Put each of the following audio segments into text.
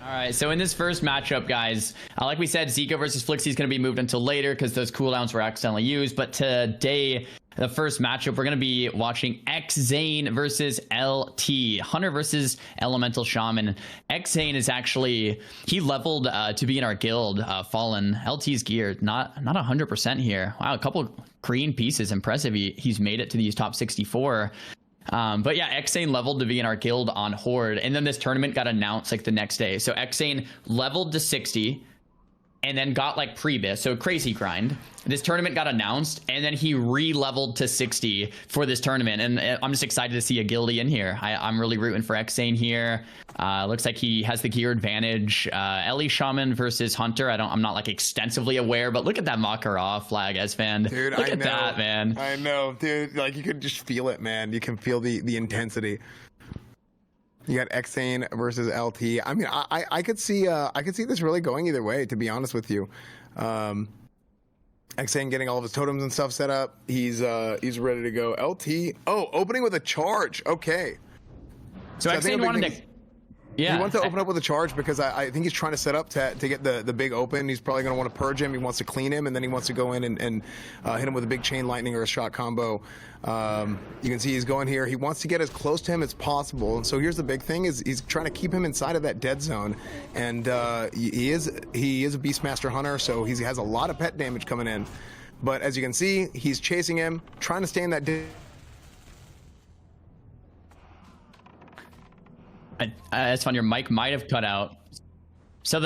Alright, so in this first matchup, guys, like we said, Ziqo versus Flixxy is going to be moved until later because those cooldowns were accidentally used. But today, the first matchup, we're going to be watching Xzane versus LT. Hunter versus Elemental Shaman. Xzane is actually, he leveled to be in our guild, Fallen. LT's gear, not 100% here. Wow, a couple green pieces, impressive. He's made it to these top 64. But yeah, Xzane leveled to be in our guild on Horde, and then this tournament got announced like the next day. So Xzane leveled to 60 and then got like pre-bis, so crazy grind. This tournament got announced and then he re-leveled to 60 for this tournament, and I'm just excited to see a guildie in here. I'm really rooting for Xzane here. Looks like he has the gear advantage. Ellie Shaman versus Hunter, I'm not like extensively aware, but look at that Mak'Gora flag, Esfand. Dude, look at that, man. I know, dude. Like, you could just feel it, man. You can feel the intensity. You got Xzane versus LT. I mean, I could see this really going either way, to be honest with you. Xzane getting all of his totems and stuff set up. He's ready to go. LT, opening with a charge. Okay. So Xzane wanted to... Yeah, he wants to open up with a charge because I think he's trying to set up to get the big open. He's probably going to want to purge him. He wants to clean him, and then he wants to go in and hit him with a big chain lightning or a shot combo. You can see he's going here. He wants to get as close to him as possible. And so here's the big thing: is he's trying to keep him inside of that dead zone. And he is a Beastmaster Hunter, so he has a lot of pet damage coming in. But as you can see, he's chasing him, trying to stay in that. It's fun. Your mic might have cut out. So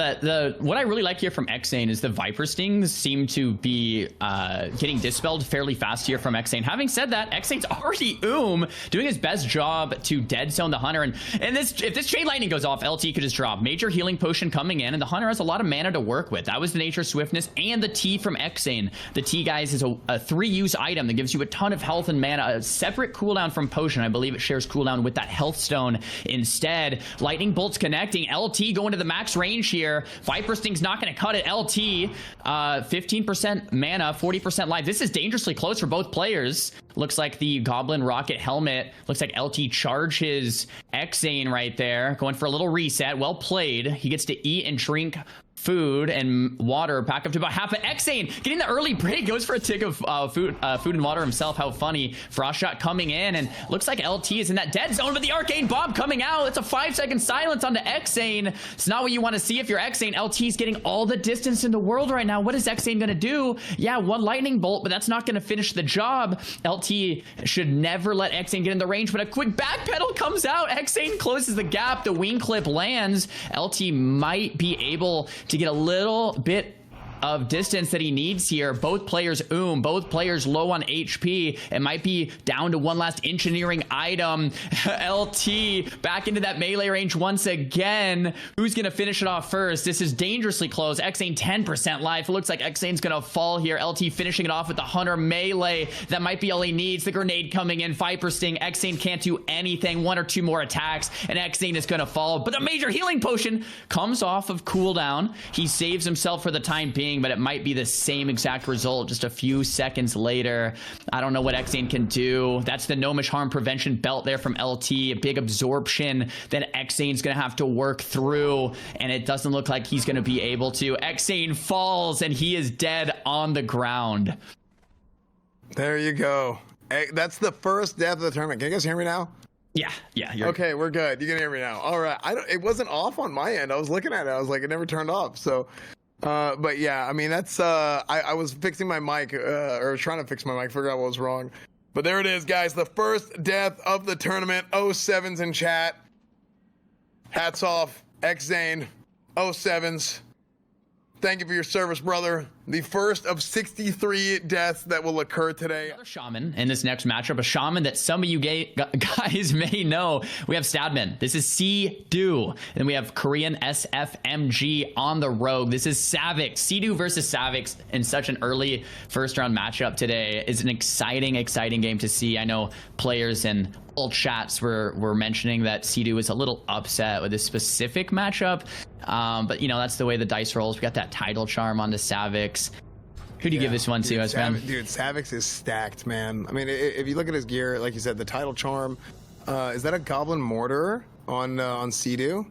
what I really like here from Xzane is the Viper Stings seem to be getting dispelled fairly fast here from Xzane. Having said that, Xzane's already doing his best job to dead zone the Hunter. And if this Chain Lightning goes off, LT could just drop. Major healing potion coming in, and the Hunter has a lot of mana to work with. That was the Nature Swiftness and the T from Xzane. The T, guys, is a 3-use item that gives you a ton of health and mana. A separate cooldown from Potion. I believe it shares cooldown with that Health Stone instead. Lightning Bolt's connecting. LT going to the max range here. Viper Sting's not going to cut it. LT, 15% mana, 40% life. This is dangerously close for both players. Looks like the Goblin Rocket Helmet. Looks like LT charges Xzane right there. Going for a little reset. Well played. He gets to eat and drink food and water back up to about half. Of Xzane getting the early break, goes for a tick of food and water himself. How funny. Frost Shot coming in, and looks like LT is in that dead zone, but the Arcane Bomb coming out. It's a 5-second silence onto Xzane. It's not what you want to see if you're Xzane. LT's getting all the distance in the world right now. What is Xzane gonna do? Yeah, one Lightning Bolt, but that's not gonna finish the job. LT should never let Xzane get in the range, but a quick backpedal comes out. Xzane closes the gap. The Wing Clip lands. LT might be able to get a little bit of distance that he needs here. Both players both players low on HP. It might be down to one last engineering item. LT back into that melee range once again. Who's gonna finish it off first? This is dangerously close. Xzane 10% life. It looks like Xzane's gonna fall here. LT finishing it off with the Hunter melee. That might be all he needs. The grenade coming in. Viper Sting. Xzane can't do anything. 1 or 2 more attacks and Xzane is gonna fall. But the major healing potion comes off of cooldown. He saves himself for the time being, but it might be the same exact result just a few seconds later. I don't know what Xzane can do. That's the Gnomish Harm Prevention belt there from LT. A big absorption that Xzane's gonna have to work through, and it doesn't look like he's gonna be able to. Xzane falls, and he is dead on the ground. There you go. Hey, that's the first death of the tournament. Can you guys hear me now? Yeah, you're okay. We're good. You can hear me now. All right. It wasn't off on my end. I was looking at it. I was like, it never turned off. So. But yeah, I mean, that's, I was fixing my mic, or trying to fix my mic, figure out what was wrong. But there it is, guys. The first death of the tournament. 07s in chat. Hats off, Xzane. 07s. Thank you for your service, brother. The first of 63 deaths that will occur today. Another Shaman in this next matchup, a Shaman that some of you guys may know. We have Stadman. This is Cdew. And we have Korean SFMG on the Rogue. This is Savix. Cdew versus Savix in such an early first round matchup today is an exciting game to see. I know players in all chats were mentioning that Cdew is a little upset with this specific matchup. But you know, that's the way the dice rolls. We got that title charm on the Savix. Who do you give this one to, man? Dude, Savix is stacked, man. I mean, if you look at his gear, like you said, the title charm, is that a Goblin Mortar on Cdew?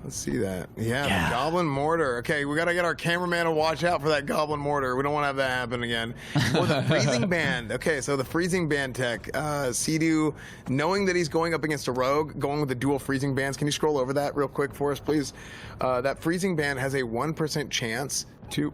Let's see that. Yeah, the Goblin Mortar. Okay, we got to get our cameraman to watch out for that Goblin Mortar. We don't want to have that happen again. Or the Freezing Band. Okay, so the Freezing Band tech. Cdew, knowing that he's going up against a Rogue, going with the dual Freezing Bands. Can you scroll over that real quick for us, please? That Freezing Band has a 1% chance to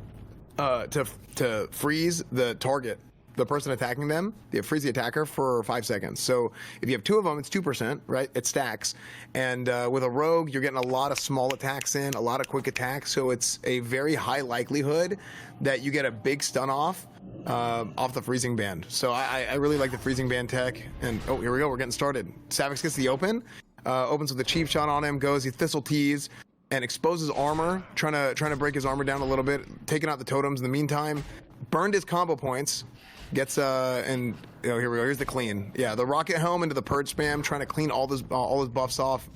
freeze the target, the person attacking them. They freeze the attacker for 5 seconds. So if you have 2 of them, it's 2%, right? It stacks. And with a Rogue, you're getting a lot of small attacks in, a lot of quick attacks. So it's a very high likelihood that you get a big stun off the Freezing Band. So I really like the Freezing Band tech. And oh, here we go. We're getting started. Savix gets the open. Opens with a cheap shot on him. Goes, he Thistle Tees and exposes armor, trying to break his armor down a little bit, taking out the totems in the meantime. Burned his combo points. Gets and you know, here we go. Here's the clean. Yeah, the rocket helm into the purge spam, trying to clean all his buffs off.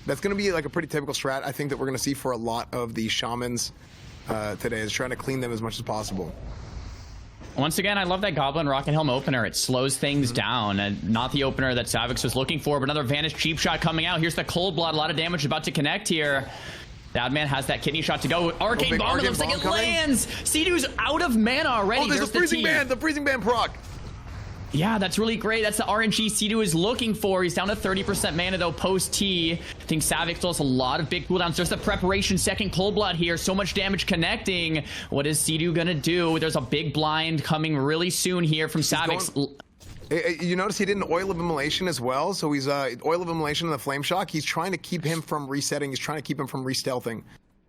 That's going to be like a pretty typical strat. I think that we're going to see for a lot of the shamans today, is trying to clean them as much as possible. Once again, I love that Goblin Rocket Helm opener. It slows things down, and not the opener that Savix was looking for, but another Vanish cheap shot coming out. Here's the Cold Blood. A lot of damage about to connect here. Stadman has that kidney shot to go. Arcane Bomb, it looks like it lands. Cdew's out of mana already. Oh, there's a Freezing Band, the Freezing Band proc. Yeah, that's really great. That's the RNG Cdew is looking for. He's down to 30% mana though post-T. I think Savix still has a lot of big cooldowns. There's the preparation, second Cold Blood here. So much damage connecting. What is Cdew gonna do? There's a big blind coming really soon here from Savix. You notice he did an Oil of Immolation as well. So he's Oil of Immolation and the Flame Shock. He's trying to keep him from resetting. He's trying to keep him from re-stealthing.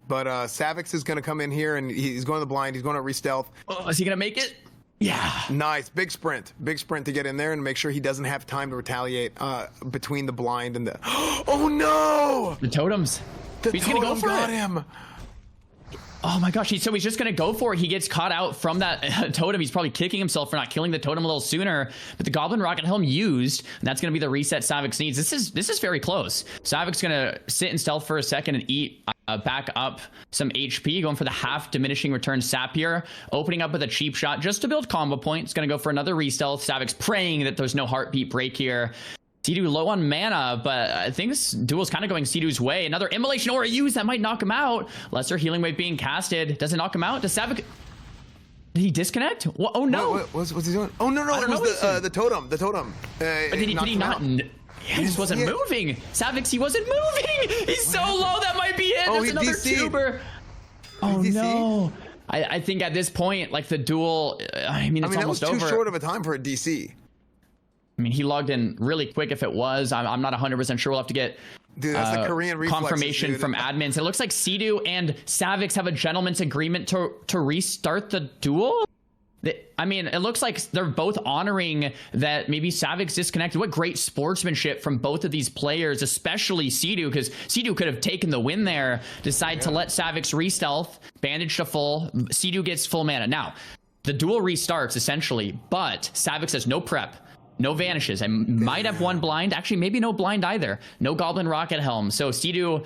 But Savix is going to come in here and he's going to the blind. He's going to re-stealth. Oh, is he going to make it? Yeah. Nice. Big sprint to get in there and make sure he doesn't have time to retaliate between the blind and the... Oh, no! The totems. He's going to go for him. Oh my gosh, so he's just gonna go for it. He gets caught out from that totem. He's probably kicking himself for not killing the totem a little sooner. But the Goblin Rocket Helm used, and that's gonna be the reset Savix needs. This is very close. Savix gonna sit in stealth for a second and eat back up some HP, going for the half diminishing return sap here, opening up with a cheap shot just to build combo points. Gonna go for another re-stealth. Savix praying that there's no heartbeat break here. Cdew low on mana, but I think this duel's kind of going Cdew's way. Another Immolation Aura used, that might knock him out. Lesser Healing Wave being casted. Does it knock him out? Does Savix... Did he disconnect? What? Oh no! What's he doing? Oh no, it was the totem. The totem. But did he not? Yeah, he just wasn't moving. Savix, he wasn't moving. He's so low, that might be it. That's another tuber. Oh no! I think at this point, like the duel, I mean, it's almost over. That was too short of a time for a DC. I mean, he logged in really quick if it was. I'm not 100% sure. We'll have to get that's the Korean confirmation from admins. It looks like Cdew and Savix have a gentleman's agreement to restart the duel. I mean, it looks like they're both honoring that maybe Savix disconnected. What great sportsmanship from both of these players, especially Cdew, because Cdew could have taken the win there. Decide to let Savix re-stealth, bandage to full. Cdew gets full mana. Now, the duel restarts essentially, but Savix has no prep. No vanishes. I might have one blind. Actually, maybe no blind either. No Goblin Rocket Helm. So Cdew,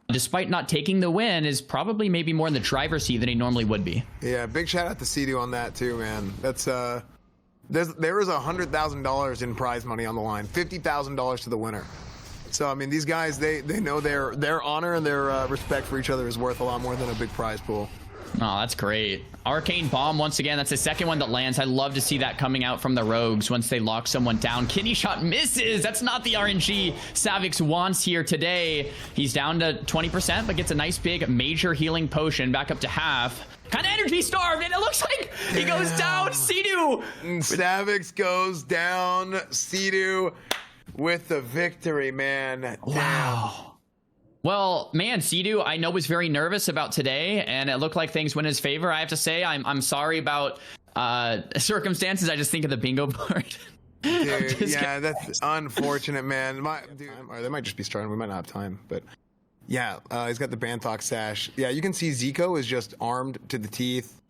despite not taking the win, is probably maybe more in the driver's seat than he normally would be. Yeah, big shout out to Cdew on that too, man. That's there is $100,000 in prize money on the line. $50,000 to the winner. So I mean, these guys, they know their honor and their respect for each other is worth a lot more than a big prize pool. Oh, that's great. Arcane Bomb, once again, that's the second one that lands. I love to see that coming out from the Rogues once they lock someone down. Kidney shot misses. That's not the RNG Savix wants here today. He's down to 20%, but gets a nice big major healing potion back up to half. Kind of energy starved, and it looks like he goes down. Cdew. Savix goes down. Cdew with the victory, man. Wow. Well, man, Cdew, I know was very nervous about today, and it looked like things went in his favor. I have to say, I'm sorry about circumstances. I just think of the bingo board. Dude, yeah, that's unfortunate, man. Or they might just be starting. We might not have time, but yeah, he's got the Banthox sash. Yeah, you can see Ziqo is just armed to the teeth.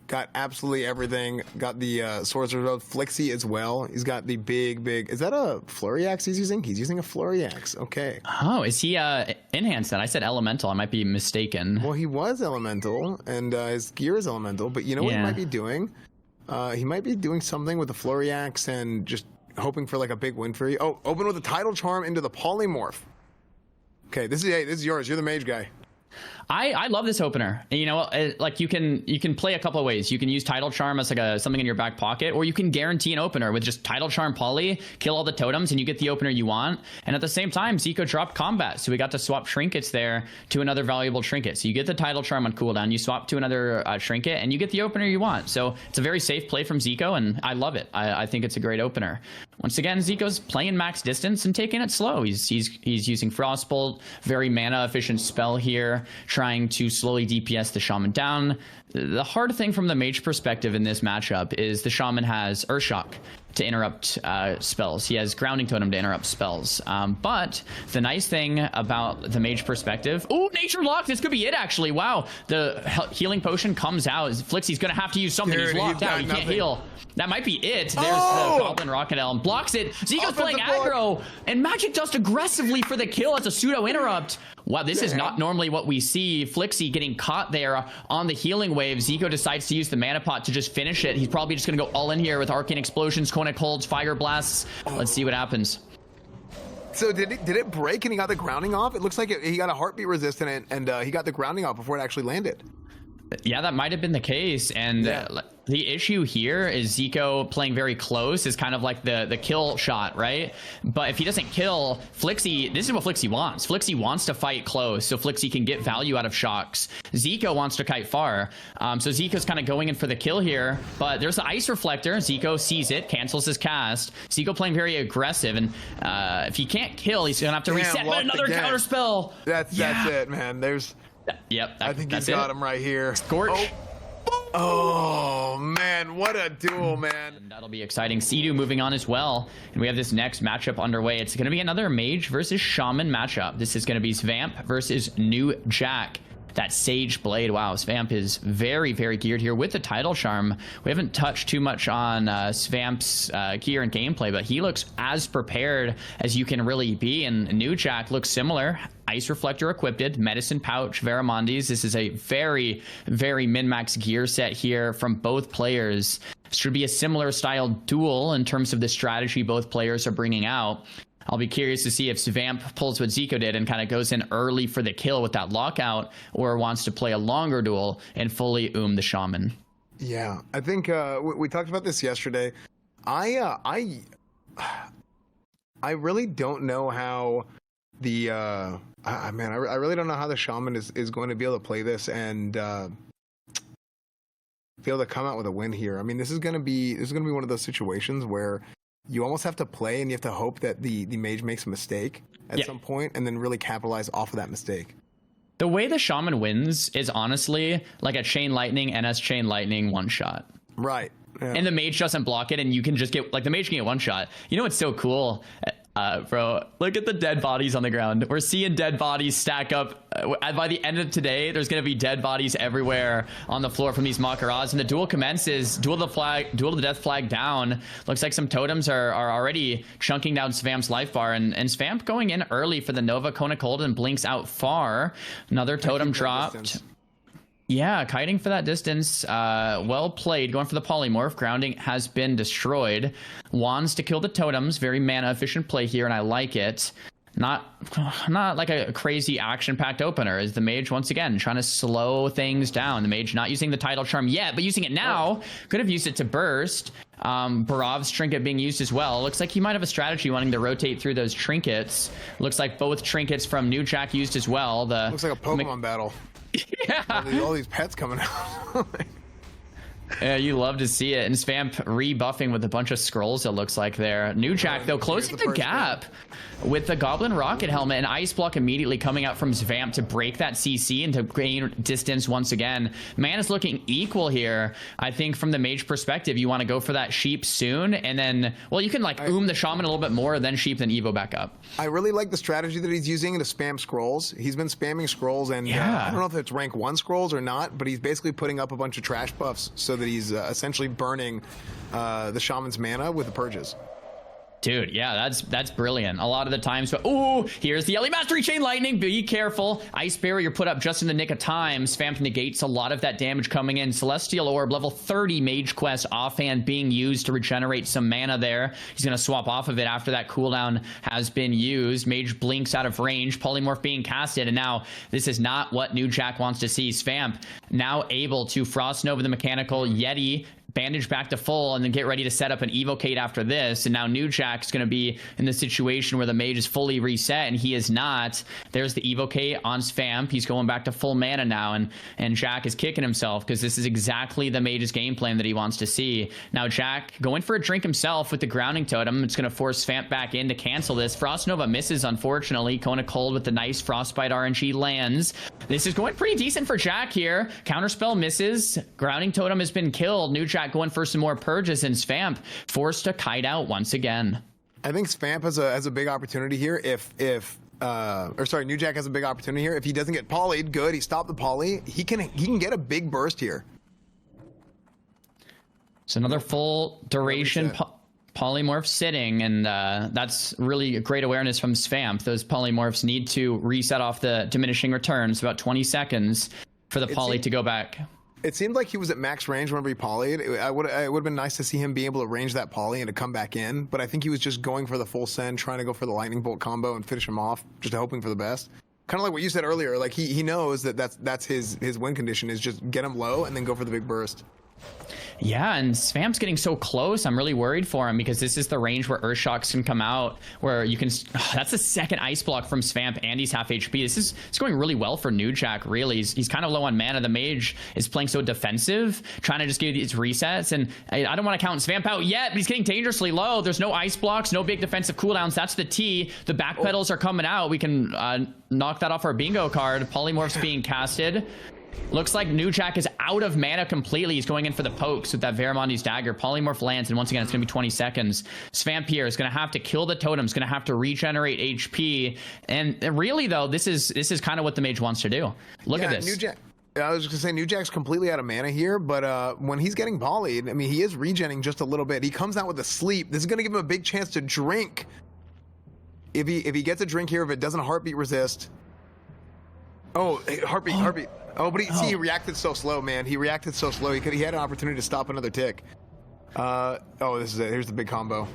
Got absolutely everything. Got the Sorcerer's Road. Flixxy as well. He's got the big. Is that a Flurry Axe he's using? He's using a Flurry Axe. Okay. Oh, is he enhanced then? I said elemental. I might be mistaken. Well, he was elemental, and his gear is elemental. But you know what he might be doing? He might be doing something with the Flurry Axe and just hoping for like a big win for you. Oh, open with a Tidal Charm into the Polymorph. Okay, this is yours. You're the mage guy. I love this opener. You know, like you can play a couple of ways. You can use Tidal Charm as like something in your back pocket, or you can guarantee an opener with just Tidal Charm Poly, kill all the totems, and you get the opener you want. And at the same time, Ziqo dropped combat, so we got to swap trinkets there to another valuable trinket. So you get the Tidal Charm on cooldown, you swap to another trinket, and you get the opener you want. So it's a very safe play from Ziqo, and I love it. I think it's a great opener. Once again, Zico's playing max distance and taking it slow. He's using Frostbolt, very mana efficient spell here, trying to slowly DPS the Shaman down. The hard thing from the Mage perspective in this matchup is the Shaman has Earthshock to interrupt spells. He has Grounding Totem to interrupt spells. But the nice thing about the Mage perspective... Oh, Nature Lock! This could be it, actually. Wow. The Healing Potion comes out. Flixxy's going to have to use something. Dude, he's locked out. He can't heal. That might be it. There's the Goblin Rocket Elm. Blocks it. Zico's playing aggro. And Magic Dust aggressively for the kill as a pseudo interrupt. Wow, this is not normally what we see. Flixxy getting caught there on the healing wave. Ziqo decides to use the mana pot to just finish it. He's probably just going to go all in here with Arcane Explosions, Conic Holds, Fire Blasts. Let's see what happens. So did it break and he got the grounding off? It looks like he got a heartbeat resistant and he got the grounding off before it actually landed. Yeah, that might have been the case. And the issue here is Ziqo playing very close is kind of like the kill shot, right? But if he doesn't kill, Flixxy, this is what Flixxy wants. Flixxy wants to fight close so Flixxy can get value out of shocks. Ziqo wants to kite far. So Zico's kind of going in for the kill here, but there's the Ice Reflector. Ziqo sees it, cancels his cast. Ziqo playing very aggressive, and if he can't kill, he's gonna have to reset with another counter spell. That's it, man. I think he's got him right here. Scorch. Oh man, what a duel, man. And that'll be exciting. Cdew moving on as well. And we have this next matchup underway. It's going to be another Mage versus Shaman matchup. This is going to be Svamp versus Newjack. That Sage Blade. Wow, Svamp is very, very geared here with the Tidal Charm. We haven't touched too much on Svamp's gear and gameplay, but he looks as prepared as you can really be. And Newjack looks similar. Ice Reflector equipped, Medicine Pouch, Veramondis. This is a very, very min-max gear set here from both players. Should be a similar style duel in terms of the strategy both players are bringing out. I'll be curious to see if Svamp pulls what Ziqo did and kind of goes in early for the kill with that lockout, or wants to play a longer duel and fully the Shaman. Yeah, I think we talked about this yesterday. I really don't know how the I really don't know how the Shaman is going to be able to play this and be able to come out with a win here. I mean, this is going to be one of those situations where you almost have to play and you have to hope that the Mage makes a mistake at some point and then really capitalize off of that mistake. The way the Shaman wins is honestly like a Chain Lightning, NS Chain Lightning one shot. Right. Yeah. And the Mage doesn't block it, and you can just get, like, the Mage can get one shot. You know what's so cool? Bro, look at the dead bodies on the ground. We're seeing dead bodies stack up. By the end of today, there's going to be dead bodies everywhere on the floor from these Mak'Goras. And the duel commences. Duel of the death flag down. Looks like some totems are already chunking down Svamp's life bar. And Svamp going in early for the Nova. Conic Hold and blinks out far. Another totem dropped. Yeah, kiting for that distance. Well played. Going for the polymorph. Grounding has been destroyed. Wands to kill the totems. Very mana efficient play here, and I like it. Not like a crazy action-packed opener. Is the Mage once again trying to slow things down? The Mage not using the Tidal Charm yet, but using it now. Could have used it to burst. Barov's trinket being used as well. Looks like he might have a strategy wanting to rotate through those trinkets. Looks like both trinkets from Newjack used as well. Looks like a Pokemon battle. Yeah. All these pets coming out. Yeah, you love to see it. And Svamp rebuffing with a bunch of scrolls, it looks like there. Newjack, though, closing the gap with the Goblin Rocket Helmet and Ice Block immediately coming out from Svamp to break that CC and to gain distance once again. Man is looking equal here. I think from the Mage perspective, you want to go for that Sheep soon, and then, well, you can like the Shaman a little bit more, then Sheep, then Evo back up. I really like the strategy that he's using to spam scrolls. He's been spamming scrolls, and I don't know if it's rank 1 scrolls or not, but he's basically putting up a bunch of trash buffs so that he's essentially burning the Shaman's mana with the purges. Dude, yeah, that's brilliant. A lot of the times, but ooh, here's the Ellie Mastery Chain Lightning. Be careful. Ice Barrier put up just in the nick of time. Svamp negates a lot of that damage coming in. Celestial Orb, level 30 Mage Quest offhand being used to regenerate some mana there. He's going to swap off of it after that cooldown has been used. Mage blinks out of range. Polymorph being casted, and now this is not what Newjack wants to see. Svamp now able to Frost Nova the Mechanical Yeti, bandage back to full, and then get ready to set up an Evocate after this. And now Newjack's going to be in the situation where the Mage is fully reset, and he is not. There's the Evocate on Svamp. He's going back to full mana now, and Jack is kicking himself because this is exactly the Mage's game plan that he wants to see. Now Jack going for a drink himself with the Grounding Totem. It's going to force Svamp back in to cancel this. Frost Nova misses, unfortunately. Kona Cold with the nice Frostbite RNG lands. This is going pretty decent for Jack here. Counterspell misses. Grounding Totem has been killed. Newjack going for some more purges, and Svamp forced to kite out once again. I think Svamp has a big opportunity here Newjack has a big opportunity here. If he doesn't get polyed, good. He stopped the poly. He can get a big burst here. It's another full duration polymorph sitting, and that's really a great awareness from Svamp. Those polymorphs need to reset off the diminishing returns, about 20 seconds for the poly to go back. It seemed like he was at max range whenever he polyed. It would have been nice to see him be able to range that poly and to come back in, but I think he was just going for the full send, trying to go for the lightning bolt combo and finish him off, just hoping for the best. Kind of like what you said earlier, like he knows that's his win condition, is just get him low and then go for the big burst. Yeah, and Svamp's getting so close. I'm really worried for him because this is the range where Earthshocks can come out, where you can... that's the second ice block from Svamp, and he's half HP. It's going really well for Newjack, really. He's kind of low on mana. The Mage is playing so defensive, trying to just get these resets, and I don't want to count Svamp out yet, but he's getting dangerously low. There's no ice blocks, no big defensive cooldowns. That's the T. The back pedals are coming out. We can knock that off our bingo card. Polymorph's being casted. Looks like Newjack is out of mana completely. He's going in for the pokes with that Varamondi's Dagger. Polymorph lands, and once again, it's going to be 20 seconds. Svamp here is going to have to kill the totems, going to have to regenerate HP. And really, though, this is kind of what the Mage wants to do. Look at this. Newjack. I was just going to say, Newjack's completely out of mana here, but when he's getting polyed, I mean, he is regenning just a little bit. He comes out with a sleep. This is going to give him a big chance to drink. If he gets a drink here, if it doesn't heartbeat resist. Oh, heartbeat. Oh, but see, he reacted so slow, man. He reacted so slow. He had an opportunity to stop another tick. Oh, this is it. Here's the big combo.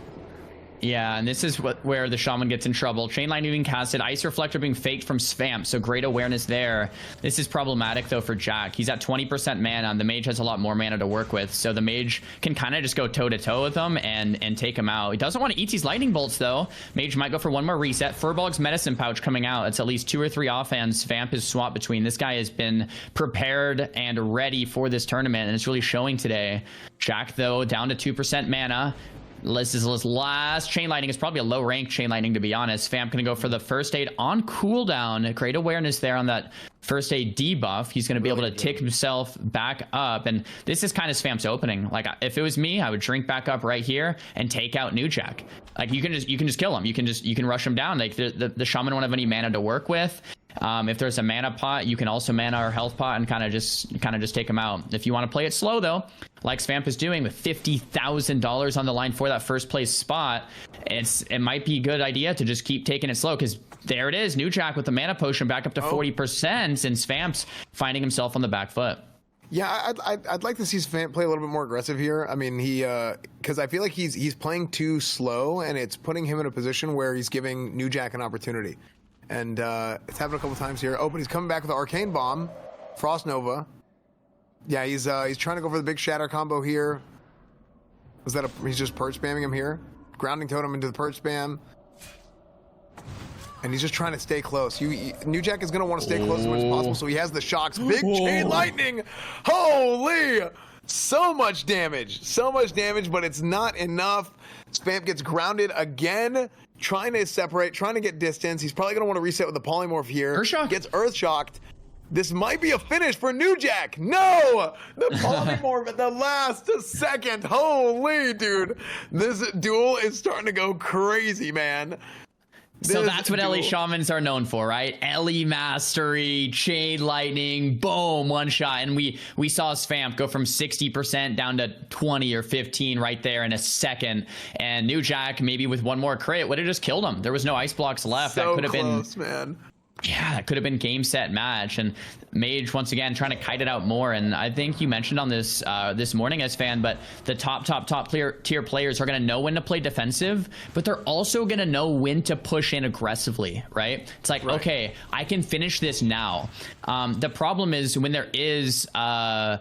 Yeah, and this is where the Shaman gets in trouble. Chain Lightning being casted, Ice Reflector being faked from Svamp, so great awareness there. This is problematic, though, for Jack. He's at 20% mana, and the Mage has a lot more mana to work with, so the Mage can kind of just go toe-to-toe with him and take him out. He doesn't want to eat these Lightning Bolts, though. Mage might go for one more reset. Furbolg's Medicine Pouch coming out. It's at least 2 or 3 offhands Svamp is swapped between. This guy has been prepared and ready for this tournament, and it's really showing today. Jack, though, down to 2% mana. This is his last Chain Lightning. It's probably a low rank Chain Lightning, to be honest. Svamp going to go for the First Aid on cooldown. Great awareness there on that First Aid debuff. He's going to be able to tick himself back up. And this is kind of Svamp's opening. Like, if it was me, I would drink back up right here and take out Newjack. Like, you can just kill him. You can rush him down. Like, the Shaman won't have any mana to work with. If there's a mana pot, you can also mana our health pot and kind of just take him out. If you want to play it slow, though, like Svamp is doing with $50,000 on the line for that first place spot, it might be a good idea to just keep taking it slow, because there it is, Newjack with the mana potion back up to 40%, and Svamp's finding himself on the back foot. Yeah, I'd like to see Svamp play a little bit more aggressive here. I mean, because I feel like he's playing too slow, and it's putting him in a position where he's giving Newjack an opportunity. And it's happened a couple times here. Oh, but he's coming back with the Arcane Bomb, Frost Nova. Yeah, he's trying to go for the big Shatter combo here. He's just purge spamming him here. Grounding Totem into the purge spam. And he's just trying to stay close. Newjack is going to want to stay close as much as possible, so he has the shocks. Big Chain Lightning! Holy! So much damage, but it's not enough. Svamp gets grounded again, trying to separate, trying to get distance. He's probably going to want to reset with the polymorph here. Earthshock. Gets earthshocked. This might be a finish for Newjack. No! The polymorph at the last second. Holy, dude. This duel is starting to go crazy, man. So that's what LE Shamans are known for, right? LE Mastery, Chain Lightning, boom, one shot. And we saw Svamp go from 60% down to 20 or 15 right there in a second. And Newjack, maybe with one more crit, would have just killed him. There was no ice blocks left. So that could have close, been, man. Yeah, it could have been game, set, match. And Mage, once again, trying to kite it out more. And I think you mentioned on this this morning as fan, but the top tier players are going to know when to play defensive, but they're also going to know when to push in aggressively, right? It's like, okay, I can finish this now. The problem is when there is a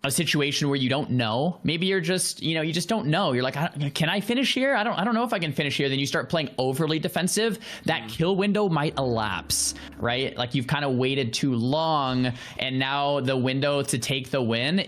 situation where you don't know, maybe you're just, you just don't know. You're like, can I finish here? I don't know if I can finish here. Then you start playing overly defensive. That kill window might elapse, right? Like you've kind of waited too long, and now the window to take the win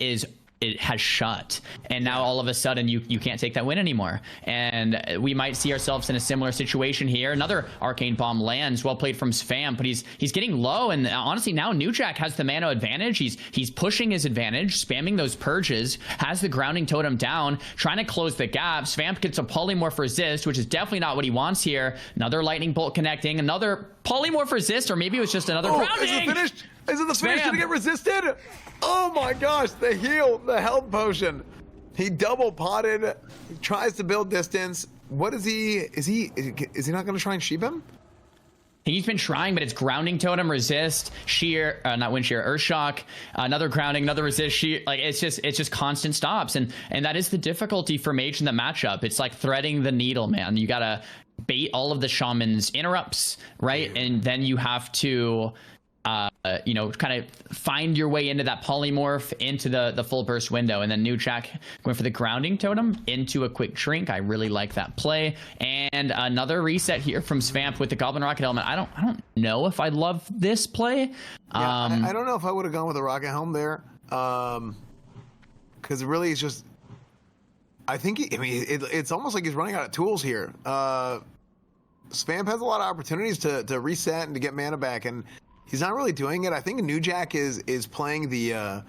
it has shut, and now all of a sudden you can't take that win anymore. And we might see ourselves in a similar situation here. Another arcane bomb lands, well played from Svamp, but he's getting low, and honestly now Newjack has the mana advantage. He's pushing his advantage, spamming those purges, has the grounding totem down, trying to close the gap. Svamp gets a polymorph resist, which is definitely not what he wants here. Another lightning bolt connecting, another polymorph resist, or maybe it was just another grounding. Is it finished? Is it the finish? Svamp. Did it get resisted? Oh my gosh, the heal, the health potion. He double potted, he tries to build distance. What is he not going to try and sheep him? He's been trying, but it's grounding totem, resist, sheer, not wind shear, earthshock, another grounding, another resist, sheer. Like it's just constant stops, and that is the difficulty for Mage in the matchup. It's like threading the needle, man. You gotta bait all of the Shaman's interrupts, right? And then you have to kind of find your way into that polymorph, into the full burst window. And then Newjack going for the grounding totem into a quick drink. I really like that play. And another reset here from Svamp with the Goblin Rocket Helmet. I don't know if I love this play. Yeah, I don't know if I would have gone with the Rocket Helm there, because really it's just, I think it's almost like he's running out of tools here. Svamp has a lot of opportunities to reset and to get mana back, and he's not really doing it. I think Newjack is playing the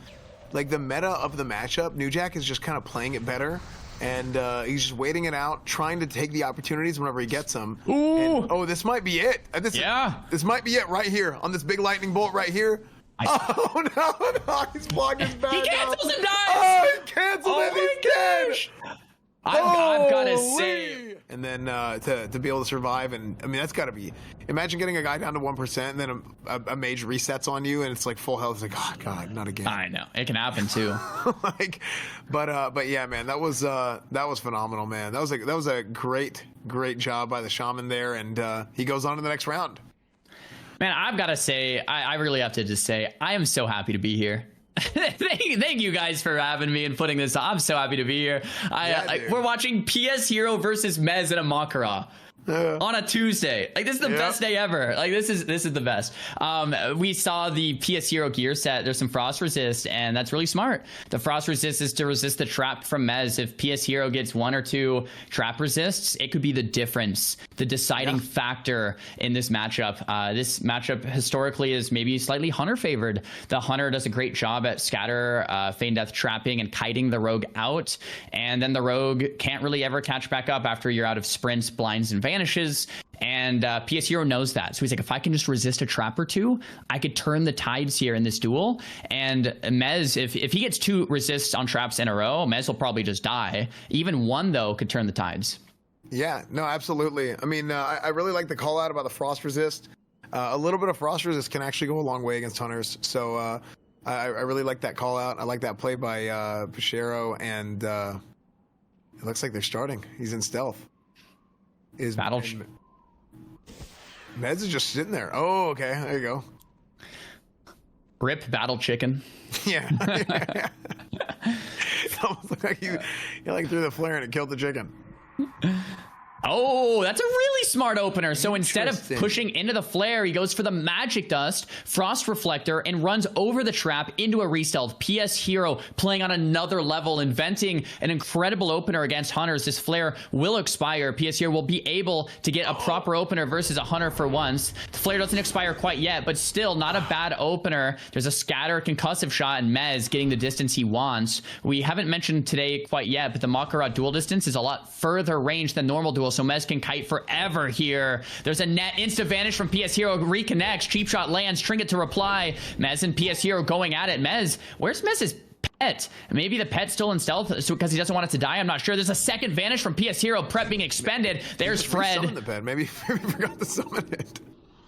the meta of the matchup. Newjack is just kind of playing it better, and he's just waiting it out, trying to take the opportunities whenever he gets them. Ooh. And, this might be it. This might be it right here on this big lightning bolt right here. Oh no, he's blocked his back. He cancels and dies. Oh, he canceled it. He's dead. I've got to say. And then to be able to survive, and I mean that's got to be. Imagine getting a guy down to 1%, and then a mage resets on you, and it's like full health. It's like, oh god, not again. I know it can happen too. But yeah, man, that was phenomenal, man. That was a great job by the Shaman there, and he goes on to the next round. Man, I've got to say, I really have to just say, I am so happy to be here. Thank you guys for having me and putting this on. I'm so happy to be here. We're watching PS Hero versus Mez in a Mak'Gora on a Tuesday. Like this is the best day ever. Like this is the best. We saw the PS Hero gear set. There's some frost resist, and that's really smart. The frost resist is to resist the trap from Mez. If PS Hero gets 1 or 2 trap resists, it could be the difference, the deciding factor in this matchup. This matchup historically is maybe slightly Hunter favored. The Hunter does a great job at scatter, feign death trapping, and kiting the rogue out, and then the rogue can't really ever catch back up after you're out of sprints, blinds, and vanishes. And PS Hero knows that, so he's like, if I can just resist a trap or 2, I could turn the tides here in this duel. And Mez, if he gets 2 resists on traps in a row, Mez will probably just die. Even 1 though could turn the tides. Yeah, no, absolutely. I mean, I really like the call out about the frost resist. A little bit of frost resist can actually go a long way against Hunters. So I really like that call out. I like that play by Pshero, and it looks like they're starting. He's in stealth. Mez is just sitting there. Oh, okay. There you go. Rip battle chicken. Yeah. It almost looked like you like threw the flare and it killed the chicken. Oh, that's a really smart opener. So instead of pushing into the flare, he goes for the Magic Dust, Frost Reflector, and runs over the trap into a restealth. PS Hero playing on another level, inventing an incredible opener against Hunters. This flare will expire. PS Hero will be able to get a proper opener versus a Hunter for once. The flare doesn't expire quite yet, but still not a bad opener. There's a scatter concussive shot, and Mez getting the distance he wants. We haven't mentioned today quite yet, but the Mak'Gora dual distance is a lot further range than normal duel, so Mez can kite forever here. There's a net insta vanish from PS Hero, reconnects, cheap shot lands, trinket to reply. Mez and PS Hero going at it. Mez, where's Mez's pet? Maybe the pet's still in stealth because he doesn't want it to die. I'm not sure. There's a second vanish from PS Hero, prep being expended. There's Fred. The pet. Maybe forgot to summon it.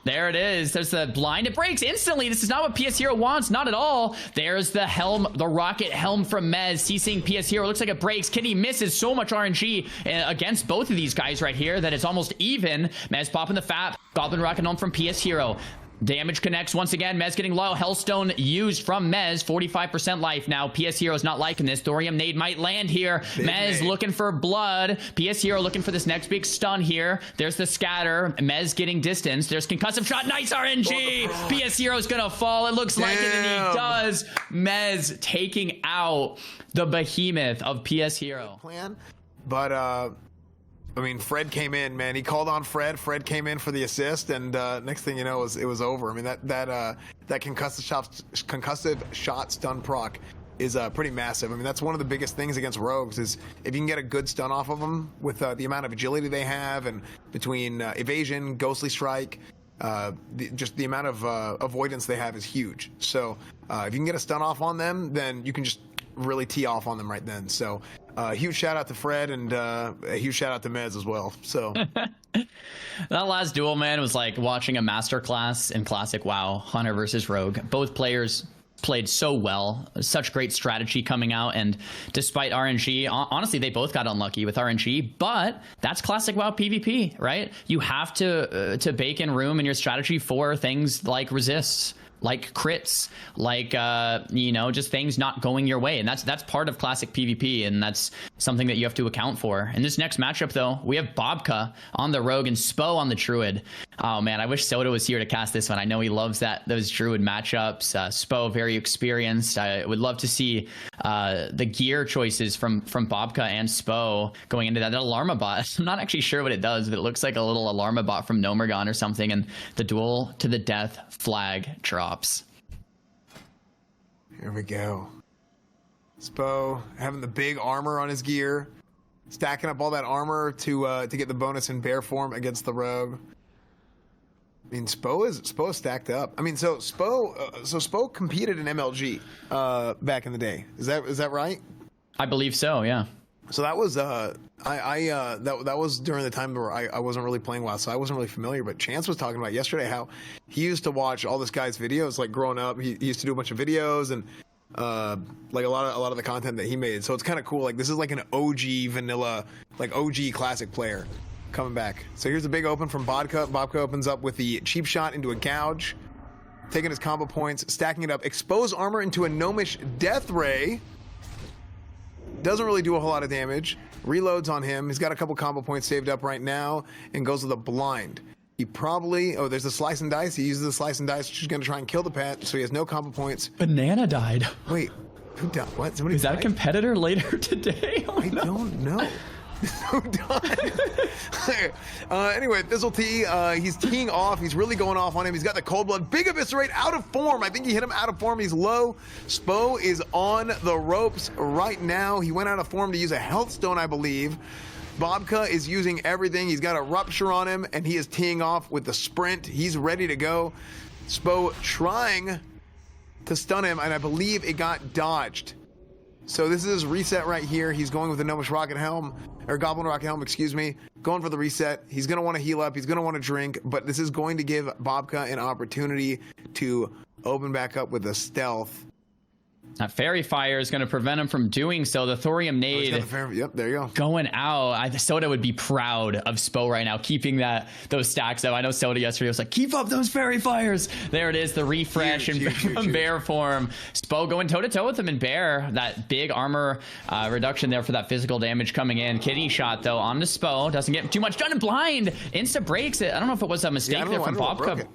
There it is. There's the blind. It breaks instantly. This is not what PS Hero wants. Not at all. There's the helm, the rocket helm from Mez. CCing PS Hero. Looks like it breaks. Kitty misses so much RNG against both of these guys right here that it's almost even. Mez popping the fat. Goblin rocket helm from PS Hero. Damage connects once again. Mez getting low. Hellstone used from Mez. 45% life now. PS Hero's not liking this. Thorium nade might land here. Mez looking for blood. PS Hero looking for this next big stun here. There's the scatter. Mez getting distance. There's concussive shot. Nice RNG. PS Hero's gonna fall. It looks like it, and he does. Mez taking out the behemoth of PS Hero. But I mean, Fred came in, man. He called on Fred. Fred came in for the assist, and next thing you know, it was over. I mean, that concussive shot stun proc is pretty massive. I mean, that's one of the biggest things against rogues is if you can get a good stun off of them with the amount of agility they have, and between evasion, ghostly strike, just the amount of avoidance they have is huge. So if you can get a stun off on them, then you can just really tee off on them right then. So huge shout out to Fred, and a huge shout out to Mez as well. So that last duel, man, was like watching a masterclass in classic WoW, Hunter versus Rogue. Both players played so well, such great strategy coming out, and despite RNG, honestly, they both got unlucky with RNG, but that's classic WoW PvP, right? You have to bake in room in your strategy for things like resists, like crits, like you know, just things not going your way, and that's part of classic PvP, and that's something that you have to account for. In this next matchup, though, we have Bobkaz on the Rogue and Spoh on the Druid. Oh man, I wish Soda was here to cast this one. I know he loves those Druid matchups. Spoh very experienced. I would love to see the gear choices from Bobkaz and Spoh going into that. That Alarmabot, I'm not actually sure what it does, but it looks like a little Alarmabot from Nomergon or something, and the duel to the death flag drops. Here we go. Spoh having the big armor on his gear, stacking up all that armor to get the bonus in bear form against the rogue. I mean, Spoh is stacked up. I mean, so Spoh competed in MLG back in the day. Is that right? I believe so. Yeah. So that was that was during the time where I wasn't really playing WoW, so I wasn't really familiar. But Chance was talking about yesterday how he used to watch all this guy's videos, like growing up. He used to do a bunch of videos and like a lot of the content that he made. So it's kind of cool. Like this is like an OG vanilla, like OG classic player coming back. So here's a big open from Bobkaz. Bobkaz opens up with the cheap shot into a gouge, taking his combo points, stacking it up, expose armor into a gnomish death ray. Doesn't really do a whole lot of damage. Reloads on him. He's got a couple combo points saved up right now and goes with a blind. He probably... Oh, there's a slice and dice. He uses the slice and dice. She's going to try and kill the pet, so he has no combo points. Banana died. Wait, who died? What? Somebody Is that died? A competitor later today? Oh, I don't know. Who died? Anyway, Thistle T, he's teeing off. He's really going off on him. He's got the Cold Blood. Big Eviscerate out of form. I think he hit him out of form. He's low. Spoh is on the ropes right now. He went out of form to use a Health Stone, I believe. Bobkaz is using everything. He's got a Rupture on him, and he is teeing off with the Sprint. He's ready to go. Spoh trying to stun him, and I believe it got dodged. So this is his reset right here. He's going with the Gnomish Rocket Helm, or Goblin Rocket Helm, excuse me. Going for the reset. He's going to want to heal up. He's going to want to drink, but this is going to give Bobkaz an opportunity to open back up with a stealth. That Fairy Fire is going to prevent him from doing so. The Thorium Nade. Yep, there you go. Going out. Soda would be proud of Spoh right now, keeping those stacks up. I know Soda yesterday was like, keep up those Fairy Fires. There it is, the refresh in bear form. Spoh going toe-to-toe with him in bear. That big armor reduction there for that physical damage coming in. Kidney shot, though, on to Spoh. Doesn't get too much done. And blind. Insta breaks it. I don't know if it was a mistake there from Bobkaz.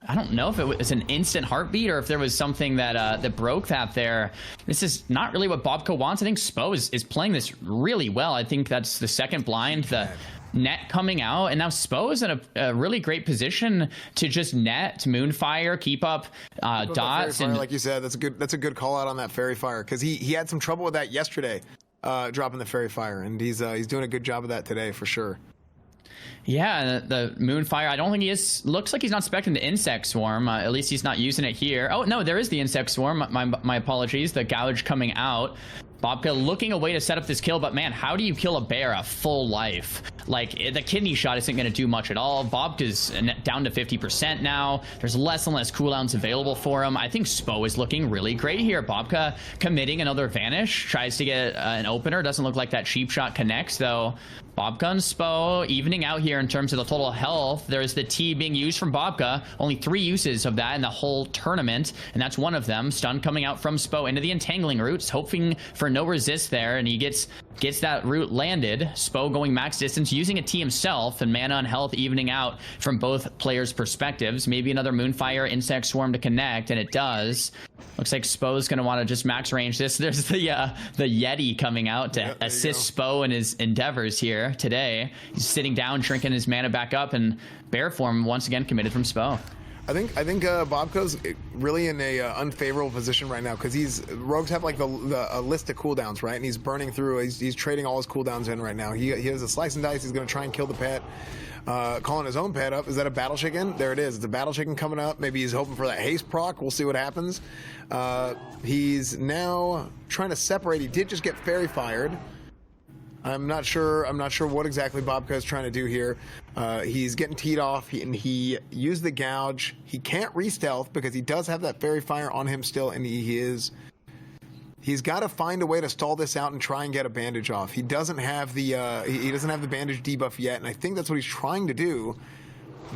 I don't know if it was an instant heartbeat or if there was something that that broke that there. This is not really what Bobkaz wants. I think Spoh is playing this really well. I think that's the second blind, the net coming out, and now Spoh is in a really great position to just net, to Moonfire, keep up dots. And like you said, that's a good call out on that Fairy Fire, because he had some trouble with that yesterday, dropping the Fairy Fire, and he's doing a good job of that today for sure. Yeah, the Moonfire, I don't think he is. Looks like he's not specting the Insect Swarm. At least he's not using it here. Oh, no, there is the Insect Swarm. My apologies. The Gouge coming out. Bobkaz looking a way to set up this kill, but man, how do you kill a bear a full life? Like, the kidney shot isn't going to do much at all. Bobkaz is down to 50% now. There's less and less cooldowns available for him. I think Spoh is looking really great here. Bobkaz committing another Vanish, tries to get an opener. Doesn't look like that cheap shot connects, though. Bobkaz and Spoh evening out here in terms of the total health. There's the T being used from Bobkaz. Only 3 uses of that in the whole tournament, and that's one of them. Stun coming out from Spoh into the Entangling Roots, hoping for no resist there, and he gets that root landed. Spoh going max distance, using a T himself, and mana and health evening out from both players' perspectives. Maybe another Moonfire Insect Swarm to connect, and it does. Looks like Spoh's going to want to just max range this. There's the Yeti coming out to assist Spoh in his endeavors here today. He's sitting down, shrinking his mana back up, and bear form once again committed from Spoh. I think Bobkaz really in a unfavorable position right now, because rogues have like a list of cooldowns, right? And he's burning through. He's trading all his cooldowns in right now. He has a slice and dice. He's going to try and kill the pet. Calling his own pet up. Is that a battle chicken? There it is. It's a battle chicken coming up. Maybe he's hoping for that haste proc. We'll see what happens. He's now trying to separate. He did just get Fairy Fired. I'm not sure what exactly Bobkaz is trying to do here. He's getting teed off, and he used the Gouge. He can't re-stealth because he does have that Fairy Fire on him still, and he's got to find a way to stall this out and try and get a bandage off. He doesn't have the bandage debuff yet, and I think that's what he's trying to do.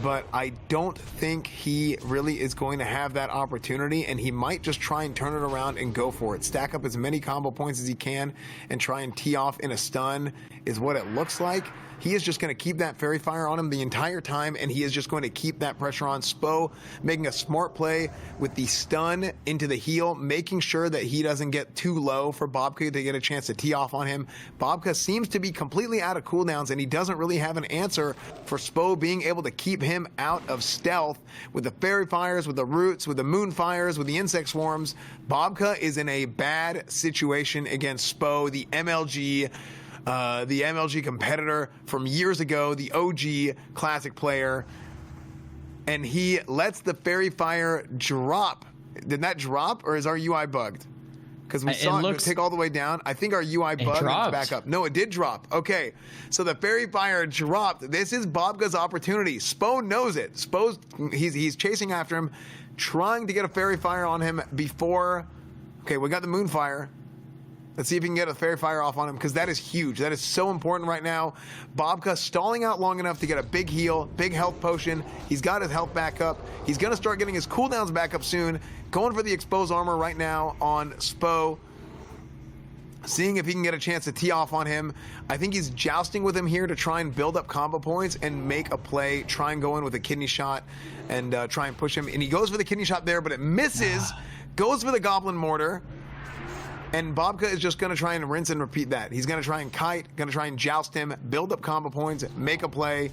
But I don't think he really is going to have that opportunity, and he might just try and turn it around and go for it. Stack up as many combo points as he can and try and tee off in a stun is what it looks like. He is just going to keep that Fairy Fire on him the entire time, and he is just going to keep that pressure on. Spoh making a smart play with the stun into the heal, making sure that he doesn't get too low for Bobkaz to get a chance to tee off on him. Bobkaz seems to be completely out of cooldowns, and he doesn't really have an answer for Spoh being able to keep him out of stealth with the Fairy Fires, with the Roots, with the Moonfires, with the Insect Swarms. Bobkaz is in a bad situation against Spoh, the MLG competitor from years ago, the OG classic player, and he lets the Fairy Fire drop. Did that drop, or is our UI bugged? Because we saw it take all the way down. I think our UI bugged and it's back up. No, it did drop. Okay, so the Fairy Fire dropped. This is Bobkaz's opportunity. Spoh knows it. He's chasing after him, trying to get a Fairy Fire on him before. Okay, we got the Moonfire. Let's see if he can get a Fairy Fire off on him, because that is huge. That is so important right now. Bobkaz stalling out long enough to get a big heal, big health potion. He's got his health back up. He's going to start getting his cooldowns back up soon. Going for the exposed armor right now on Spoh. Seeing if he can get a chance to tee off on him. I think he's jousting with him here to try and build up combo points and make a play. Try and go in with a kidney shot and try and push him. And he goes for the kidney shot there, but it misses. Goes for the Goblin Mortar. And Bobkaz is just going to try and rinse and repeat that. He's going to try and kite, going to try and joust him, build up combo points, make a play.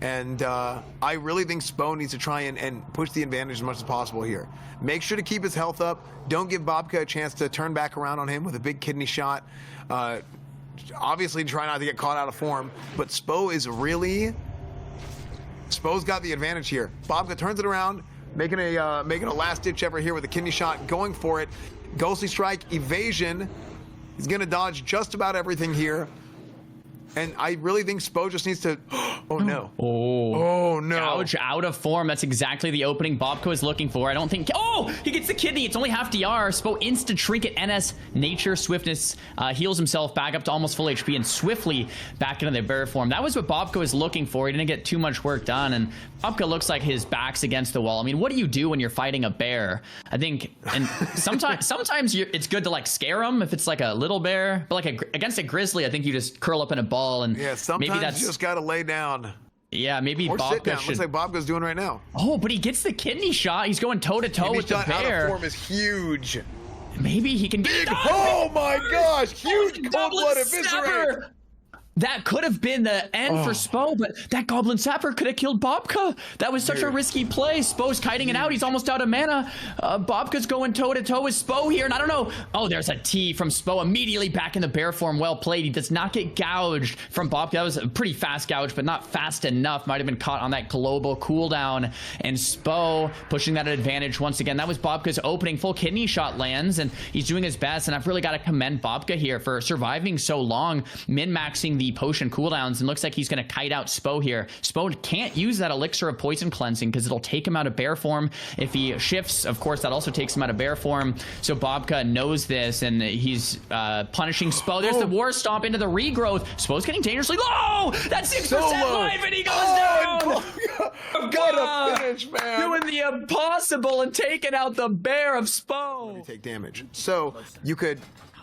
And I really think Spoh needs to try and push the advantage as much as possible here. Make sure to keep his health up. Don't give Bobkaz a chance to turn back around on him with a big kidney shot. Obviously, try not to get caught out of form. But Spoh's got the advantage here. Bobkaz turns it around, making a last-ditch effort here with a kidney shot, going for it. Ghostly Strike, evasion. He's going to dodge just about everything here. And I really think Spoh just needs to... Oh, no. Oh, no. Gouge out of form. That's exactly the opening Bobko is looking for. I don't think... Oh, he gets the kidney. It's only half DR. Spoh instant trinket, NS, nature, swiftness, heals himself back up to almost full HP and swiftly back into the bear form. That was what Bobko is looking for. He didn't get too much work done, and Bobko looks like his back's against the wall. I mean, what do you do when you're fighting a bear? I think, and sometimes it's good to like scare them if it's like a little bear, but like against a grizzly, I think you just curl up in a ball and sometimes maybe that's you just gotta lay down. Yeah, maybe or sit down. Should... Looks like Bobka's doing right now. Oh, but he gets the kidney shot. He's going toe to toe with the bear. Out of form is huge. Maybe he can get... Oh my gosh! Huge cold-blood eviscerate. That could have been the end for Spoh, but that Goblin Sapper could have killed Bobka. That was such a risky play. Spoh's kiting it out. He's almost out of mana. Bobka's going toe-to-toe with Spoh here, and I don't know. Oh, there's a T from Spoh immediately back in the bear form. Well played. He does not get gouged from Bobka. That was a pretty fast gouge, but not fast enough. Might have been caught on that global cooldown, and Spoh pushing that advantage once again. That was Bobka's opening. Full kidney shot lands, and he's doing his best, and I've really got to commend Bobka here for surviving so long, min-maxing the potion cooldowns, and looks like he's going to kite out Spoh here. Spoh can't use that elixir of poison cleansing because it'll take him out of bear form. If he shifts, of course, that also takes him out of bear form. So Bobka knows this, and he's punishing Spoh. There's the war stomp into the regrowth. Spoh's getting dangerously low. That's 6% life, and he goes down. Gotta finish, man. Doing the impossible and taking out the bear of Spoh. Take damage. So you could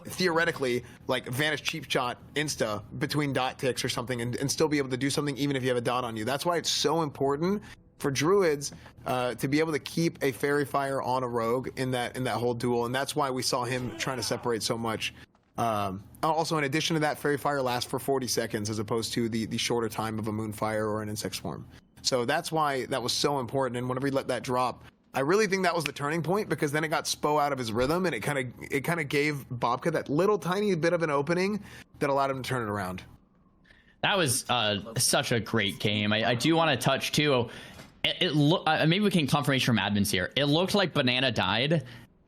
theoretically like vanish cheap shot insta between dot ticks or something and still be able to do something even if you have a dot on you. That's why it's so important for druids to be able to keep a fairy fire on a rogue in that whole duel, and that's why we saw him trying to separate so much. Also, in addition to that, fairy fire lasts for 40 seconds as opposed to the shorter time of a moonfire or an insect swarm. So that's why that was so important, and whenever he let that drop, I really think that was the turning point, because then it got Spoh out of his rhythm, and it kind of gave Bobka that little tiny bit of an opening that allowed him to turn it around. That was such a great game. I do want to touch too. Maybe we can confirmation from admins here. It looked like Banana died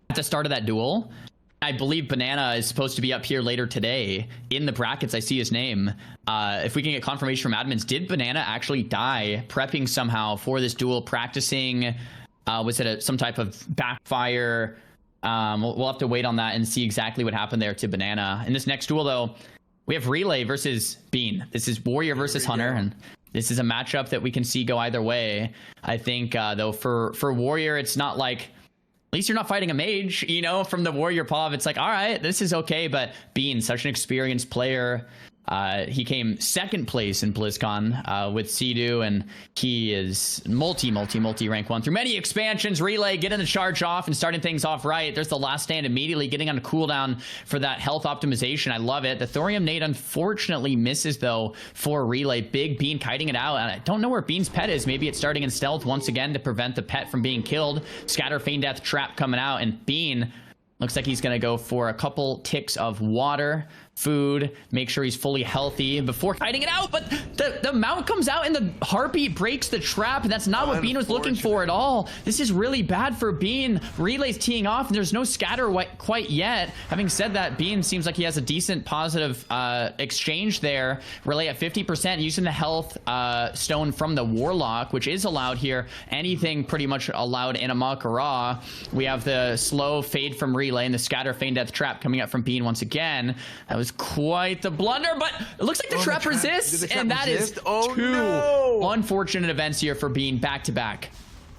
at the start of that duel. I believe Banana is supposed to be up here later today in the brackets. I see his name. If we can get confirmation from admins, did Banana actually die prepping somehow for this duel, practicing? Was it some type of backfire? We'll have to wait on that and see exactly what happened there to Banana. In this next duel, though, we have Relay versus Bean. This is Warrior versus Hunter, and this is a matchup that we can see go either way. I think, though, for Warrior, it's not like, at least you're not fighting a mage, you know, from the Warrior Pav. It's like, all right, this is okay, but Bean, such an experienced player. He came second place in BlizzCon with Cdew, and he is multi rank 1 through many expansions. Relay getting the charge off and starting things off right. There's the last stand immediately getting on a cooldown for that health optimization. I love it. The Thorium nade unfortunately misses though for Relay. Big Bean kiting it out, and I don't know where Bean's pet is. Maybe it's starting in stealth once again to prevent the pet from being killed. Scatter Feign Death trap coming out, and Bean looks like he's going to go for a couple ticks of water, food, make sure he's fully healthy before kiting it out. But the mount comes out and the Harpy breaks the trap, and that's not what Bean was looking for at all. This is really bad for Bean. Relay's teeing off, and there's no scatter quite yet. Having said that, Bean seems like he has a decent positive exchange there. Relay at 50% using the health stone from the Warlock, which is allowed here. Anything pretty much allowed in a Mak'Gora. We have the slow fade from Relay and the scatter Feign Death trap coming up from Bean once again. That was quite the blunder, but it looks like the trap resists, and that is two unfortunate events here for Bean back to back.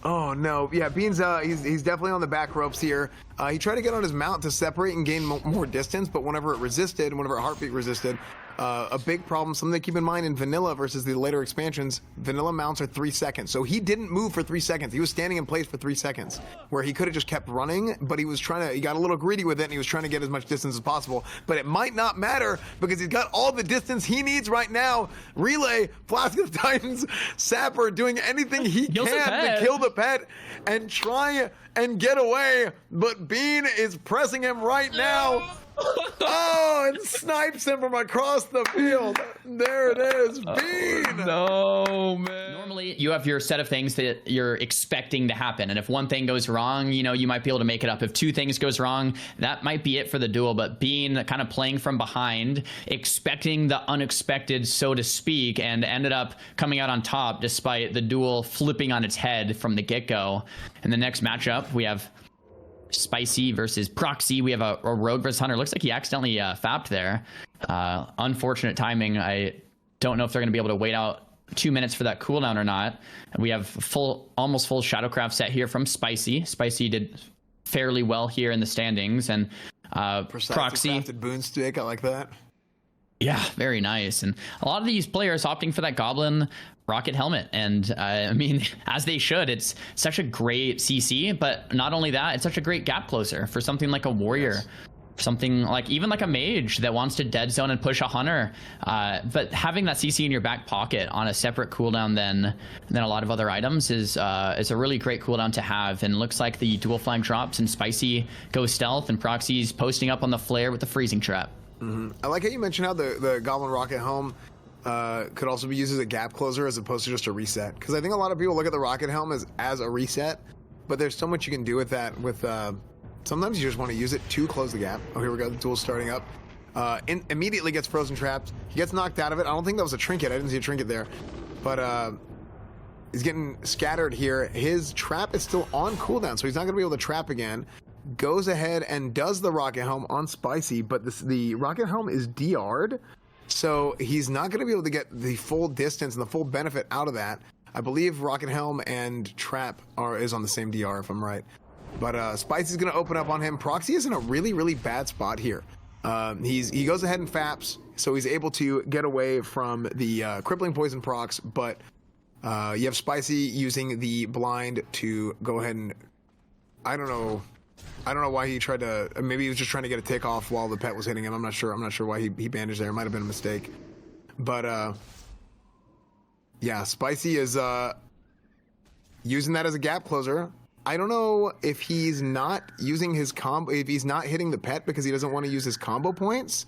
Oh no, yeah, Bean's he's definitely on the back ropes here. He tried to get on his mount to separate and gain more distance, but whenever it resisted, whenever Heartbeat resisted, a big problem, something to keep in mind in vanilla versus the later expansions, vanilla mounts are 3 seconds. So he didn't move for 3 seconds. He was standing in place for 3 seconds, where he could have just kept running, but he got a little greedy with it, and he was trying to get as much distance as possible. But it might not matter, because he's got all the distance he needs right now. Relay, Flask of Titans, Sapper doing anything he can to kill the pet and try and get away, but Bean is pressing him right now. Oh, it snipes him from across the field. There it is. Bean. No, man. Normally, you have your set of things that you're expecting to happen, and if one thing goes wrong, you know, you might be able to make it up. If two things goes wrong, that might be it for the duel. But Bean kind of playing from behind, expecting the unexpected, so to speak, and ended up coming out on top despite the duel flipping on its head from the get-go. In the next matchup, we have Spciy versus Proxy. We have a Rogue versus Hunter. Looks like he accidentally fapped there. Unfortunate timing. I don't know if they're going to be able to wait out 2 minutes for that cooldown or not. And we have almost full Shadowcraft set here from Spciy. Spciy did fairly well here in the standings, and Proxy crafted boonstick. I like that. Yeah, very nice. And a lot of these players opting for that Goblin Rocket Helmet. And I mean, as they should. It's such a great CC, but not only that, it's such a great gap closer for something like a Warrior. Yes. Something like even like a Mage that wants to dead zone and push a Hunter. But having that CC in your back pocket on a separate cooldown than a lot of other items is a really great cooldown to have. And looks like the dual flag drops and Spciy goes stealth and Proxy's posting up on the flare with the freezing trap. Mm-hmm. I like how you mentioned how the Goblin Rocket Helm could also be used as a gap closer as opposed to just a reset. Because I think a lot of people look at the Rocket Helm as a reset, but there's so much you can do with that. With sometimes you just want to use it to close the gap. Oh, here we go. The duel's starting up. Immediately gets frozen trapped. He gets knocked out of it. I don't think that was a trinket. I didn't see a trinket there. But he's getting scattered here. His trap is still on cooldown, so he's not going to be able to trap again. Goes ahead and does the Rocket Helm on Spciy, but the Rocket Helm is DR'd, so he's not going to be able to get the full distance and the full benefit out of that. I believe Rocket Helm and Trap is on the same DR, if I'm right. But Spici's going to open up on him. Proxy is in a really, really bad spot here. He goes ahead and faps, so he's able to get away from the Crippling Poison procs, but you have Spciy using the blind to go ahead and... I don't know why he tried to... Maybe he was just trying to get a tick off while the pet was hitting him. I'm not sure why he bandaged there. It might have been a mistake. But, yeah, Spciy is using that as a gap closer. I don't know if he's not using his combo... If he's not hitting the pet because he doesn't want to use his combo points.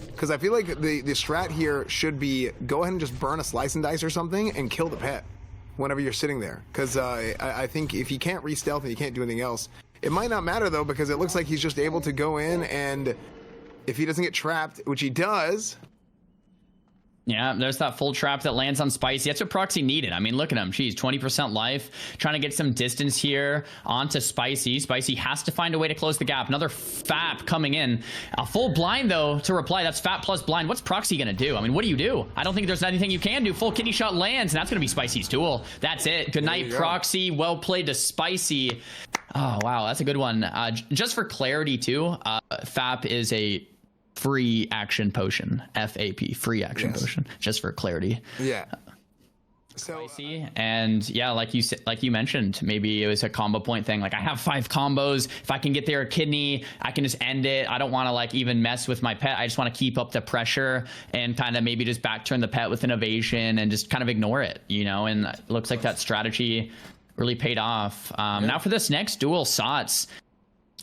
Because I feel like the strat here should be go ahead and just burn a slice and dice or something and kill the pet whenever you're sitting there. Because I think if you can't re-stealth and you can't do anything else... It might not matter, though, because it looks like he's just able to go in, and if he doesn't get trapped, which he does... Yeah, there's that full trap that lands on Spciy. That's what Proxy needed. I mean, look at him. Geez, 20% life. Trying to get some distance here onto Spciy. Spciy has to find a way to close the gap. Another FAP coming in. A full blind, though, to reply. That's FAP plus blind. What's Proxy going to do? I mean, what do you do? I don't think there's anything you can do. Full kidney shot lands, and that's going to be Spici's duel. That's it. Good night, Proxy. Well played to Spciy. Oh, wow. That's a good one. Just for clarity, too, FAP is a free action potion. FAP, free action potion, just for clarity. Yeah. So and yeah, like you mentioned, maybe it was a combo point thing. Like, I have 5 combos. If I can get there a kidney, I can just end it. I don't want to like even mess with my pet. I just want to keep up the pressure and kind of maybe just back turn the pet with an evasion and just kind of ignore it, you know. And it looks like that strategy really paid off. Now for this next duel, Sots.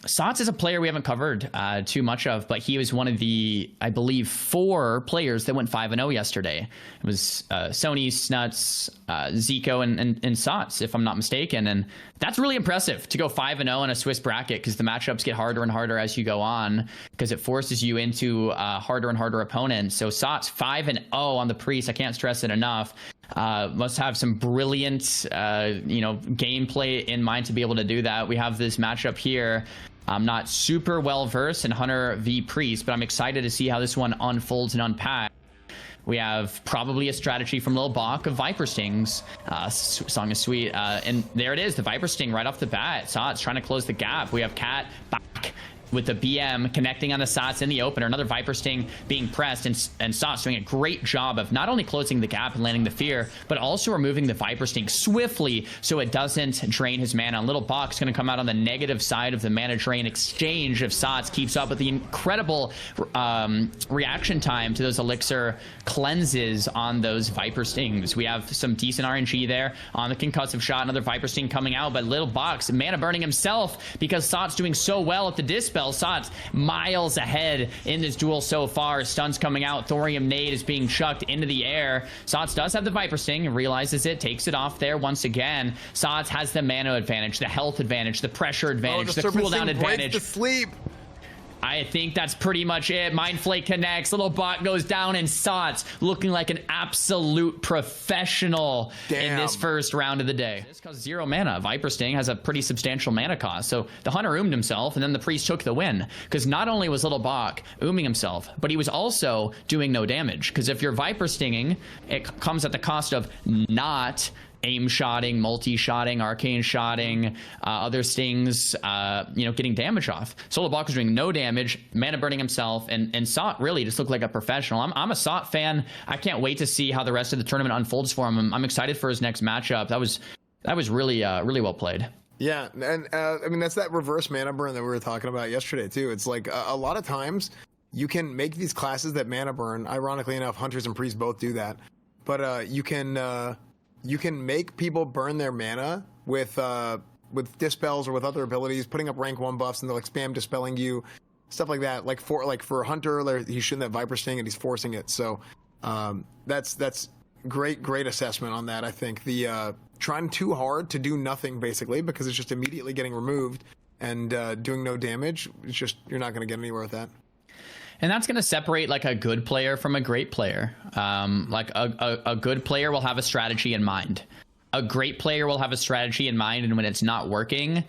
Sots is a player we haven't covered too much of, but he was one of the, I believe, 4 players that went 5-0 yesterday. It was Sonii, Snuts, Ziqo, and Sots, if I'm not mistaken. And that's really impressive to go 5-0 in a Swiss bracket, because the matchups get harder and harder as you go on, because it forces you into harder and harder opponents. So Sots 5-0 on the Priest. I can't stress it enough. Must have some brilliant, gameplay in mind to be able to do that. We have this matchup here. I'm not super well versed in Hunter v Priest, but I'm excited to see how this one unfolds and unpacks. We have probably a strategy from Lilbach of Viper Stings. Song is sweet. And there it is, the Viper Sting right off the bat. Sots trying to close the gap. We have Cat back with the BM connecting on the Sots in the opener. Another Viper Sting being pressed, and Sots doing a great job of not only closing the gap and landing the fear, but also removing the Viper Sting swiftly so it doesn't drain his mana. Lilbach's going to come out on the negative side of the mana drain exchange if Sots keeps up with the incredible reaction time to those elixir cleanses on those Viper Stings. We have some decent RNG there on the concussive shot. Another Viper Sting coming out, but Lilbach mana burning himself because Sots doing so well at the dispel. Dispel. Sot's miles ahead in this duel so far. Stun's coming out. Thorium Nade is being chucked into the air. Sots does have the Viper Sting, realizes it, takes it off there once again. Sots has the mana advantage, the health advantage, the pressure advantage, the cooldown advantage. The sleep. I think that's pretty much it. Mind Flake connects, little bot goes down, and Sots looking like an absolute professional in this first round of the day. This costs 0 mana. Viper Sting has a pretty substantial mana cost, so the Hunter oomed himself, and then the Priest took the win. Because not only was little Bach ooming himself, but he was also doing no damage. Because if you're Viper Stinging, it comes at the cost of not aim shotting, multi-shotting, arcane shotting, other stings, you know, getting damage off. Lilbach was doing no damage, mana burning himself, and Sot really just looked like a professional. I'm a Sot fan. I can't wait to see how the rest of the tournament unfolds for him. I'm excited for his next matchup. That was really really well played. Yeah, and I mean, that's that reverse mana burn that we were talking about yesterday too. It's like a lot of times you can make these classes that mana burn. Ironically enough, Hunters and Priests both do that, but you can make people burn their mana with dispels or with other abilities, putting up rank 1 buffs, and they're like spam dispelling you, stuff like that. Like for Hunter, he's shooting that Viper Sting and he's forcing it. So that's great assessment on that. I think the trying too hard to do nothing basically because it's just immediately getting removed and doing no damage. It's just you're not going to get anywhere with that. And that's going to separate like a good player from a great player. Like a good player will have a strategy in mind. A great player will have a strategy in mind, and when it's not working,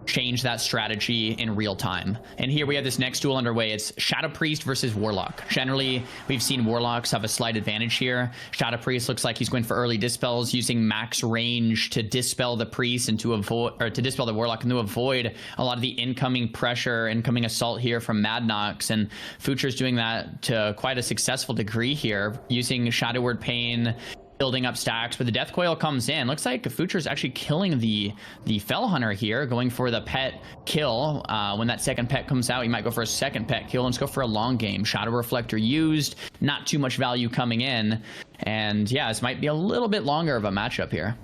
change that strategy in real time. And here we have this next duel underway. It's Shadow Priest versus Warlock. Generally, we've seen Warlocks have a slight advantage here. Shadow Priest looks like he's going for early dispels, using max range to dispel the Priest and to avoid, or to dispel the Warlock and to avoid a lot of the incoming pressure, incoming assault here from Madnox. And Foocher's doing that to quite a successful degree here, using Shadow Word Pain, building up stacks, but the Death Coil comes in. Looks like Foocher is actually killing the Fell Hunter here, going for the pet kill. When that second pet comes out, he might go for a second pet kill. Let's go for a long game. Shadow Reflector used, not too much value coming in, and yeah, this might be a little bit longer of a matchup here.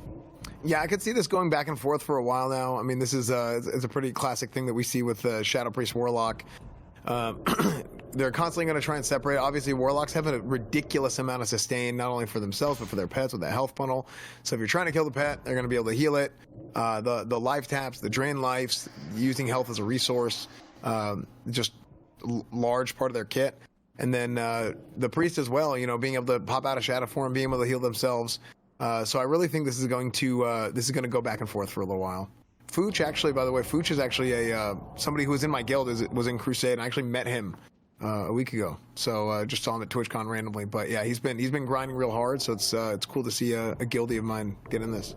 Yeah, I could see this going back and forth for a while now. I mean, this is it's a pretty classic thing that we see with Shadow Priest Warlock. They're constantly going to try and separate. Obviously, Warlocks have a ridiculous amount of sustain, not only for themselves, but for their pets with that health funnel. So if you're trying to kill the pet, they're going to be able to heal it. The life taps, the drain lives, using health as a resource, just large part of their kit. And then the Priest as well, you know, being able to pop out of Shadow form, being able to heal themselves. So I really think this is going to go back and forth for a little while. Fooch, actually, by the way, Fooch is actually somebody who was in my guild, was in Crusade, and I actually met him a week ago. So just saw him at TwitchCon randomly. But yeah, he's been grinding real hard, so it's cool to see a guildie of mine get in this.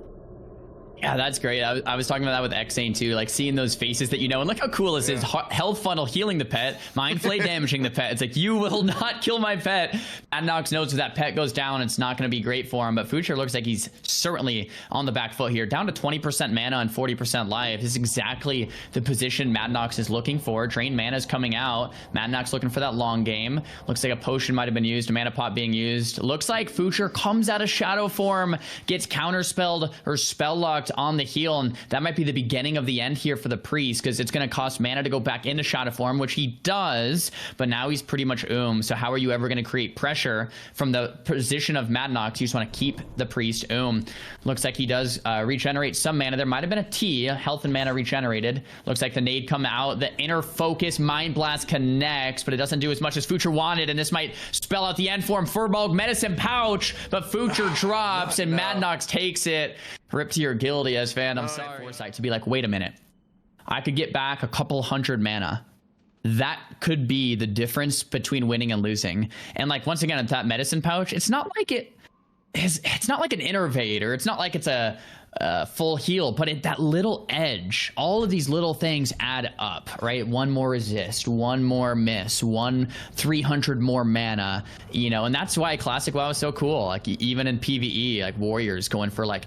Yeah, that's great. I was talking about that with Xzane too, like seeing those faces that you know, and look how cool this is. Health funnel healing the pet, Mind Flay damaging the pet. It's like, you will not kill my pet. Madnox knows if that pet goes down, it's not going to be great for him, but Foochter looks like he's certainly on the back foot here. Down to 20% mana and 40% life. This is exactly the position Madnox is looking for. Drain mana is coming out. Madnox looking for that long game. Looks like a potion might have been used, a mana pot being used. Looks like Foochter comes out of shadow form, gets counterspelled or spell locked on the heal, and that might be the beginning of the end here for the Priest, because it's going to cost mana to go back into shadow form, which he does, but now he's pretty much so how are you ever going to create pressure from the position of Madnox? You just want to keep the Priest Looks like he does regenerate some mana. There might have been a T, health and mana regenerated. Looks like the nade come out, the inner focus Mind Blast connects, but it doesn't do as much as Foochter wanted, and this might spell out the end for him. Furbog Medicine Pouch, but Foochter drops and Madnox takes it. Rip to your Guildias, fan. I'm sorry. Foresight to be like, wait a minute, I could get back a couple hundred mana. That could be the difference between winning and losing. And like, once again, at that medicine pouch, it's not like it's not like an innervate, or it's not like it's a full heal, but that little edge, all of these little things add up, right? One more resist, one more miss, 300 more mana, you know, and that's why Classic WoW is so cool. Like, even in PvE, like Warriors going for like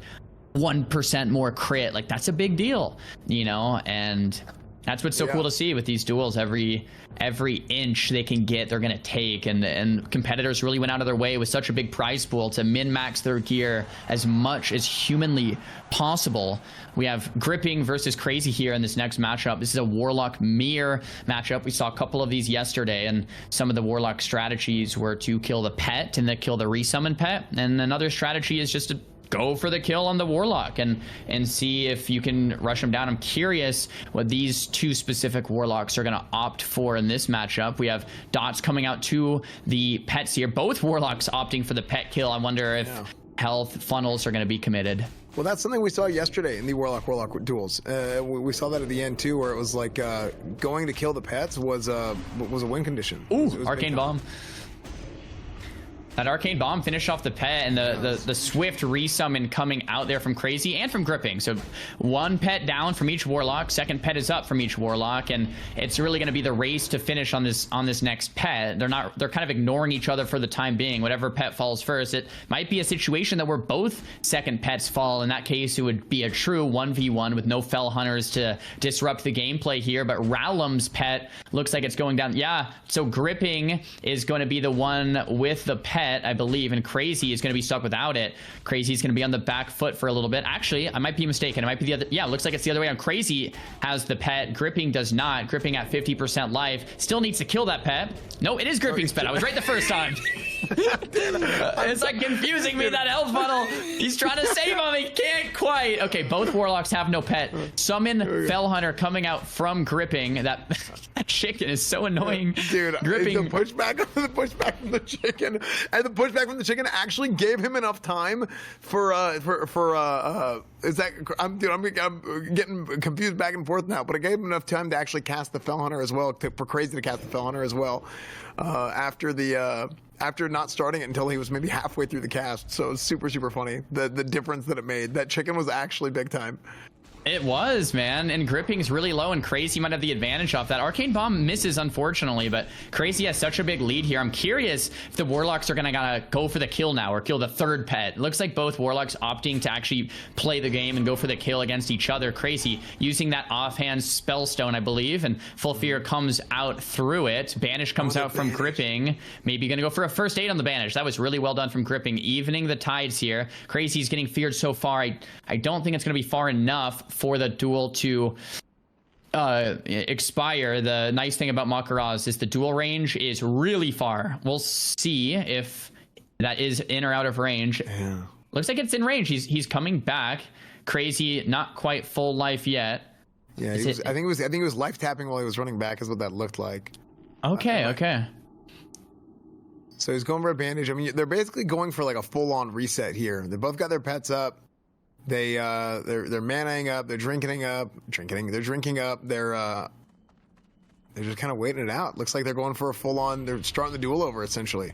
1% more crit, like that's a big deal, you know. And That's what's so cool to see with these duels. Every inch they can get, they're gonna take, and competitors really went out of their way with such a big prize pool to min-max their gear as much as humanly possible. We have Gripping versus Krazey here in this next matchup. This is a Warlock mirror matchup. We saw a couple of these yesterday, and some of the Warlock strategies were to kill the pet and then kill the resummon pet, and another strategy is just to go for the kill on the Warlock and see if you can rush him down. I'm curious what these two specific Warlocks are going to opt for in this matchup. We have dots coming out to the pets here. Both Warlocks opting for the pet kill. I wonder if health funnels are going to be committed. Well, that's something we saw yesterday in the Warlock duels. We saw that at the end too, where it was like going to kill the pets was a win condition. Ooh, Arcane Bomb. That Arcane Bomb finished off the pet, and the swift resummon coming out there from Krazey and from Gripping. So one pet down from each Warlock, second pet is up from each Warlock, and it's really going to be the race to finish on this next pet. They're kind of ignoring each other for the time being. Whatever pet falls first, it might be a situation that where both second pets fall. In that case, it would be a true 1v1 with no Fell Hunters to disrupt the gameplay here. But Rowlem's pet looks like it's going down. Yeah, so Gripping is going to be the one with the pet, I believe, and Krazey is going to be stuck without it. Krazey's going to be on the back foot for a little bit. Actually, I might be mistaken. It might be the other. Yeah, it looks like it's the other way around. Krazey has the pet. Gripping does not. Gripping at 50% life. Still needs to kill that pet. No, it is Gripping's pet. I was right the first time. It's like confusing me, that health funnel. He's trying to save him. He can't quite. Okay, both Warlocks have no pet. Summon Fell Hunter coming out from Gripping. That chicken is so annoying. Dude, Gripping. the pushback from the chicken. And the pushback from the chicken actually gave him enough time for is that I'm getting confused back and forth now, but it gave him enough time to actually cast the Fell Hunter as well, for Krazey to cast the Fell Hunter as well, after not starting it until he was maybe halfway through the cast. So it's super funny, the difference that it made. That chicken was actually big time. It was, man, and Gripping's really low, and Krazey might have the advantage off that. Arcane Bomb misses, unfortunately, but Krazey has such a big lead here. I'm curious if the Warlocks are gonna go for the kill now, or kill the third pet. It looks like both Warlocks opting to actually play the game and go for the kill against each other. Krazey using that offhand Spellstone, I believe, and Full Fear comes out through it. Banish comes out from Gripping. Maybe gonna go for a first aid on the Banish. That was really well done from Gripping, evening the tides here. Krazey's getting feared so far. I don't think it's gonna be far enough for the duel to expire. The nice thing about Mak'Gora is the duel range is really far. We'll see if that is in or out of range. Yeah. Looks like it's in range. He's coming back. Krazey, not quite full life yet. Yeah, I think it was life tapping while he was running back is what that looked like. Okay, okay. So he's going for a bandage. I mean, they're basically going for like a full-on reset here. They both got their pets up. They're manaing up, they're drinking up, they're just kind of waiting it out. Looks like they're going for a full-on, they're starting the duel over essentially.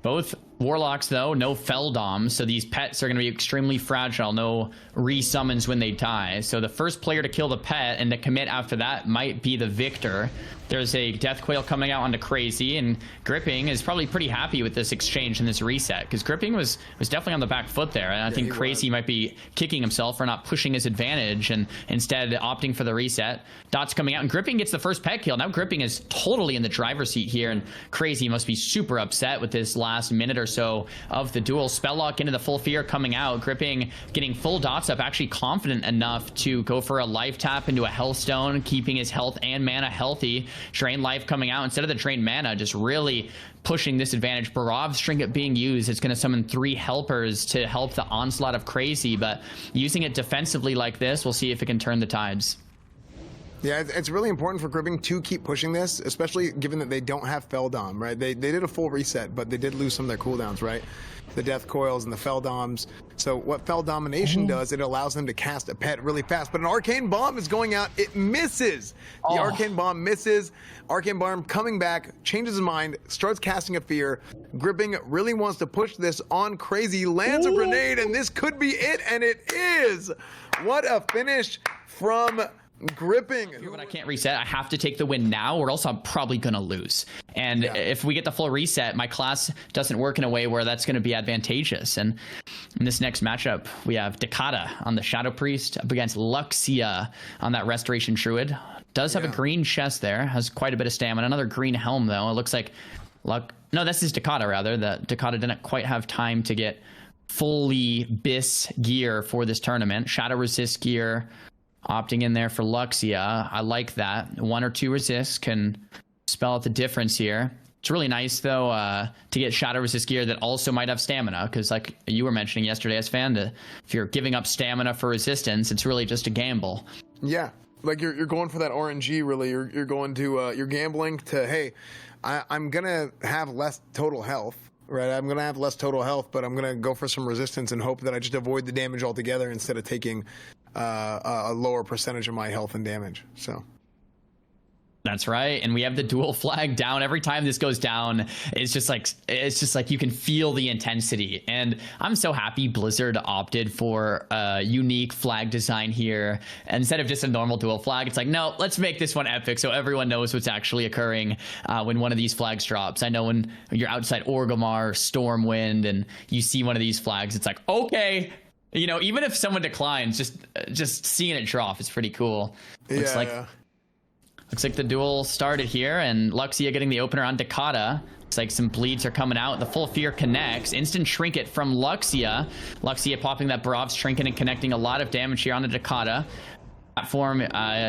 Both Warlocks, though, no Felldom, so these pets are going to be extremely fragile. No resummons when they die. So the first player to kill the pet and to commit after that might be the victor. There's a Death Coil coming out onto Krazey, and Gripping is probably pretty happy with this exchange and this reset, because Gripping was definitely on the back foot there, and I think Krazey might be kicking himself for not pushing his advantage and instead opting for the reset. Dots coming out, and Gripping gets the first pet kill. Now Gripping is totally in the driver's seat here, and Krazey must be super upset with this last minute or so of the duel. Spell Lock into the Full Fear coming out. Gripping getting full dots up, actually confident enough to go for a life tap into a Health Stone, keeping his health and mana healthy. Drain life coming out instead of the drain mana, just really pushing this advantage. Barov's Trinket being used. It's going to summon 3 helpers to help the onslaught of Krazey, but using it defensively like this, we'll see if it can turn the tides. Yeah, it's really important for Gripping to keep pushing this, especially given that they don't have Felldom, right? They did a full reset, but they did lose some of their cooldowns, right? The Death Coils and the Felldoms. So what Fell Domination does, it allows them to cast a pet really fast, but an Arcane Bomb is going out. It misses. The Arcane Bomb misses. Arcane Bomb coming back, changes his mind, starts casting a Fear. Gripping really wants to push this on Krazey, lands a grenade, and this could be it, and it is. What a finish from Gripping. But I can't reset. I have to take the win now, or else I'm probably gonna lose. And if we get the full reset, my class doesn't work in a way where that's going to be advantageous. And in this next matchup, we have Dakata on the Shadow Priest up against Luuxia on that Restoration Druid. Does have a green chest there, has quite a bit of stamina. Another green helm though. It looks like no, this is Dakata rather. That Dakata didn't quite have time to get fully BIS gear for this tournament. Shadow resist gear opting in there for Luuxia. I like that. 1 or 2 resists can spell out the difference here. It's really nice though to get shadow resist gear that also might have stamina, because like you were mentioning yesterday as fan, if you're giving up stamina for resistance, it's really just a gamble. Yeah, like you're going for that RNG really. You're going to you're gambling to, hey, I'm gonna have less total health, right? I'm gonna have less total health, but I'm gonna go for some resistance and hope that I just avoid the damage altogether instead of taking a lower percentage of my health and damage. So that's right. And we have the dual flag down. Every time this goes down, it's just like you can feel the intensity. And I'm so happy Blizzard opted for a unique flag design here. Instead of just a normal dual flag, it's like, no, let's make this one epic so everyone knows what's actually occurring when one of these flags drops. I know when you're outside Orgrimmar or Stormwind and you see one of these flags, it's like, okay, you know, even if someone declines, just seeing it drop is pretty cool. Looks like the duel started here, and Luuxia getting the opener on Dakata. Looks like some bleeds are coming out. The full fear connects. Instant trinket from Luuxia. Luuxia popping that Barov's trinket and connecting a lot of damage here on the Dakata. Cat form,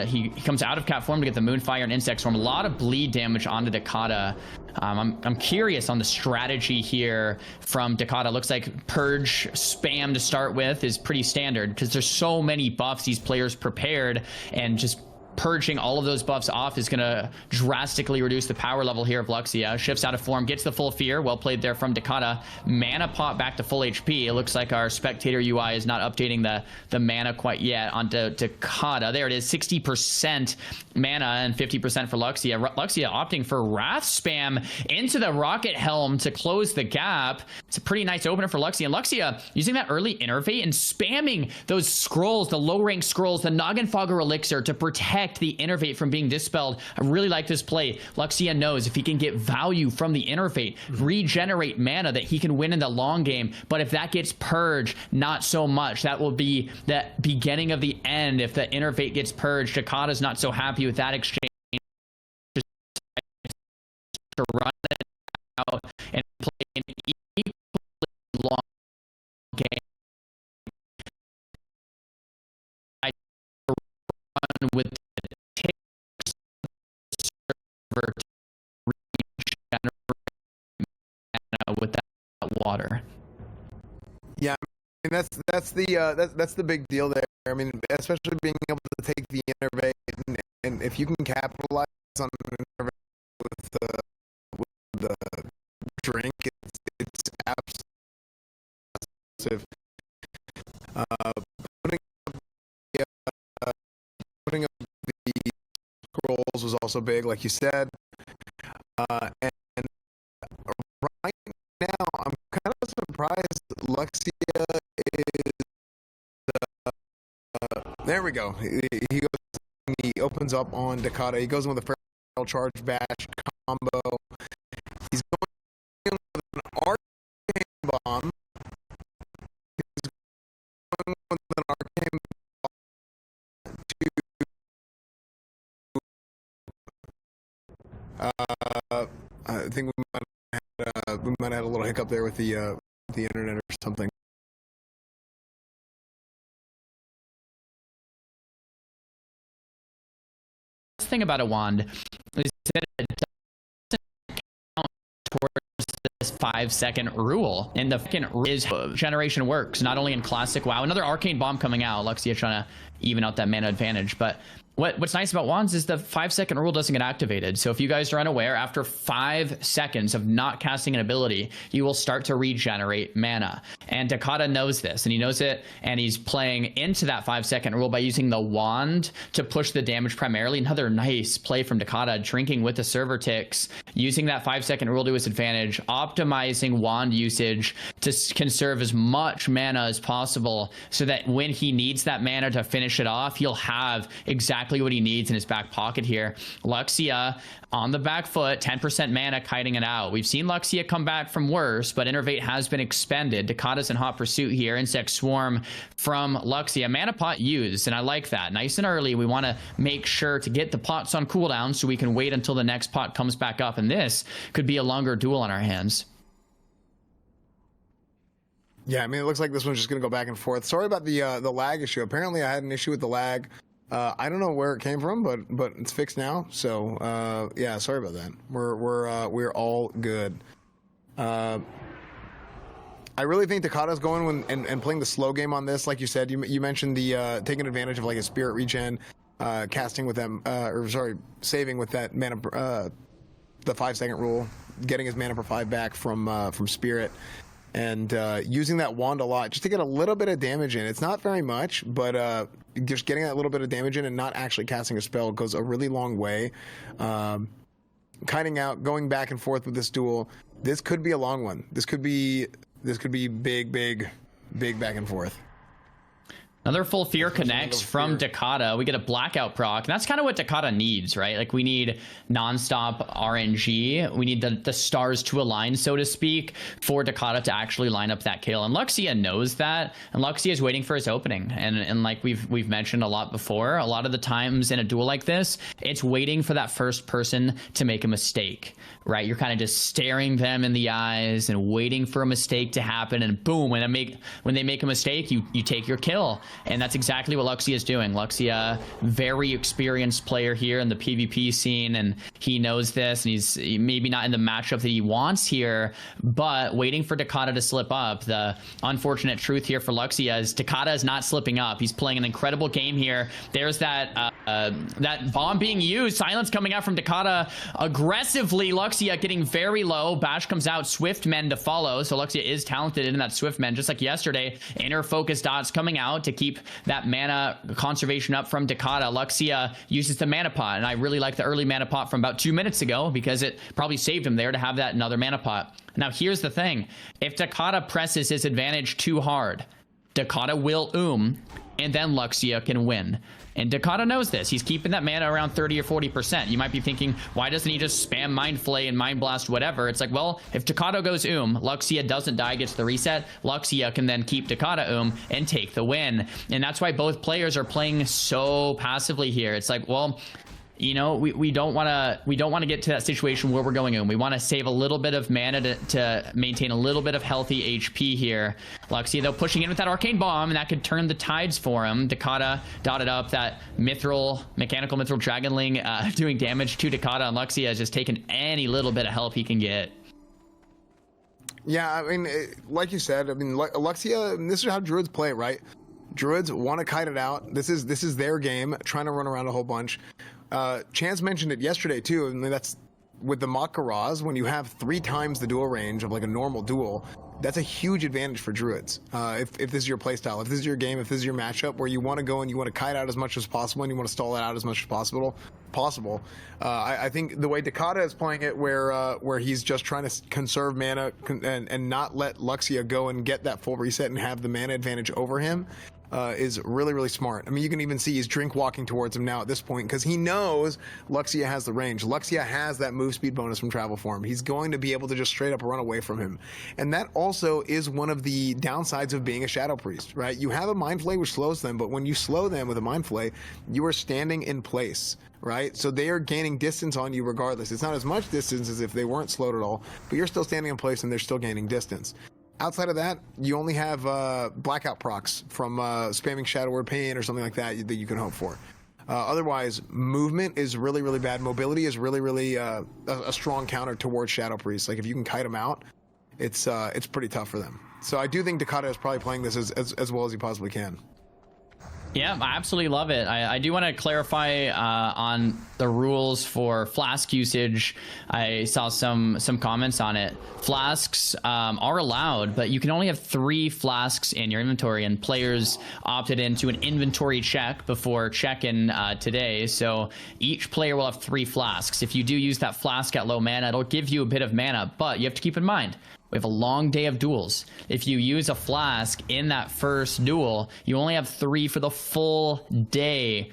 he comes out of cat form to get the Moonfire and Insect Storm. A lot of bleed damage onto Dakata. I'm curious on the strategy here from Dakata. Looks like Purge spam to start with is pretty standard, because there's so many buffs these players prepared, and just purging all of those buffs off is going to drastically reduce the power level here of Luuxia. Shifts out of form, gets the full fear. Well played there from Dakata. Mana pop back to full HP. It looks like our spectator UI is not updating the mana quite yet onto Dakata. There it is, 60% mana and 50% for Luuxia. Luuxia opting for Wrath spam into the Rocket Helm to close the gap. It's a pretty nice opener for Luuxia. And Luuxia using that early Innervate and spamming those scrolls, the low rank scrolls, the Noggenfogger Elixir to protect the Innervate from being dispelled. I really like this play. Luuxia knows if he can get value from the Innervate, regenerate mana, that he can win in the long game. But if that gets purged, not so much. That will be the beginning of the end if the Innervate gets purged. Dakata's not so happy with that exchange. Just to run it out and play an equally long game. I run with with that water. Yeah, I mean, that's the big deal there. I mean, especially being able to take the Innervate, and if you can capitalize on an Innervate with the drink, it's absolutely putting up the scrolls was also big, like you said. And right now, I'm kind of surprised Luuxia is. There we go. He goes. He opens up on Dakata. He goes in with a Feral Charge Bash combo. He's going with an Arcane Bomb. He's going with an Arcane Bomb to. I think we might have had a little hiccup there with the internet or something. The thing about a wand is that it doesn't count towards this 5-second rule, and the second is generation works not only in classic WoW. Another Arcane Bomb coming out. Luuxia trying to even out that mana advantage, but what's nice about wands is the 5-second rule doesn't get activated. So if you guys are unaware, after 5 seconds of not casting an ability, you will start to regenerate mana. And Dakata knows this, and he knows it, and he's playing into that 5-second rule by using the wand to push the damage primarily. Another nice play from Dakata, drinking with the server ticks, using that 5-second rule to his advantage, optimizing wand usage to conserve as much mana as possible so that when he needs that mana to finish it off, he'll have exactly exactly what he needs in his back pocket here. Luuxia on the back foot, 10% mana, kiting it out. We've seen Luuxia come back from worse, but Innervate has been expended. Dakata's in hot pursuit here. Insect Swarm from Luuxia. Mana pot used, and I like that. Nice and early. We want to make sure to get the pots on cooldown so we can wait until the next pot comes back up, and this could be a longer duel on our hands. Yeah, I mean, it looks like this one's just going to go back and forth. Sorry about the lag issue. Apparently, I had an issue with the lag. I don't know where it came from, but it's fixed now. So yeah, sorry about that. We're all good. I really think Dakata's going and playing the slow game on this. Like you said, you mentioned the taking advantage of like a spirit regen, casting with them, or sorry, saving with that mana, the 5-second rule, getting his mana per 5 back from spirit. And using that wand a lot just to get a little bit of damage in. It's not very much, but just getting that little bit of damage in and not actually casting a spell goes a really long way. Kiting out, going back and forth with this duel. This could be a long one. This could be big back and forth. Another full fear connects from Dakata. We get a blackout proc, and that's kind of what Dakata needs, right? Like, we need nonstop RNG. We need the stars to align, so to speak, for Dakata to actually line up that kill. And Luuxia knows that, and Luuxia is waiting for his opening. And like we've mentioned a lot before, a lot of the times in a duel like this, it's waiting for that first person to make a mistake, right? You're kind of just staring them in the eyes and waiting for a mistake to happen, and boom, when they make a mistake, you take your kill. And that's exactly what Luuxia is doing. Luuxia, very experienced player here in the PvP scene, and he knows this, and he's maybe not in the matchup that he wants here, but waiting for Dakata to slip up. The unfortunate truth here for Luuxia is Dakata is not slipping up. He's playing an incredible game here. There's that bomb being used. Silence coming out from Dakata aggressively. Luuxia getting very low. Bash comes out. Swift Men to follow. So Luuxia is talented in that Swift Men, just like yesterday. Inner focus dots coming out to keep that mana conservation up from Dakata. Luuxia uses the mana pot, and I really like the early mana pot from about 2 minutes ago because it probably saved him there to have that another mana pot. Now here's the thing. If Dakata presses his advantage too hard, Dakata will and then Luuxia can win. And Dakata knows this. He's keeping that mana around 30 or 40%. You might be thinking, why doesn't he just spam Mind Flay and Mind Blast, whatever? It's like, well, if Dakata goes Luuxia doesn't die, gets the reset. Luuxia can then keep Dakata and take the win. And that's why both players are playing so passively here. It's like, well, you know, we don't want to get to that situation where we're going We want to save a little bit of mana to maintain a little bit of healthy HP here. Luuxia, though, pushing in with that Arcane Bomb, and that could turn the tides for him. Dakata dotted up that Mechanical Mithril Dragonling doing damage to Dakata, and Luuxia has just taken any little bit of help he can get. Yeah, I mean, like you said, I mean, Luuxia, this is how Druids play, right? Druids want to kite it out. This is their game, trying to run around a whole bunch. Chance mentioned it yesterday too. I mean, that's with the Mak'Goras, when you have 3 times the duel range of like a normal duel, that's a huge advantage for Druids. If this is your playstyle, if this is your game, if this is your matchup where you want to go and you want to kite out as much as possible and you want to stall it out as much as possible. I think the way Dakata is playing it, where he's just trying to conserve mana and not let Luuxia go and get that full reset and have the mana advantage over him, is really, really smart. I mean, you can even see he's drink walking towards him now at this point because he knows Luuxia has the range. Luuxia has that move speed bonus from Travel Form. He's going to be able to just straight up run away from him. And that also is one of the downsides of being a Shadow Priest, right? You have a Mind Flay which slows them, but when you slow them with a Mind Flay, you are standing in place, right? So they are gaining distance on you regardless. It's not as much distance as if they weren't slowed at all, but you're still standing in place and they're still gaining distance. Outside of that, you only have blackout procs from spamming Shadow Word Pain or something like that that you can hope for. Otherwise, movement is really, really bad. Mobility is really, really a strong counter towards Shadow Priests. Like, if you can kite them out, it's pretty tough for them. So I do think Dakata is probably playing this as well as he possibly can. Yeah, I absolutely love it. I do want to clarify on the rules for flask usage. I saw some comments on it. Flasks are allowed, but you can only have 3 flasks in your inventory, and players opted into an inventory check before check-in today. So each player will have 3 flasks. If you do use that flask at low mana, it'll give you a bit of mana, but you have to keep in mind, we have a long day of duels. If you use a flask in that first duel, you only have 3 for the full day.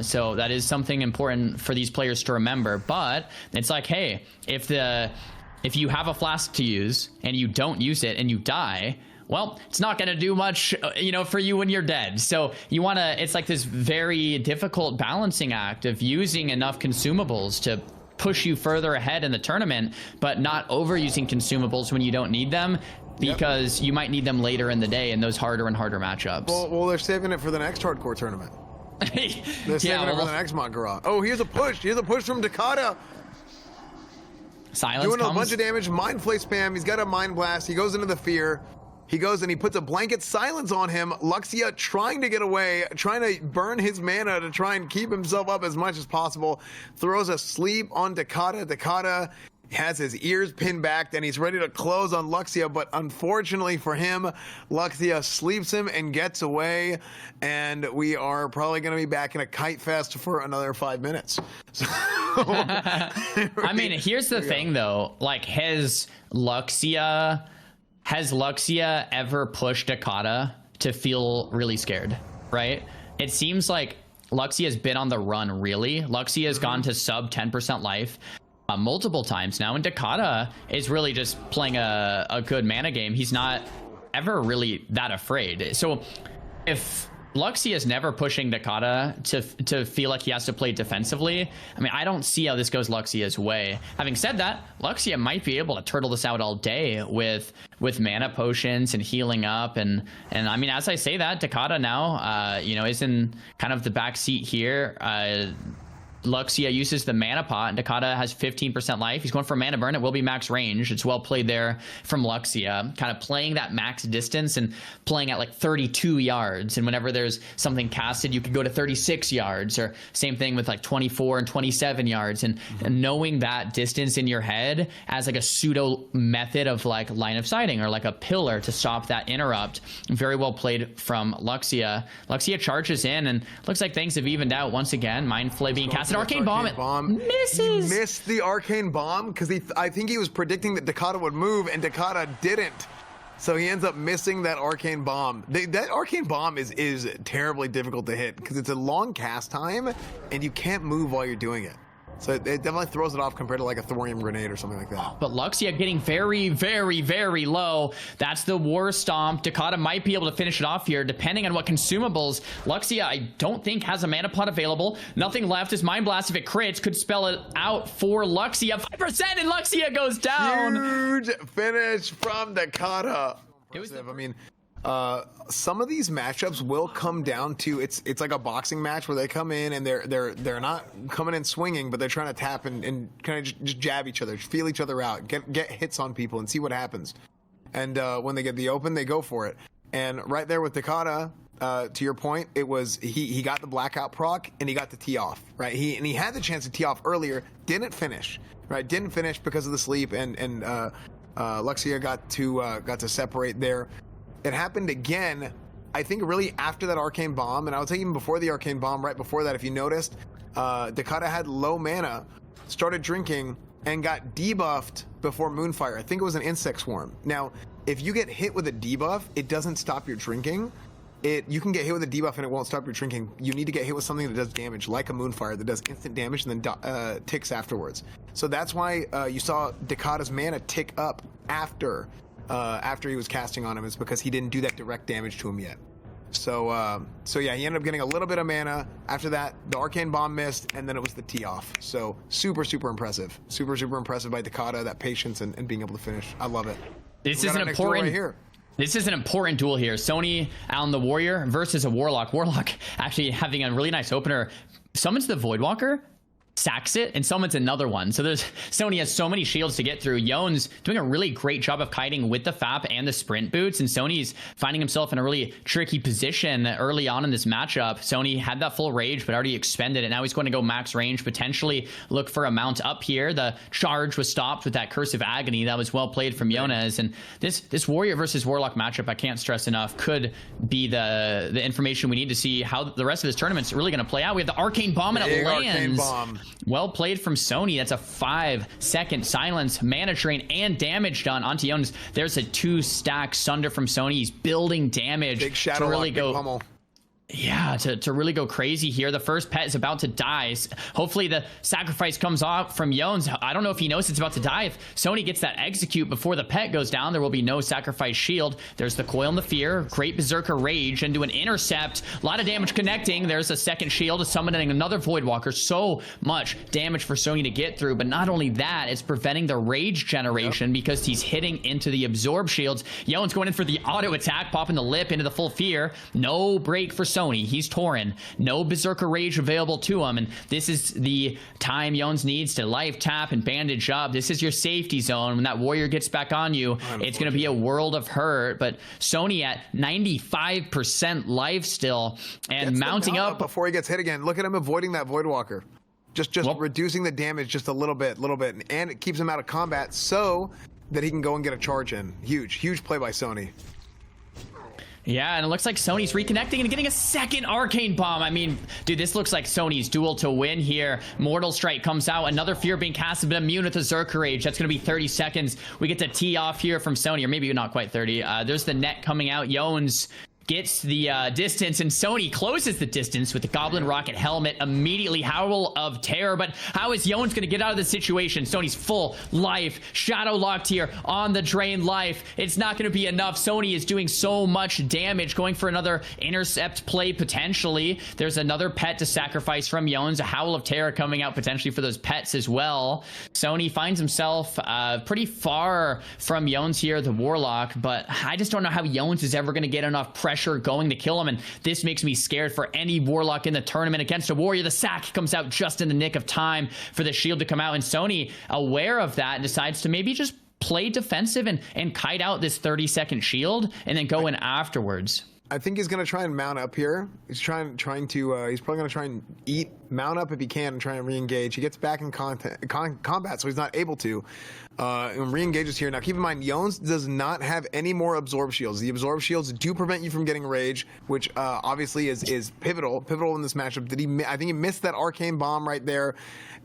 So that is something important for these players to remember. But it's like, hey, if you have a flask to use and you don't use it and you die, well, it's not going to do much, for you when you're dead. So you want to, it's like this very difficult balancing act of using enough consumables to push you further ahead in the tournament, but not overusing consumables when you don't need them, because you might need them later in the day in those harder and harder matchups. Well, they're saving it for the next hardcore tournament. They're saving it for the next Mak'Gora. Oh, here's a push. Here's a push from Dakata. Silence doing comes. A bunch of damage. Mind Flay spam. He's got a Mind Blast. He goes into the fear. He goes and he puts a blanket silence on him. Luuxia trying to get away, trying to burn his mana to try and keep himself up as much as possible. Throws a sleep on Dakata. Dakata has his ears pinned back and he's ready to close on Luuxia, but unfortunately for him, Luuxia sleeps him and gets away, and we are probably going to be back in a kite fest for another 5 minutes. So, I mean, here's the thing though, like, has Luuxia ever pushed Dakata to feel really scared, right? It seems like Luuxia has been on the run, really. Luuxia has gone to sub 10% life multiple times now, and Dakata is really just playing a good mana game. He's not ever really that afraid. So if Luuxia is never pushing Dakata to feel like he has to play defensively, I mean, I don't see how this goes Luuxia's way. Having said that, Luuxia might be able to turtle this out all day with mana potions and healing up, and I mean, as I say that, Dakata now is in kind of the back seat here. Luuxia uses the mana pot, and Dakata has 15% life. He's going for mana burn. It will be max range. It's well played there from Luuxia, kind of playing that max distance and playing at like 32 yards. And whenever there's something casted, you could go to 36 yards, or same thing with like 24 and 27 yards. And knowing that distance in your head as like a pseudo method of like line of sighting or like a pillar to stop that interrupt. Very well played from Luuxia. Luuxia charges in, and looks like things have evened out once again. Mind Flay being casted. Arcane bomb. Misses. He missed the Arcane Bomb because I think he was predicting that Dakata would move, and Dakata didn't. So he ends up missing that Arcane Bomb. That Arcane Bomb is terribly difficult to hit because it's a long cast time, and you can't move while you're doing it. So it definitely throws it off compared to like a thorium grenade or something like that. But Luuxia getting very, very, very low. That's the War Stomp. Dakata might be able to finish it off here, depending on what consumables. Luuxia, I don't think, has a mana pot available. Nothing left. His Mind Blast, if it crits, could spell it out for Luuxia. 5%, and Luuxia goes down. Huge finish from Dakata. I mean, some of these matchups will come down to it's like a boxing match where they come in and they're not coming in swinging, but they're trying to tap and kind of just jab each other, feel each other out, get hits on people and see what happens. And when they get the open, they go for it. And right there with Dakata, to your point, it was he got the blackout proc and he got the tee off, right? He had the chance to tee off earlier, didn't finish, right? Didn't finish because of the sleep, and Luuxia got to separate there. It happened again, I think, really after that Arcane Bomb, and I would say even before the Arcane Bomb, right before that, if you noticed, Dakata had low mana, started drinking, and got debuffed before Moonfire. I think it was an Insect Swarm. Now, if you get hit with a debuff, it doesn't stop your drinking. You can get hit with a debuff and it won't stop your drinking. You need to get hit with something that does damage, like a Moonfire, that does instant damage and then ticks afterwards. So that's why you saw Dakata's mana tick up after he was casting on him, is because he didn't do that direct damage to him yet. So yeah, he ended up getting a little bit of mana. After that, the Arcane Bomb missed, and then it was the tee off. So super impressive. Super impressive by Dakata, that patience and being able to finish. I love it. This is an important right here. This is an important duel here. Sonii on the Warrior versus a Warlock. Warlock actually having a really nice opener. Summons the Voidwalker. sacks it and summons another one. So Sonii has so many shields to get through. Yone's doing a really great job of kiting with the FAP and the sprint boots, and Sony's finding himself in a really tricky position early on in this matchup. Sonii had that full rage but already expended it. Now he's going to go max range, potentially look for a mount up here. The charge was stopped with that Curse of Agony. That was well played from Yonez, and this Warrior versus Warlock matchup, I can't stress enough, could be the information we need to see how the rest of this tournament's really going to play out. We have the Arcane Bomb, and it lands. Arcane Bomb. Well played from Sonii. That's a 5-second silence, mana drain, and damage done onto Yonez. There's a 2-stack Sunder from Sonii. He's building damage. Big shadow to really lock, go. pummel. Yeah, to really go crazy here. The first pet is about to die. Hopefully the sacrifice comes off from Yonez. I don't know if he knows it's about to die. If Sonii gets that execute before the pet goes down, there will be no sacrifice shield. There's the Coil and the Fear. Great Berserker Rage into an intercept. A lot of damage connecting. There's a second shield, summoning another Voidwalker. So much damage for Sonii to get through. But not only that, it's preventing the rage generation because he's hitting into the absorb shields. Yonez going in for the auto attack, popping the lip into the full fear. No break for Sonii. He's Tauren. No Berserker Rage available to him, and this is the time Yonez needs to life tap and bandage up. This is your safety zone. When that Warrior gets back on you, it's going to be a world of hurt. But Sonii at 95% life still, and mounting up before he gets hit again. Look at him avoiding that Voidwalker. Just reducing the damage just a little bit, and it keeps him out of combat so that he can go and get a charge in. Huge play by Sonii. Yeah, and it looks like Sony's reconnecting and getting a second Arcane Bomb. I mean, dude, this looks like Sony's duel to win here. Mortal Strike comes out. Another Fear being casted, but immune with the Berserker Rage. That's going to be 30 seconds. We get to tee off here from Sonii, or maybe not quite 30. There's the net coming out. Yonez gets the distance, and Sonii closes the distance with the Goblin Rocket Helmet. Immediately Howl of Terror, but how is Yonez going to get out of this situation? Sonий's full life, shadow locked here on the drain life. It's not going to be enough. Sonii is doing so much damage, going for another intercept play potentially. There's another pet to sacrifice from Yonez, a Howl of Terror coming out potentially for those pets as well. Sonii finds himself pretty far from Yonez here, the Warlock, but I just don't know how Yonez is ever going to get enough pressure going to kill him, and this makes me scared for any Warlock in the tournament against a Warrior. The sack comes out just in the nick of time for the shield to come out, and Sonii, aware of that, decides to maybe just play defensive and kite out this 30-second shield and then go in afterwards. I think he's going to try and mount up here. He's trying to he's probably going to try and mount up if he can and try and re-engage. He gets back in combat, so he's not able to. And re-engages here. Now, keep in mind, Yonez does not have any more absorb shields. The absorb shields do prevent you from getting rage, which obviously is pivotal in this matchup. I think he missed that Arcane Bomb right there,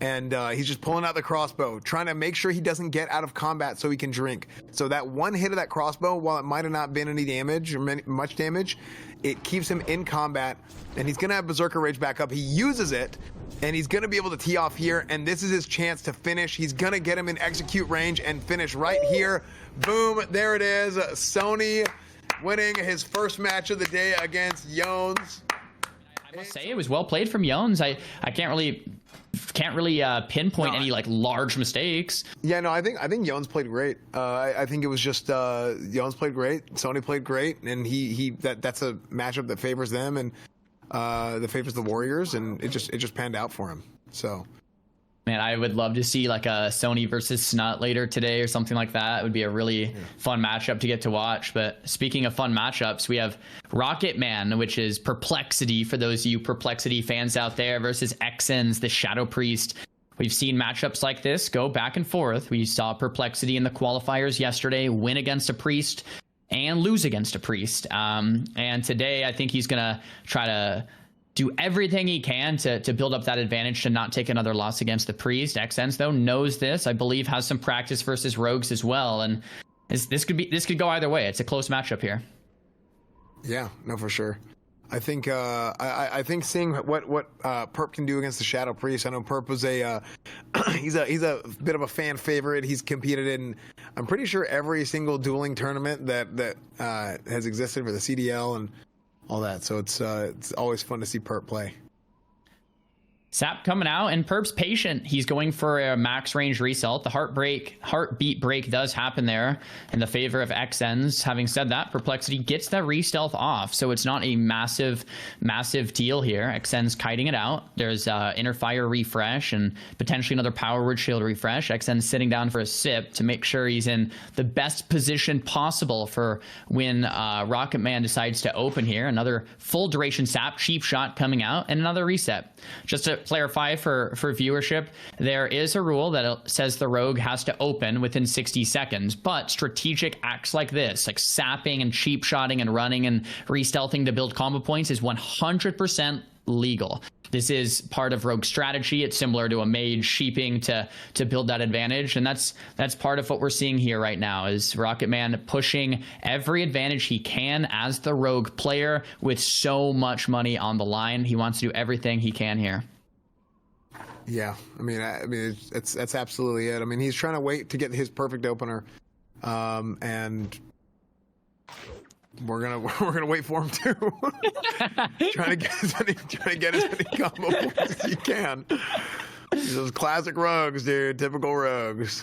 and he's just pulling out the crossbow, trying to make sure he doesn't get out of combat so he can drink. So that one hit of that crossbow, while it might have not been any damage or much damage, it keeps him in combat, and he's going to have Berserker Rage back up. He uses it, and he's going to be able to tee off here, and this is his chance to finish. He's going to get him in execute range and finish right here. Boom, there it is. Sonii winning his first match of the day against Yonez. I must say it was well played from Yonez. I can't really pinpoint any like large mistakes. Yeah, no, I think Yonez played great. I think it was just Yonez played great, Sonii played great, and that's a matchup that favors them and that favors the Warriors, and it just panned out for him. So, man, I would love to see like a Sonii versus Snut later today or something like that. It would be a really fun matchup to get to watch. But speaking of fun matchups, we have Rcketman, which is Perplexity for those of you Perplexity fans out there, versus Exehn, the Shadow Priest. We've seen matchups like this go back and forth. We saw Perplexity in the qualifiers yesterday win against a Priest and lose against a Priest. And today I think he's going to try to do everything he can to build up that advantage to not take another loss against the Priest. Exehn, though, knows this. I believe has some practice versus Rogues as well. And this could go either way. It's a close matchup here. Yeah, no, for sure. I think I think seeing what Perp can do against the Shadow Priest. I know Perp was he's a bit of a fan favorite. He's competed in, I'm pretty sure, every single dueling tournament that has existed for the CDL and all that. So it's always fun to see Perp play. Sap coming out, and Perp's patient. He's going for a max range result. The heartbeat break does happen there in the favor of Exehns. Having said that, Perplexity gets that re-stealth off, so it's not a massive deal here. Exehns kiting it out. There's inner fire refresh and potentially another power word shield refresh. Exehns sitting down for a sip to make sure he's in the best position possible for when Rcketman decides to open here. Another full duration sap, cheap shot coming out, and another reset. Just to clarify for viewership, there is a rule that says the rogue has to open within 60 seconds, but strategic acts like this, like sapping and cheap shotting and running and re-stealthing to build combo points, is 100% legal. This is part of rogue strategy. It's similar to a mage sheeping to build that advantage, and that's part of what we're seeing here right now, is Rcketman pushing every advantage he can as the rogue player with so much money on the line. He wants to do everything he can here. Yeah, I mean, that's absolutely it. I mean, he's trying to wait to get his perfect opener, and we're gonna wait for him too. trying to get as many combo points as he can. Those classic rogues, dude. Typical rogues.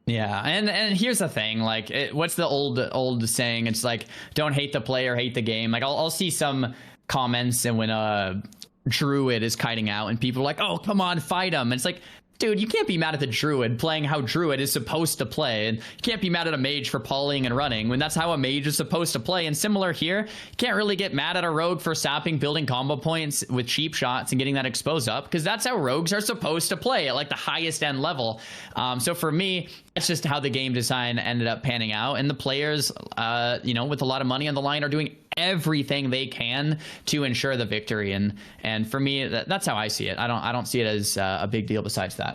Yeah, and here's the thing, like, what's the old saying? It's like, don't hate the player, hate the game. Like, I'll see some comments, and when Druid is kiting out and people are like, oh, come on, fight him. And it's like, dude, you can't be mad at the Druid playing how Druid is supposed to play, and you can't be mad at a mage for polying and running when that's how a mage is supposed to play. And similar here, you can't really get mad at a rogue for sapping, building combo points with cheap shots and getting that exposed up, because that's how rogues are supposed to play at like the highest end level. So for me, that's just how the game design ended up panning out, and the players, you know, with a lot of money on the line, are doing everything they can to ensure the victory. And for me, that's how I see it. I don't see it as a big deal besides that.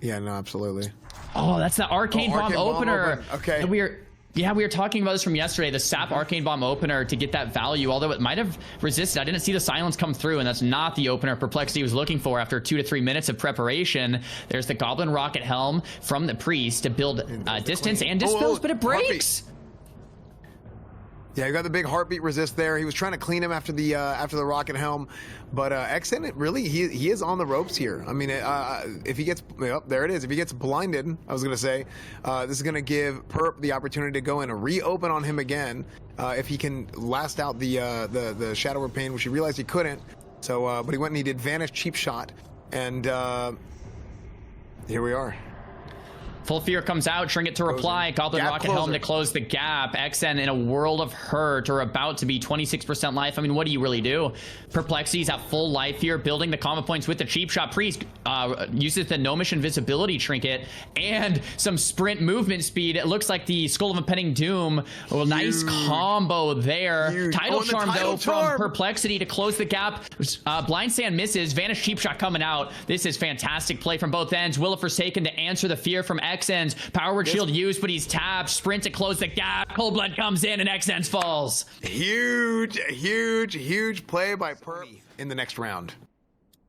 Yeah, no, absolutely. Oh, that's the Arcane Bomb opener. Okay. We were talking about this from yesterday, the Sap Arcane Bomb opener to get that value, although it might have resisted. I didn't see the silence come through, and that's not the opener Perplexity was looking for after 2 to 3 minutes of preparation. There's the Goblin Rocket Helm from the Priest to build distance and dispels, but it breaks. Yeah, you got the big heartbeat resist there. He was trying to clean him after the rocket helm, but Exehn, really, he is on the ropes here. I mean, if he gets, there it is. If he gets blinded, I was gonna say, this is gonna give Perp the opportunity to go in and reopen on him again, if he can last out the Shadow Word Pain, which he realized he couldn't. So, but he went and he did Vanish Cheap Shot, and here we are. Full Fear comes out, Trinket to reply, Goblin Rocket Helm to close the gap. Exehn in a world of hurt, or about to be 26% life. I mean, what do you really do? Perplexity's at full life here, building the combo points with the cheap shot. Priest uses the Gnomish Invisibility Trinket and some sprint movement speed. It looks like the Skull of Impending Doom. Oh, nice combo there. Tidal Charm, though, from Perplexity to close the gap. Blind Sand misses. Vanish Cheap Shot coming out. This is fantastic play from both ends. Will of Forsaken to answer the fear from Exehns. Power Word Shield used, but he's tapped. Sprint to close the gap. Cold Blood comes in, and Exehns falls. Huge play by Perp in the next round.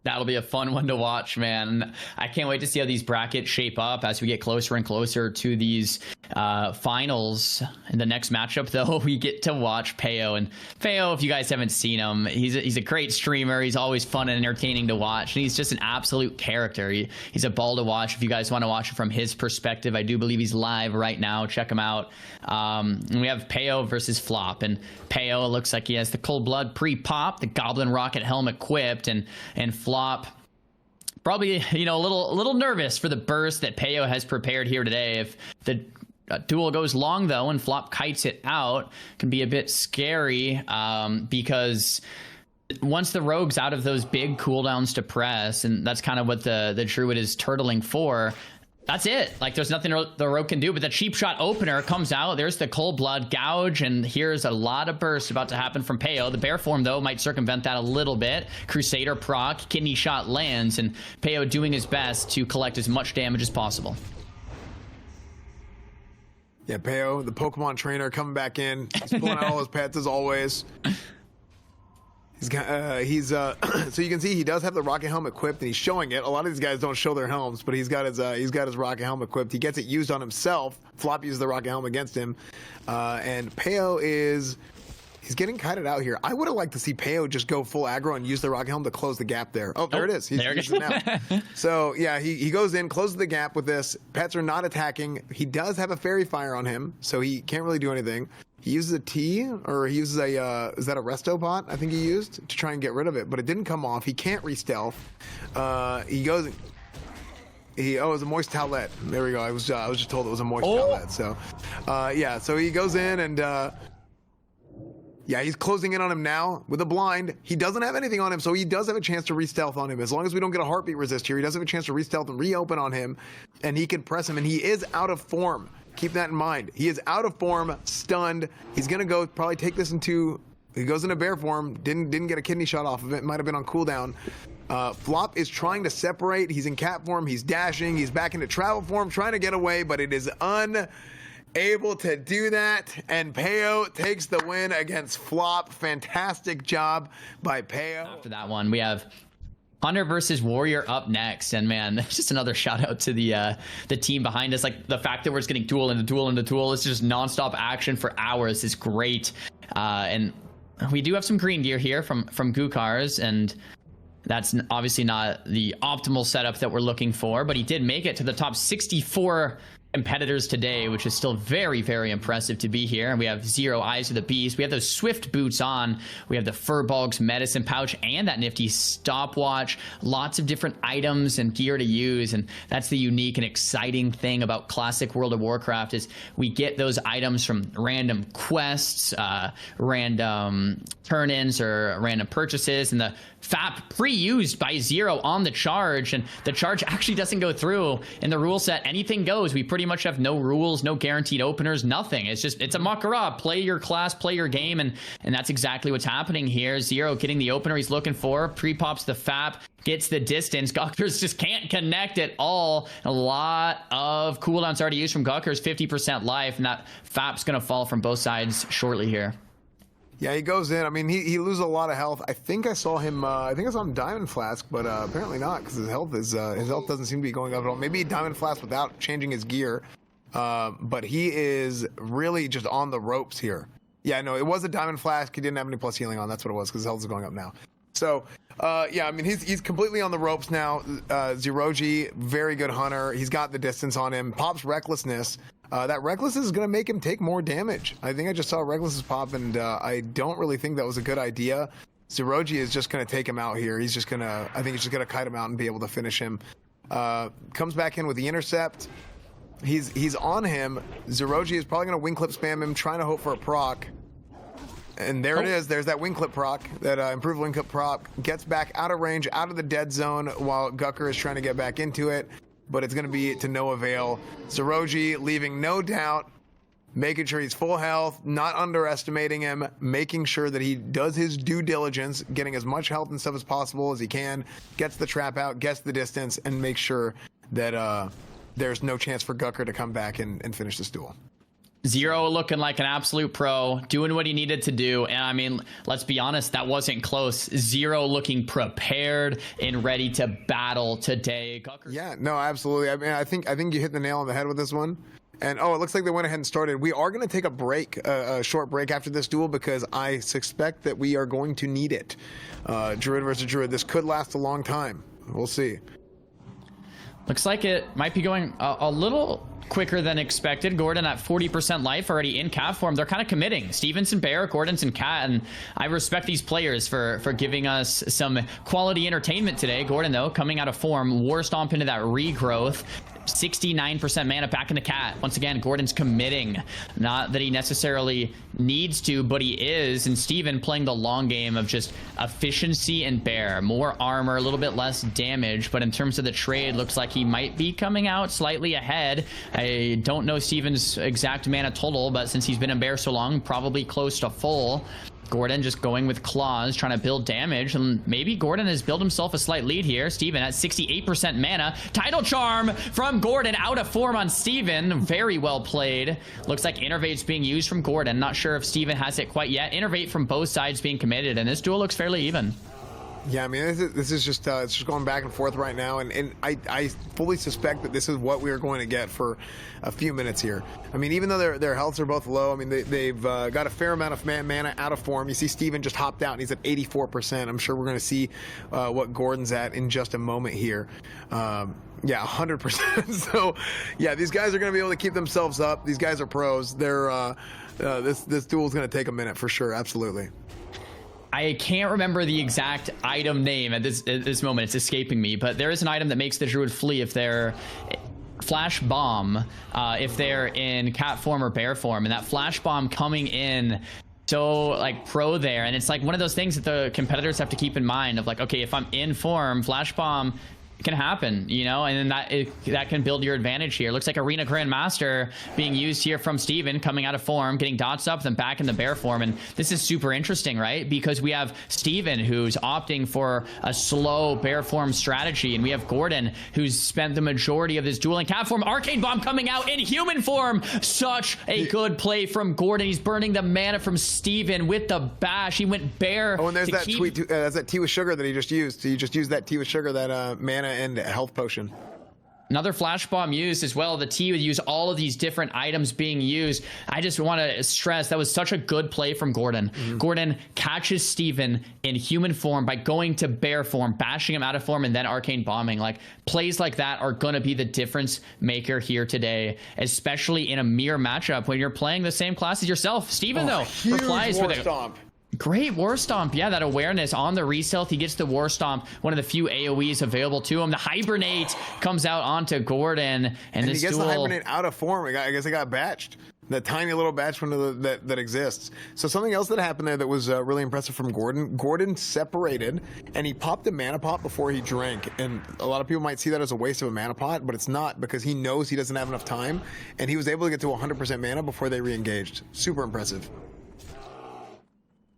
That'll be a fun one to watch, man. I can't wait to see how these brackets shape up as we get closer and closer to these finals. In the next matchup, though, we get to watch Pshero. And Pshero, if you guys haven't seen him, he's a great streamer. He's always fun and entertaining to watch, and he's just an absolute character. He's a ball to watch if you guys want to watch it from his perspective. I do believe he's live right now. Check him out. And we have Pshero versus Flop, and Pshero looks like he has the Cold Blood pre-pop, the Goblin Rocket Helm equipped, and Flop probably, you know, a little nervous for the burst that Pshero has prepared here today. If the duel goes long, though, and Flop kites it out, can be a bit scary, because once the rogue's out of those big cooldowns to press, and that's kind of what the Druid is turtling for, that's it. Like, there's nothing the rogue can do. But the cheap shot opener comes out. There's the Cold Blood Gouge, and here's a lot of burst about to happen from Pshero. The bear form, though, might circumvent that a little bit. Crusader proc, kidney shot lands, and Pshero doing his best to collect as much damage as possible. Yeah, Pshero, the Pokemon trainer, coming back in. He's pulling out all his pets as always. He's got, so you can see he does have the rocket helm equipped, and he's showing it. A lot of these guys don't show their helms, but he's got his rocket helm equipped. He gets it used on himself. Flop uses the rocket helm against him, and Pshero He's getting kited out here. I would have liked to see Peo just go full aggro and use the Rocket Helm to close the gap there. Oh, there it is. He's using it now. So, yeah, he goes in, closes the gap with this. Pets are not attacking. He does have a Fairy Fire on him, so he can't really do anything. He uses a T, or he uses a, is that a Resto Bot, I think he used, to try and get rid of it, but it didn't come off. He can't re-stealth. He goes... oh, it was a Moist Towelette. There we go. I was just told it was a Moist Towelette. So, yeah, so he goes in and... yeah, he's closing in on him now with a blind. He doesn't have anything on him, so he does have a chance to re-stealth on him. As long as we don't get a heartbeat resist here, he does have a chance to re-stealth and reopen on him, and he can press him, and he is out of form. Keep that in mind. He is out of form, stunned. He's going to go probably take this into... He goes into bear form, didn't get a kidney shot off of it, might have been on cooldown. Flop is trying to separate. He's in cat form, he's dashing, he's back into travel form, trying to get away, but it is unable to do that, and Peo takes the win against Flop. Fantastic job by Peo. After that one, we have Hunter versus Warrior up next, and man, just another shout out to the team behind us. Like, the fact that we're just getting duel into duel into duel, it's just nonstop action for hours is great. And we do have some green gear here from Gukars, and that's obviously not the optimal setup that we're looking for, but he did make it to the top 64 competitors today, which is still very, very impressive to be here. And we have Zero Eyes of the Beast. We have those Swift boots on. We have the Furbolg's medicine pouch and that nifty stopwatch. Lots of different items and gear to use. And that's the unique and exciting thing about classic World of Warcraft is we get those items from random quests, random turn-ins or random purchases, and the FAP pre-used by Zero on the charge, and the charge actually doesn't go through. In the rule set, anything goes. We pretty much have no rules, no guaranteed openers, nothing. It's just, it's a Mak'Gora. Play your class, play your game, and that's exactly what's happening here. Zero getting the opener he's looking for, pre-pops the FAP, gets the distance. Guckers just can't connect at all. A lot of cooldowns already used from Guckers, 50% life, and that FAP's going to fall from both sides shortly here. Yeah, he goes in. I mean, he loses a lot of health. I think I saw him Diamond Flask, but apparently not, because his health doesn't seem to be going up at all. Maybe Diamond Flask without changing his gear, but he is really just on the ropes here. Yeah, no, it was a Diamond Flask. He didn't have any plus healing on. That's what it was, because his health is going up now. So, yeah, I mean, he's completely on the ropes now. Zeroji, very good hunter. He's got the distance on him. Pops Recklessness. That Recklessness is going to make him take more damage. I think I just saw Recklessness pop, and I don't really think that was a good idea. Zeroji is just going to take him out here. He's just going to, I think he's just going to kite him out and be able to finish him. Comes back in with the intercept. He's on him. Zeroji is probably going to wing clip spam him, trying to hope for a proc. And there it is. There's that wing clip proc, that improved wing clip proc. Gets back out of range, out of the dead zone, while Gucker is trying to get back into it. But it's going to be to no avail. Zeroji leaving no doubt, making sure he's full health, not underestimating him, making sure that he does his due diligence, getting as much health and stuff as possible as he can, gets the trap out, gets the distance, and makes sure that there's no chance for Gucker to come back and finish this duel. Zero looking like an absolute pro, doing what he needed to do. And I mean, let's be honest, that wasn't close. Zero looking prepared and ready to battle today. Yeah, no, absolutely. I mean, I think you hit the nail on the head with this one. And oh, it looks like they went ahead and started. We are going to take a break, a short break after this duel, because I suspect that we are going to need it. Druid versus Druid. This could last a long time. We'll see. Looks like it might be going a little quicker than expected. Gordon at 40% life, already in cat form. They're kind of committing. Stevenson, Bear, Gordon's in cat, and I respect these players for giving us some quality entertainment today. Gordon, though, coming out of form, War Stomp into that regrowth. 69% mana back in the cat. Once again, Gordon's committing. Not that he necessarily needs to, but he is. And Steven playing the long game of just efficiency and Bear. More armor, a little bit less damage, but in terms of the trade, looks like he might be coming out slightly ahead. I don't know Steven's exact mana total, but since he's been in Bear so long, probably close to full. Gordon just going with claws, trying to build damage, and maybe Gordon has built himself a slight lead here. Steven at 68% mana. Tidal Charm from Gordon, out of form on Steven. Very well played. Looks like Innervate's being used from Gordon. Not sure if Steven has it quite yet. Innervate from both sides being committed, and this duel looks fairly even. Yeah, I mean, this is just it's just going back and forth right now, and I fully suspect that this is what we are going to get for a few minutes here. I mean, even though their healths are both low, I mean, they've got a fair amount of mana out of form. You see Steven just hopped out, and he's at 84%. I'm sure we're going to see what Gordon's at in just a moment here. Yeah, 100%. So, yeah, these guys are going to be able to keep themselves up. These guys are pros. They're this duel is going to take a minute for sure. Absolutely. I can't remember the exact item name at this moment. It's escaping me, but there is an item that makes the Druid flee if they're Flash Bomb, if they're in cat form or bear form, and that Flash Bomb coming in so like pro there, and it's like one of those things that the competitors have to keep in mind of like, okay, if I'm in form, Flash Bomb can happen, you know, and then that can build your advantage here. Looks like Arena Grandmaster being used here from Steven, coming out of form, getting dots up, then back in the bear form. And this is super interesting, right? Because we have Steven who's opting for a slow bear form strategy, and we have Gordon who's spent the majority of this duel in cat form. Arcane Bomb coming out in human form. Such a good play from Gordon. He's burning the mana from Steven with the bash. He went bear. Oh, and there's that tweet. That's that tea with sugar that he just used. He just used that tea with sugar, that mana and health potion. Another flash bomb used as well. The T would use all of these different items being used. I just want to stress that was such a good play from Gordon. Gordon catches Steven in human form by going to bear form, bashing him out of form, and then arcane bombing. Like, plays like that are going to be the difference maker here today, especially in a mirror matchup when you're playing the same class as yourself. Steven, though, replies with a stomp. Great War Stomp. Yeah, that awareness on the re-stealth. He gets the War Stomp, one of the few AoEs available to him. The Hibernate comes out onto Gordon. And this he gets duel... the Hibernate out of form. I guess it got batched. That tiny little batch window that exists. So something else that happened there that was really impressive from Gordon. Gordon separated, and he popped a mana pot before he drank. And a lot of people might see that as a waste of a mana pot, but it's not, because he knows he doesn't have enough time. And he was able to get to 100% mana before they re-engaged. Super impressive.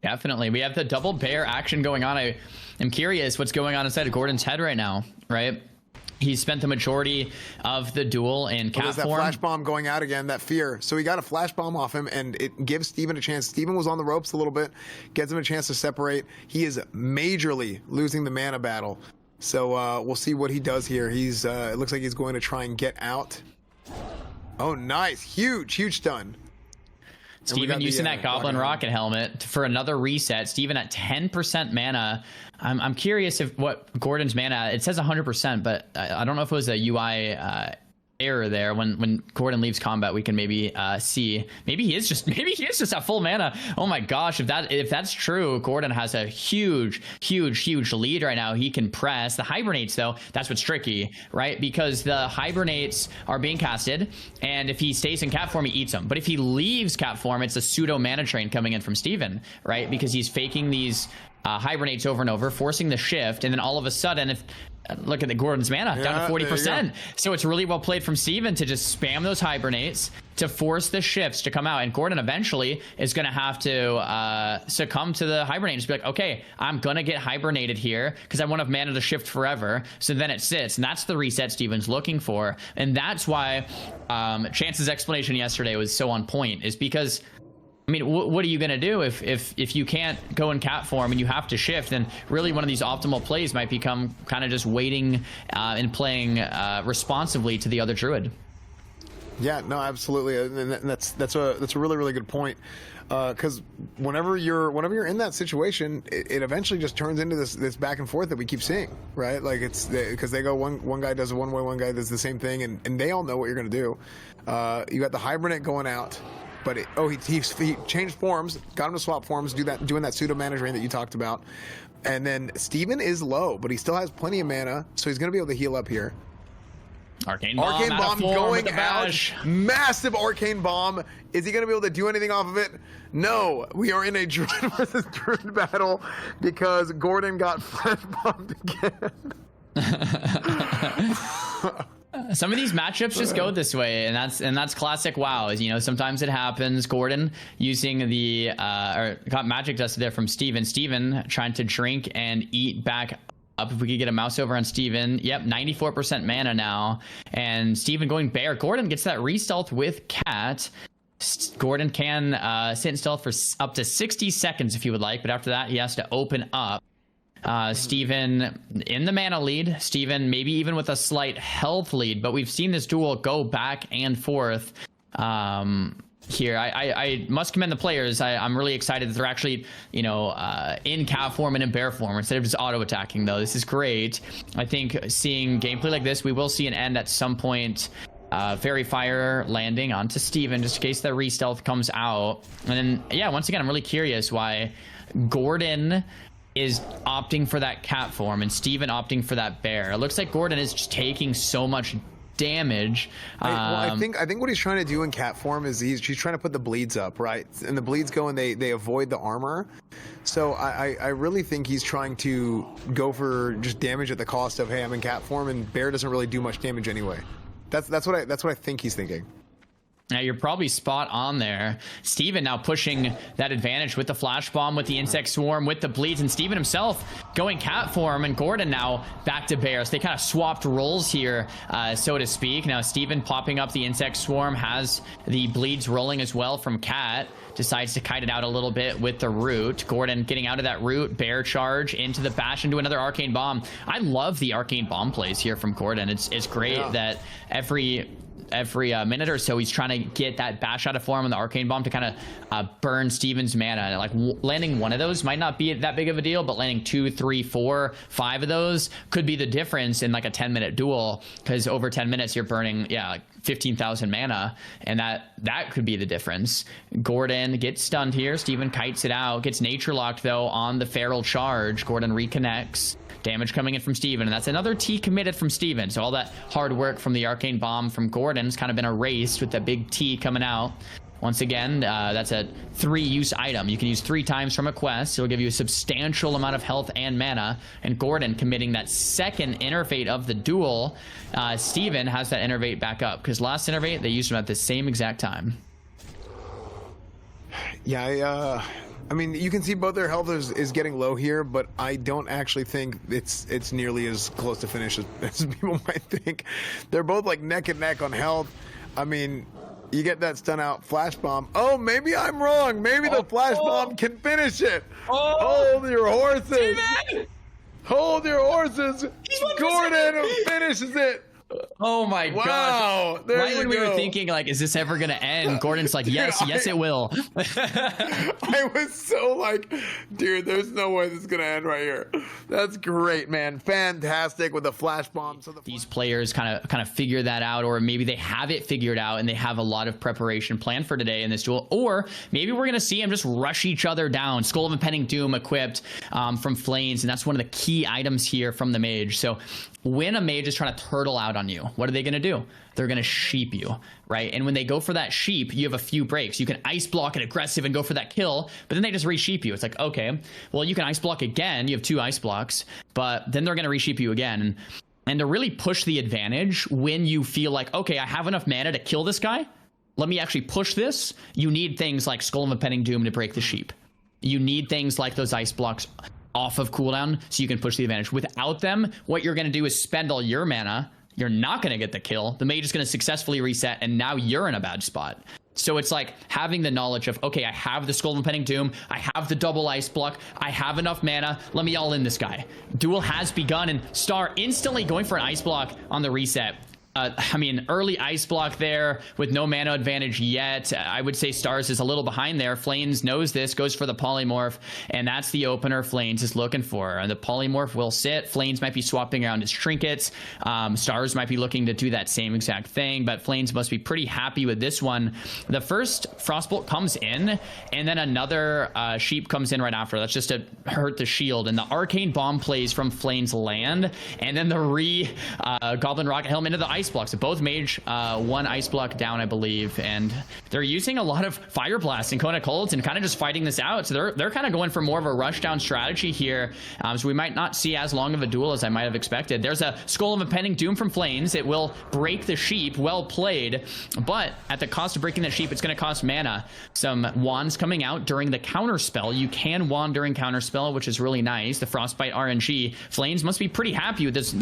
Definitely. We have the double bear action going on. I am curious what's going on inside of Gordon's head right now, right? He spent the majority of the duel in cat there's that form. Flash bomb going out again, that fear. So he got a flash bomb off him, and it gives Steven a chance. Steven was on the ropes a little bit, gets him a chance to separate. He is majorly losing the mana battle. So we'll see what he does here. He's it looks like he's going to try and get out. Oh, nice. Huge stun. Steven using that Goblin Rocket Helmet for another reset. Steven at 10% mana. I'm curious if what Gordon's mana, it says 100%, but I don't know if it was a UI error there. When Gordon leaves combat, we can maybe see. Maybe he is just at full mana. Oh my gosh, if that's true, Gordon has a huge lead right now. He can press the Hibernates, though. That's what's tricky, right? Because the Hibernates are being casted, and if he stays in cat form, he eats them. But if he leaves cat form, it's a pseudo mana train coming in from Steven, right? Because he's faking these Hibernates over and over, forcing the shift, and then all of a sudden, if look at the Gordon's mana down to 40%. So it's really well played from Steven to just spam those Hibernates to force the shifts to come out. And Gordon eventually is going to have to succumb to the Hibernate and just be like, okay, I'm going to get hibernated here because I won't have mana to shift forever. So then it sits, and that's the reset Steven's looking for. And that's why Chance's explanation yesterday was so on point, is because I mean, what are you going to do if you can't go in cat form and you have to shift? Then really one of these optimal plays might become kind of just waiting and playing responsively to the other Druid. Yeah, no, absolutely, and that's a really good point. Because whenever you're in that situation, it eventually just turns into this back and forth that we keep seeing, right? Like it's because they go one guy does it one way, one guy does the same thing, and they all know what you're going to do. You got the Hibernate going out. But he changed forms, got him to swap forms, doing that pseudo mana drain that you talked about, and then Steven is low, but he still has plenty of mana, so he's gonna be able to heal up here. Arcane bomb going out, massive arcane bomb. Is he gonna be able to do anything off of it? No, we are in a Druid versus Druid battle because Gordon got flash bombed again. Some of these matchups just go this way, and that's classic WoW. You know, sometimes it happens. Gordon using the or got magic dusted there from Steven. Steven trying to drink and eat back up. If we could get a mouse over on Steven. Yep, 94% mana now, and Steven going bear. Gordon gets that re-stealth with cat. Gordon can sit in stealth for up to 60 seconds if he would like, but after that he has to open up. Steven in the mana lead, Steven maybe even with a slight health lead, but we've seen this duel go back and forth here. I must commend the players. I'm really excited that they're actually, you know, in cat form and in bear form instead of just auto attacking though. This is great. I think seeing gameplay like this, we will see an end at some point. Fairy Fire landing onto Steven just in case the re-stealth comes out. And then, yeah, once again, I'm really curious why Gordon is opting for that cat form and Steven opting for that bear. It looks like Gordon is just taking so much damage. I think what he's trying to do in cat form is he's trying to put the bleeds up, right? And the bleeds go and they avoid the armor. So I really think he's trying to go for just damage at the cost of, hey, I'm in cat form, and bear doesn't really do much damage anyway. That's what I think he's thinking. Now you're probably spot on there. Steven now pushing that advantage with the flash bomb, with the insect swarm, with the bleeds, and Steven himself going cat form, and Gordon now back to bear. So they kind of swapped roles here, so to speak. Now Steven popping up the insect swarm, has the bleeds rolling as well from cat. Decides to kite it out a little bit with the root. Gordon getting out of that root, bear charge into the bash, into another arcane bomb. I love the arcane bomb plays here from Gordon. It's great that every minute or so he's trying to get that bash out of form on the arcane bomb to kind of burn Steven's mana. And like landing one of those might not be that big of a deal, but landing 2, 3, 4, 5 of those could be the difference in like a 10-minute duel, because over 10 minutes you're burning like 15,000 mana, and that could be the difference. Gordon gets stunned here. Steven kites it out, gets nature locked though on the feral charge. Gordon reconnects. Damage coming in from Steven, and that's another T committed from Steven. So all that hard work from the arcane bomb from Gordon's kind of been erased with that big T coming out. Once again, that's a 3-use item. You can use 3 times from a quest. It'll give you a substantial amount of health and mana. And Gordon committing that second Innervate of the duel. Steven has that Innervate back up, because last Innervate they used him at the same exact time. Yeah, I mean, you can see both their health is getting low here, but I don't actually think it's nearly as close to finish as people might think. They're both like neck and neck on health. I mean, you get that stun out flash bomb. Oh, maybe I'm wrong. Maybe the flash bomb can finish it. Hold your horses. Steven! Hold your horses. Gordon finishes it. Oh my gosh. There right you when go. we were thinking like, is this ever gonna end? Gordon's like, yes, yes it will. I was so like, dude, there's no way this is gonna end right here. That's great, man. Fantastic with the flash bomb. So these players kind of figure that out, or maybe they have it figured out and they have a lot of preparation planned for today in this duel, or maybe we're gonna see them just rush each other down. Skull of Impending Doom equipped from Flames, and that's one of the key items here from the Mage. So when a Mage is trying to turtle out on you, what are they going to do? They're going to sheep you, right? And when they go for that sheep, you have a few breaks. You can ice block it aggressive and go for that kill, but then they just re-sheep you. It's like, okay, well, you can ice block again. You have 2 ice blocks, but then they're going to re-sheep you again. And to really push the advantage when you feel like, okay, I have enough mana to kill this guy, let me actually push this. You need things like Skull of Impending Doom to break the sheep. You need things like those ice blocks off of cooldown so you can push the advantage. Without them, what you're going to do is spend all your mana. You're not going to get the kill. The Mage is going to successfully reset, and now you're in a bad spot. So it's like having the knowledge of, okay, I have the Skull of Impending Doom, I have the double ice block, I have enough mana, let me all in this guy. Duel has begun, and Star instantly going for an ice block on the reset. I mean, early ice block there with no mana advantage yet. I would say Stars is a little behind there. Flames knows this, goes for the polymorph, and that's the opener Flames is looking for. And the polymorph will sit. Flames might be swapping around his trinkets. Stars might be looking to do that same exact thing, but Flames must be pretty happy with this one. The first Frostbolt comes in, and then another sheep comes in right after. That's just to hurt the shield. And the Arcane Bomb plays from Flames land, and then the Goblin Rocket Helm into the ice blocks. So both Mage 1 ice block down, I believe, and they're using a lot of Fire Blast and Kona Colds and kind of just fighting this out. So they're kind of going for more of a rush down strategy here. So we might not see as long of a duel as I might have expected. There's a Skull of Impending Doom from Flames. It will break the sheep. Well played, but at the cost of breaking that sheep, it's going to cost mana. Some wands coming out during the counter spell. You can wand during counter spell, which is really nice. The Frostbite RNG. Flames must be pretty happy with this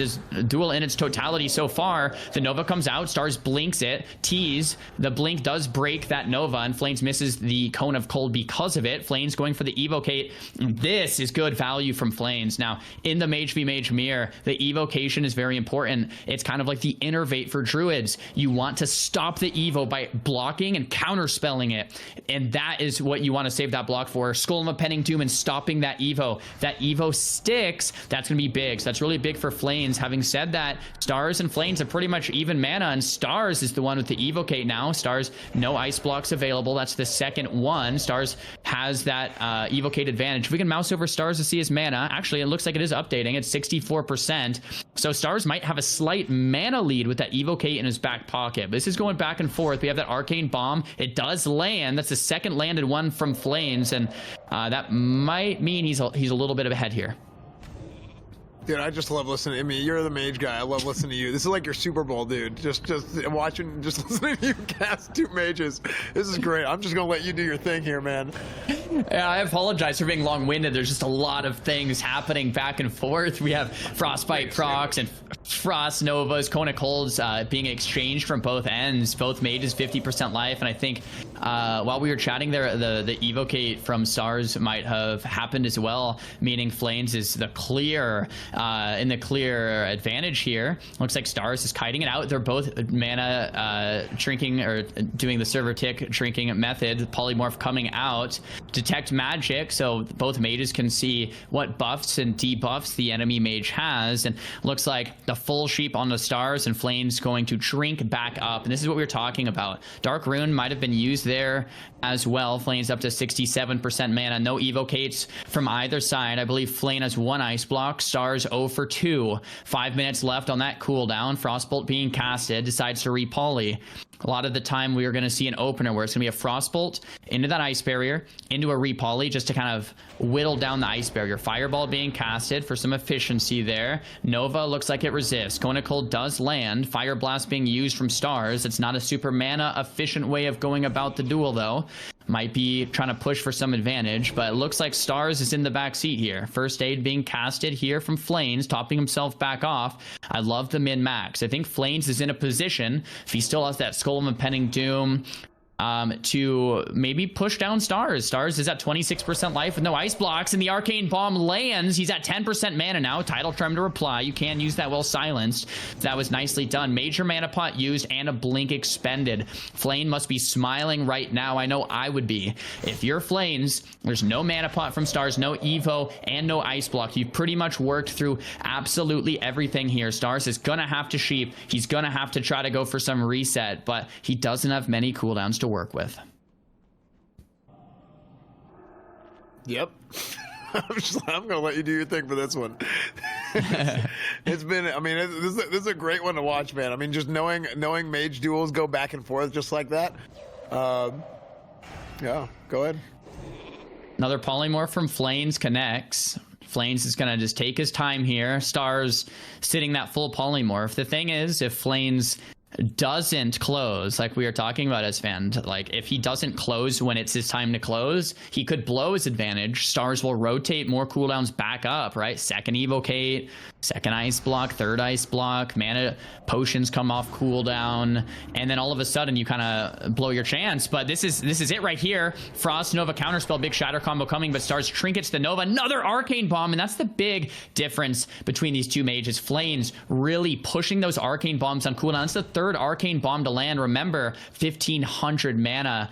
duel in its totality so far. The Nova comes out, Stars blinks it, tease, the blink does break that Nova, and Flames misses the Cone of Cold because of it. Flames going for the Evocate. This is good value from Flames. Now, in the Mage v Mage mirror, the Evocation is very important. It's kind of like the Innervate for Druids. You want to stop the Evo by blocking and counterspelling it, and that is what you want to save that block for. Skull of Impending Doom and stopping that Evo. That Evo sticks, that's going to be big. So that's really big for Flames. Having said that, Stars and Flames are pretty much even mana, and Stars is the one with the Evocate now. Stars, no ice blocks available. That's the second one. Stars has that Evocate advantage. If we can mouse over Stars to see his mana, actually it looks like it is updating. It's 64%. So Stars might have a slight mana lead with that Evocate in his back pocket. This is going back and forth. We have that Arcane Bomb. It does land. That's the second landed one from Flames, and that might mean he's a little bit of ahead here. Dude, I just love listening to me. You're the Mage guy. I love listening to you. This is like your Super Bowl, dude. Just watching, just listening to you cast 2 mages. This is great. I'm just gonna let you do your thing here, man. Yeah, I apologize for being long-winded. There's just a lot of things happening back and forth. We have Frostbite procs and Frost Novas, Cone of Colds being exchanged from both ends. Both mages 50% life, and I think while we were chatting there, the Evocate from Stars might have happened as well, meaning Flames is the clear advantage here. Looks like Stars is kiting it out. They're both mana shrinking, or doing the server tick shrinking method. Polymorph coming out. Detect magic, so both mages can see what buffs and debuffs the enemy mage has, and looks like the full sheep on the Stars, and Flames going to shrink back up. And this is what we were talking about. Dark Rune might have been used there as well. Flames up to 67% mana. No evocates from either side. I believe Flame has 1 ice block. Stars 0 for 2. 5 minutes left on that cooldown. Frostbolt being casted. Decides to repoly. A lot of the time we are going to see an opener where it's going to be a Frostbolt into that ice barrier, into a repoly, just to kind of whittle down the ice barrier. Fireball being casted for some efficiency there. Nova looks like it resists. Cone of Cold does land. Fire Blast being used from Stars. It's not a super mana efficient way of going about the duel, though. Might be trying to push for some advantage, but it looks like Stars is in the back seat here. First aid being casted here from Flames, topping himself back off. I love the min-max. I think Flames is in a position, if he still has that Skull of Impending Doom, to maybe push down Stars. Stars is at 26% life with no ice blocks, and the Arcane Bomb lands. He's at 10% mana now. Tidal Trem to reply. You can use that while silenced. That was nicely done. Major mana pot used and a blink expended. Flame must be smiling right now. I know I would be. If you're Flames, there's no mana pot from Stars, no Evo, and no ice block. You've pretty much worked through absolutely everything here. Stars is gonna have to sheep. He's gonna have to try to go for some reset, but he doesn't have many cooldowns to work with. Yep. I'm gonna let you do your thing for this one. It's been, I mean, this is a great one to watch, man. I mean, just knowing mage duels go back and forth just like that. Yeah, go ahead. Another polymorph from Flames connects. Flames is going to just take his time here. Stars sitting that full polymorph. The thing is, if Flames doesn't close, like we were talking about as fan, like if he doesn't close when it's his time to close, he could blow his advantage. Stars will rotate more cooldowns back up, right? Second evocate, second ice block, third ice block, mana potions come off cooldown, and then all of a sudden you kind of blow your chance. But this is it right here. Frost Nova counterspell, big shatter combo coming, but Stars trinkets the Nova, another Arcane Bomb, and that's the big difference between these two mages. Flames really pushing those Arcane Bombs on cooldown. It's the third Arcane Bomb to land. Remember, 1500 mana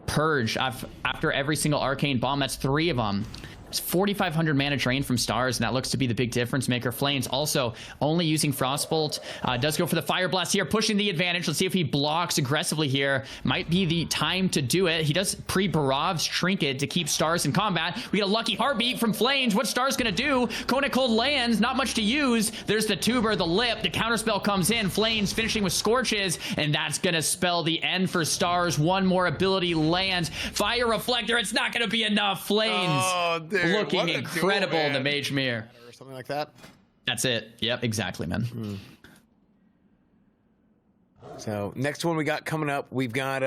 purge after every single Arcane Bomb. That's 3 of them. It's 4,500 mana drain from Stars, and that looks to be the big difference maker. Flames also only using Frostbolt. Does go for the Fire Blast here, pushing the advantage. Let's see if he blocks aggressively here. Might be the time to do it. He does pre-Barov's Trinket to keep Stars in combat. We get a lucky heartbeat from Flames. What's Stars gonna do? Cone of Cold lands, not much to use. There's the Tuber, the Lip, the counterspell comes in. Flames finishing with Scorches, and that's gonna spell the end for Stars. One more ability lands. Fire Reflector, it's not gonna be enough. Flames. Oh, dude. Looking incredible in the Mage mirror. Or something like that. That's it. Yep, exactly, man. So next one we got coming up, we've got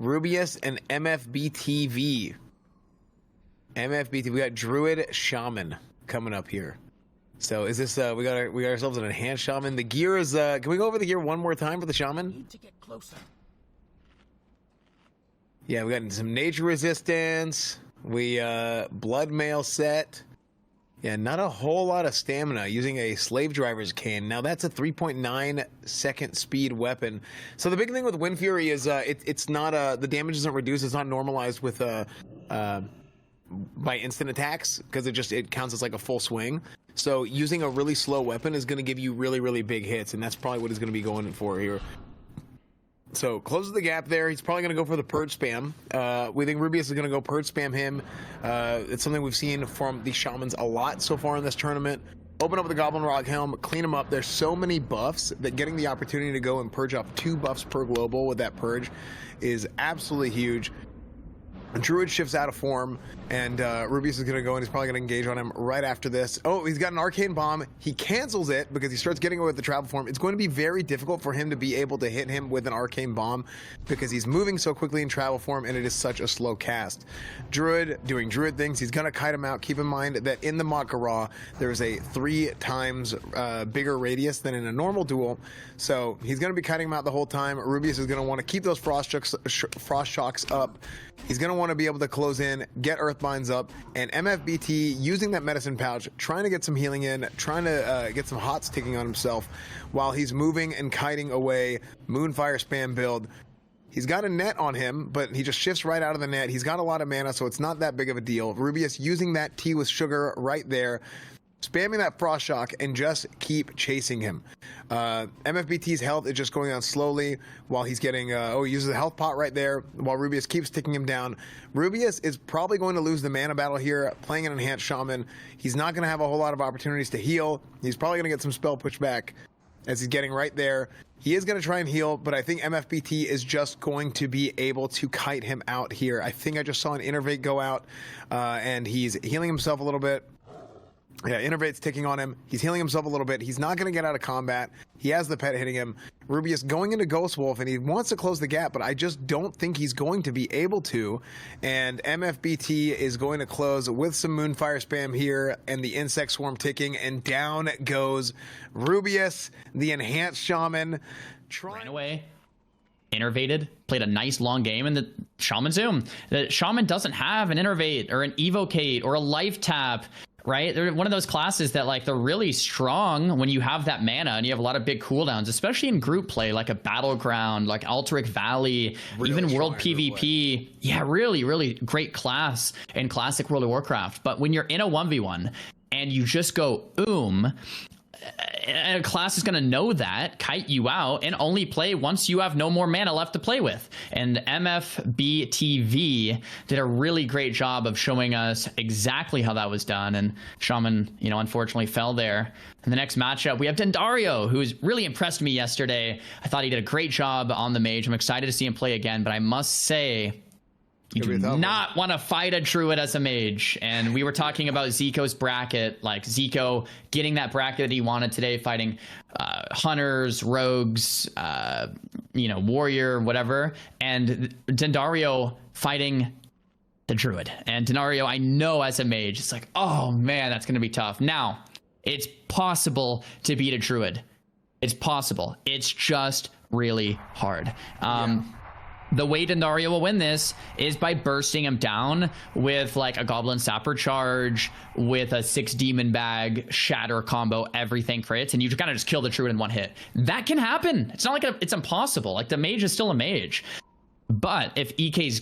Rubius and MFBTV. We got Druid Shaman coming up here. So is this we got ourselves an enhanced shaman? The gear is can we go over the gear one more time for the shaman? Need to get closer. Yeah, we got some nature resistance. We blood mail set. Yeah, not a whole lot of stamina using a slave driver's cane. Now that's a 3.9 second speed weapon. So the big thing with Wind Fury is it's not the damage isn't reduced. It's not normalized with by instant attacks because it counts as like a full swing. So using a really slow weapon is going to give you really, really big hits, and that's probably what he's going to be going for here. So closes the gap there. He's probably going to go for the purge spam. We think Rubius is going to go purge spam him. It's something we've seen from the shamans a lot so far in this tournament. Open up with the Goblin Rock Helm, clean him up. There's so many buffs that getting the opportunity to go and purge off 2 buffs per global with that purge is absolutely huge. Druid shifts out of form, and Rubius is going to go, and he's probably going to engage on him right after this. Oh, he's got an Arcane Bomb. He cancels it because he starts getting away with the travel form. It's going to be very difficult for him to be able to hit him with an Arcane Bomb because he's moving so quickly in travel form, and it is such a slow cast. Druid doing Druid things. He's going to kite him out. Keep in mind that in the Mak'Gora, there's a 3 times bigger radius than in a normal duel, so he's going to be kiting him out the whole time. Rubius is going to want to keep those frost shocks up. He's going to want to be able to close in, get Earthbinds up, and MFBT using that medicine pouch, trying to get some healing in, trying to get some hots ticking on himself while he's moving and kiting away. Moonfire spam build. He's got a net on him, but he just shifts right out of the net. He's got a lot of mana, so it's not that big of a deal. Rubius using that tea with sugar right there, spamming that frost shock, and just keep chasing him. MFBT's health is just going down slowly while he's getting he uses a health pot right there while Rubius keeps ticking him down. Rubius is probably going to lose the mana battle here playing an enhanced shaman. He's not going to have a whole lot of opportunities to heal. He's probably going to get some spell pushback as he's getting right there. He is going to try and heal, but I think MFBT is just going to be able to kite him out here. I think I just saw an Innervate go out, and he's healing himself a little bit. Yeah, Innervate's ticking on him. He's healing himself a little bit. He's not going to get out of combat. He has the pet hitting him. Rubius going into Ghost Wolf, and he wants to close the gap, but I just don't think he's going to be able to. And MFBT is going to close with some Moonfire spam here, and the Insect Swarm ticking, and down goes Rubius, the Enhanced Shaman. Ran away. Innervated, played a nice long game, and the Shaman zoom. The Shaman doesn't have an Innervate or an Evocate or a Life Tap. Right? They're one of those classes that like they're really strong when you have that mana and you have a lot of big cooldowns, especially in group play, like a Battleground, like Alterac Valley, really even World PvP. Yeah, really, really great class in classic World of Warcraft. But when you're in a 1v1 and you just go and a class is going to know that, kite you out, and only play once you have no more mana left to play with. And MFBTV did a really great job of showing us exactly how that was done. And Shaman, unfortunately fell there. In the next matchup, we have Dendario, who's really impressed me yesterday. I thought he did a great job on the Mage. I'm excited to see him play again, but I must say, you do not want to fight a Druid as a Mage. And we were talking about Zico's bracket, like Ziqo getting that bracket that he wanted today, fighting Hunters, Rogues, Warrior, whatever. And Dendario fighting the Druid. And Dendario, I know as a Mage, it's like, oh man, that's going to be tough. Now, it's possible to beat a Druid. It's possible. It's just really hard. The way Dendario will win this is by bursting him down with like a Goblin Sapper charge, with a 6 Demon Bag, Shatter combo, everything crits, and you kind of just kill the Druid in one hit. That can happen. It's not like it's impossible. Like the Mage is still a Mage. But if EK's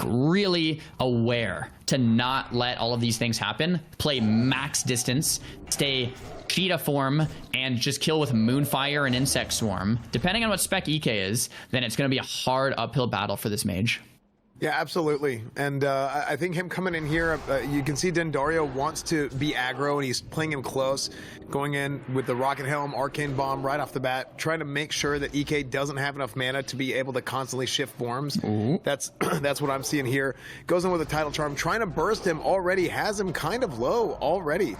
really aware to not let all of these things happen, play max distance, stay cheetah form, and just kill with Moonfire and Insect Swarm, depending on what spec EK is, then it's going to be a hard uphill battle for this Mage. Yeah, absolutely. And I think him coming in here, you can see Dendario wants to be aggro, and he's playing him close, going in with the Rocket Helm, Arcane Bomb right off the bat, trying to make sure that EK doesn't have enough mana to be able to constantly shift forms. Ooh. That's what I'm seeing here. Goes in with a Tidal Charm, trying to burst him already, has him kind of low already.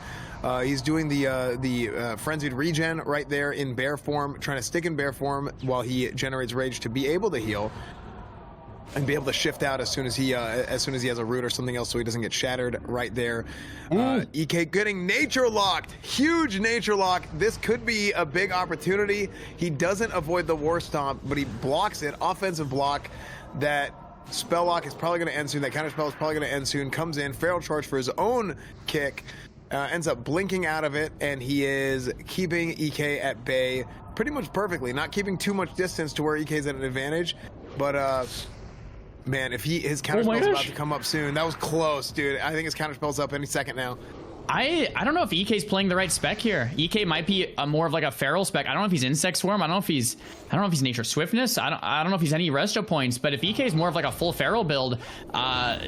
He's doing the Frenzied Regen right there in bear form, trying to stick in bear form while he generates Rage to be able to heal. and be able to shift out as soon as he has a root or something else, so he doesn't get shattered right there. EK getting nature locked, huge nature lock. This could be a big opportunity. He doesn't avoid the war stomp, but he blocks it. Offensive block. That spell lock is probably going to end soon. That counter spell is probably going to end soon. Comes in, feral charge for his own kick. Ends up blinking out of it, and he is keeping EK at bay pretty much perfectly. Not keeping too much distance to where EK's at an advantage, but man, if his counterspell's about to come up soon. That was close, dude. I think his counterspell's up any second now. I don't know if EK's playing the right spec here. EK might be more of like a feral spec. I don't know if he's Insect Swarm. I don't know if he's Nature Swiftness. I don't know if he's any resto points. But if EK's more of like a full feral build,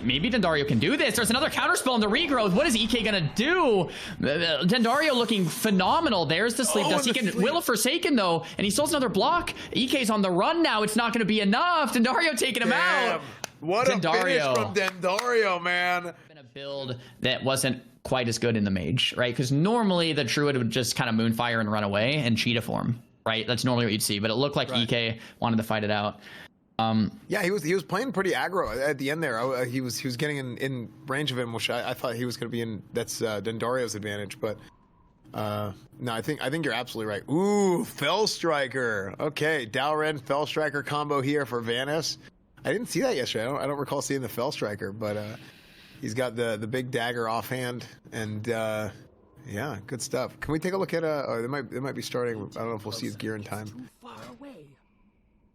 maybe Dendario can do this. There's another counterspell in the regrowth. What is EK gonna do? Dendario looking phenomenal. There's the sleep dust. He can Will of Forsaken though, and he still has another block. EK's on the run now. It's not gonna be enough. Dendario taking him out. What a finish from Dendario, man. Been a build that wasn't quite as good in the Mage, right? Because normally the Druid would just kind of Moonfire and run away and cheetah form, right? That's normally what you'd see, but it looked like EK wanted to fight it out. Yeah, he was playing pretty aggro at the end there. He was getting in range of him, which I thought he was going to be in. That's Dendario's advantage, but no, I think you're absolutely right. Ooh, Fell Striker. Okay, Dalren Fell Striker combo here for Vanis. I didn't see that yesterday. I don't recall seeing the Fell Striker, but he's got the big dagger offhand, and yeah, good stuff. Can we take a look at oh, they might be starting. I don't know if we'll see his gear in time.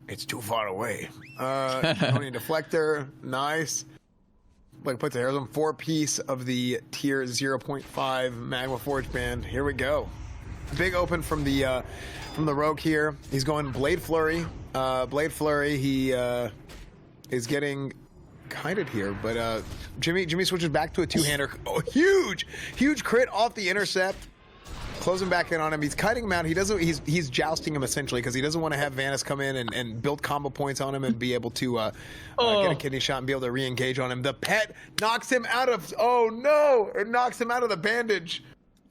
It's too far away. Tony Deflector, nice. Like puts the Heroism 4-piece of the tier 0.5 Magma Forge band. Here we go. Big open from the Rogue here. He's going Blade Flurry. Blade Flurry. He is getting kited here, but Jimmy switches back to a two-hander. Oh, huge crit off the intercept. Closing back in on him. He's kiting him out. He's jousting him essentially because he doesn't want to have Vanis come in and build combo points on him and be able to get a kidney shot and be able to re-engage on him. The pet knocks him out of. Oh no! It knocks him out of the bandage.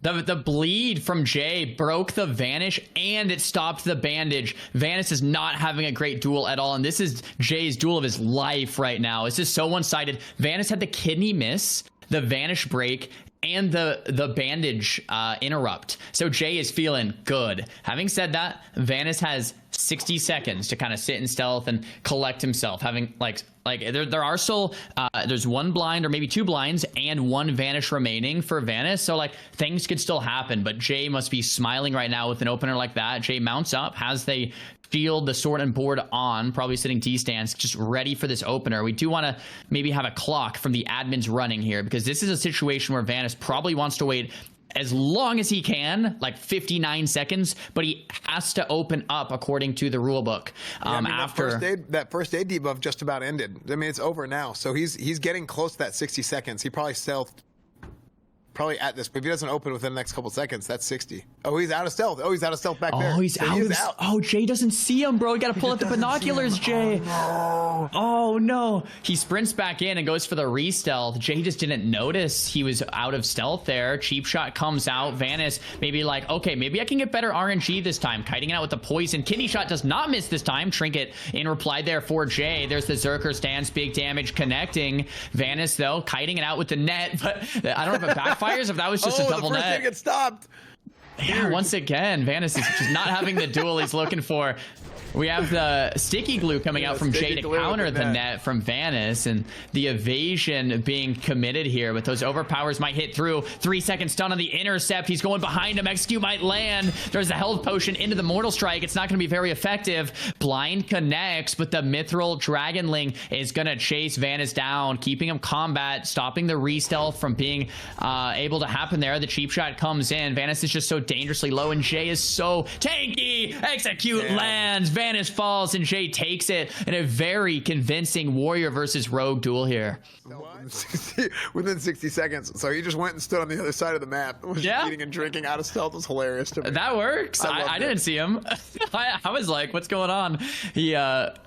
The bleed from Jay broke the Vanish and it stopped the bandage. Vanis is not having a great duel at all, and this is Jay's duel of his life right now. This is so one-sided. Vanis had the kidney miss, the Vanish break, and the bandage interrupt. So Jay is feeling good. Having said that, Vanis has 60 seconds to kind of sit in stealth and collect himself. Having like there are still there's one blind or maybe two blinds and one Vanish remaining for Vanis. So like things could still happen, but Jay must be smiling right now with an opener like that. Jay mounts up, has the shield, the sword and board on, probably sitting T-stance, just ready for this opener. We do want to maybe have a clock from the admins running here because this is a situation where Vanis probably wants to wait as long as he can, like 59 seconds, but he has to open up according to the rule book. Yeah, I mean, after that first aid debuff just about ended. I mean, it's over now, so he's getting close to that 60 seconds. He probably stealthed. Probably at this, but if he doesn't open within the next couple seconds, that's 60. Oh, he's out of stealth. Oh, he's out of stealth back there. Oh, he's out. Oh, Jay doesn't see him, bro. You gotta pull out the binoculars, Jay. Oh, no. Oh, no. He sprints back in and goes for the re-stealth. Jay just didn't notice he was out of stealth there. Cheap shot comes out. Vanis maybe like, okay, maybe I can get better RNG this time. Kiting it out with the poison. Kidney shot does not miss this time. Trinket in reply there for Jay. There's the Zerker stance. Big damage connecting. Vanis, though, kiting it out with the net, but I don't know if it backfires. If that was just a double the first net. thing gets stopped. Yeah, once again, Vanis is just not having the duel he's looking for. We have the sticky glue coming out from Jay to counter the net from Vanis, and the evasion being committed here, but those overpowers might hit through. 3 second stun on the intercept. He's going behind him. Execute might land. There's a health potion into the Mortal Strike. It's not going to be very effective. Blind connects, but the Mithril Dragonling is going to chase Vanis down, keeping him combat, stopping the re-stealth from being able to happen there. The cheap shot comes in. Vanis is just so dangerously low, and Jay is so tanky. Execute lands. Vanis falls and Jay takes it in a very convincing Warrior versus Rogue duel here. Within 60 seconds. So he just went and stood on the other side of the map. Was eating and drinking out of stealth. Was hilarious to me. That works. I didn't see him. I was like, what's going on? He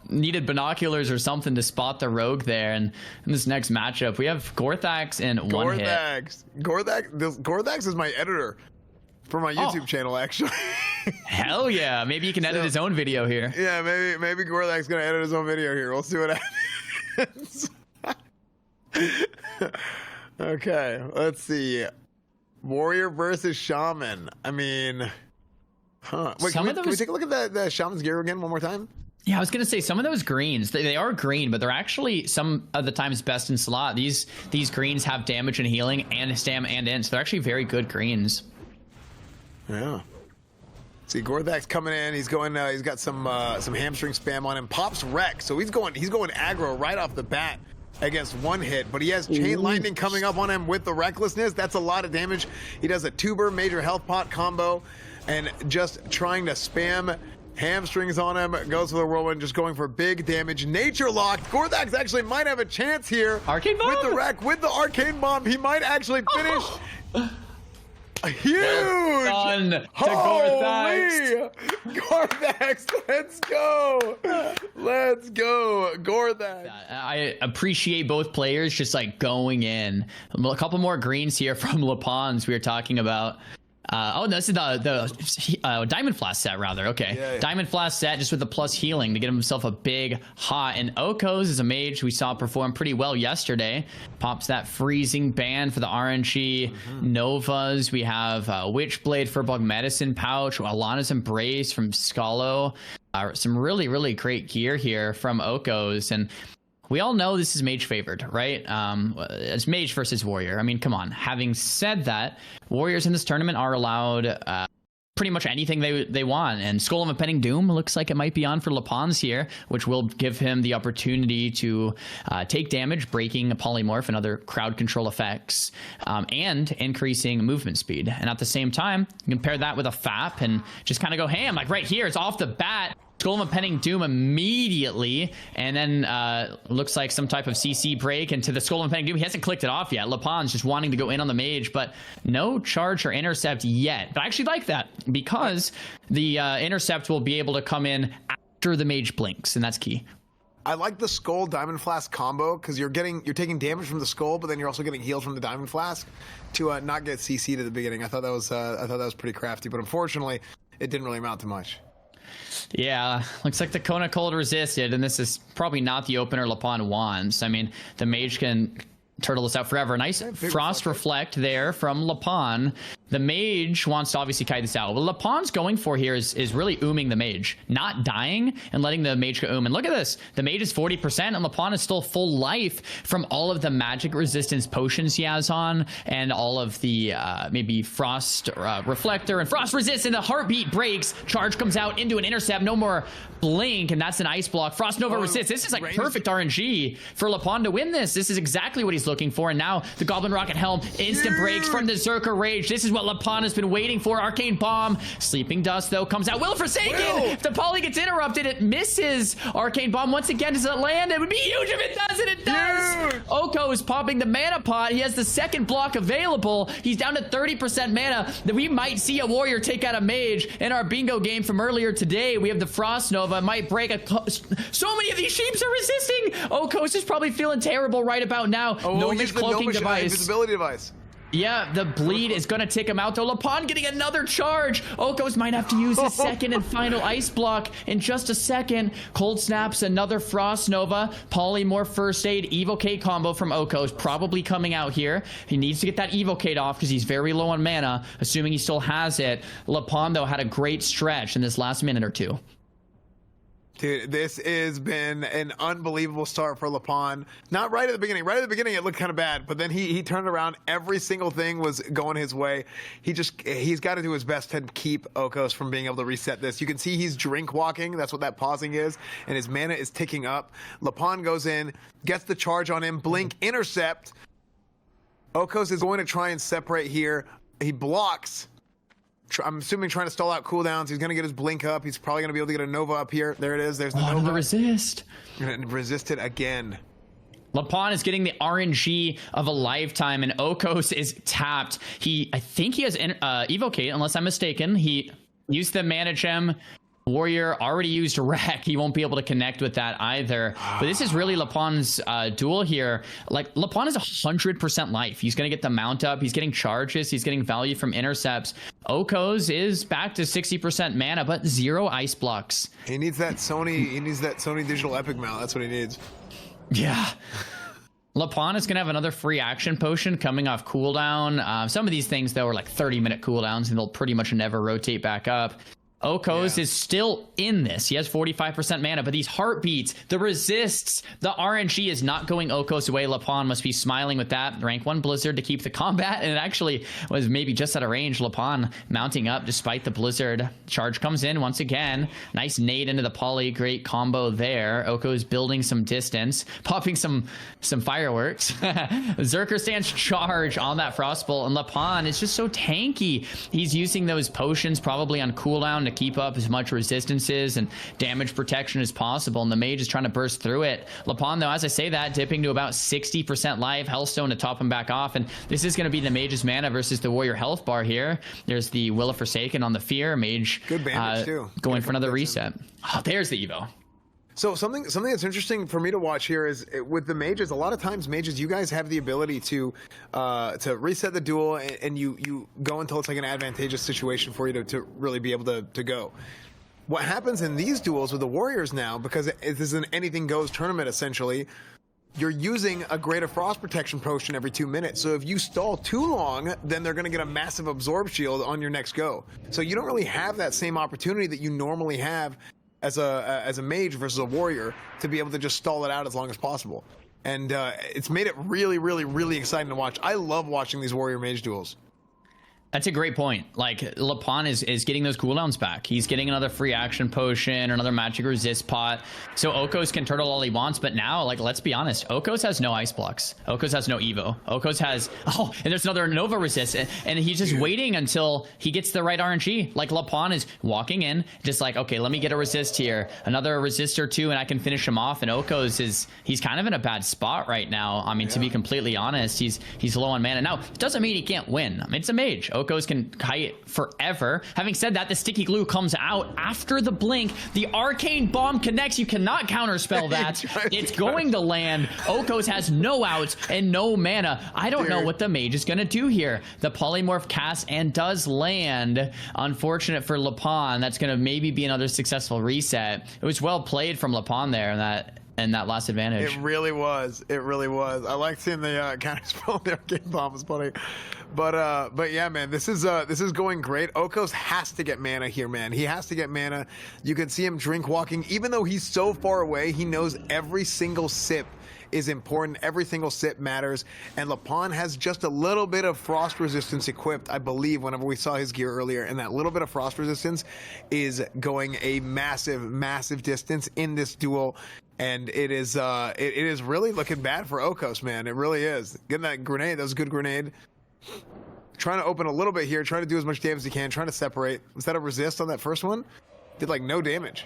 needed binoculars or something to spot the Rogue there. And in this next matchup, we have Gorthax and one hit. Gorthax is my editor for my YouTube channel, actually. Hell yeah. Maybe he can edit his own video here. Yeah, maybe Gorlak's gonna edit his own video here. We'll see what happens. Okay, let's see. Warrior versus Shaman. I mean, huh? Wait, can we take a look at the Shaman's gear again one more time? Yeah, I was gonna say some of those greens, they are green, but they're actually some of the times best in slot. These greens have damage and healing and stam and int, so they're actually very good greens. Yeah. See, Gorthak's coming in. He's going. He's got some hamstring spam on him. Pops Wreck, so he's going aggro right off the bat against one hit. But he has Chain Lightning coming up on him with the Recklessness. That's a lot of damage. He does a tuber major health pot combo, and just trying to spam hamstrings on him. Goes for the whirlwind, just going for big damage. Nature Lock. Gorthak's actually might have a chance here. Arcane Bomb with the Wreck, with the Arcane Bomb. He might actually finish. Huge! Well done to Gorthak's. Gorthak's, let's go! Let's go, Gorthak's. I appreciate both players just like going in. A couple more greens here from Ltwagz we were talking about. Oh, no, this is the Diamond Flask set, rather. Okay. Yeah. Diamond Flask set just with the plus healing to get himself a big hot. And Okos is a mage we saw perform pretty well yesterday. Pops that freezing band for the RNG. Novas. We have Witchblade for Bug Medicine Pouch. Alana's Embrace from Scalo. Some really, really great gear here from Okos. And we all know this is mage favored, right? It's mage versus warrior. I mean, come on. Having said that, warriors in this tournament are allowed pretty much anything they want. And Skull of Impending Doom looks like it might be on for Ltwagz here, which will give him the opportunity to take damage, breaking a polymorph and other crowd control effects, and increasing movement speed. And at the same time, you can pair that with a FAP and just kind of go ham. Like right here, it's off the bat. Skull of Impending Doom immediately, and then looks like some type of CC break into the Skull of Impending Doom. He hasn't clicked it off yet. Ltwagz just wanting to go in on the mage, but no charge or intercept yet. But I actually like that because the intercept will be able to come in after the mage blinks, and that's key. I like the Skull Diamond Flask combo because you're taking damage from the Skull, but then you're also getting healed from the Diamond Flask to not get CC'd at the beginning. I thought that was pretty crafty, but unfortunately, it didn't really amount to much. Yeah, looks like the Kona Cold resisted, and this is probably not the opener Ltwagz wants. I mean, the mage can turtle this out forever. Nice Frost Reflect there from Ltwagz. The mage wants to obviously kite this out. What Ltwagz going for here is really ooming the mage, not dying and letting the mage go oom. And look at this. The mage is 40%, and Ltwagz is still full life from all of the magic resistance potions he has on, and all of the maybe Frost Reflector and Frost Resist, and the heartbeat breaks. Charge comes out into an intercept. No more blink, and that's an ice block. Frost Nova Resist. This is like perfect RNG for Ltwagz to win this. This is exactly what he's looking for. And now the Goblin Rocket Helm, instant breaks from the Zerker Rage. This is what Ltwagz has been waiting for. Arcane Bomb. Sleeping Dust, though, comes out. Will Forsaken! If the poly gets interrupted, it misses. Arcane Bomb once again. Does it land? It would be huge if it does, and it does! Oko is popping the mana pot. He has the second block available. He's down to 30% mana. We might see a warrior take out a mage. In our bingo game from earlier today, we have the Frost Nova. Might break so many of these sheeps are resisting. Okos is probably feeling terrible right about now. Gnomish Cloaking Device. Invisibility device. Yeah, the bleed is going to take him out, though. Ltwagz getting another charge. Okos might have to use his second and final ice block in just a second. Cold Snaps, another Frost Nova. Polymorph First Aid, Evocate combo from Okos probably coming out here. He needs to get that Evocate off because he's very low on mana, assuming he still has it. Ltwagz, though, had a great stretch in this last minute or two. Dude, this has been an unbelievable start for Ltwagz. Not right at the beginning. Right at the beginning, it looked kind of bad, but then he turned around. Every single thing was going his way. He's got to do his best to keep Okos from being able to reset this. You can see he's drink walking. That's what that pausing is, and his mana is ticking up. Ltwagz goes in, gets the charge on him. Blink, intercept. Okos is going to try and separate here. He blocks. I'm assuming trying to stall out cooldowns. He's going to get his blink up. He's probably going to be able to get a Nova up here. There it is. There's the Nova. The resist. And resist it again. Ltwagz is getting the RNG of a lifetime, and Okos is tapped. I think he has Evocate, unless I'm mistaken. He used the Mana Gem. Warrior already used Wreck. He won't be able to connect with that either. But this is really Ltwagz's duel here. Like, Ltwagz is 100% life. He's going to get the mount up. He's getting charges. He's getting value from intercepts. Okos is back to 60% mana, but 0 ice blocks. He needs that Sonii. He needs that Sonii Digital Epic mount. That's what he needs. Yeah. Lapon is going to have another free action potion coming off cooldown. Some of these things, though, are like 30-minute cooldowns, and they'll pretty much never rotate back up. Okos is still in this. He has 45% mana, but these heartbeats, the resists, the RNG is not going Okos away. Lapon must be smiling with that. Rank 1 Blizzard to keep the combat, and it actually was maybe just out of range. Lapon mounting up despite the Blizzard. Charge comes in once again. Nice nade into the poly. Great combo there. Okos building some distance, popping some fireworks. Zerker stands charge on that Frostbolt, and Lapon is just so tanky. He's using those potions probably on cooldown to keep up as much resistances and damage protection as possible, and the Mage is trying to burst through it. Lapon, though, as I say that, dipping to about 60% life, Hellstone to top him back off, and this is going to be the Mage's mana versus the Warrior health bar here. There's the Will of Forsaken on the Fear. Mage good bandage too. Going for another reset. Oh, there's the Evo. So something that's interesting for me to watch here is with the mages. A lot of times, mages, you guys have the ability to reset the duel, and you go until it's like an advantageous situation for you to really be able to go. What happens in these duels with the Warriors now, because this is an anything goes tournament essentially, you're using a Greater Frost Protection potion every 2 minutes. So if you stall too long, then they're going to get a massive absorb shield on your next go. So you don't really have that same opportunity that you normally have as a mage versus a warrior to be able to just stall it out as long as possible. And it's made it really, really, really exciting to watch. I love watching these warrior mage duels. That's a great point. Like, Lapon is getting those cooldowns back. He's getting another free action potion or another magic resist pot. So Okos can turtle all he wants, but now, like, let's be honest, Okos has no ice blocks. Okos has no Evo. Okos has, and there's another Nova resist, and he's just waiting until he gets the right RNG. Like, Lapon is walking in, just like, okay, let me get a resist here, another resist or two, and I can finish him off. And Okos he's kind of in a bad spot right now. I mean, to be completely honest, he's low on mana. Now, it doesn't mean he can't win. I mean, it's a mage. Okos can kite forever. Having said that, the sticky glue comes out after the blink. The arcane bomb connects. You cannot counterspell that. It's going to land. Okos has no outs and no mana. I don't know what the mage is going to do here. The polymorph casts and does land. Unfortunate for Lapon. That's going to maybe be another successful reset. It was well played from Lapon there and that last advantage. It really was. It really was. I liked seeing the counterspell. The arcane bomb was funny. But yeah, man, this is going great. Okos has to get mana here, man. He has to get mana. You can see him drink walking. Even though he's so far away, he knows every single sip is important. Every single sip matters. And Lapon has just a little bit of frost resistance equipped, I believe, whenever we saw his gear earlier. And that little bit of frost resistance is going a massive, massive distance in this duel. And it is really looking bad for Okos, man. It really is. Getting that grenade, that was a good grenade. Trying to open a little bit here, trying to do as much damage as he can, trying to separate. Was that a resist on that first one? Did like no damage.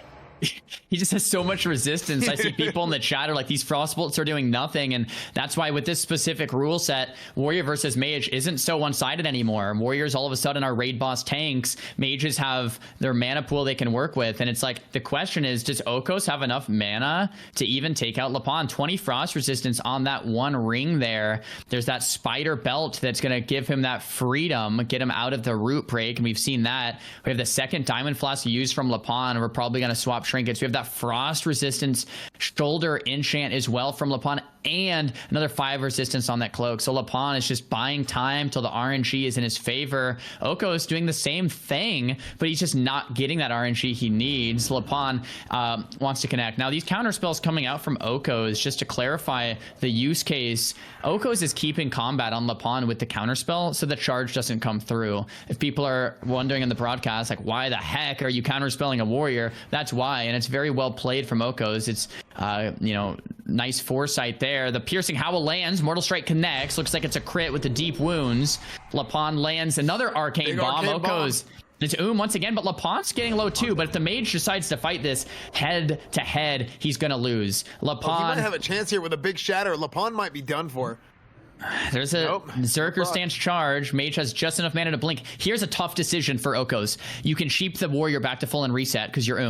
He just has so much resistance. I see people in the chat are like, these frostbolts are doing nothing, and that's why with this specific rule set, Warrior versus Mage isn't so one-sided anymore. Warriors all of a sudden are raid boss tanks. Mages have their mana pool they can work with, and it's like, the question is, does Okos have enough mana to even take out Lapon? 20 frost resistance on that one ring there. There's that spider belt that's going to give him that freedom, get him out of the root break, and we've seen that. We have the second diamond flask used from Lapon, and we're probably going to swap trinkets. We have that frost resistance shoulder enchant as well from Lapon, and another 5 resistance on that cloak. So Lapon is just buying time till the RNG is in his favor. Okos doing the same thing, but he's just not getting that RNG he needs. Lapon wants to connect. Now, these counter spells coming out from Okos, just to clarify the use case, Okos is keeping combat on Lapon with the counter spell so the charge doesn't come through. If people are wondering in the broadcast, like, why the heck are you counter spelling a warrior? That's why, and it's very well played from Okos. It's nice foresight there. The piercing howl lands. Mortal Strike connects. Looks like it's a crit with the deep wounds. Lapon lands another arcane bomb. Okos. It's once again, but Lapon's getting low too. But if the mage decides to fight this head to head, he's gonna lose. Lapon. He might have a chance here with a big shatter. Lapon might be done for. There's a Zerker stance charge. Mage has just enough mana to blink. Here's a tough decision for Okos. You can sheep the warrior back to full and reset because you're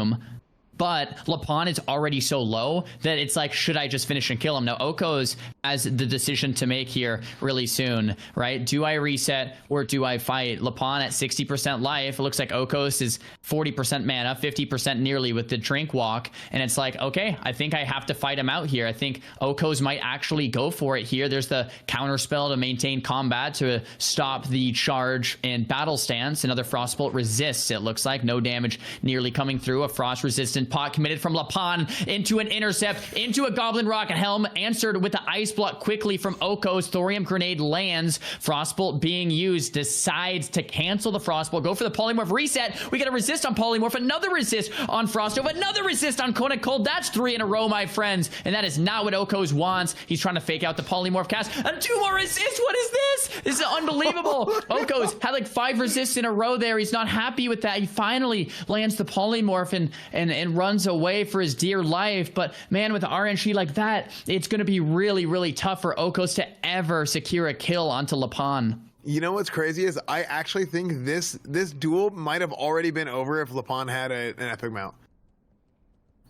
But Lapon is already so low that it's like, should I just finish and kill him? Now, Oko's has the decision to make here really soon, right? Do I reset or do I fight? Lapon at 60% life. It looks like Okos is 40% mana, 50% nearly with the Drink Walk. And it's like, okay, I think I have to fight him out here. I think Okos might actually go for it here. There's the counter spell to maintain combat to stop the charge and battle stance. Another Frostbolt resists, it looks like. No damage nearly coming through. A frost resistant pot committed from Lapon into an intercept, into a Goblin Rocket Helm, answered with the Ice Block quickly from Okos. Thorium Grenade lands. Frostbolt being used, decides to cancel the Frostbolt, go for the Polymorph reset. We got a resist on Polymorph, another resist on Frostove, another resist on Kona Cold. That's 3 in a row, my friends, and that is not what Okos wants. He's trying to fake out the Polymorph cast, and 2 more resists. What is this? This is unbelievable. Okos had like 5 resists in a row there. He's not happy with that. He finally lands the Polymorph and runs away for his dear life. But man, with the RNG like that, it's going to be really, really tough for Okos to ever secure a kill onto Lapon. You know what's crazy is I actually think this duel might have already been over if Lapon had an epic mount.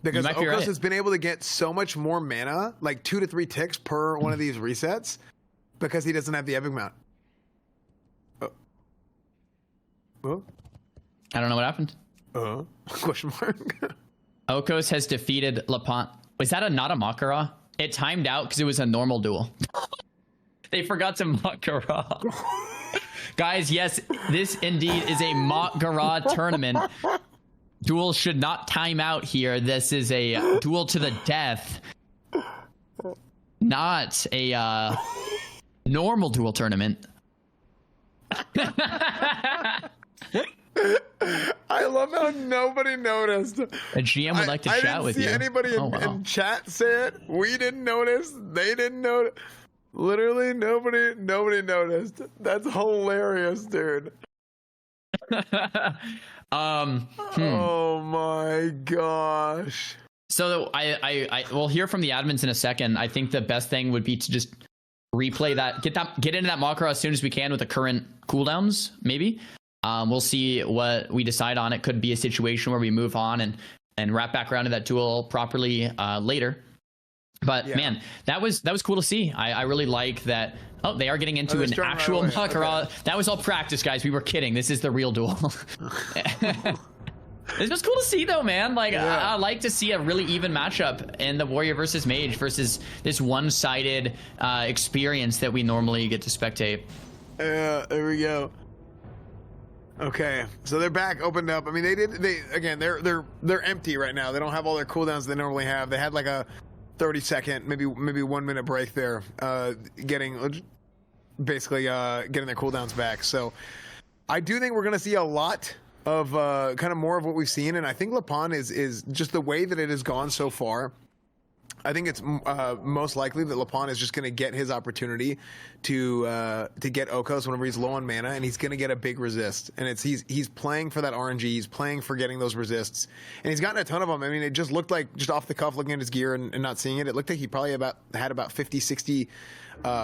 Because Okos has been able to get so much more mana, like 2 to 3 ticks per one of these resets, because he doesn't have the epic mount. Oh. I don't know what happened. Question mark. Okos has defeated Lapon. Was that not a Mak'Gora? It timed out because it was a normal duel. They forgot to Mak'Gora. Guys, yes, this indeed is a Mak'Gora tournament. Duels should not time out here. This is a duel to the death. Not a normal duel tournament. I love how nobody noticed. A GM would like to chat with you. I didn't see anybody in chat say it. We didn't notice. They didn't notice. Literally nobody noticed. That's hilarious, dude. Oh my gosh. So I will hear from the admins in a second. I think the best thing would be to just replay that, get into that Mak'Gora as soon as we can with the current cooldowns, maybe. We'll see what we decide on. It could be a situation where we move on and wrap back around to that duel properly later. But yeah, man, that was cool to see. I really like that. Oh, they are getting into an actual Mak'Gora. Okay. That was all practice, guys. We were kidding. This is the real duel. It's just cool to see, though, man. Like, I like to see a really even matchup in the Warrior versus Mage versus this one-sided experience that we normally get to spectate. Yeah, there we go. Okay, so they're back, opened up. I mean, they're empty right now. They don't have all their cooldowns they normally have. They had like a 30-second, maybe 1 minute break there, getting their cooldowns back. So I do think we're going to see a lot of kind of more of what we've seen, and I think Lapon is just the way that it has gone so far. I think it's most likely that Lapon is just going to get his opportunity to get Okos whenever he's low on mana, and he's going to get a big resist. And he's playing for that RNG. He's playing for getting those resists, and he's gotten a ton of them. I mean, it just looked like, just off the cuff, looking at his gear and not seeing it, it looked like he probably had about 50, 60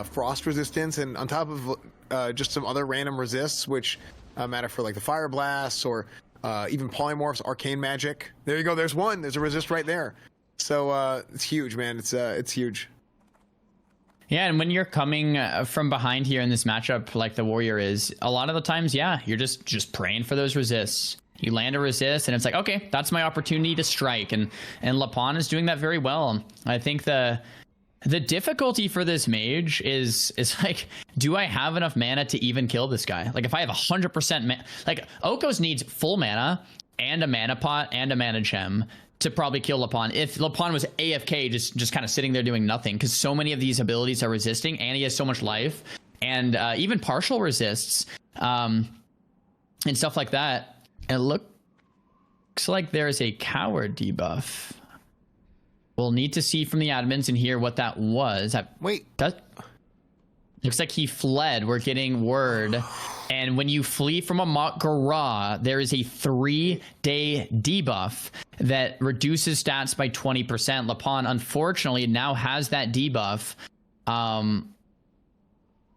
frost resistance, and on top of just some other random resists, which matter for like the Fire Blasts or even Polymorphs, Arcane Magic. There you go. There's one. There's a resist right there. So it's huge, man. It's huge. Yeah, and when you're coming from behind here in this matchup, like the Warrior is, a lot of the times, yeah, you're just praying for those resists. You land a resist, and it's like, okay, that's my opportunity to strike, and Lapon is doing that very well. I think the difficulty for this Mage is like, do I have enough mana to even kill this guy? Like, if I have 100% mana, like Okos needs full mana and a mana pot and a mana gem to probably kill Lapon. If Lapon was AFK, just kind of sitting there doing nothing, because so many of these abilities are resisting, and he has so much life, and even partial resists, and stuff like that. And it looks like there's a coward debuff. We'll need to see from the admins and hear what that was. Looks like he fled. We're getting word. And when you flee from a Mak'Gora, there is a 3-day debuff that reduces stats by 20%. Lapon, unfortunately, now has that debuff.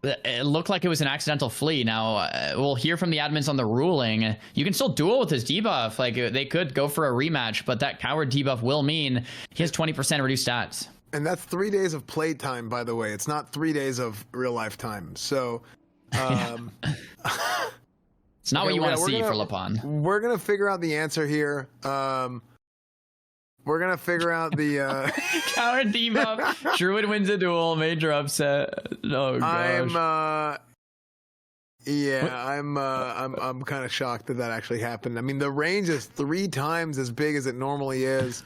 it looked like it was an accidental flee. Now, we'll hear from the admins on the ruling. You can still duel with his debuff. Like, they could go for a rematch, but that coward debuff will mean he has 20% reduced stats. And that's 3 days of play time, by the way. It's not 3 days of real life time. So, it's not what you want to see for Lapon. We're going to figure out the answer here. We're going to figure out the... Coward debuff. Druid wins a duel. Major upset. Oh, gosh. I'm kind of shocked that actually happened. I mean, the range is 3 times as big as it normally is.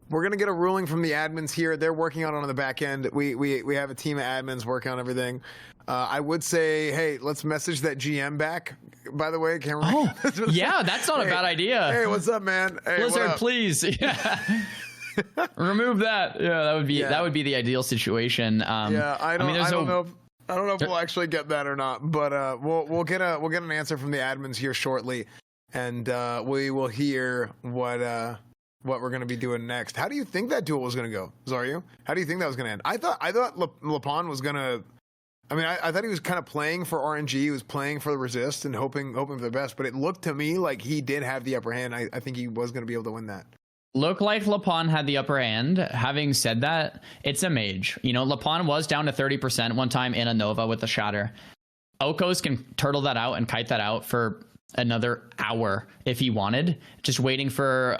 We're going to get a ruling from the admins here. They're working on it on the back end. We have a team of admins working on everything. I would say, hey, let's message that GM back. By the way, can yeah, that's not a bad idea. Hey, what's up, man? Hey, Blizzard, please. Yeah. Remove that. Yeah, that would be the ideal situation. I don't know if we'll actually get that or not, but we'll get an answer from the admins here shortly, and we will hear what we're going to be doing next. How do you think that duel was going to go, Zaryu? How do you think that was going to end? I thought Lapon was going to. I mean, I thought he was kind of playing for RNG. He was playing for the resist and hoping for the best. But it looked to me like he did have the upper hand. I think he was going to be able to win that. Look like Lapon had the upper hand. Having said that, it's a mage. You know, Lapon was down to 30% one time in a Nova with the Shatter. Okos can turtle that out and kite that out for another hour if he wanted, just waiting for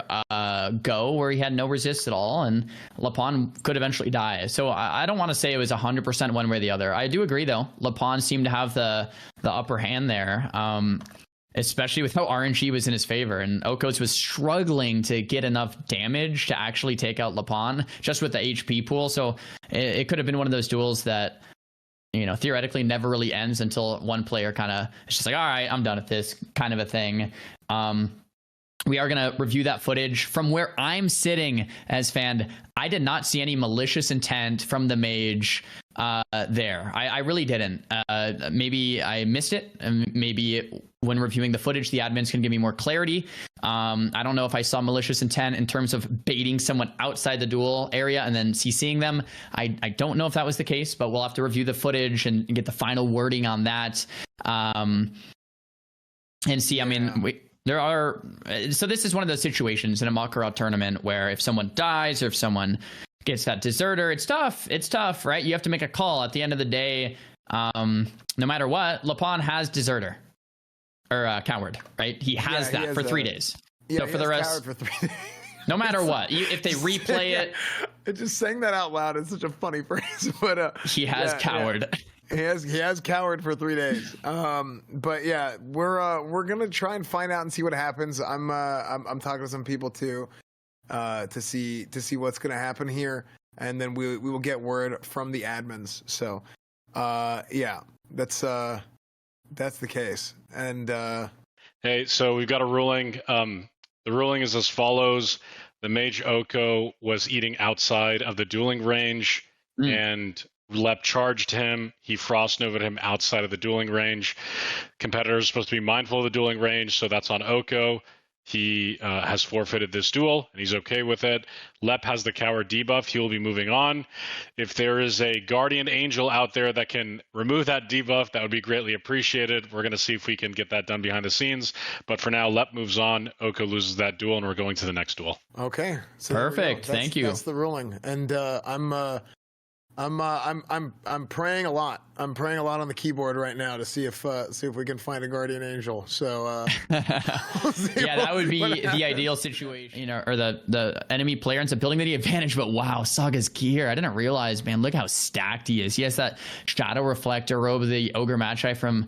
go where he had no resist at all, and Lapon could eventually die. So I don't want to say it was 100% one way or the other. I do agree though, Lapon seemed to have the upper hand there, especially with how RNG was in his favor, and Okos was struggling to get enough damage to actually take out Lapon just with the HP pool. So it could have been one of those duels that, you know, theoretically never really ends until one player kind of is just like, all right, I'm done with this kind of a thing. We are going to review that footage from where I'm sitting as fan. I did not see any malicious intent from the mage there. I really didn't. Maybe I missed it. And maybe when reviewing the footage, the admins can give me more clarity. I don't know if I saw malicious intent in terms of baiting someone outside the duel area and then CCing them. I don't know if that was the case, but we'll have to review the footage and get the final wording on that. And see, I mean, so this is one of those situations in a Mak'Gora tournament where if someone dies or if someone gets that deserter, it's tough, right? You have to make a call at the end of the day. No matter what, Lapon has deserter or coward, right? He has that for 3 days. Yeah, so for the rest, for 3 days. No matter what, if they replay it, just saying that out loud is such a funny phrase. But he has coward. Yeah. He has coward for 3 days. But yeah, we're gonna try and find out and see what happens. I'm talking to some people too, to see what's gonna happen here, and then we will get word from the admins. So, yeah, that's the case. And hey, so we've got a ruling. The ruling is as follows: the Mage Oko was eating outside of the dueling range, and Lep charged him. He frost novaed him outside of the dueling range. Competitors are supposed to be mindful of the dueling range, so that's on Oko. He has forfeited this duel, and he's okay with it. Lep has the coward debuff. He will be moving on. If there is a guardian angel out there that can remove that debuff, that would be greatly appreciated. We're going to see if we can get that done behind the scenes. But for now, Lep moves on. Oko loses that duel, and we're going to the next duel. Okay. So perfect. Thank you. That's the ruling, and I'm praying a lot. I'm praying a lot on the keyboard right now to see if we can find a guardian angel. So yeah, that would be the ideal situation, you know, or the enemy player ends up building the advantage. But wow, Saga's gear, I didn't realize, man, look how stacked he is. He has that shadow reflector robe, the ogre Magi from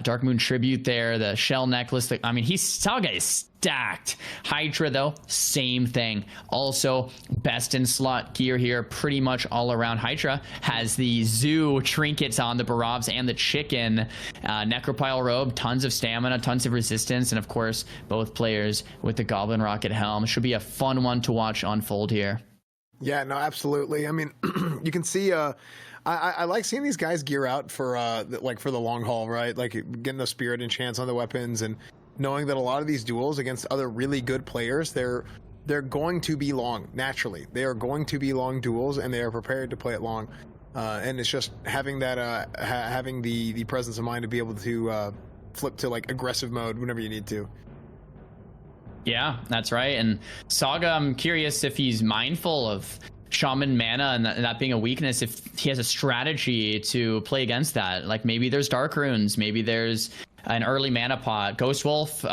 Dark Moon Tribute there, the shell necklace. I mean, Saga is stacked. Hydra though, same thing. Also best in slot gear here, pretty much all around. Hydra has the zoo trinkets on, the Barovs and the chicken, necropile robe, tons of stamina, tons of resistance, and of course both players with the goblin rocket helm. Should be a fun one to watch unfold here. Yeah, no, absolutely. I mean, you can see I like seeing these guys gear out for like for the long haul, right? Like getting the spirit and chance on the weapons, and knowing that a lot of these duels against other really good players, they're going to be long. Naturally, they are going to be long duels, and they are prepared to play it long. and it's just having that having the presence of mind to be able to flip to like aggressive mode whenever you need to. Yeah, that's right. And Saga, I'm curious if he's mindful of Shaman mana and that being a weakness, if he has a strategy to play against that. Like maybe there's Dark Runes, maybe there's an early mana pot. Ghost Wolf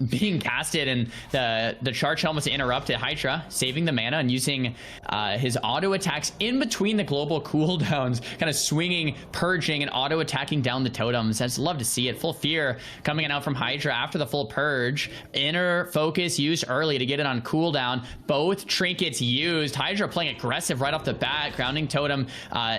being casted, and the charge helmet to interrupt it. Hydra saving the mana and using his auto attacks in between the global cooldowns, kind of swinging, purging, and auto attacking down the totems. I just love to see it. Full Fear coming out from Hydra after the full purge. Inner Focus used early to get it on cooldown. Both trinkets used. Hydra playing aggressive right off the bat. Grounding Totem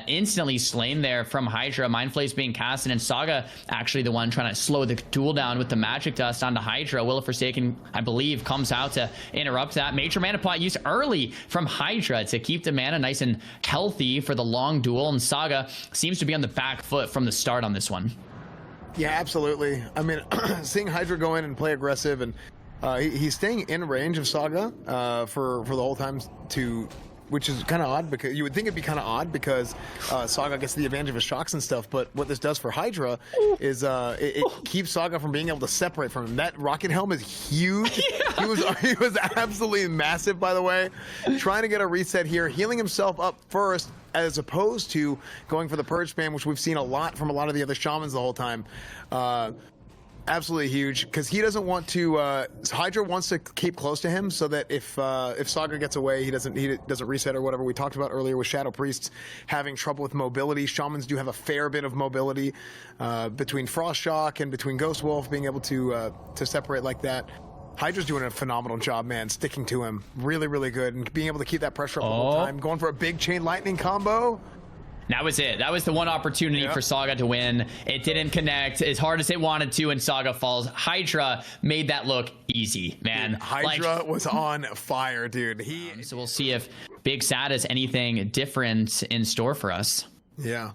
instantly slain there from Hydra. Mind Flay's being casted, and Saga actually the one trying to slow the duel down with the magic dust onto Hydra. Will of Forsaken, I believe, comes out to interrupt that. Major mana pot used early from Hydra to keep the mana nice and healthy for the long duel, and Saga seems to be on the back foot from the start on this one. Yeah, absolutely. I mean, seeing Hydra go in and play aggressive, and he's staying in range of Saga for the whole time, which is kind of odd, because you would think it'd be kind of odd because Saga gets the advantage of his shocks and stuff. But what this does for Hydra is it keeps Saga from being able to separate from him. That rocket helm is huge. Yeah. He was absolutely massive, by the way. Trying to get a reset here, healing himself up first, as opposed to going for the purge spam, which we've seen a lot from a lot of the other shamans the whole time. Absolutely huge, because he doesn't want to. Hydra wants to keep close to him so that if Saga gets away, he doesn't reset or whatever we talked about earlier with Shadow Priests having trouble with mobility. Shamans do have a fair bit of mobility between Frost Shock and between Ghost Wolf being able to separate like that. Hydra's doing a phenomenal job, man, sticking to him. Really, really good, and being able to keep that pressure up the whole time. Going for a big chain lightning combo. That was it. That was the one opportunity for Saga to win. It didn't connect as hard as it wanted to, and Saga falls. Hydra made that look easy, man. Dude, Hydra was on fire, dude. So we'll see if Big Sad has anything different in store for us. Yeah.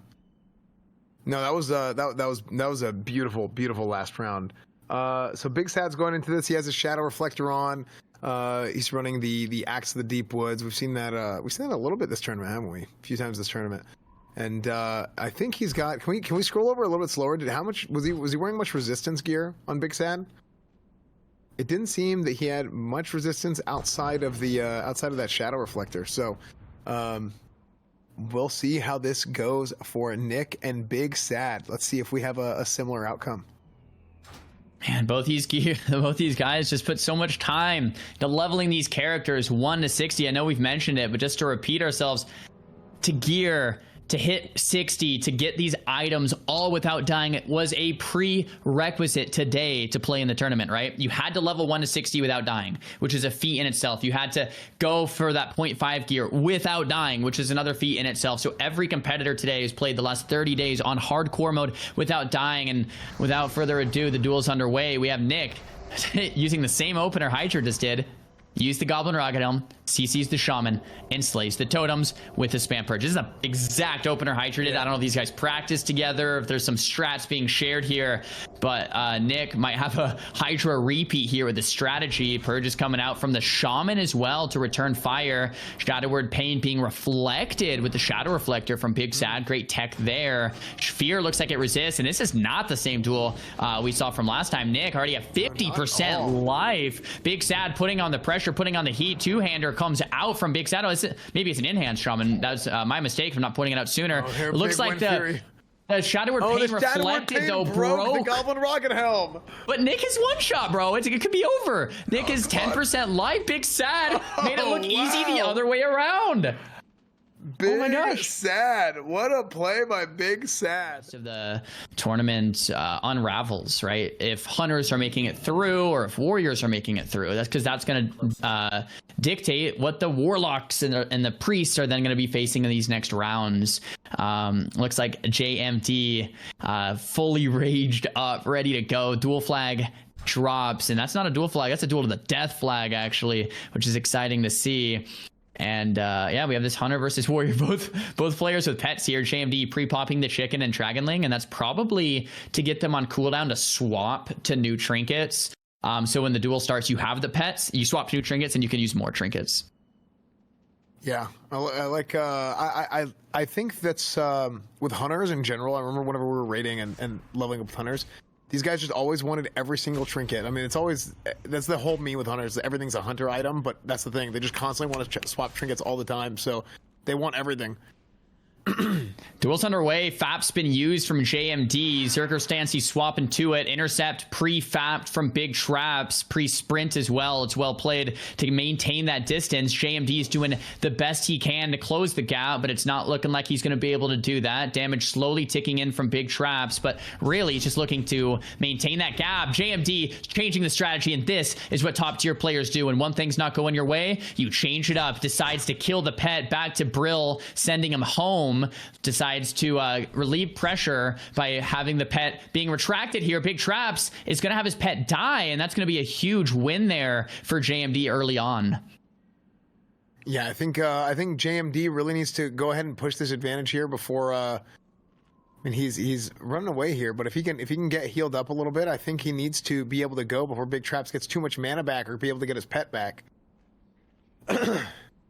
No, that was a beautiful, beautiful last round. So Big Sad's going into this. He has a Shadow Reflector on. He's running the Axe of the Deep Woods. We've seen that a little bit this tournament, haven't we? A few times this tournament. And I think he's got. Can we scroll over a little bit slower? How much was he wearing much resistance gear on Big Sad? It didn't seem that he had much resistance outside of that Shadow Reflector. So we'll see how this goes for Nick and Big Sad. Let's see if we have a similar outcome. Man, both these guys just put so much time to leveling these characters 1 to 60. I know we've mentioned it, but just to repeat ourselves, to gear, to hit 60, to get these items all without dying, it was a prerequisite today to play in the tournament, right? You had to level 1 to 60 without dying, which is a feat in itself. You had to go for that 0.5 gear without dying, which is another feat in itself. So every competitor today has played the last 30 days on hardcore mode without dying. And without further ado, the duel's underway. We have Nick using the same opener Hydra just did. Use the Goblin Rocket Helm, CCs the Shaman, and slays the totems with the Spam Purge. This is an exact opener Hydra did. I don't know if these guys practice together, if there's some strats being shared here, but Nick might have a Hydra repeat here with the strategy. Purge is coming out from the Shaman as well to return fire. Shadowward Pain being reflected with the Shadow Reflector from Big Sad. Great tech there. Fear looks like it resists, and this is not the same duel we saw from last time. Nick already at 50% life. Big Sad putting on the pressure, putting on the heat. Two-hander comes out from Big Sad. Maybe it's an in-hand Shaman. That's my mistake for not pointing it out sooner. It looks like the Shadowward Pain reflected, though, broke the Goblin Rocket Helm. But Nick is one shot, bro. It could be over. Nick is 10% life. Big Sad made it look easy the other way around. Big my gosh. Sad. What a play by Big Sad. Of the tournament unravels, right? If hunters are making it through, or if warriors are making it through, that's because that's going to dictate what the warlocks and the priests are then going to be facing in these next rounds. Looks like JMD fully raged up, ready to go. Dual flag drops, and that's not a dual flag. That's a duel to the death flag, actually, which is exciting to see. And yeah, we have this hunter versus warrior, both players with pets here. JMD pre-popping the chicken and Dragonling, and that's probably to get them on cooldown to swap to new trinkets. So when the duel starts, you have the pets, you swap to new trinkets, and you can use more trinkets. Yeah, I think that's with hunters in general. I remember whenever we were raiding and leveling up with hunters, these guys just always wanted every single trinket. I mean, it's always, that's the whole meme with hunters. Everything's a hunter item, but that's the thing. They just constantly want to swap trinkets all the time, so they want everything. Duel's underway. Fap's been used from JMD. Zerker stance, he's swapping to it. Intercept pre-fapped from Big Traps. Pre-sprint as well. It's well played to maintain that distance. JMD is doing the best he can to close the gap, but it's not looking like he's going to be able to do that. Damage slowly ticking in from Big Traps, but really he's just looking to maintain that gap. JMD changing the strategy, and this is what top tier players do. When one thing's not going your way, you change it up. Decides to kill the pet, back to Brill, sending him home. Decides to relieve pressure by having the pet being retracted here. Big Traps is going to have his pet die, and that's going to be a huge win there for JMD early on. Yeah, I think JMD really needs to go ahead and push this advantage here before. I mean, he's running away here, but if he can get healed up a little bit, I think he needs to be able to go before Big Traps gets too much mana back or be able to get his pet back.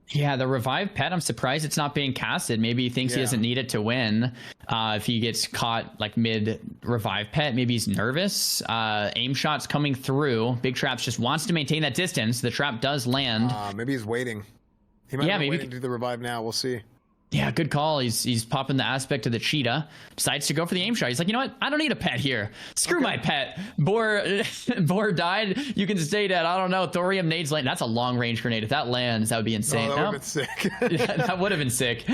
Yeah, the revived pet, I'm surprised it's not being casted. Maybe he thinks he doesn't need it to win. If he gets caught like mid revive pet, maybe he's nervous. Aim shots coming through. Big Traps just wants to maintain that distance. The trap does land. Maybe he's waiting. He might be waiting to do the revive now. We'll see. Yeah, good call. He's popping the aspect of the cheetah. Decides to go for the aim shot. He's like, you know what? I don't need a pet here. Screw my pet. Boar died. You can stay dead. I don't know. Thorium nades land. That's a long range grenade. If that lands, that would be insane. Oh, that would have been sick. Yeah, that would have been sick.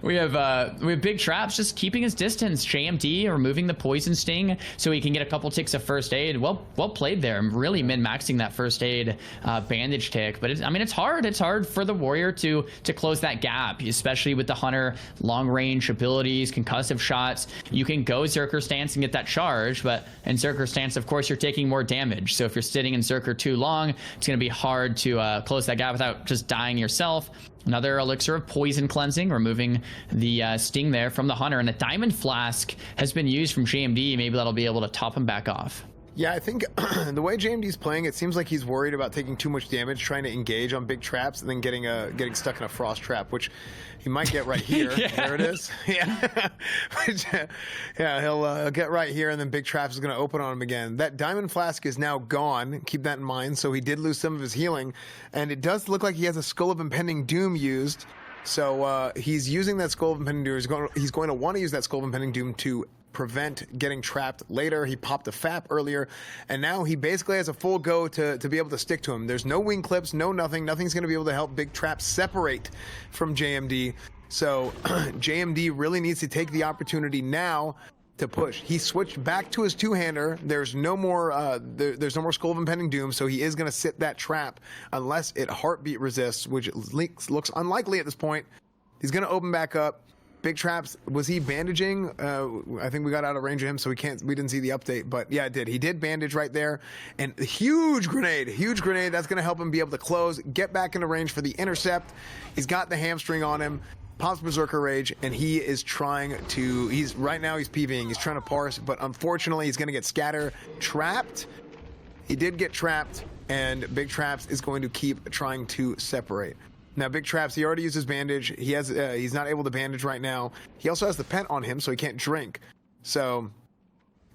we have Big Traps just keeping his distance. JMD removing the poison sting so he can get a couple ticks of first aid. Well played there. I'm really min-maxing that first aid bandage tick. But I mean, it's hard. It's hard for the warrior to close that gap, especially with the hunter long range abilities, concussive shots. You can go Zerker stance and get that charge, but in Zerker stance, of course, you're taking more damage. So if you're sitting in Zerker too long, it's going to be hard to close that gap without just dying yourself. Another elixir of poison cleansing, removing the sting there from the hunter, and a diamond flask has been used from JMD. Maybe that'll be able to top him back off. Yeah, I think the way JMD's playing, it seems like he's worried about taking too much damage, trying to engage on Big Traps, and then getting stuck in a frost trap, which he might get right here. Yeah. There it is. Yeah, yeah, he'll get right here, and then Big Traps is going to open on him again. That diamond flask is now gone. Keep that in mind. So he did lose some of his healing, and it does look like he has a Skull of Impending Doom used. So he's using that Skull of Impending Doom. He's going to want to use that Skull of Impending Doom to prevent getting trapped later. He popped a FAP earlier, and now he basically has a full go to be able to stick to him. There's no wing clips, no nothing. Nothing's going to be able to help Big Trap separate from JMD. So JMD really needs to take the opportunity now to push. He switched back to his two-hander. There's no more there's no more Skull of Impending Doom, so he is going to sit that trap unless it heartbeat resists, which looks unlikely at this point. He's going to open back up. Big Traps, was he bandaging? I think we got out of range of him, so we didn't see the update, but yeah, it did. He did bandage right there, and huge grenade. That's going to help him be able to close, get back into range for the intercept. He's got the hamstring on him, pops Berserker Rage, and he is trying to, right now he's Pving, he's trying to parse, but unfortunately he's going to get scatter trapped. He did get trapped, and Big Traps is going to keep trying to separate. Now, Big Traps, he already used his bandage. He's not able to bandage right now. He also has the pet on him, so he can't drink. So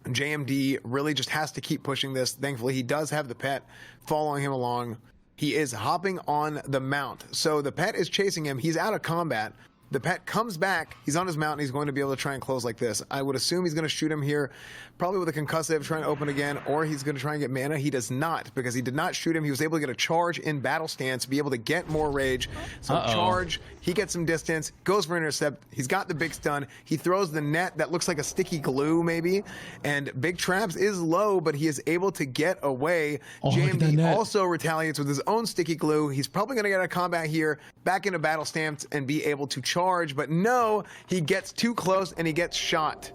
JMD really just has to keep pushing this. Thankfully, he does have the pet following him along. He is hopping on the mount. So the pet is chasing him. He's out of combat. The pet comes back. He's on his mount, and he's going to be able to try and close like this. I would assume he's going to shoot him here, probably with a concussive, trying to open again, or he's going to try and get mana. He does not, because he did not shoot him. He was able to get a charge in battle stance, be able to get more rage. So charge, he gets some distance, goes for intercept. He's got the big stun. He throws the net that looks like a sticky glue, maybe. And Big Traps is low, but he is able to get away. JMD also retaliates with his own sticky glue. He's probably going to get out of combat here, back into battle stance, and be able to charge. But no, he gets too close and he gets shot.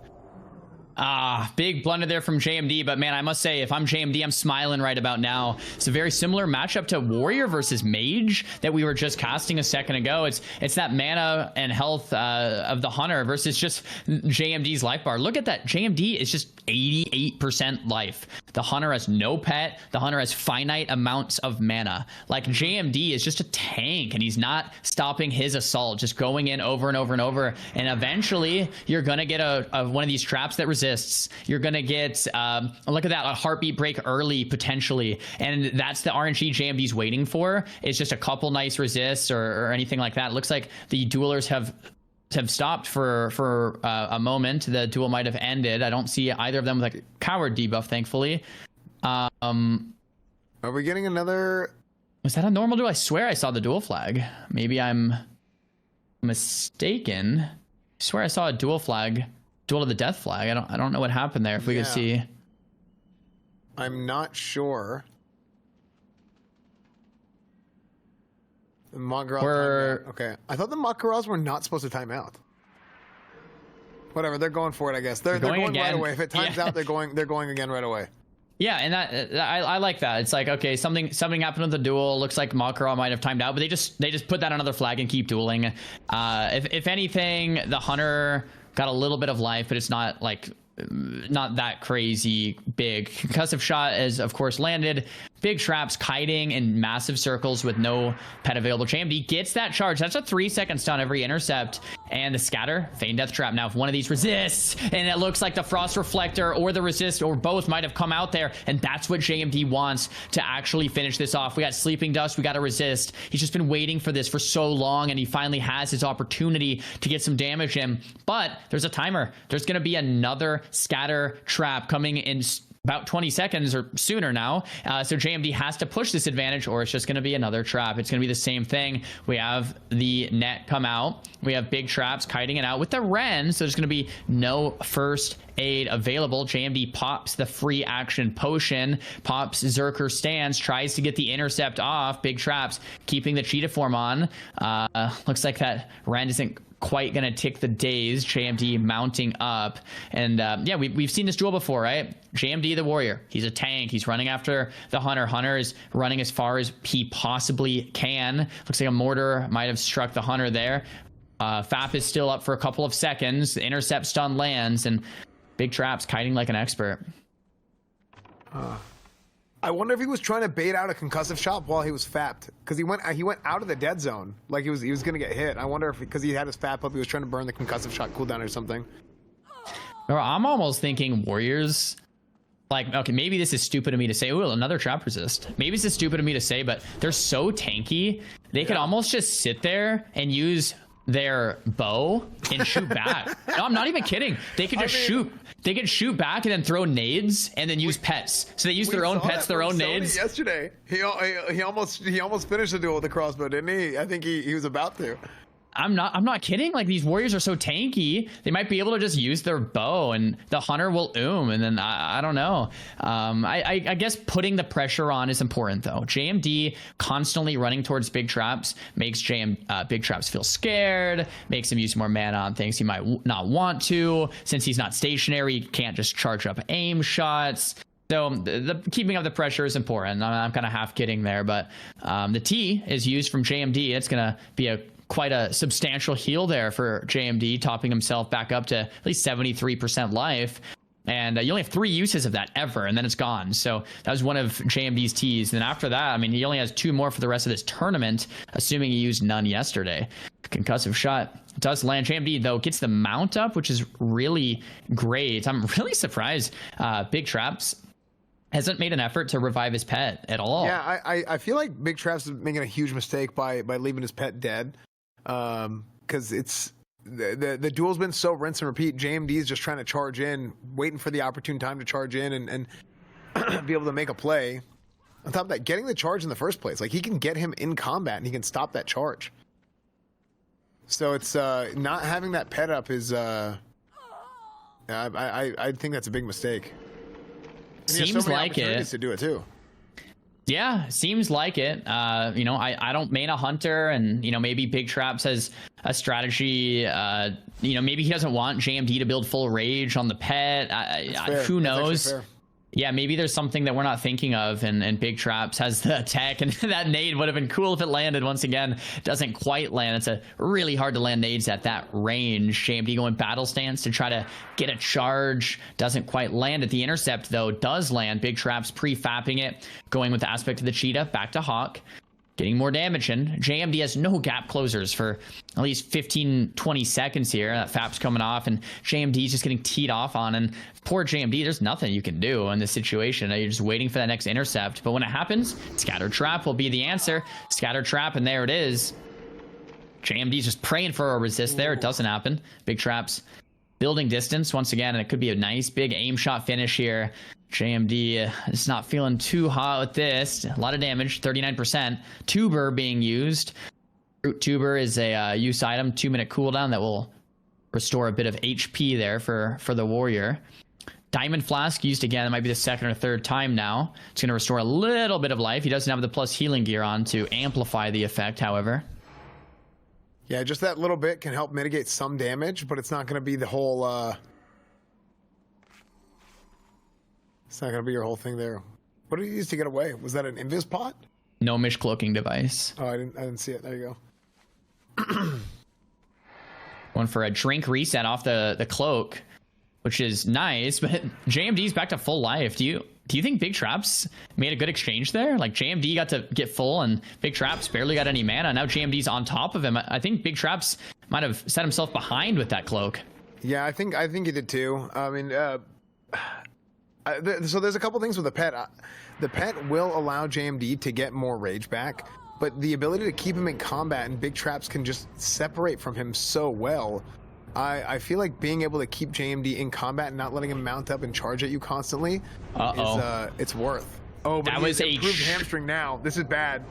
Big blunder there from JMD, but man, I must say, if I'm JMD, I'm smiling right about now. It's a very similar matchup to Warrior versus Mage that we were just casting a second ago. It's that mana and health of the Hunter versus just JMD's life bar. Look at that. JMD is just 88% life. The Hunter has no pet. The Hunter has finite amounts of mana. Like, JMD is just a tank, and he's not stopping his assault, just going in over and over and over. And eventually, you're going to get one of these traps that resists. You're gonna get look at that, a heartbeat break early potentially, and that's the RNG JMD's waiting for. It's just a couple nice resists or anything like that. It looks like the duelers have stopped for a moment. The duel might have ended. I don't see either of them with a coward debuff, thankfully. Are we getting another? Was that a normal duel? I swear I saw the duel flag. Maybe I'm mistaken. I swear I saw a duel flag. Duel of the death flag. I don't know what happened there. If we could see. I'm not sure. The Mak'Gora. Okay. I thought the Mak'Goras were not supposed to time out. Whatever. They're going for it, I guess. They're going right away. If it times out, they're going again right away. Yeah, and that I like that. It's like, okay, something happened with the duel. Looks like Mak'Gora might have timed out, but they just put that on another flag and keep dueling. If anything, the Hunter got a little bit of life, but it's not that crazy big. Concussive shot is, of course, landed. Big traps, kiting in massive circles with no pet available. JMD gets that charge. That's a 3-second stun every intercept. And the scatter, feign death trap. Now, if one of these resists, and it looks like the frost reflector or the resist or both might have come out there, and that's what JMD wants to actually finish this off. We got sleeping dust, we got to resist. He's just been waiting for this for so long, and he finally has his opportunity to get some damage in. But there's a timer. There's going to be another scatter trap coming in about 20 seconds or sooner now. So JMD has to push this advantage, or it's just going to be another trap. It's going to be the same thing. We have the net come out. We have big traps kiting it out with the Ren. So there's going to be no first aid available. JMD pops the free action potion, pops Zerker stance, tries to get the intercept off. Big traps keeping the cheetah form on. Looks like that Ren isn't quite gonna tick the days. JMD mounting up, and yeah, we've seen this duel before, right? JMD the warrior, he's a tank, he's running after the Hunter. Hunter is running as far as he possibly can. Looks like a mortar might have struck the Hunter there. FAP is still up for a couple of seconds. The intercept stun lands, and big traps kiting like an expert. I wonder if he was trying to bait out a concussive shot while he was fapped, because he went out of the dead zone, like he was gonna get hit. I wonder if because he had his fap up, he was trying to burn the concussive shot cooldown or something. I'm almost thinking warriors, like, okay, maybe this is stupid of me to say. Ooh, another trap resist. Maybe this is stupid of me to say, but they're so tanky, they could almost just sit there and use their bow and shoot back. No, I'm not even kidding. They could just shoot. They could shoot back and then throw nades and then use pets. So they use their own pets, their own nades. Yesterday, he almost finished the duel with the crossbow, didn't he? I think he was about to. I'm not kidding. Like, these warriors are so tanky, they might be able to just use their bow, and the Hunter will and then I don't know. I guess putting the pressure on is important, though. JMD constantly running towards big traps makes big traps feel scared, makes him use more mana on things he might not want to. Since he's not stationary, he can't just charge up aim shots. So the keeping up the pressure is important. I'm kind of half kidding there, but the T is used from JMD. It's gonna be quite a substantial heal there for JMD, topping himself back up to at least 73% life. And you only have 3 uses of that ever, and then it's gone. So that was one of JMD's T's. And after that, I mean, he only has 2 more for the rest of this tournament, assuming he used none yesterday. Concussive shot does land. JMD, though, gets the mount up, which is really great. I'm really surprised Big Traps hasn't made an effort to revive his pet at all. Yeah, I feel like Big Traps is making a huge mistake by leaving his pet dead. Because it's the duel's been so rinse and repeat. JMD is just trying to charge in, waiting for the opportune time to charge in and be able to make a play. On top of that, getting the charge in the first place, like, he can get him in combat and he can stop that charge. So it's not having that pet up is I think that's a big mistake. And Seems so many like it to do it too. Yeah, seems like it. You know, I don't main a hunter, and you know, maybe Big Traps has a strategy. You know, maybe he doesn't want JMD to build full rage on the pet. Who knows? Yeah, maybe there's something that we're not thinking of, and Big Traps has the tech, and that nade would have been cool if it landed. Once again, doesn't quite land. It's a really hard to land nades at that range. JMD going battle stance to try to get a charge. Doesn't quite land at the intercept, though. Does land. Big Traps pre-fapping it. Going with the aspect of the cheetah. Back to Hawk. Getting more damage in. JMD has no gap closers for at least 15-20 seconds here. That fap's coming off, and JMD's just getting teed off on. And poor JMD, there's nothing you can do in this situation. You're just waiting for that next intercept. But when it happens, Scatter Trap will be the answer. Scatter Trap, and there it is. JMD's just praying for a resist there. It doesn't happen. Big Traps building distance once again, and it could be a nice big aim shot finish here. JMD is not feeling too hot with this. A lot of damage, 39%. Tuber being used. Root Tuber is a use item, 2-minute cooldown that will restore a bit of HP there for the warrior. Diamond Flask used again. It might be the second or third time now. It's going to restore a little bit of life. He doesn't have the plus healing gear on to amplify the effect, however. Yeah, just that little bit can help mitigate some damage, but it's not going to be the whole... It's not going to be your whole thing there. What did you use to get away? Was that an invis pot? Gnomish cloaking device. Oh, I didn't see it. There you go. One for a drink reset off the cloak, which is nice, but JMD's back to full life. Do you think Big Traps made a good exchange there? Like, JMD got to get full, and Big Traps barely got any mana. Now JMD's on top of him. I think Big Traps might have set himself behind with that cloak. Yeah, I think he did too. I mean, so there's a couple things with the pet. The pet will allow JMD to get more rage back, but the ability to keep him in combat, and Big Traps can just separate from him so well. I feel like being able to keep JMD in combat and not letting him mount up and charge at you constantly is it's worth. Oh, but that was a improved hamstring now. This is bad.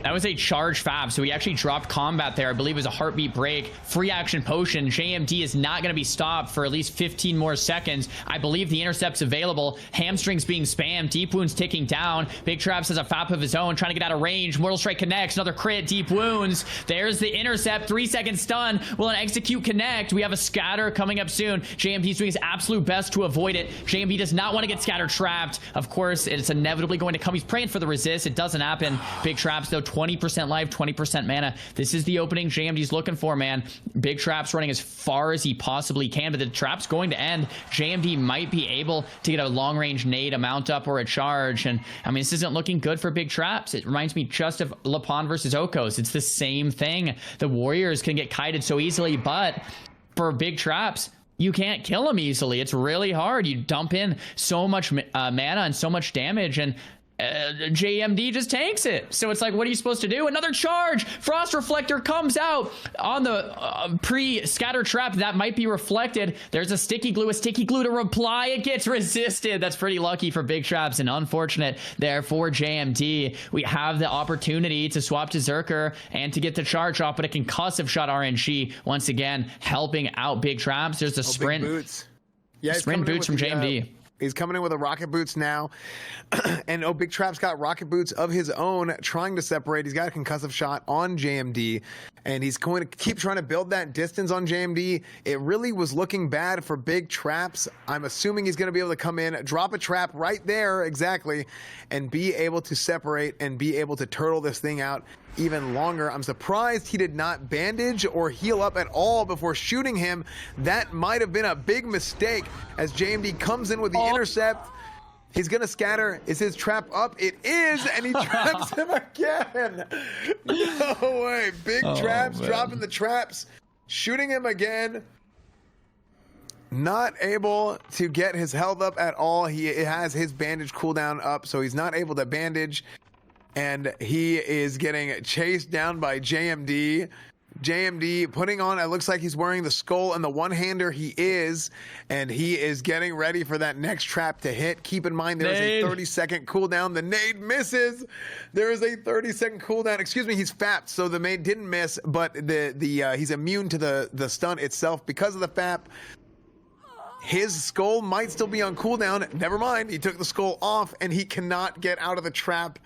That was a charge fab, so he actually dropped combat there. I believe it was a heartbeat break. Free action potion. JMD is not going to be stopped for at least 15 more seconds. I believe the intercept's available. Hamstrings being spammed. Deep Wounds ticking down. Big Traps has a fap of his own, trying to get out of range. Mortal Strike connects. Another crit. Deep Wounds. There's the intercept. 3-second stun. Will an execute connect? We have a scatter coming up soon. JMD's doing his absolute best to avoid it. JMD does not want to get scatter trapped. Of course, it's inevitably going to come. He's praying for the resist. It doesn't happen. Big Traps, though, 20% life, 20% mana. This is the opening JMD's looking for, man. Big Trap's running as far as he possibly can, but the trap's going to end. JMD might be able to get a long-range nade, a mount up, or a charge. And, I mean, this isn't looking good for Big Traps. It reminds me just of Lapon versus Okos. It's the same thing. The Warriors can get kited so easily, but for Big Traps, you can't kill him easily. It's really hard. You dump in so much mana and so much damage, and JMD just tanks it. So it's like, what are you supposed to do? Another charge. Frost Reflector comes out on the pre-scatter trap. That might be reflected. There's a sticky glue to reply. It gets resisted. That's pretty lucky for Big Traps and unfortunate there for JMD. We have the opportunity to swap to Zerker and to get the charge off, but a concussive shot RNG once again helping out Big Traps. There's a sprint. Big boots. Yeah, sprint boots from JMD. He's coming in with a rocket boots now. And Big Trap's got rocket boots of his own, trying to separate. He's got a concussive shot on JMD, and he's going to keep trying to build that distance on JMD. It really was looking bad for Big Traps. I'm assuming he's going to be able to come in, drop a trap right there, exactly, and be able to separate and be able to turtle this thing out even longer. I'm surprised he did not bandage or heal up at all before shooting him. That might have been a big mistake as JMD comes in with the intercept. He's gonna scatter. Is his trap up? It is, and he traps him again. No way. Big Traps dropping the traps, shooting him again. Not able to get his health up at all. He has his bandage cooldown up, so he's not able to bandage. And he is getting chased down by JMD. JMD putting on, it looks like he's wearing the skull and the one-hander. He is, and he is getting ready for that next trap to hit. Keep in mind, there is a 30-second cooldown. The nade misses. There is a 30-second cooldown. Excuse me, he's fapped, so the nade didn't miss, but he's immune to the stun itself because of the fap. His skull might still be on cooldown. Never mind, he took the skull off, and he cannot get out of the trap.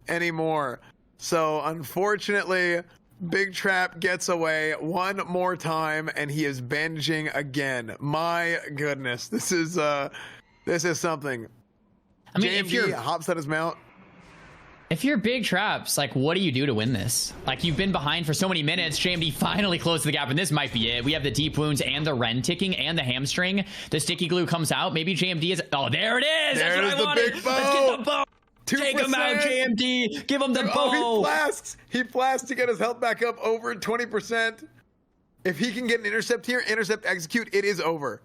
anymore. So unfortunately, Big Trap gets away one more time, and he is bandaging again. My goodness, this is something. I mean, JMD hops on his mount. If you're Big Traps, like, what do you do to win this? Like, you've been behind for so many minutes. JMD finally closed the gap, and this might be it. We have the deep wounds and the Ren ticking and the hamstring. The sticky glue comes out. Maybe JMD is... Oh, there it is! There That's it what is, I the wanted. big bow! Let's get the bow! 2%. Take him out, JMD! Give him the bow! Oh, he flasks! He flasks to get his health back up over 20%. If he can get an intercept here, intercept, execute, it is over.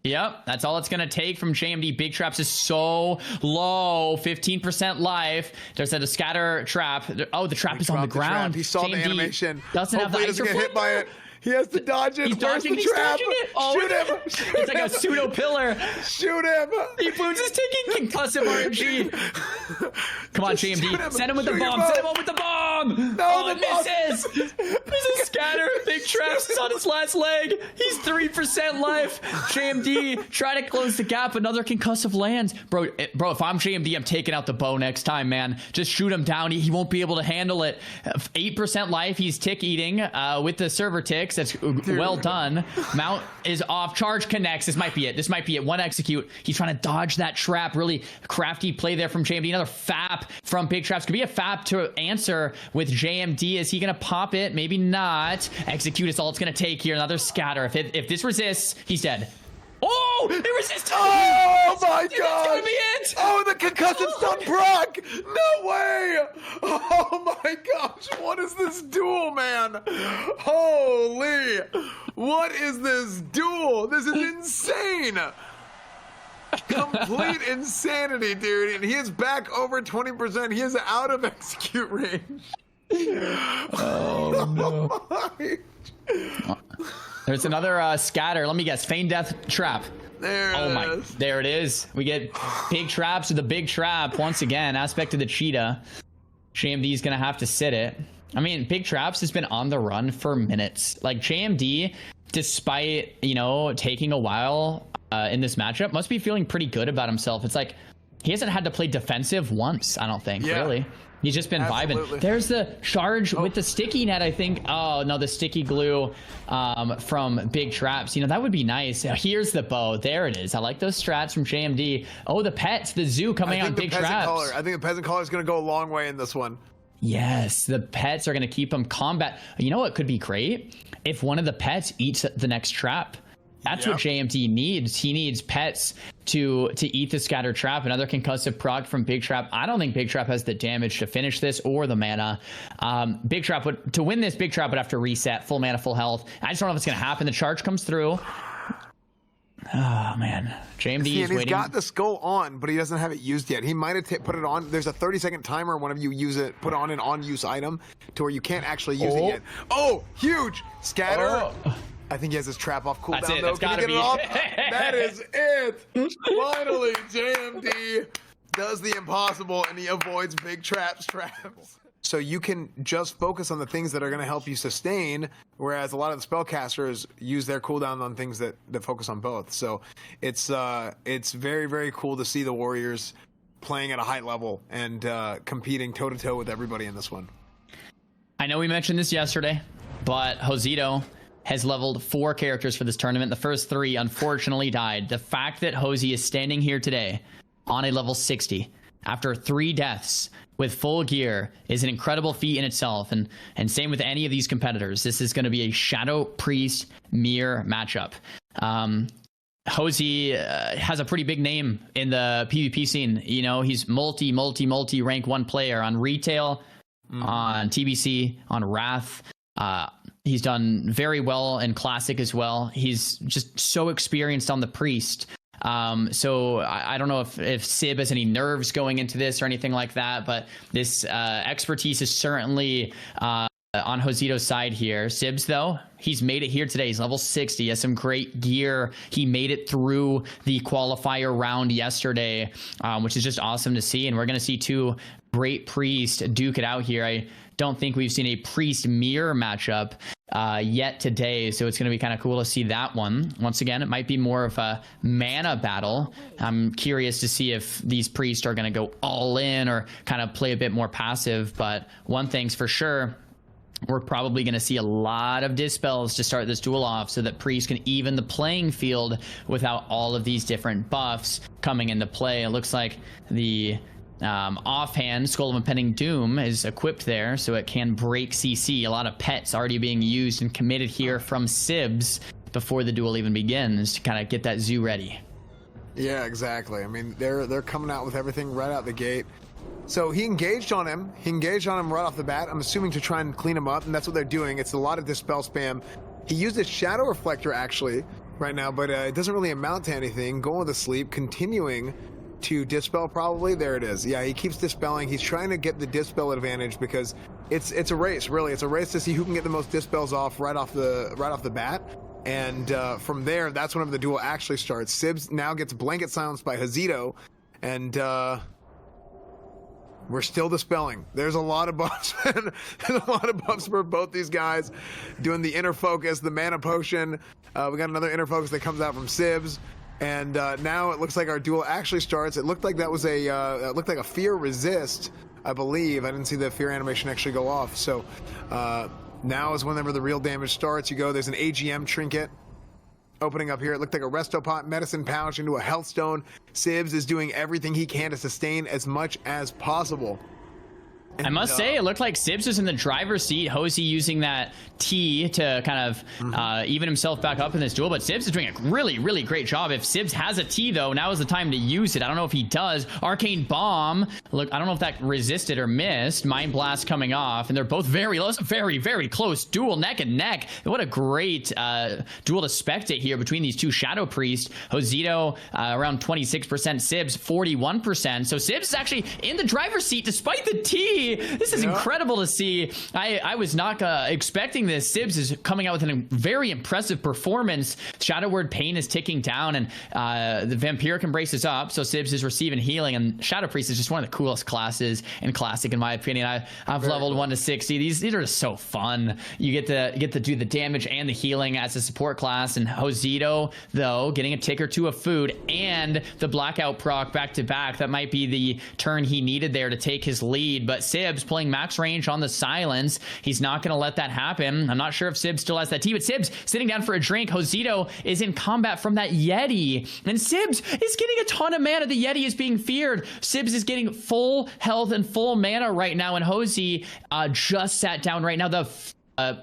Yep, that's all it's going to take from JMD. Big Traps is so low. 15% life. There's a scatter trap. Oh, the trap is on the ground. He saw JMD the animation. Doesn't have the Hopefully he doesn't get hit by it. He has to dodge it. He's Where's dodging, the he's trap? dodging it. Oh, Shoot him. It's like a pseudo pillar. Shoot him. Deep wounds is taking concussive RNG. Come on, JMD. Send him with the bomb. Send him up with the bomb. No, Oh, the it misses. There's a scatter. Big Traps is on his last leg. He's 3% life. JMD, try to close the gap. Another concussive lands. Bro, if I'm JMD, I'm taking out the bow next time, man. Just shoot him down. He won't be able to handle it. 8% life. He's tick eating with the server ticks. That's well done. Mount is off. Charge connects. This might be it. This might be it. One execute. He's trying to dodge that trap. Really crafty play there from JMD. Another FAP from Big Traps. Could be a FAP to answer with JMD. Is he going to pop it? Maybe not. Execute is all it's going to take here. Another scatter. If this resists, he's dead. Oh, it resisted. Oh my god. That's going to be it. Oh, the concussive stun proc. No way. Oh my gosh. What is this duel, man? Holy. What is this duel? This is insane. Complete insanity, dude. And he is back over 20%. He is out of execute range. Oh, no. There's another scatter. Let me guess. Feign death trap. There it is. We get Big Traps with the big trap once again. Aspect of the cheetah. JMD is going to have to sit it. I mean, Big Traps has been on the run for minutes. Like, JMD, despite, you know, taking a while in this matchup, must be feeling pretty good about himself. It's like, he hasn't had to play defensive once, I don't think, really. He's just been vibing. There's the charge with the sticky net, I think. Oh, no, the sticky glue from Big Traps. You know, that would be nice. Here's the bow. There it is. I like those strats from JMD. Oh, the pets, the zoo coming on Big Traps. I think the peasant collar is going to go a long way in this one. Yes, the pets are going to keep him combat. You know what could be great? If one of the pets eats the next trap. That's what JMD needs. He needs pets to eat the scatter trap. Another concussive proc from Big Trap. I don't think Big Trap has the damage to finish this or the mana. Big Trap to win this, Big Trap would have to reset full mana, full health. I just don't know if it's going to happen. The charge comes through. Oh, man. JMD is waiting. He's got the skull on, but he doesn't have it used yet. He might have put it on. There's a 30-second timer whenever you use it, put on an on-use item to where you can't actually use it yet. Oh, huge! Scatter. Oh. I think he has his trap off cooldown. That's it. Though. That's gotta be. That is it. Finally, JMD does the impossible and he avoids Big Trap's traps. So you can just focus on the things that are going to help you sustain, whereas a lot of the spellcasters use their cooldown on things that focus on both. So it's very, very cool to see the Warriors playing at a high level and competing toe-to-toe with everybody in this one. I know we mentioned this yesterday, but Josito has leveled 4 characters for this tournament. The first 3 unfortunately died. The fact that Josie is standing here today on a level 60 after 3 deaths with full gear is an incredible feat in itself. And same with any of these competitors. This is going to be a Shadow Priest mirror matchup. Josie has a pretty big name in the PvP scene. You know, he's multi rank 1 player on retail, on TBC, on Wrath. He's done very well in Classic as well. He's just so experienced on the Priest. So I don't know if Sib has any nerves going into this or anything like that, but this expertise is certainly on Josito's side here. Sibs, though, he's made it here today. He's level 60. He has some great gear. He made it through the qualifier round yesterday, which is just awesome to see. And we're going to see 2 great priests duke it out here. I don't think we've seen a priest mirror matchup yet today, so it's going to be kind of cool to see that one. Once again, it might be more of a mana battle. I'm curious to see if these priests are going to go all in or kind of play a bit more passive, but one thing's for sure, we're probably going to see a lot of dispels to start this duel off so that Priest can even the playing field without all of these different buffs coming into play. It looks like the offhand Skull of Impending Doom is equipped there, so it can break CC. A lot of pets already being used and committed here from Sibs before the duel even begins to kind of get that zoo ready. Yeah, exactly. I mean, they're coming out with everything right out the gate. So he engaged on him. He engaged on him right off the bat. I'm assuming to try and clean him up, and that's what they're doing. It's a lot of dispel spam. He used his Shadow Reflector actually right now, but it doesn't really amount to anything. Going to sleep, continuing to dispel probably. There it is. Yeah, he keeps dispelling. He's trying to get the dispel advantage because it's a race, really. It's a race to see who can get the most dispels off right off the bat. And from there, that's whenever the duel actually starts. Sibs now gets blanket silenced by Xzane, and we're still dispelling. There's a lot of buffs. There's a lot of buffs for both these guys. Doing the inner focus, the mana potion. We got another inner focus that comes out from Sibs. And now it looks like our duel actually starts. It looked like that was it looked like a fear resist, I believe. I didn't see the fear animation actually go off. So now is whenever the real damage starts. There's an AGM trinket opening up here. It looked like a resto pot, medicine pouch into a health stone. Sibs is doing everything he can to sustain as much as possible. I must say, it looked like Sibs was in the driver's seat. Hosey using that T to kind of even himself back up in this duel, but Sibs is doing a really, really great job. If Sibs has a T, though, now is the time to use it. I don't know if he does. Arcane Bomb. Look, I don't know if that resisted or missed. Mind Blast coming off, and they're both very close. Duel neck and neck. What a great duel to spectate here between these two Shadow Priests. Xzane around 26%, Sibs 41%. So Sibs is actually in the driver's seat despite the T. This is incredible to see. I was not expecting this. Sibs is coming out with a very impressive performance. Shadow Word Pain is ticking down, and the Vampiric Embrace is up, so Sibs is receiving healing, and Shadow Priest is just one of the coolest classes in Classic, in my opinion. I've leveled 1 to 60. These are just so fun. You get to do the damage and the healing as a support class, and Xzane, though, getting a tick or two of food and the Blackout proc back to back. That might be the turn he needed there to take his lead, but Sibs playing max range on the silence. He's not going to let that happen. I'm not sure if Sibs still has that T, but Sibs sitting down for a drink. Xzane is in combat from that Yeti, and Sibs is getting a ton of mana. The Yeti is being feared. Sibs is getting full health and full mana right now, and Hosey just sat down right now. The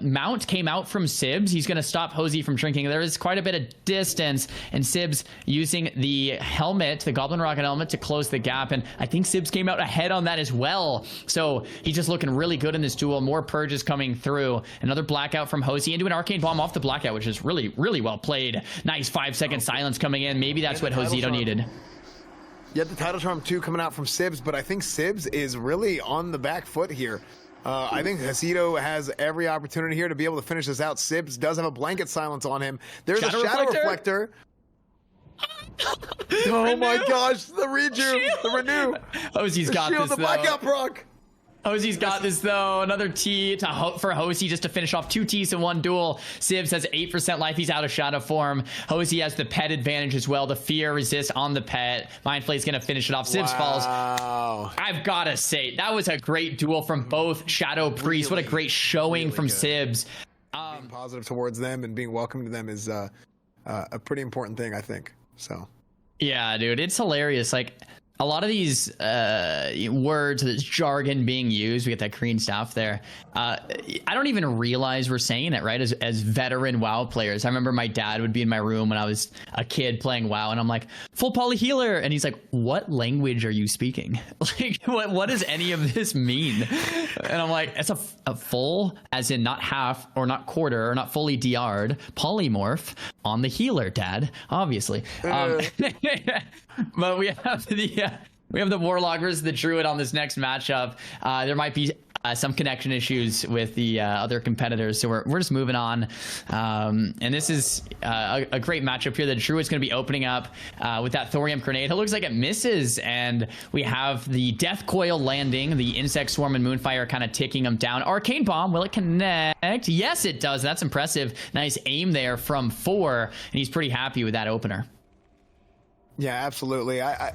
mount came out from Sibs. He's going to stop Hosey from drinking. There is quite a bit of distance, and Sibs using the helmet, the Goblin Rocket helmet, to close the gap, and I think Sibs came out ahead on that as well. So he's just looking really good in this duel. More purges coming through. Another Blackout from Hosey into an Arcane Bomb off the Blackout, which is really, really well played. Nice 5-second silence coming in. Maybe that's what Xzane needed. You had the Title Charm too coming out from Sibs, but I think Sibs is really on the back foot here. I think Xzane has every opportunity here to be able to finish this out. Sibs does have a blanket silence on him. There's a Shadow Reflector. Oh my gosh, the renew. Hosey's got this, the Blackout proc. Hosey's got this, though. Another T for Hosey just to finish off 2 Ts in 1 duel. Sibs has 8% life. He's out of Shadow form. Hosey has the pet advantage as well. The fear resist on the pet. Mind Flay's going to finish it off. Sibs falls. I've got to say, that was a great duel from both Shadow Priests. What a great showing from Sibs. Being positive towards them and being welcome to them is a pretty important thing, I think. So. Yeah, dude, it's hilarious. Like, a lot of these words, this jargon being used, we get that Korean stuff there. I don't even realize we're saying it, right? As veteran WoW players. I remember my dad would be in my room when I was a kid playing WoW, and I'm like, full poly healer. And he's like, what language are you speaking? Like, what does any of this mean? And I'm like, it's a full, as in not half or not quarter or not fully DR'd, polymorph on the healer, Dad, obviously. But we have the Warlock versus the Druid on this next matchup. There might be some connection issues with the other competitors, so we're just moving on. And this is a great matchup here. The Druid's going to be opening up with that thorium grenade. It looks like it misses, and we have the death coil landing, the insect swarm and moonfire kind of ticking them down. Arcane bomb, will it connect? Yes, it does. That's impressive. Nice aim there from 4, and he's pretty happy with that opener. Yeah, absolutely. I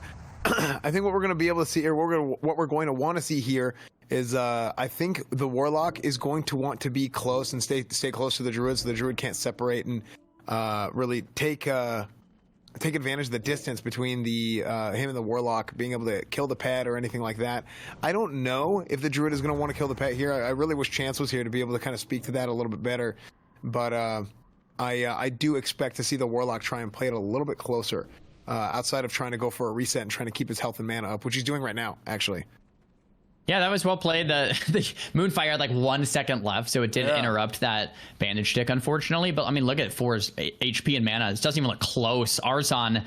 think what we're going to be able to see here, what we're going to want to see here is I think the Warlock is going to want to be close and stay close to the Druid, so the Druid can't separate and really take advantage of the distance between the him and the Warlock being able to kill the pet or anything like that. I don't know if the Druid is going to want to kill the pet here. I really wish Chance was here to be able to kind of speak to that a little bit better, but I do expect to see the Warlock try and play it a little bit closer. Outside of trying to go for a reset and trying to keep his health and mana up, which he's doing right now, actually. Yeah, that was well played. The Moonfire had like 1 second left, so it did interrupt that bandage stick, unfortunately. But I mean, look at 4's HP and mana. This doesn't even look close. Arzon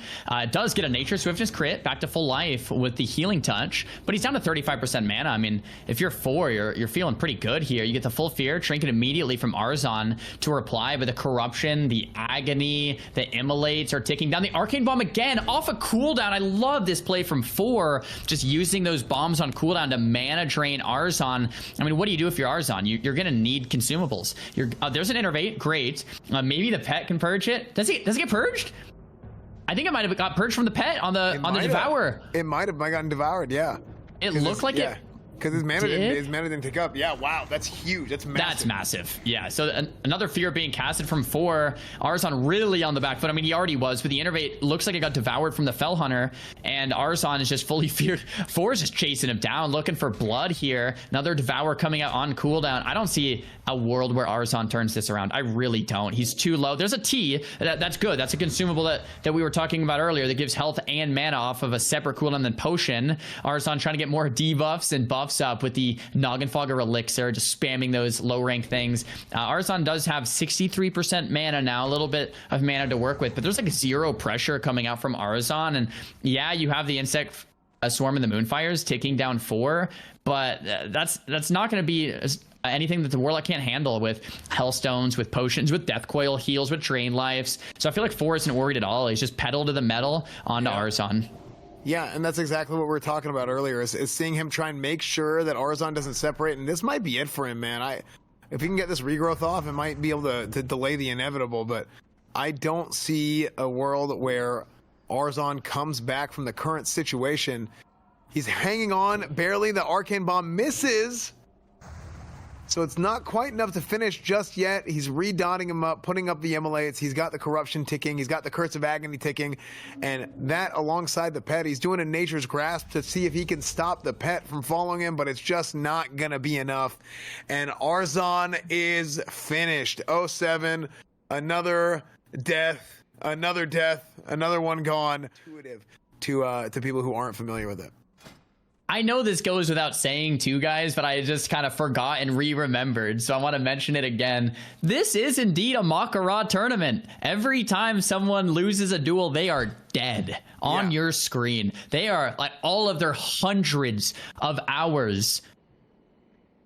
does get a Nature Swiftness crit, back to full life with the healing touch, but he's down to 35% mana. I mean, if you're 4, you're feeling pretty good here. You get the full fear, trinket immediately from Arzon to reply, but the corruption, the agony, the immolates are ticking down. The arcane bomb again off a cooldown. I love this play from 4, just using those bombs on cooldown to mana drain Arzon. I mean, what do you do if you're Arzon? You're gonna need consumables. There's an Innervate, great. Maybe the pet can purge it. Does it get purged? I think it might have got purged from the pet on the Devour. It might have gotten devoured, yeah. It looked like it. Because his mana didn't pick up. Yeah, wow, that's huge. That's massive. That's massive. Yeah, so another fear being casted from 4. Arzon really on the back foot. I mean, he already was, but the Innervate looks like it got devoured from the Fell Hunter, and Arzon is just fully feared. 4 is just chasing him down, looking for blood here. Another Devour coming out on cooldown. I don't see a world where Arzon turns this around. I really don't. He's too low. There's a T. That's good. That's a consumable that we were talking about earlier that gives health and mana off of a separate cooldown than Potion. Arzon trying to get more debuffs and buffs up with the Noggenfogger Elixir, just spamming those low rank things. Arzon does have 63% mana now, a little bit of mana to work with, but there's like 0 pressure coming out from Arzon. And yeah, you have the insect swarm and the Moonfires ticking down 4, but that's not going to be anything that the Warlock can't handle with Hellstones, with Potions, with Death Coil, heals, with Drain Lives. So I feel like 4 isn't worried at all. He's just pedal to the metal onto Arzon. Yeah, and that's exactly what we were talking about earlier, is seeing him try and make sure that Arzon doesn't separate, and this might be it for him, man. If he can get this regrowth off, it might be able to delay the inevitable, but I don't see a world where Arzon comes back from the current situation. He's hanging on barely. The Arcane Bomb misses, so it's not quite enough to finish just yet. He's redotting him up, putting up the immolates. He's got the corruption ticking. He's got the Curse of Agony ticking. And that alongside the pet, he's doing a Nature's Grasp to see if he can stop the pet from following him, but it's just not going to be enough. And Arzon is finished. 0-7, another death, another one gone. Intuitive to people who aren't familiar with it. I know this goes without saying too, guys, but I just kind of forgot and re-remembered, so I want to mention it again. This is indeed a Mak'Gora tournament. Every time someone loses a duel, they are dead on your screen. They are, like, all of their hundreds of hours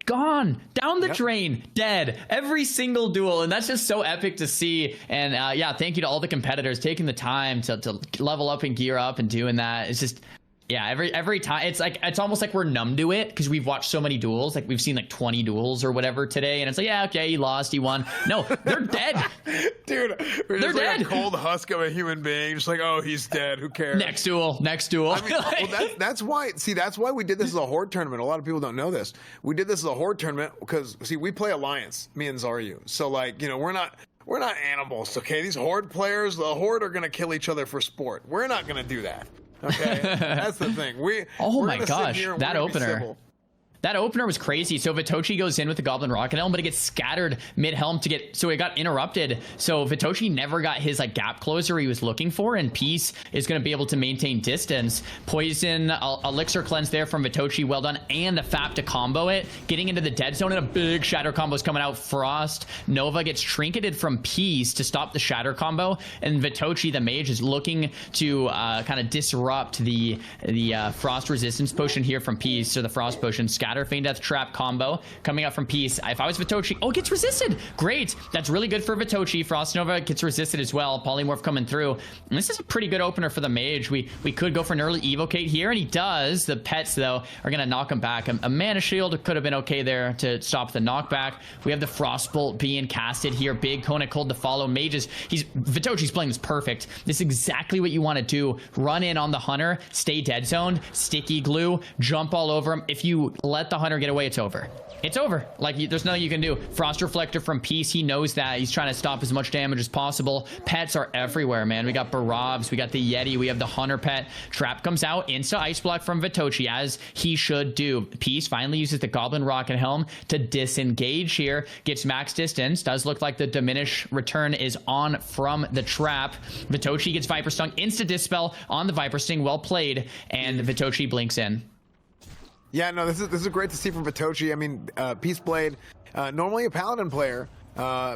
gone down the drain, dead, every single duel, and that's just so epic to see. And yeah, thank you to all the competitors taking the time to level up and gear up and doing that. It's just... yeah, every time it's almost like we're numb to it because we've watched so many duels. Like, we've seen like 20 duels or whatever today, and it's like, yeah, okay, he lost, he won. No, they're dead. Dude, they're just dead. A cold husk of a human being, just like, oh, he's dead, who cares? Next duel. I mean, well, that's why we did this as a horde tournament. A lot of people don't know this. We did this as a horde tournament because, see, we play Alliance, me and Zaryu. So, like, you know, we're not animals, okay? These horde players, the horde are gonna kill each other for sport. We're not gonna do that. Okay, that's the thing. Oh my gosh, that opener was crazy. So Vitochi goes in with the Goblin Rocket Helm, but it gets scattered mid-helm so it got interrupted. So Vitochi never got his like gap closer he was looking for, and Peace is going to be able to maintain distance. Poison, Elixir Cleanse there from Vitochi, well done, and a FAP to combo it. Getting into the dead zone, and a big Shatter combo is coming out. Frost. Nova gets trinketed from Peace to stop the Shatter combo, and Vitochi, the mage, is looking to kind of disrupt the Frost resistance potion here from Peace, or the Frost potion, scatter Scatter, Feign Death, Trap combo coming out from Peace. If I was Vitochi, oh, it gets resisted. Great. That's really good for Vitochi. Frost Nova gets resisted as well. Polymorph coming through. And this is a pretty good opener for the Mage. We could go for an early Evocate here, and he does. The pets, though, are going to knock him back. A Mana Shield could have been okay there to stop the knockback. We have the Frostbolt being casted here. Big Kona Cold to follow. Mages, Vitochi's playing this perfect. This is exactly what you want to do. Run in on the Hunter, stay dead zoned, sticky glue, jump all over him. If you let the Hunter get away, it's over. It's over. Like, there's nothing you can do. Frost Reflector from Peace, he knows that. He's trying to stop as much damage as possible. Pets are everywhere, man. We got Barovs, we got the Yeti, we have the Hunter pet. Trap comes out, insta Ice Block from Vitochi, as he should do. Peace finally uses the Goblin Rocket Helm to disengage here. Gets max distance. Does look like the Diminish return is on from the Trap. Vitochi gets Viper Stung. Insta Dispel on the Viper Sting. Well played. And Vitochi blinks in. Yeah, no, this is great to see from Vitochi. I mean, Peace Blade, normally a Paladin player,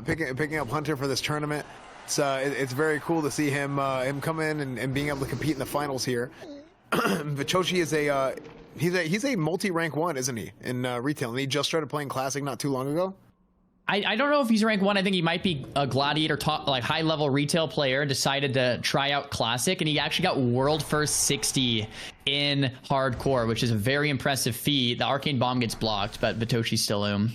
picking up Hunter for this tournament. It's very cool to see him come in and being able to compete in the finals here. Vitochi is he's a multi-rank 1, isn't he, in retail? And he just started playing Classic not too long ago. I don't know if he's rank 1. I think he might be a Gladiator top, like high level retail player, decided to try out Classic, and he actually got world first 60 in hardcore, which is a very impressive feat. The Arcane Bomb gets blocked, but Vitoshi's still All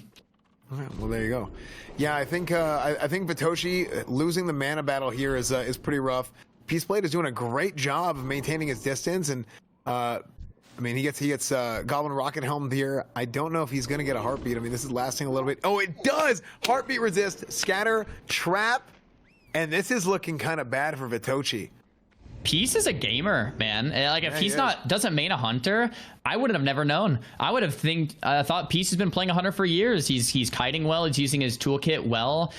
right, well, there you go. Yeah, I think Vitochi losing the mana battle here is pretty rough. Peaceblade is doing a great job of maintaining his distance, and I mean, he gets Goblin Rocket Helm here. I don't know if he's going to get a Heartbeat. I mean, this is lasting a little bit. Oh, it does! Heartbeat resist, Scatter, Trap, and this is looking kind of bad for Vitochi. Peace is a gamer, man. Like, if he's doesn't main a Hunter, I would have never known. I would have thought Peace has been playing a Hunter for years. He's kiting well. He's using his toolkit well.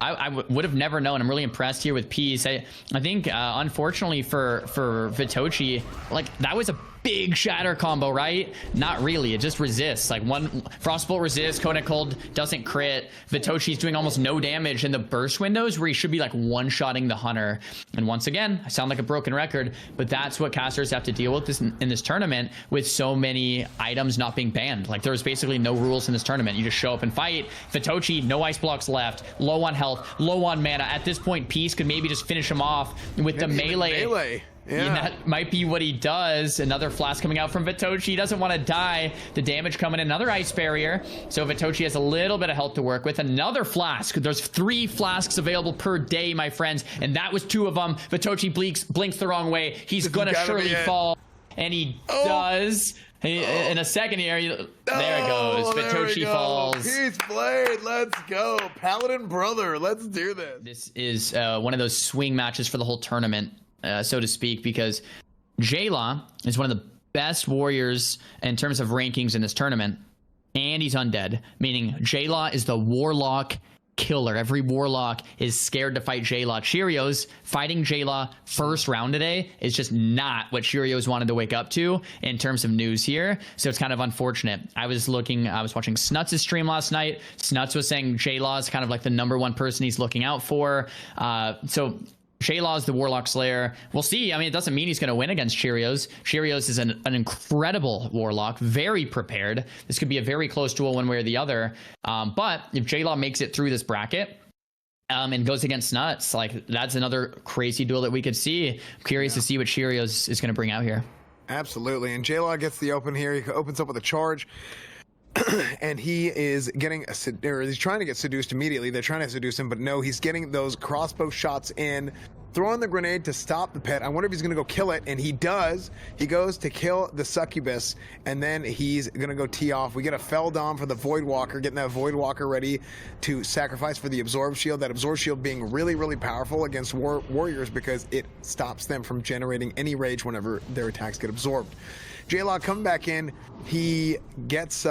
I would have never known. I'm really impressed here with Peace. I think, unfortunately for Vitochi, like, that was a big shatter combo, right? Not really. It just resists. Like, one Frostbolt resists, Kona Cold doesn't crit. Vitochi's doing almost no damage in the burst windows where he should be like one-shotting the Hunter. And once again, I sound like a broken record, but that's what casters have to deal with in this tournament, with so many items not being banned. Like, there's basically no rules in this tournament. You just show up and fight. Vitochi, no ice blocks left, low on health, low on mana. At this point, Peace could maybe just finish him off with the melee. Yeah, that might be what he does. Another flask coming out from Vitochi. He doesn't want to die. The damage coming in. Another ice barrier. So Vitochi has a little bit of health to work with. Another flask. There's 3 flasks available per day, my friends. And that was 2 of them. Vitochi blinks the wrong way. He's going to surely fall. And he does. In a second here. There it goes. Vitochi falls. Peace Blade. Let's go. Paladin brother. Let's do this. This is one of those swing matches for the whole tournament. So to speak, because Jayla is one of the best warriors in terms of rankings in this tournament, and he's undead, meaning Jayla is the Warlock killer. Every Warlock is scared to fight Jayla. Cheerios fighting Jayla first round today is just not what Cheerios wanted to wake up to in terms of news here. So it's kind of unfortunate. I was watching Snuts' stream last night. Snuts was saying Jayla is kind of like the #1 person he's looking out for. So Jayla is the Warlock Slayer. We'll see. I mean, it doesn't mean he's going to win against Cheerios. Cheerios is an incredible Warlock, very prepared. This could be a very close duel one way or the other. But if Jayla makes it through this bracket and goes against Nuts, like, that's another crazy duel that we could see. I'm curious to see what Cheerios is going to bring out here. Absolutely. And Jayla gets the open here. He opens up with a charge. And he is he's trying to get seduced immediately. They're trying to seduce him, but no, he's getting those crossbow shots in, throwing the grenade to stop the pet. I wonder if he's going to go kill it, and he does. He goes to kill the succubus, and then he's going to go tee off. We get a Fell Dom for the Void Walker, getting that Void Walker ready to sacrifice for the Absorb Shield. That Absorb Shield being really, really powerful against warriors because it stops them from generating any rage whenever their attacks get absorbed. Jayla coming back in, he gets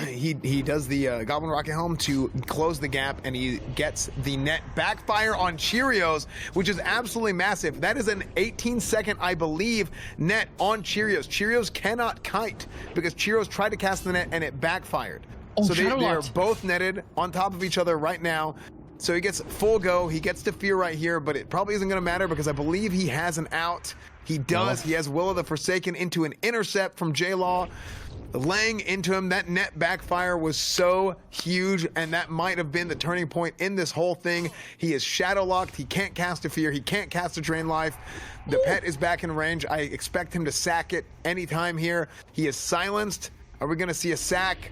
he does the Goblin Rocket Helm to close the gap, and he gets the net backfire on Cheerios, which is absolutely massive. That is an 18-second, I believe, net on Cheerios. Cheerios cannot kite because Cheerios tried to cast the net and it backfired. So they are both netted on top of each other right now. So he gets full go. He gets to fear right here, but it probably isn't going to matter because I believe he has an out. He does. He has Will of the Forsaken into an intercept from J-Law. Laying into him, that net backfire was so huge, and that might have been the turning point in this whole thing. He is shadow locked. He can't cast a Fear. He can't cast a Drain Life. The pet is back in range. I expect him to sack it anytime here. He is silenced. Are we going to see a sack?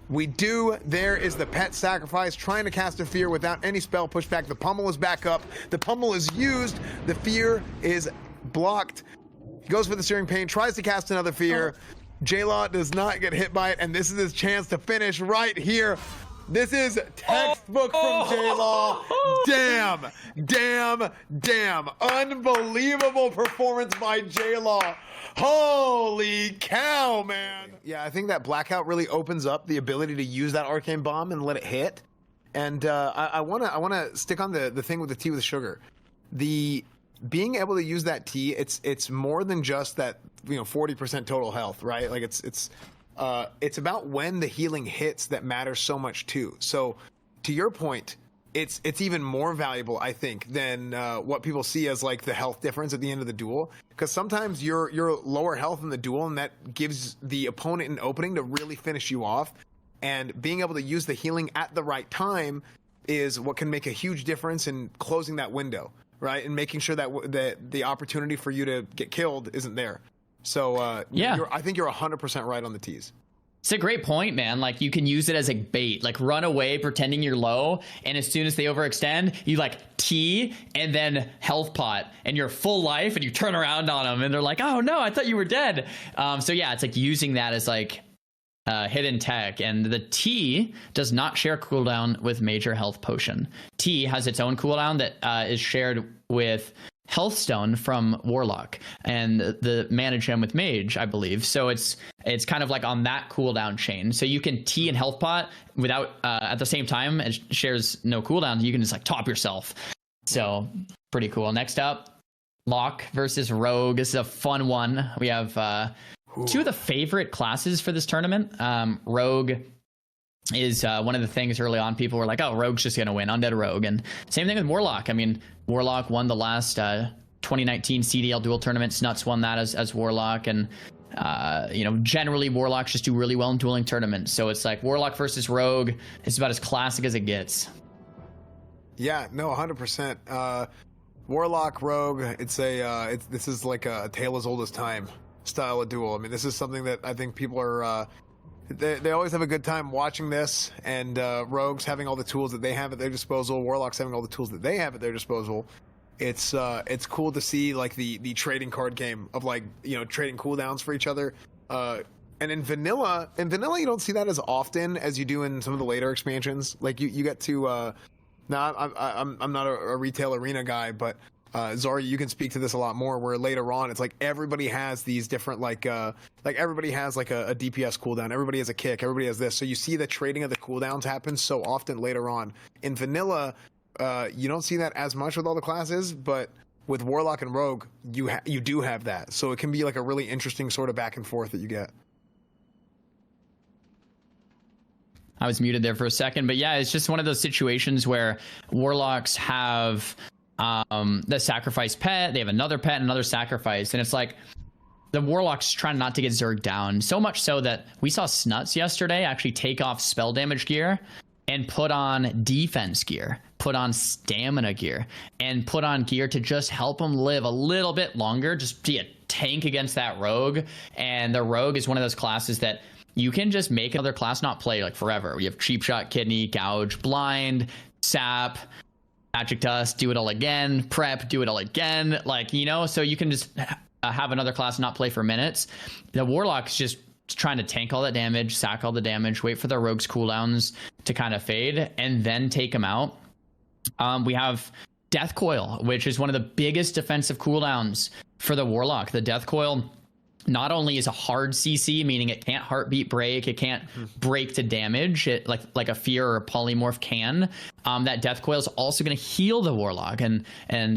We do. There is the pet sacrifice, trying to cast a Fear without any spell pushback. The pummel is back up. The pummel is used. The Fear is blocked. He goes for the Searing Pain, tries to cast another Fear. J-Law does not get hit by it, and this is his chance to finish right here. This is textbook from J-Law. Damn, damn, damn. Unbelievable performance by J-Law. Holy cow, man. Yeah, I think that Blackout really opens up the ability to use that Arcane Bomb and let it hit. And I wanna stick on the thing with the tea with sugar. Being able to use that tea, it's more than just that, 40% total health, right? Like it's about when the healing hits that matters so much too. So to your point, it's even more valuable, I think, than what people see as like the health difference at the end of the duel. Because sometimes you're lower health in the duel, and that gives the opponent an opening to really finish you off. And being able to use the healing at the right time is what can make a huge difference in closing that window. Right, and making sure that the opportunity for you to get killed isn't there. So I think you're 100% right on the tease. It's a great point, man. Like, you can use it as a bait, like run away pretending you're low, and as soon as they overextend, you like T and then health pot, and you're full life, and you turn around on them, and they're like, oh no, I thought you were dead. So yeah, it's like using that as like hidden tech. And the T does not share cooldown with Major Health Potion. T has its own cooldown that is shared with Healthstone from Warlock and the Mana Gem with Mage, I believe. So it's kind of like on that cooldown chain. So you can T and Health Pot without at the same time. It shares no cooldown. You can just like top yourself. So pretty cool. Next up, Lock versus Rogue. This is a fun one. We have two of the favorite classes for this tournament. Rogue is one of the things early on people were like, oh, Rogue's just going to win, Undead Rogue. And same thing with Warlock. I mean, Warlock won the last 2019 CDL dual tournament. Snuts won that as Warlock. And, generally Warlocks just do really well in dueling tournaments. So it's like Warlock versus Rogue. It's about as classic as it gets. Yeah, no, 100%. Warlock, Rogue, this is like a tale as old as time style of duel. I mean, this is something that I think people are they always have a good time watching this, and Rogues having all the tools that they have at their disposal, Warlocks having all the tools that they have at their disposal. It's cool to see like the trading card game of like, trading cooldowns for each other. And in vanilla you don't see that as often as you do in some of the later expansions. Like you get to I'm not a retail arena guy, but Zari, you can speak to this a lot more, where later on it's like everybody has these different like everybody has like a DPS cooldown, everybody has a kick, everybody has this. So you see the trading of the cooldowns happen so often later on. In vanilla, you don't see that as much with all the classes, but with Warlock and Rogue, you do have that. So it can be like a really interesting sort of back and forth that you get. I was muted there for a second, but yeah, it's just one of those situations where Warlocks have the sacrifice pet, they have another pet and another sacrifice, and it's like the Warlock's trying not to get Zerg down, so much so that we saw Snuts yesterday actually take off spell damage gear and put on defense gear, put on stamina gear, and put on gear to just help him live a little bit longer, just be a tank against that Rogue. And the Rogue is one of those classes that you can just make another class not play like forever. We have Cheap Shot, Kidney, Gouge, Blind, Sap, Magic Dust, do it all again, Prep, do it all again, so you can just have another class not play for minutes. The Warlock's just trying to tank all that damage, sack all the damage, wait for the Rogue's cooldowns to kind of fade, and then take them out. We have Death Coil, which is one of the biggest defensive cooldowns for the Warlock. The Death Coil not only is a hard CC, meaning it can't heartbeat break, it can't break to damage, it like a Fear or a Polymorph can. That Death Coil is also going to heal the Warlock, and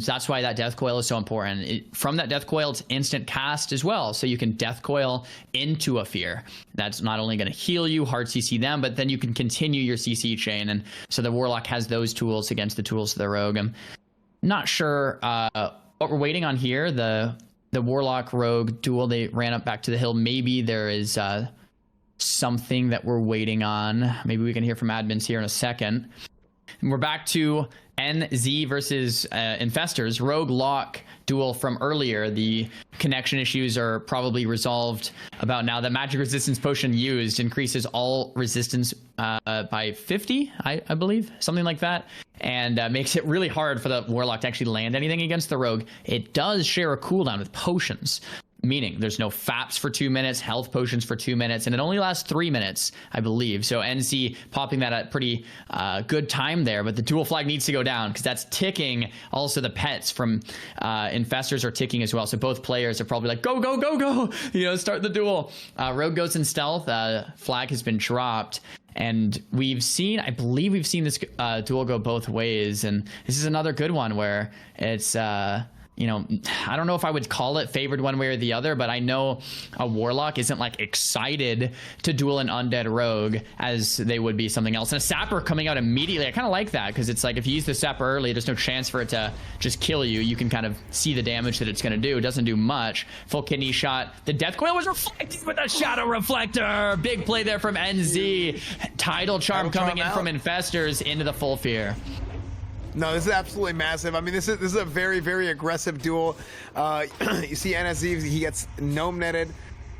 that's why that Death Coil is so important. From that Death Coil, it's instant cast as well, so you can Death Coil into a Fear. That's not only going to heal you, hard CC them, but then you can continue your CC chain, and so the Warlock has those tools against the tools of the Rogue. I'm not sure what we're waiting on here. The the Warlock Rogue duel. They ran up back to the hill. Maybe there is something that we're waiting on. Maybe we can hear from admins here in a second. And we're back to NZ versus Infestors. Rogue Lock duel from earlier. The connection issues are probably resolved about now. The magic resistance potion used increases all resistance by 50, I believe, something like that, and makes it really hard for the Warlock to actually land anything against the Rogue. It does share a cooldown with potions, meaning there's no FAPs for 2 minutes, health potions for 2 minutes, and it only lasts 3 minutes, I believe. So NC popping that at pretty good time there, but the dual flag needs to go down because that's ticking. Also, the pets from Infestors are ticking as well. So both players are probably like, go, go, go, go, you know, start the duel. Rogue goes in stealth. Flag has been dropped. And we've seen, I believe we've seen this duel go both ways. And this is another good one where it's, you know, I don't know if I would call it favored one way or the other, but I know a Warlock isn't like excited to duel an undead Rogue as they would be something else. And a Sapper coming out immediately, I kind of like that because it's like if you use the Sapper early, there's no chance for it to just kill you. You can kind of see the damage that it's going to do. It doesn't do much. Full kidney shot. The Death Coil was reflecting with a Shadow Reflector. Big play there from NZ. Tidal Charm coming in from Infestors into the Full Fear. No, this is absolutely massive. I mean, this is a very, very aggressive duel. You see NSZ, he gets gnome netted,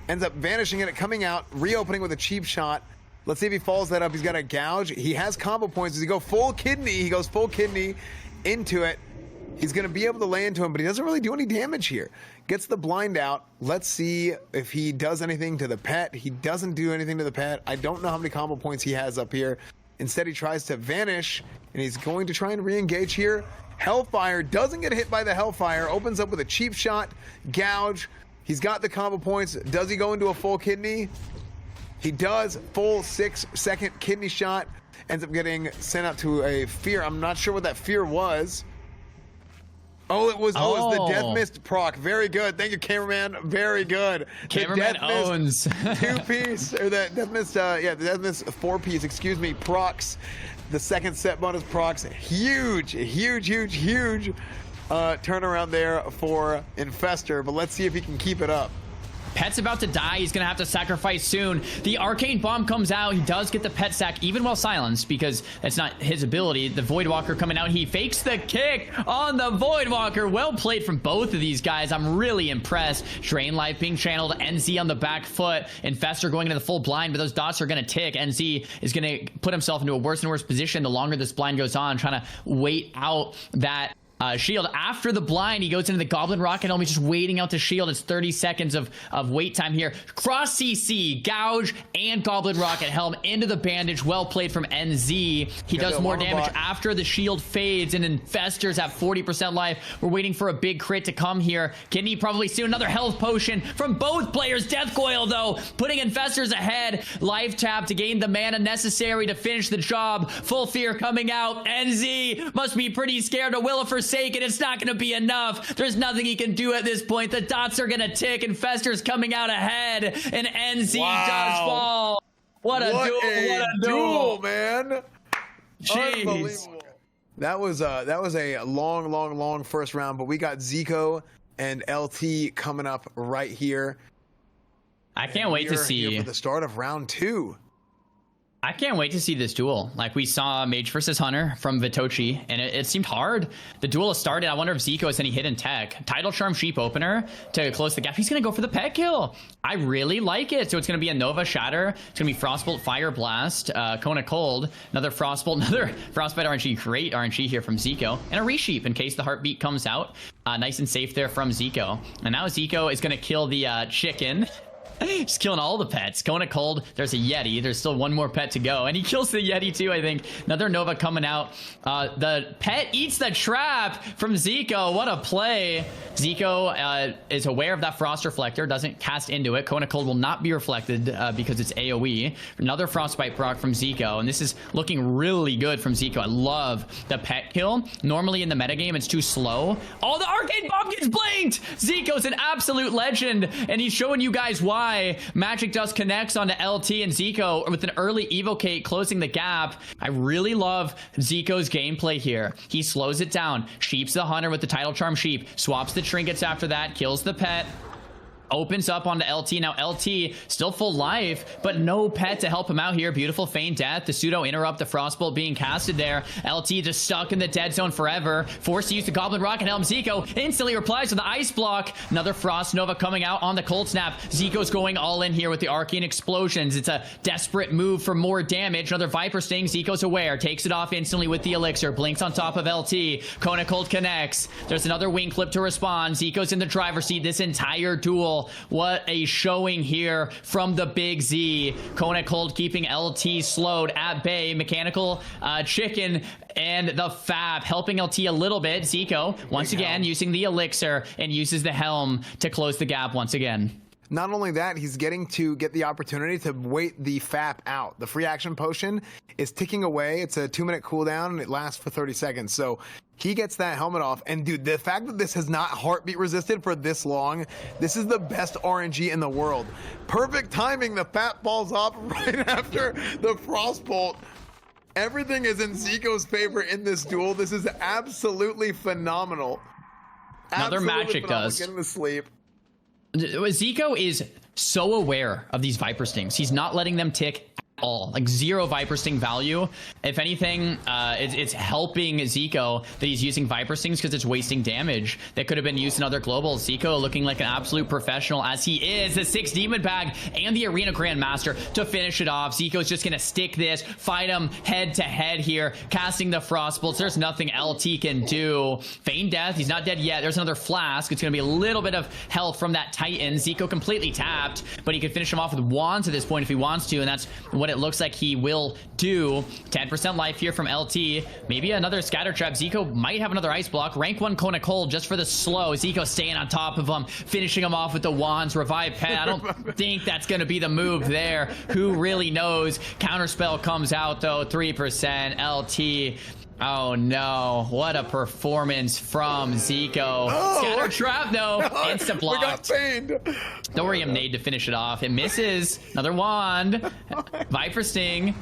ends up vanishing in it, coming out, reopening with a cheap shot. Let's see if he follows that up. He's got a gouge. He has combo points. Does he go full kidney? He goes full kidney into it. He's going to be able to lay into him, but he doesn't really do any damage here. Gets the blind out. Let's see if he does anything to the pet. He doesn't do anything to the pet. I don't know how many combo points he has up here. Instead, he tries to vanish, and he's going to try and re-engage here. Hellfire doesn't get hit by the Hellfire. Opens up with a cheap shot, gouge. He's got the combo points. Does he go into a full kidney? He does. Full 6-second kidney shot. Ends up getting sent out to a fear. I'm not sure what that fear was. Oh, it was the Death Mist proc. Very good. Thank you, cameraman. Very good. Cameraman owns. 2-piece, or the Death Mist, the Death Mist 4-piece, excuse me, procs. The second set bonus procs. Huge turnaround there for Infestor, but let's see if he can keep it up. Pet's about to die. He's going to have to sacrifice soon. The Arcane Bomb comes out. He does get the pet sack, even while silenced, because that's not his ability. The Voidwalker coming out. He fakes the kick on the Voidwalker. Well played from both of these guys. I'm really impressed. Drain Life being channeled. NZ on the back foot. Infestor going into the full blind, but those dots are going to tick. NZ is going to put himself into a worse and worse position the longer this blind goes on, trying to wait out that shield. After the blind, he goes into the Goblin Rocket Helm. He's just waiting out the shield. It's 30 seconds of wait time here. Cross CC, gouge, and Goblin Rocket Helm into the bandage. Well played from NZ. He does more damage after the shield fades, and Infestors have 40% life. We're waiting for a big crit to come here. Kidney probably soon. Another health potion from both players. Death Coil, though, putting Infestors ahead. Life tap to gain the mana necessary to finish the job. Full Fear coming out. NZ must be pretty scared of Will for sake, and it's not going to be enough. There's nothing he can do at this point. The dots are going to tick. Infestors coming out ahead, and NZ does fall. What a duel, man. Jeez. Unbelievable. That was a long first round, but we got Ziqo and LT coming up right here. I can't wait to see for the start of round 2. I can't wait to see this duel. Like, we saw Mage versus Hunter from Vitochi, and it seemed hard. The duel has started. I wonder if Ziqo has any hidden tech. Tidal Charm Sheep Opener to close the gap. He's going to go for the pet kill. I really like it. So it's going to be a Nova Shatter. It's going to be Frostbolt, Fire Blast, Kona Cold, another Frostbolt, another Frostbite RNG. Great RNG here from Ziqo. And a Resheep in case the Heartbeat comes out. Nice and safe there from Ziqo. And now Ziqo is going to kill the chicken. Just killing all the pets. Kona Cold. There's a Yeti. There's still one more pet to go. And he kills the Yeti too, I think. Another Nova coming out. The pet eats the trap from Ziqo. What a play. Ziqo is aware of that Frost Reflector. Doesn't cast into it. Kona Cold will not be reflected because it's AoE. Another Frostbite proc from Ziqo. And this is looking really good from Ziqo. I love the pet kill. Normally in the metagame, it's too slow. Oh, the Arcane Bomb gets blinked. Ziqo's an absolute legend. And he's showing you guys why. try. Magic Dust connects onto LT and Ziqo with an early evocate closing the gap. I really love Zico's gameplay here. He slows it down, sheeps the hunter with the Tidal Charm sheep, swaps the trinkets after that, kills the pet, opens up onto LT. Now LT still full life, but no pet to help him out here. Beautiful feign death. The pseudo interrupt, the frostbolt being casted there. LT just stuck in the dead zone forever. Forced to use the Goblin Rocket Helm. Ziqo instantly replies with the ice block. Another Frost Nova coming out on the cold snap. Zico's going all in here with the arcane explosions. It's a desperate move for more damage. Another Viper Sting. Zico's aware, takes it off instantly with the elixir. Blinks on top of LT. Kona Cold connects. There's another wing clip to respond. Zico's in the driver's seat this entire duel. What a showing here from the Big Z. Kona Cold keeping LT slowed at bay. Mechanical Chicken and the Fab helping LT a little bit. Ziqo once again using the elixir and uses the helm to close the gap once again. Not only that, he's getting to get the opportunity to wait the FAP out. The free action potion is ticking away. It's a 2-minute cooldown and it lasts for 30 seconds. So he gets that helmet off. And dude, the fact that this has not heartbeat resisted for this long, this is the best RNG in the world. Perfect timing. The FAP falls off right after the Frostbolt. Everything is in Zico's favor in this duel. This is absolutely phenomenal. Another magic does. Getting to sleep. Ziqo is so aware of these Viper Stings. He's not letting them tick at all. Like 0 Viper Sting value. If anything, it's helping Ziqo that he's using Viper Stings because it's wasting damage that could have been used in other globals. Ziqo looking like an absolute professional as he is. The 6 Demon Bag and the Arena Grandmaster to finish it off. Zico's just going to stick this, fight him head to head here, casting the Frostbolts. There's nothing LT can do. Feign Death, he's not dead yet. There's another Flask. It's going to be a little bit of health from that Titan. Ziqo completely tapped, but he could finish him off with wands at this point if he wants to, and that's what it looks like he will do. 10% life here from LT. Maybe another Scatter Trap. Ziqo might have another Ice Block. Rank 1 Kona Cold just for the slow. Ziqo staying on top of him, finishing him off with the wands. Revive Pet. I don't think that's going to be the move there. Who really knows? Counterspell comes out though. 3% LT. Oh no, what a performance from Ziqo. Scatter Trap though, instant blocked. We got feigned. Thorium Nade to finish it off. It misses. Another wand. Viper Sting.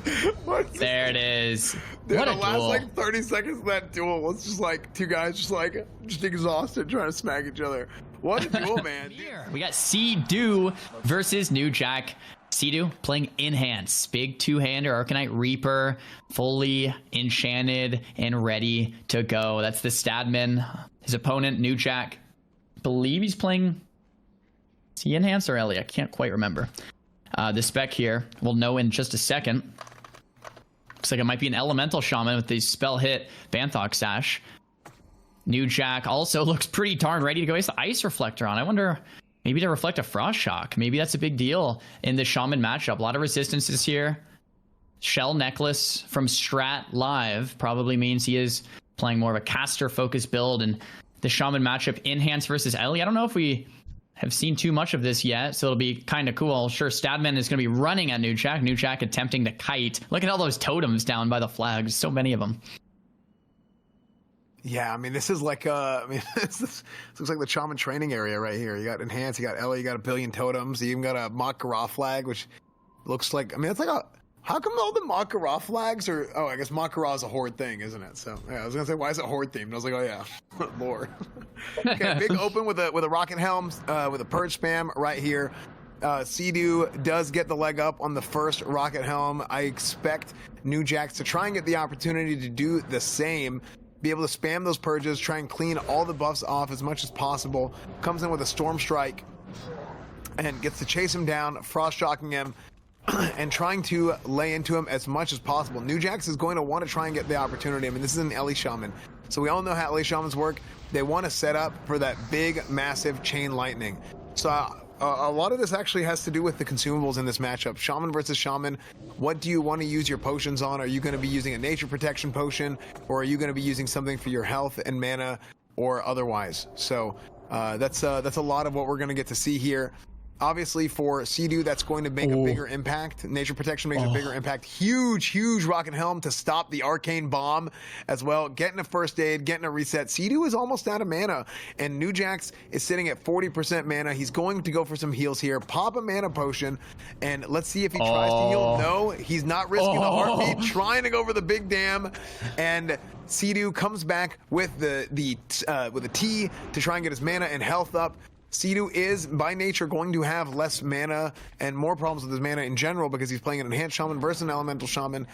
There it is. Dude, what a the last duel. like 30 seconds of that duel was just like two guys just exhausted trying to smack each other. What a duel, man. Here we got Cdew versus Newjack. Cdew playing Enhance. Big two-hander, Arcanite Reaper, fully enchanted and ready to go. That's the Stadman. His opponent, Newjack, I believe he's playing... Is he Enhance or Ellie? I can't quite remember. The spec here, we'll know in just a second. Looks like it might be an Elemental Shaman with the spell hit Banthox Sash. Newjack also looks pretty darn ready to go. He has the Ice Reflector on. I wonder... Maybe to reflect a Frost Shock. Maybe that's a big deal in the Shaman matchup. A lot of resistances here. Shell Necklace from Strat Live probably means he is playing more of a caster-focused build. And the Shaman matchup, Enhance versus Ellie. I don't know if we have seen too much of this yet, so it'll be kind of cool. Sure, Stadman is going to be running at Newjack. Newjack attempting to kite. Look at all those totems down by the flags. So many of them. Yeah, I mean, this is like, this looks like the Shaman training area right here. You got Enhance, you got Ellie, you got a billion totems, you even got a Mak'Gora flag, which looks like, I mean, it's like a, how come all the Mak'Gora flags are, oh, I guess Mak'Gora is a horde thing, isn't it? So, yeah, I was going to say, why is it horde themed? I was like, oh, yeah, lore. Okay, big open with a Rocket Helm, with a Purge Spam right here. Cdew does get the leg up on the first Rocket Helm. I expect Newjack to try and get the opportunity to do the same. Be able to spam those purges, try and clean all the buffs off as much as possible. Comes in with a Storm Strike and gets to chase him down, Frost Shocking him, and trying to lay into him as much as possible. Newjax is going to want to try and get the opportunity. I mean, this is an Ellie Shaman, so we all know how Ellie Shamans work. They want to set up for that big, massive chain lightning. So a lot of this actually has to do with the consumables in this matchup. Shaman versus Shaman, what do you want to use your potions on? Are you going to be using a nature protection potion, or are you going to be using something for your health and mana or otherwise? So that's a lot of what we're going to get to see here. Obviously, for Cdew, that's going to make a bigger impact. Nature Protection makes a bigger impact. Huge Rocket Helm to stop the Arcane Bomb as well. Getting a first aid, getting a reset. Cdew is almost out of mana, and Newjack is sitting at 40% mana. He's going to go for some heals here. Pop a mana potion, and let's see if he tries to heal. No, he's not risking the heartbeat. Trying to go for the big dam, and Cdew comes back with the T to try and get his mana and health up. Cdew is, by nature, going to have less mana and more problems with his mana in general because he's playing an Enhanced Shaman versus an Elemental Shaman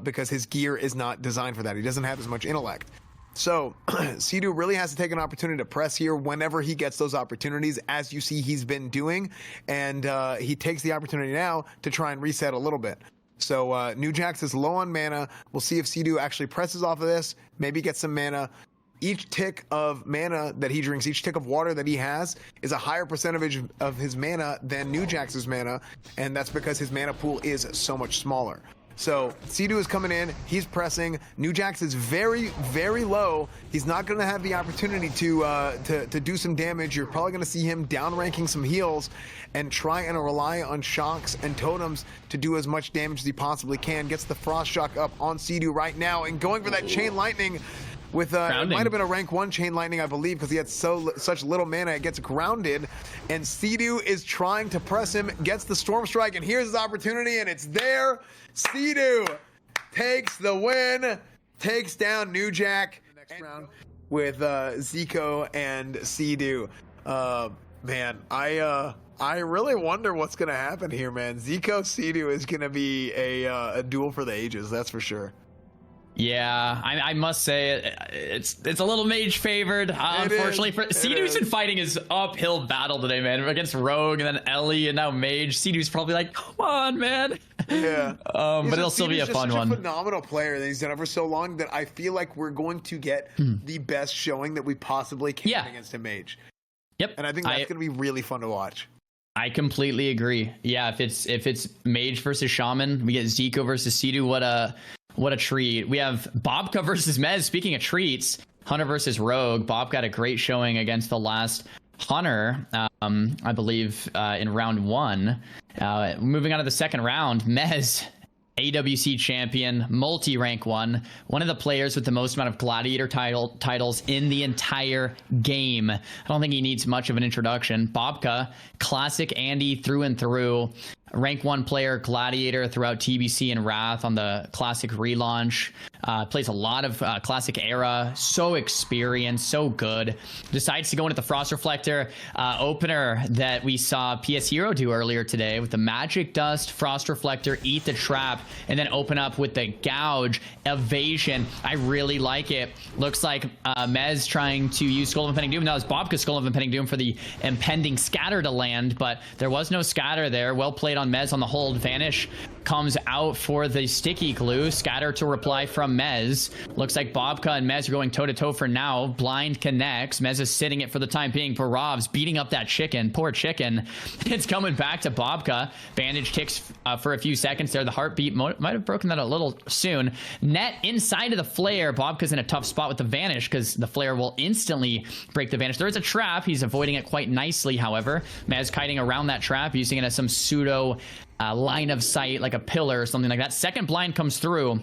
because his gear is not designed for that. He doesn't have as much intellect. So Cdew really has to take an opportunity to press here whenever he gets those opportunities, as you see he's been doing, and he takes the opportunity now to try and reset a little bit. So Newjack is low on mana. We'll see if Cdew actually presses off of this, maybe gets some mana. Each tick of mana that he drinks, each tick of water that he has, is a higher percentage of his mana than Newjack's mana, and that's because his mana pool is so much smaller. So Cdew is coming in, he's pressing. Newjack is very low. He's not going to have the opportunity to do some damage. You're probably going to see him downranking some heals and try and rely on shocks and totems to do as much damage as he possibly can. Gets the Frost Shock up on Cdew right now and going for that Chain Lightning. With it might have been a rank 1 Chain Lightning, I believe, because he had such little mana. It gets grounded, and Cdew is trying to press him, gets the Storm Strike, and here's his opportunity, and it's there. Cdew takes the win, takes down Newjack next round with Ziqo and Cdew. Man, I really wonder what's gonna happen here, man. Ziqo Cdew is gonna be a duel for the ages, that's for sure. Yeah, I must say it's a little Mage favored. Unfortunately, for Cdew's been fighting his uphill battle today, man, against Rogue and then Ellie and now Mage. Cdew's probably like, come on, man. Yeah. But it'll still be a fun one. He's a phenomenal player that he's done it for so long that I feel like we're going to get the best showing that we possibly can against a Mage. Yep. And I think that's going to be really fun to watch. I completely agree. Yeah, if it's Mage versus Shaman, we get Ziqo versus Cdew. What a treat. We have Bobkaz versus Mez. Speaking of treats, Hunter versus Rogue. Bob got a great showing against the last Hunter, I believe, in round 1. Moving on to the second round, Mez, AWC champion, multi-rank 1, one of the players with the most amount of Gladiator titles in the entire game. I don't think he needs much of an introduction. Bobkaz, classic Andy through and through. Rank 1 player, Gladiator throughout TBC and Wrath on the Classic relaunch. Plays a lot of Classic era. So experienced, so good. Decides to go into the Frost Reflector opener that we saw PS Hero do earlier today with the Magic Dust, Frost Reflector, Eat the Trap, and then open up with the Gouge, Evasion. I really like it. Looks like Mez trying to use Skull of Impending Doom. That was Bobkaz Skull of Impending Doom for the impending scatter to land, but there was no scatter there. Well played on Mez on the hold. Vanish comes out for the sticky glue. Scatter to reply from Mez. Looks like Bobkaz and Mez are going toe-to-toe for now. Blind connects. Mez is sitting it for the time being. Barov's beating up that chicken. Poor chicken. It's coming back to Bobkaz. Bandage ticks for a few seconds there. The heartbeat might have broken that a little soon. Net inside of the flare. Bobkaz in a tough spot with the Vanish because the flare will instantly break the Vanish. There is a trap. He's avoiding it quite nicely, however. Mez kiting around that trap, using it as some pseudo line of sight, like a pillar or something like that. Second blind comes through.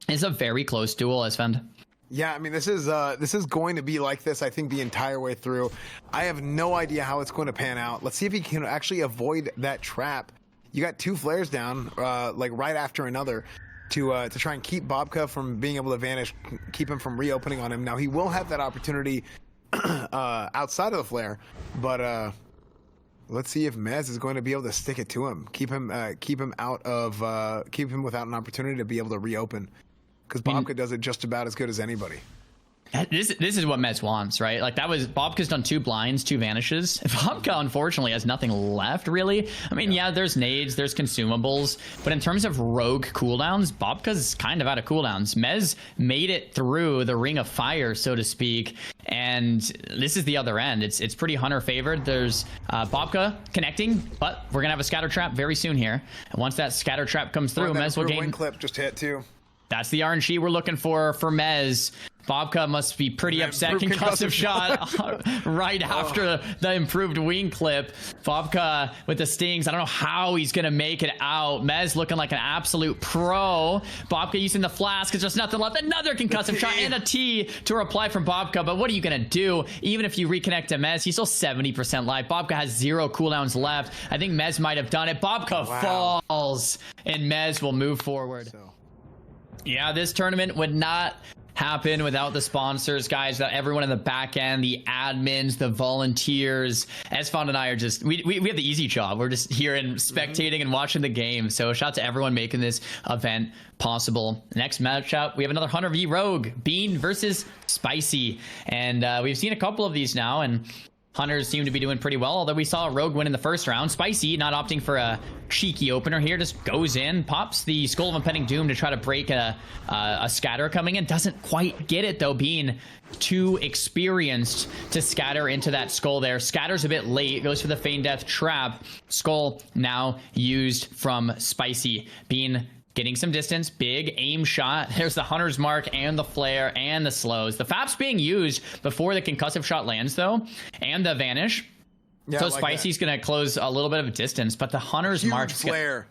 It's a very close duel, Esfand. Yeah, I mean, this is going to be like this, I think, the entire way through. I have no idea how it's going to pan out. Let's see if he can actually avoid that trap. You got 2 flares down, like right after another, to try and keep Bobkaz from being able to vanish, keep him from reopening on him. Now, he will have that opportunity outside of the flare, but let's see if Mez is going to be able to stick it to him, keep him without an opportunity to be able to reopen, because Bobkaz does it just about as good as anybody. This is what Mez wants, right? Like, that was Bobkaz done 2 blinds, 2 vanishes. Bobkaz unfortunately has nothing left, really. I mean, yeah, there's nades, there's consumables, but in terms of rogue cooldowns, Bobkaz is kind of out of cooldowns. Mez made it through the Ring of Fire, so to speak, and this is the other end. It's pretty Hunter favored. There's Bobkaz connecting, but we're gonna have a scatter trap very soon here. And once that scatter trap comes through, Mez will gain. Wing clip just hit too. That's the RNG we're looking for Mez. Bobka must be pretty upset. Concussive shot right after the improved wing clip. Bobka with the stings. I don't know how he's going to make it out. Mez looking like an absolute pro. Bobka using the flask. There's just nothing left. Another concussive shot and a T to reply from Bobka. But what are you going to do? Even if you reconnect to Mez, he's still 70% life. Bobka has 0 cooldowns left. I think Mez might have done it. Bobka falls, and Mez will move forward. Yeah, this tournament would not happen without the sponsors, guys. Everyone in the back end, the admins, the volunteers. Esfond and I are just we have the easy job. We're just here and spectating and watching the game. So shout out to everyone making this event possible. Next matchup, we have another Hunter v Rogue, Bean versus Spciy, and we've seen a couple of these now, and Hunters seem to be doing pretty well, although we saw a Rogue win in the first round. Spciy, not opting for a cheeky opener here, just goes in, pops the Skull of Impending Doom to try to break a scatter coming in. Doesn't quite get it, though, being too experienced to scatter into that Skull there. Scatters a bit late, goes for the Feign Death Trap. Skull now used from Spciy, being getting some distance, big aim shot. There's the Hunter's Mark and the Flare and the slows. The FAP's being used before the concussive shot lands, though, and the Vanish. Yeah, so like Spicey's going to close a little bit of a distance, but the Hunter's Mark... Flare.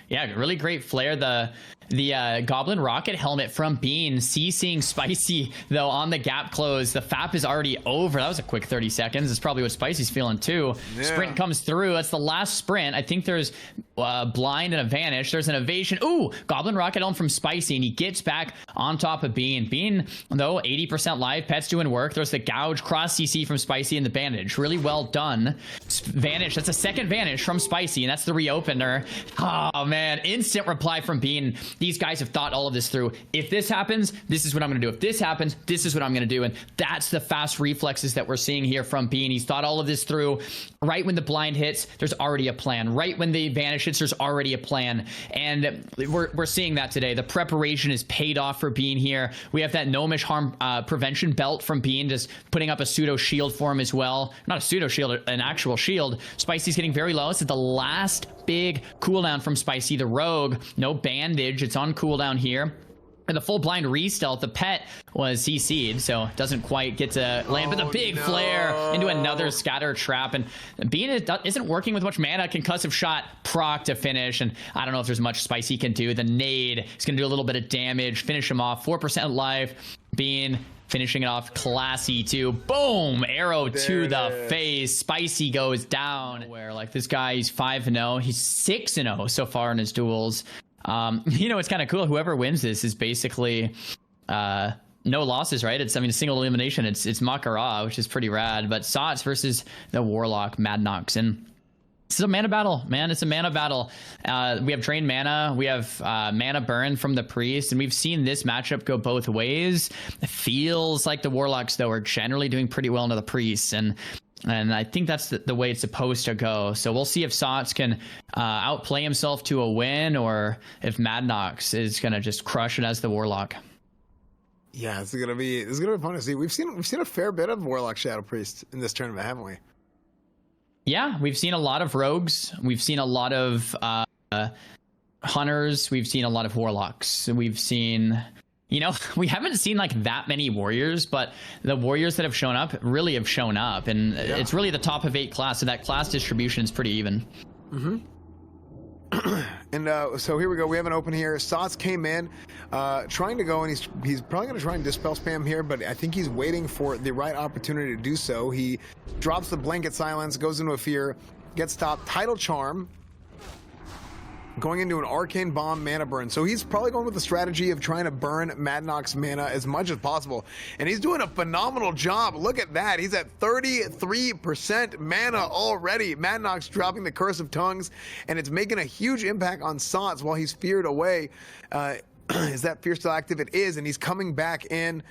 Yeah, really great flare. The Goblin Rocket Helmet from Bean, CCing Spciy, though, on the gap close. The FAP is already over. That was a quick 30 seconds. It's probably what Spicey's feeling, too. Yeah. Sprint comes through. That's the last sprint. I think there's blind and a vanish. There's an evasion. Ooh, Goblin Rocket Helmet from Spciy, and he gets back on top of Bean. Bean, though, 80% live. Pet's doing work. There's the Gouge cross CC from Spciy and the bandage. Really well done. Vanish. That's a second vanish from Spciy, and that's the reopener. Oh, man. Instant reply from Bean. These guys have thought all of this through. If this happens, this is what I'm going to do. If this happens, this is what I'm going to do. And that's the fast reflexes that we're seeing here from Bean. He's thought all of this through. Right when the blind hits, there's already a plan. Right when the vanish hits, there's already a plan. And we're seeing that today. The preparation is paid off for Bean here. We have that gnomish harm prevention belt from Bean, just putting up a pseudo shield for him as well. Not a pseudo shield, an actual shield. Spicey's getting very low. This is the last big cooldown from Spciy, the Rogue. No bandage. It's on cooldown here. And the full blind re-stealth, the pet was CC'd, so doesn't quite get to land. But the big flare into another scatter trap. And Bean isn't working with much mana. Concussive shot, proc to finish. And I don't know if there's much Spciy can do. The nade is going to do a little bit of damage. Finish him off. 4% life. Bean finishing it off classy too. Boom! Arrow to the face. Spciy goes down. Where like this guy, he's 5-0. He's 6-0 so far in his duels. You know, it's kind of cool. Whoever wins this is basically no losses, right? It's, I mean, a single elimination. It's Mak'Gora, which is pretty rad. But Sots versus the Warlock Madnox, and this is a mana battle, man. It's a mana battle. We have drained mana. We have mana burn from the priest, and we've seen this matchup go both ways. It feels like the Warlocks, though, are generally doing pretty well into the priests, and I think that's the way it's supposed to go. So we'll see if Sots can outplay himself to a win, or if Madnox is gonna just crush it as the Warlock. Yeah, it's gonna be fun to see. We've seen a fair bit of Warlock Shadow Priest in this tournament, haven't we? Yeah, we've seen a lot of rogues. We've seen a lot of hunters. We've seen a lot of warlocks. We've seen, you know, we haven't seen like that many warriors, but the warriors that have shown up really have shown up, and it's really the top of 8 class, so that class distribution is pretty even. Mm-hmm. And so here we go. We have an open here. Sots came in trying to go, and he's probably going to try and dispel spam here, but I think he's waiting for the right opportunity to do so. He drops the blanket silence, goes into a fear, gets stopped. Tidal Charm, going into an Arcane Bomb mana burn. So he's probably going with the strategy of trying to burn Madnox mana as much as possible. And he's doing a phenomenal job. Look at that. He's at 33% mana already. Madnox dropping the Curse of Tongues, and it's making a huge impact on Sots while he's feared away. Is that fear still active? It is, and he's coming back in.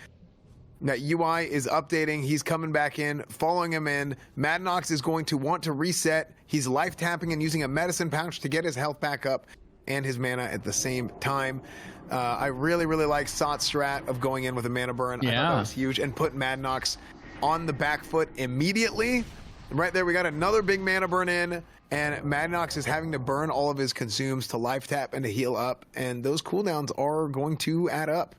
That UI is updating. He's coming back in, following him in. Madnox is going to want to reset. He's life tapping and using a medicine pouch to get his health back up and his mana at the same time. I really, really like Sot's strat of going in with a mana burn. I thought that was huge, and put Madnox on the back foot immediately. Right there, we got another big mana burn in, and Madnox is having to burn all of his consumes to life tap and to heal up, and those cooldowns are going to add up.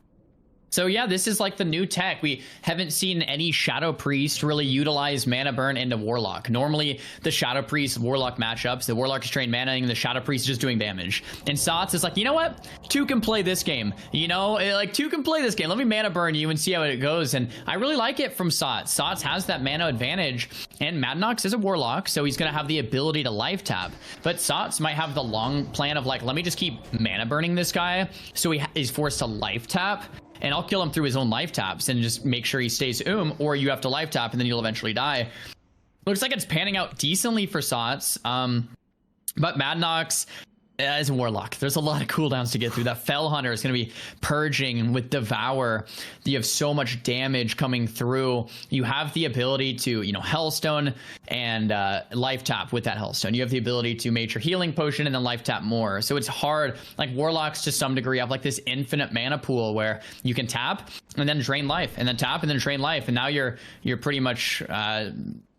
So yeah, this is like the new tech. We haven't seen any Shadow Priest really utilize mana burn into Warlock. Normally, the Shadow Priest Warlock matchups, the Warlock is trained mana and the Shadow Priest is just doing damage. And Sots is like, you know what? 2 can play this game. You know, like 2 can play this game. Let me mana burn you and see how it goes. And I really like it from Sots. Sots has that mana advantage, and Madnox is a Warlock, so he's going to have the ability to life tap. But Sots might have the long plan of like, let me just keep mana burning this guy so he is forced to life tap. And I'll kill him through his own life taps and just make sure he stays or you have to life tap and then you'll eventually die. Looks like it's panning out decently for Sots. But Madnox as a Warlock, there's a lot of cooldowns to get through. That Fell Hunter is going to be purging with Devour. You have so much damage coming through. You have the ability to, you know, Hellstone and life tap with that Hellstone. You have the ability to Major Healing Potion and then life tap more. So it's hard. Like Warlocks to some degree have like this infinite mana pool where you can tap and then drain life and then tap and then drain life. And now you're pretty much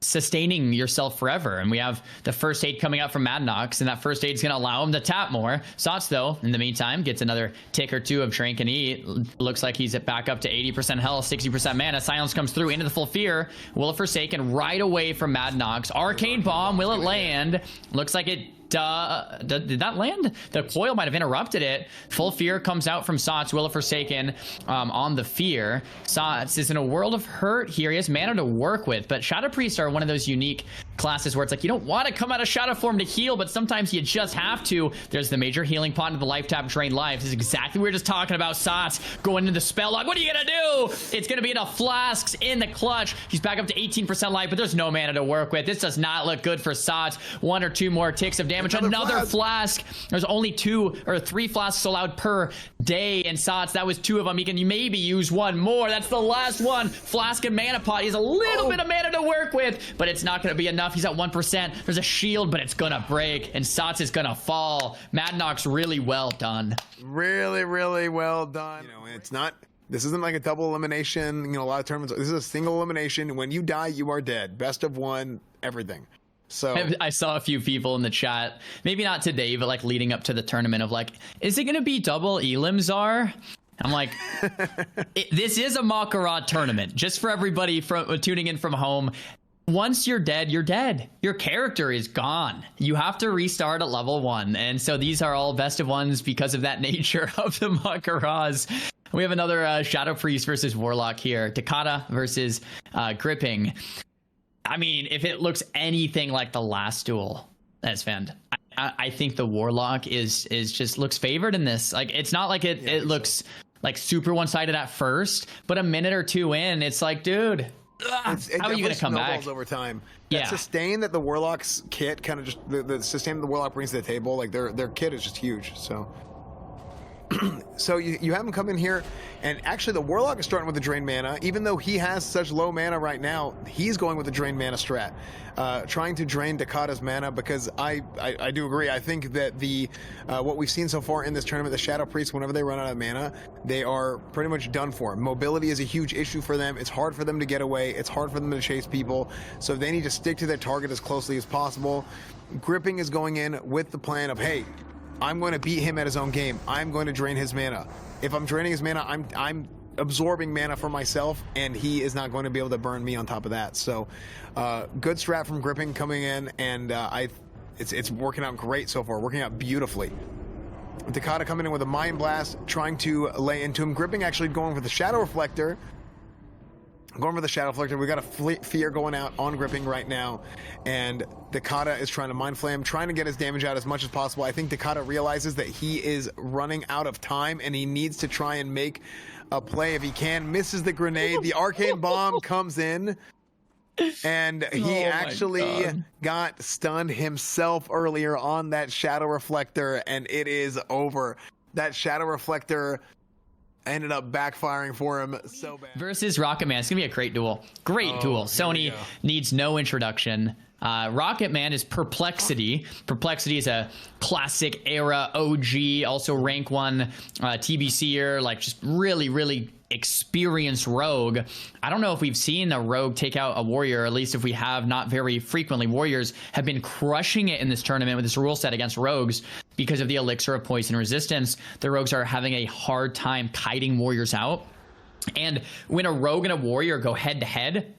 sustaining yourself forever. And we have the first aid coming out from Madnox, and that first aid is going to allow him to tap more. Sots, though, in the meantime, gets another tick or 2 of drink and eat. Looks like he's back up to 80% health, 60% mana. Silence comes through into the full fear. Will of Forsaken right away from Madnox. Arcane Bomb, will it land? Looks like it did that land? The coil might have interrupted it. Full fear comes out from Sots. Will of Forsaken on the fear. Sots is in a world of hurt here. He has mana to work with, but Shadow Priests are one of those unique classes where it's like you don't want to come out of Shadow form to heal, but sometimes you just have to. There's the Major Healing Pot into the life tap, drain life. This is exactly what we were just talking about. Sots going into the spell log. What are you gonna do? It's gonna be enough flasks in the clutch. He's back up to 18% life, but there's no mana to work with. This does not look good for Sots. 1 or 2 more ticks of damage. Another flask. There's only 2 or 3 flasks allowed per day in Sots. That was 2 of them. He can maybe use 1 more. That's the last one. Flask and mana pot. He has a little bit of mana to work with, but it's not going to be enough. He's at 1%. There's a shield, but it's going to break, and Sots is going to fall. Madnox, really well done. Really, really well done. You know, it's not... This isn't like a double elimination. You know, a lot of tournaments... This is a single elimination. When you die, you are dead. Best of 1, everything. So I saw a few people in the chat, maybe not today, but like leading up to the tournament of like, is it going to be double Elimzar? I'm like, this is a Mak'Gora tournament. Just for everybody from tuning in from home. Once you're dead, you're dead. Your character is gone. You have to restart at level 1. And so these are all best of 1s because of that nature of the Mak'Goras. We have another Shadow Priest versus Warlock here. Dakata versus Gripping. I mean, if it looks anything like the last duel, that's Svend. I think the Warlock is just looks favored in this. Like, it's not like it looks like super one-sided at first, but a minute or 2 in, it's like, dude, how are you gonna come back over time? That sustain that the Warlock's kit kind of just the sustain that the Warlock brings to the table, like their kit is just huge. So so you have him come in here, and actually the Warlock is starting with the drain mana. Even though he has such low mana right now, he's going with the drain mana strat, trying to drain Dakata's mana, because I do agree. I think that the what we've seen so far in this tournament, the Shadow Priests, whenever they run out of mana, they are pretty much done for. Mobility is a huge issue for them. It's hard for them to get away. It's hard for them to chase people. So they need to stick to their target as closely as possible. Gripping is going in with the plan of, hey, I'm going to beat him at his own game. I'm going to drain his mana. If I'm draining his mana, I'm absorbing mana for myself, and he is not going to be able to burn me on top of that. So, good strat from Gripping coming in, and it's working out great so far. Working out beautifully. Dakata coming in with a Mind Blast, trying to lay into him. Gripping actually going for the Shadow Reflector. Going for the Shadow Reflector. We got a fear going out on Gripping right now, and Dakata is trying to Mind Flame, trying to get his damage out as much as possible. I think Dakata realizes that he is running out of time, and he needs to try and make a play if he can. Misses the grenade. The Arcane Bomb comes in, and he actually got stunned himself earlier on that Shadow Reflector, and it is over. That Shadow Reflector ended up backfiring for him so bad. Versus Rcketman. It's going to be a great duel. Great duel. Sonii needs no introduction. Rcketman is Perplexity. Perplexity is a classic era OG, also rank 1 TBCer, like just really, really experienced rogue. I don't know if we've seen a rogue take out a warrior, or at least if we have, not very frequently. Warriors have been crushing it in this tournament with this rule set against rogues because of the elixir of poison resistance. The rogues are having a hard time kiting warriors out. And when a rogue and a warrior go head to head,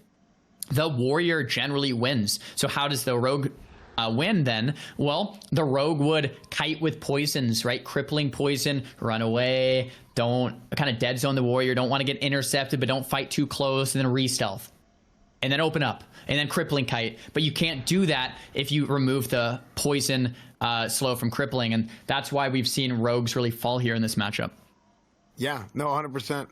the warrior generally wins. So how does the rogue win then? Well, the rogue would kite with poisons, right? Crippling poison, run away, don't kind of dead zone the warrior, don't want to get intercepted, but don't fight too close, and then re-stealth. And then open up, and then crippling kite. But you can't do that if you remove the poison slow from crippling, and that's why we've seen rogues really fall here in this matchup. Yeah, no, 100%.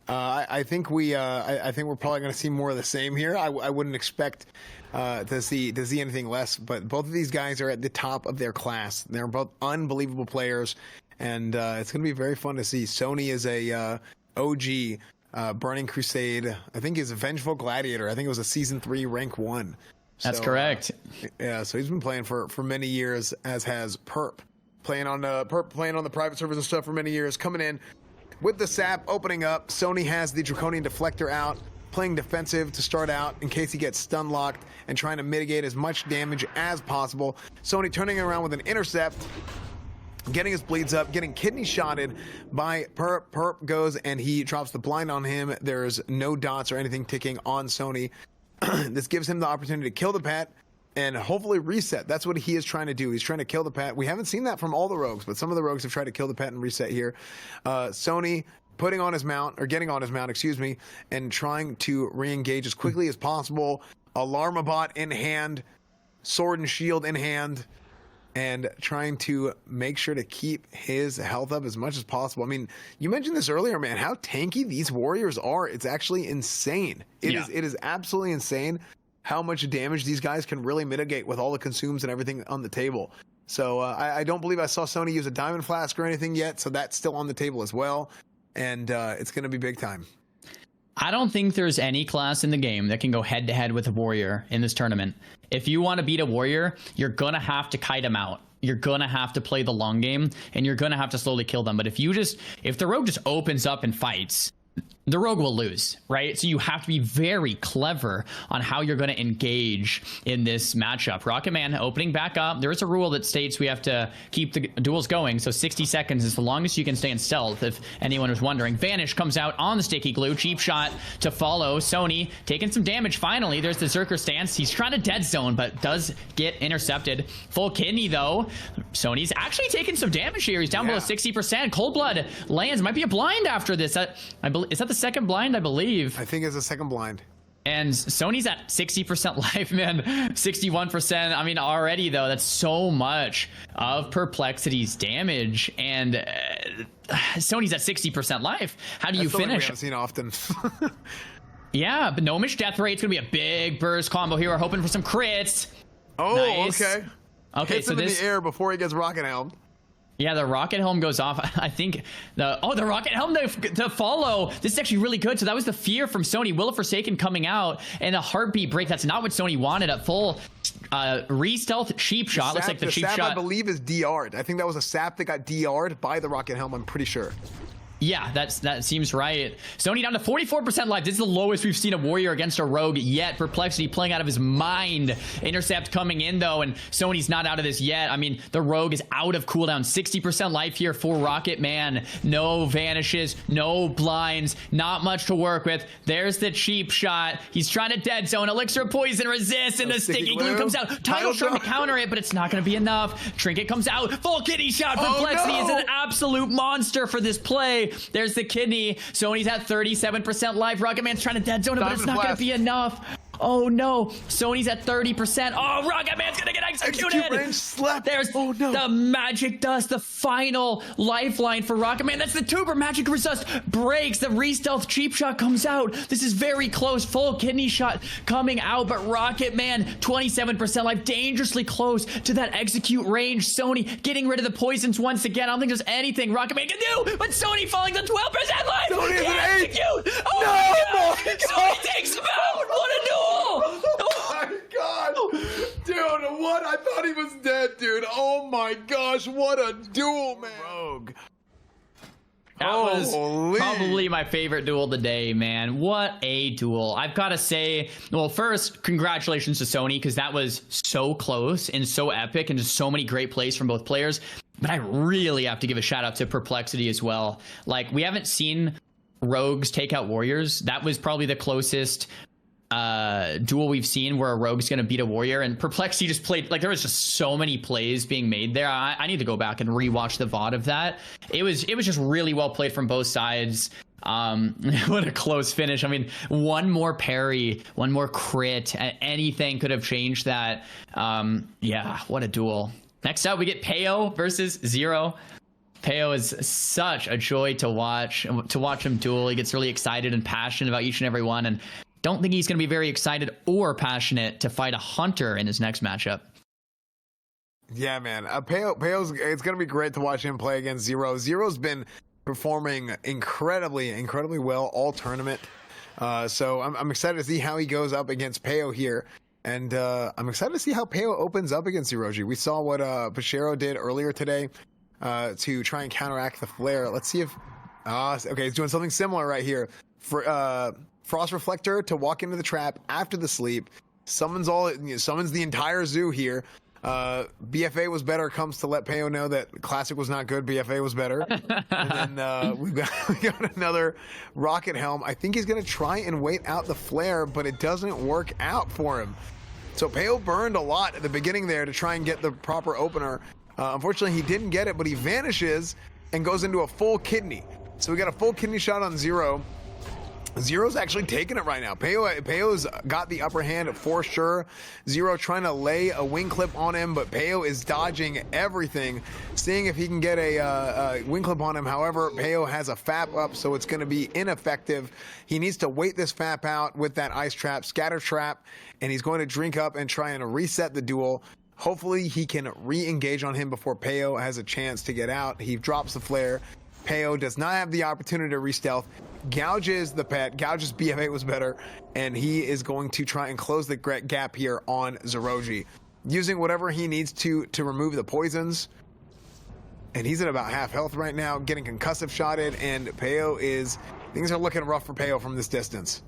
I think we're probably going to see more of the same here. I wouldn't expect to see anything less. But both of these guys are at the top of their class. They're both unbelievable players, and it's going to be very fun to see. Sonii is a OG Burning Crusade. I think he's a Vengeful Gladiator. I think it was a Season 3 Rank 1. That's correct. Yeah, so he's been playing for many years, as has Perp, playing on the private servers and stuff for many years. Coming in with the sap opening up, Sonii has the Draconian Deflector out, playing defensive to start out in case he gets stun locked and trying to mitigate as much damage as possible. Sonii turning around with an intercept, getting his bleeds up, getting kidney shotted by Perp. Perp goes and he drops the blind on him. There's no dots or anything ticking on Sonii. This gives him the opportunity to kill the pet and hopefully reset. That's what he is trying to do. He's trying to kill the pet. We haven't seen that from all the rogues, but some of the rogues have tried to kill the pet and reset here. Sonii putting on his mount, or getting on his mount, excuse me, and trying to re-engage as quickly as possible. Alarmabot in hand, sword and shield in hand, and trying to make sure to keep his health up as much as possible. I mean, you mentioned this earlier, man, how tanky these warriors are. It's actually insane. It is absolutely insane how much damage these guys can really mitigate with all the consumes and everything on the table. So I don't believe I saw Sonii use a diamond flask or anything yet, so that's still on the table as well. And it's going to be big time. I don't think there's any class in the game that can go head to head with a warrior in this tournament. If you want to beat a warrior, you're going to have to kite them out. You're going to have to play the long game, and you're going to have to slowly kill them. But if the rogue just opens up and fights, the rogue will lose, right? So you have to be very clever on how you're going to engage in this matchup. Rcketman opening back up. There is a rule that states we have to keep the duels going, so 60 seconds is the longest you can stay in stealth, if anyone was wondering. Vanish comes out on the sticky glue. Cheap shot to follow. Sonii taking some damage finally. There's the Zerker stance. He's trying to dead zone, but does get intercepted. Full kidney, though. Sony's actually taking some damage here. He's down below 60%. Cold Blood lands. Might be a blind after this. Is that the second blind, I believe? I think it's a second blind. And Sony's at 60% life, man. 61%. I mean, already, though, that's so much of Perplexity's damage. And Sony's at 60% life. How do you finish? We haven't seen often. Yeah, but Gnomish Death Rate's going to be a big burst combo here. We're hoping for some crits. Oh, nice. Okay. Okay, hits so him in the air before he gets rocket helmed. Yeah, the rocket helm goes off. I think the rocket helm to follow. This is actually really good. So that was the fear from Sonii. Will of Forsaken coming out and a heartbeat break. That's not what Sonii wanted. At full re-stealth cheap shot. Looks like the cheap sap, shot, I believe, is DR'd. I think that was a sap that got DR'd by the rocket helm. I'm pretty sure. Yeah, that seems right. Sonii down to 44% life. This is the lowest we've seen a warrior against a rogue yet. Perplexity playing out of his mind. Intercept coming in, though, and Sony's not out of this yet. I mean, the rogue is out of cooldown. 60% life here for Rcketman. No vanishes, no blinds, not much to work with. There's the cheap shot. He's trying to dead zone. Elixir of Poison resist, and the sticky glue comes out. Tidal's trying to counter it, but it's not going to be enough. Trinket comes out. Full kidney shot. Perplexity is an absolute monster for this play. There's the kidney. Sony's at 37% life. Rcketman's trying to dead zone it, but it's not going to be enough. Oh no, Sony's at 30%. Oh, Rcketman's gonna get executed. Execute range slept. There's the magic dust, the final lifeline for Rcketman. That's the tuber. Magic resist breaks. The re-stealth cheap shot comes out. This is very close. Full kidney shot coming out, but Rcketman 27% life, dangerously close to that execute range. Sonii getting rid of the poisons once again. I don't think there's anything Rcketman can do, but Sonii falling to 12% life. Sonii is an 8. Execute. Oh no, my God. Sonii takes him out. What a duel. Oh my God, dude, what? I thought he was dead, dude. Oh my gosh, what a duel, man. Rogue. That was probably my favorite duel today, man. What a duel. I've got to say, well, first, congratulations to Sonii, because that was so close and so epic and just so many great plays from both players. But I really have to give a shout out to Perplexity as well. Like, we haven't seen rogues take out warriors. That was probably the closest duel we've seen where a rogue's gonna beat a warrior, and Perplexity just played like there was just so many plays being made there. I need to go back and rewatch the VOD of that. It was just really well played from both sides. What a close finish. I mean, one more parry, one more crit, anything could have changed that. Yeah, what a duel. Next up we get Peo versus Zero. Peo is such a joy to watch him duel. He gets really excited and passionate about each and every one, and don't think he's going to be very excited or passionate to fight a Hunter in his next matchup. Yeah, man. Peo's, it's going to be great to watch him play against Zero. Zero's been performing incredibly well all tournament. So I'm excited to see how he goes up against Peo here. And I'm excited to see how Peo opens up against Zeroji. We saw what Pshero did earlier today to try and counteract the flare. Let's see if... okay, he's doing something similar right here. For Frost Reflector to walk into the trap after the sleep, summons the entire zoo here. BFA was better comes to let Peo know that Classic was not good. BFA was better. And then we got another Rocket Helm. I think he's going to try and wait out the flare, but it doesn't work out for him. So Peo burned a lot at the beginning there to try and get the proper opener. Unfortunately, he didn't get it, but he vanishes and goes into a full kidney. So we got a full kidney shot on Zero. Zero's actually taking it right now. Peo's got the upper hand for sure. Zero trying to lay a wing clip on him, but Peo is dodging everything, seeing if he can get a wing clip on him. However, Peo has a FAP up, so it's going to be ineffective. He needs to wait this FAP out with that ice trap, scatter trap, and he's going to drink up and try and reset the duel. Hopefully, he can re-engage on him before Peo has a chance to get out. He drops the flare. Peo does not have the opportunity to re-stealth, gouges the pet, gouges BFA was better, and he is going to try and close the gap here on Zeroji, using whatever he needs to remove the poisons. And he's at about half health right now, getting concussive shotted, and things are looking rough for Peo from this distance.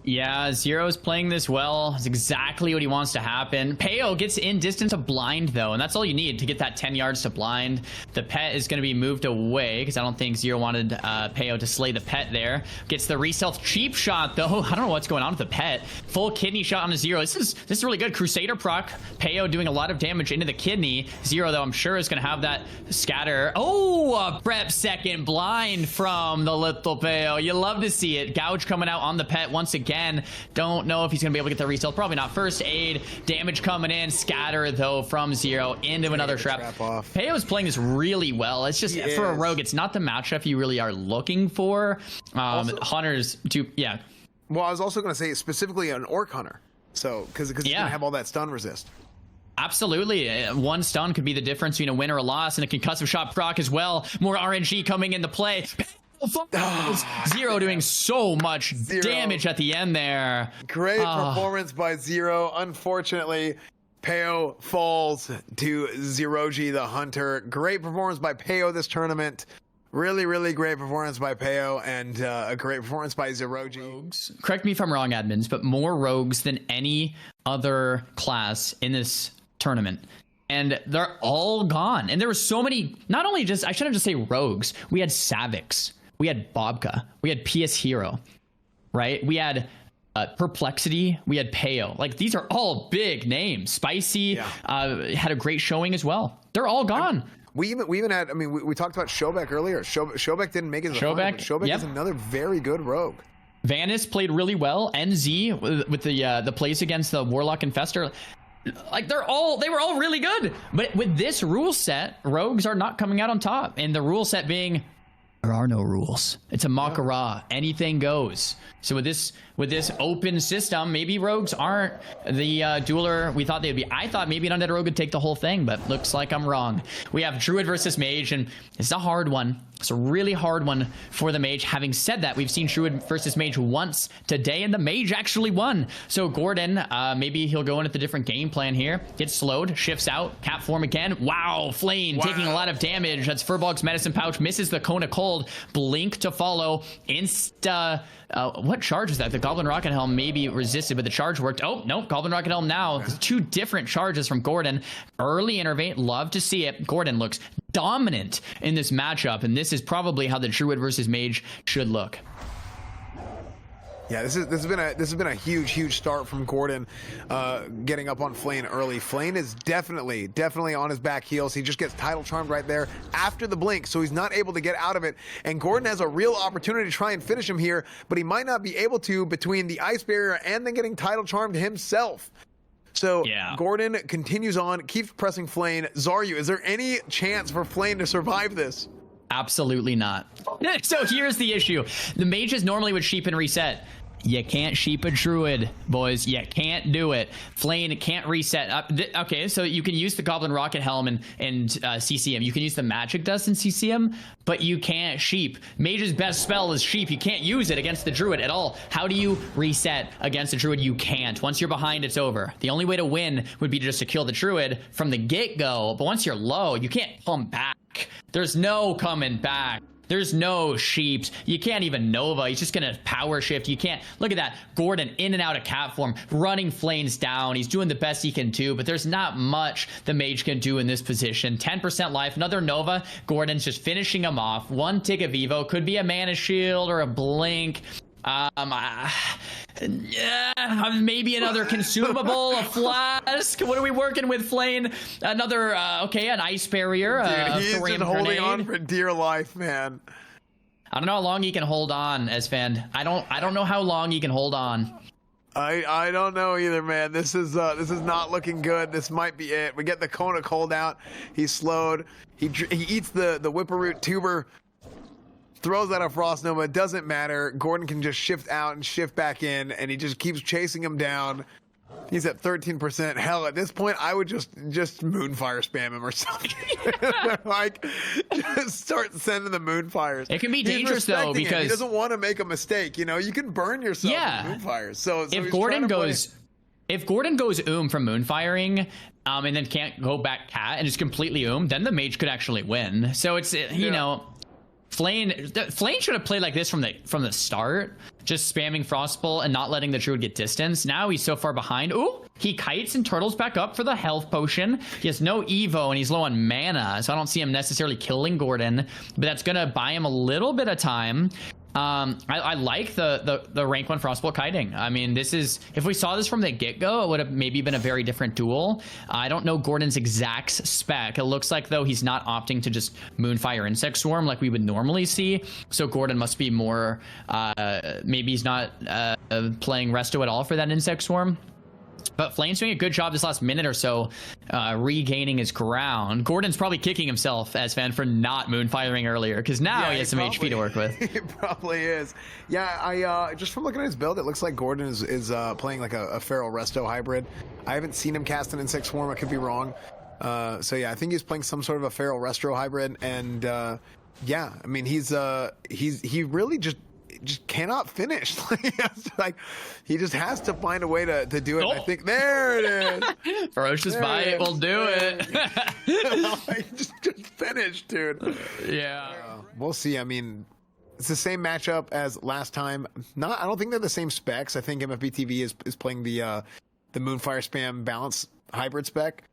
Yeah, Zero's playing this well. It's exactly what he wants to happen. Peo gets in distance of blind, though, and that's all you need to get that 10 yards to blind. The pet is going to be moved away because I don't think Zero wanted Peo to slay the pet there. Gets the re-stealth cheap shot, though. I don't know what's going on with the pet. Full kidney shot on a Zero. This is really good. Crusader proc. Peo doing a lot of damage into the kidney. Zero, though, I'm sure is going to have that scatter. Oh, a prep second blind from the little Peo. You love to see it. Gouge coming out on the pet once again. Don't know if he's gonna be able to get the resale. Probably not. First aid, damage coming in, scatter though from Zero into another trap. Peo's playing this really well. It's just for a rogue, it's not the matchup you really are looking for. Hunters do, yeah. Well, I was also gonna say specifically an Orc Hunter. So because he's gonna have all that stun resist. Absolutely. One stun could be the difference between a win or a loss, and a concussive shot proc as well. More RNG coming into play. Zero doing so much damage at the end there. Great performance by Zero. Unfortunately, Peo falls to Zeroji the Hunter. Great performance by Peo this tournament. Really great performance by Peo, and a great performance by Zeroji. Rogues. Correct me if I'm wrong, admins, but more rogues than any other class in this tournament. And they're all gone. And there were so many, not only just, I shouldn't just say rogues. We had Savix. We had Bobkaz, we had PS Hero, right? We had Perplexity, we had Peo. Like, these are all big names. Spciy had a great showing as well. They're all gone. We even had, I mean, we talked about Shobek earlier. Shobek didn't make it to the final, but Shobek is another very good rogue. Vanis played really well. NZ with the plays against the Warlock Infestor. Like, they were all really good. But with this rule set, rogues are not coming out on top. And the rule set being, there are no rules. It's a Mak'Gora. Anything goes. So with this open system, maybe rogues aren't the dueler we thought they'd be. I thought maybe an undead rogue would take the whole thing, but looks like I'm wrong. We have Druid versus Mage, and it's a hard one. It's a really hard one for the Mage. Having said that, we've seen Druid versus Mage once today, and the Mage actually won. So Gordon, maybe he'll go in at the different game plan here. Gets slowed, shifts out, cap form again. Wow, Flame taking a lot of damage. That's Furbolg's Medicine Pouch, misses the Cone of Cold. Blink to follow. What charge is that? The Goblin Rocket Helm maybe resisted, but the charge worked. Oh, no, Goblin Rocket Helm now. Two different charges from Gordon. Early intervene. Love to see it. Gordon looks dominant in this matchup, and this is probably how the Druid versus Mage should look. Yeah, this has been a huge start from Gordon, getting up on Flane early. Flane is definitely on his back heels. He just gets title charmed right there after the blink, so he's not able to get out of it. And Gordon has a real opportunity to try and finish him here, but he might not be able to between the ice barrier and then getting title charmed himself. So yeah. Gordon continues on, keeps pressing Flane. Zaryu, is there any chance for Flane to survive this? Absolutely not. So here's the issue. The mages normally would sheep and reset. You can't sheep a Druid, boys. You can't do it. Flane can't reset. Okay, so you can use the Goblin Rocket Helm and CCM. You can use the Magic Dust and CCM, but you can't sheep. Mage's best spell is sheep. You can't use it against the Druid at all. How do you reset against the Druid? You can't. Once you're behind, it's over. The only way to win would be just to kill the Druid from the get-go, but once you're low, you can't come back. There's no coming back. There's no sheeps. You can't even Nova. He's just going to power shift. You can't. Look at that. Gordon in and out of cat form, running Flames down. He's doing the best he can do, but there's not much the Mage can do in this position. 10% life. Another Nova. Gordon's just finishing him off. One tick of Evo. Could be a Mana Shield or a Blink. Maybe another consumable, a flask. What are we working with, Flane? Another, okay, an ice barrier. Dude, he's just holding on for dear life, man. I don't know how long he can hold on, Esfand. I don't know how long he can hold on. I don't know either, man. This is not looking good. This might be it. We get the Kona cold out. He's slowed. He eats the Whipperroot tuber. Throws out a Frost Nova. It doesn't matter. Gordon can just shift out and shift back in, and he just keeps chasing him down. He's at 13%. Hell, at this point, I would just Moonfire spam him or something. Like, just start sending the Moonfires. It can be dangerous, though, because he doesn't want to make a mistake. You know, you can burn yourself with Moonfires. So if Gordon goes... If Gordon goes from Moonfiring, and then can't go back cat and just completely then the Mage could actually win. So it's, you know... Flane should have played like this from the start, just spamming Frostbolt and not letting the Druid get distance. Now he's so far behind. Ooh, he kites and turtles back up for the health potion. He has no Evo and he's low on mana, so I don't see him necessarily killing Gordon, but that's gonna buy him a little bit of time. I like the rank 1 Frostbolt kiting. I mean, this is, if we saw this from the get-go, it would have maybe been a very different duel. I don't know Gordon's exact spec. It looks like, though, he's not opting to just Moonfire Insect Swarm like we would normally see. So Gordon must be more, maybe he's not playing Resto at all for that Insect Swarm. But Flame's doing a good job this last minute or so, regaining his ground. Gordon's probably kicking himself, Esfand, for not Moonfiring earlier, because now he has some HP to work with. It probably is. Yeah, I just from looking at his build, it looks like Gordon is playing like a Feral Resto hybrid. I haven't seen him cast an Insect Swarm. I could be wrong. So yeah, I think he's playing some sort of a Feral Resto hybrid, and yeah, I mean he really just cannot finish. Like he just has to find a way to do it. I think there it is. Ferocious Bite will do it. just finish, dude. Yeah. We'll see. I mean, it's the same matchup as last time. I don't think they're the same specs. I think MFBTV is playing the Moonfire Spam Balance hybrid spec.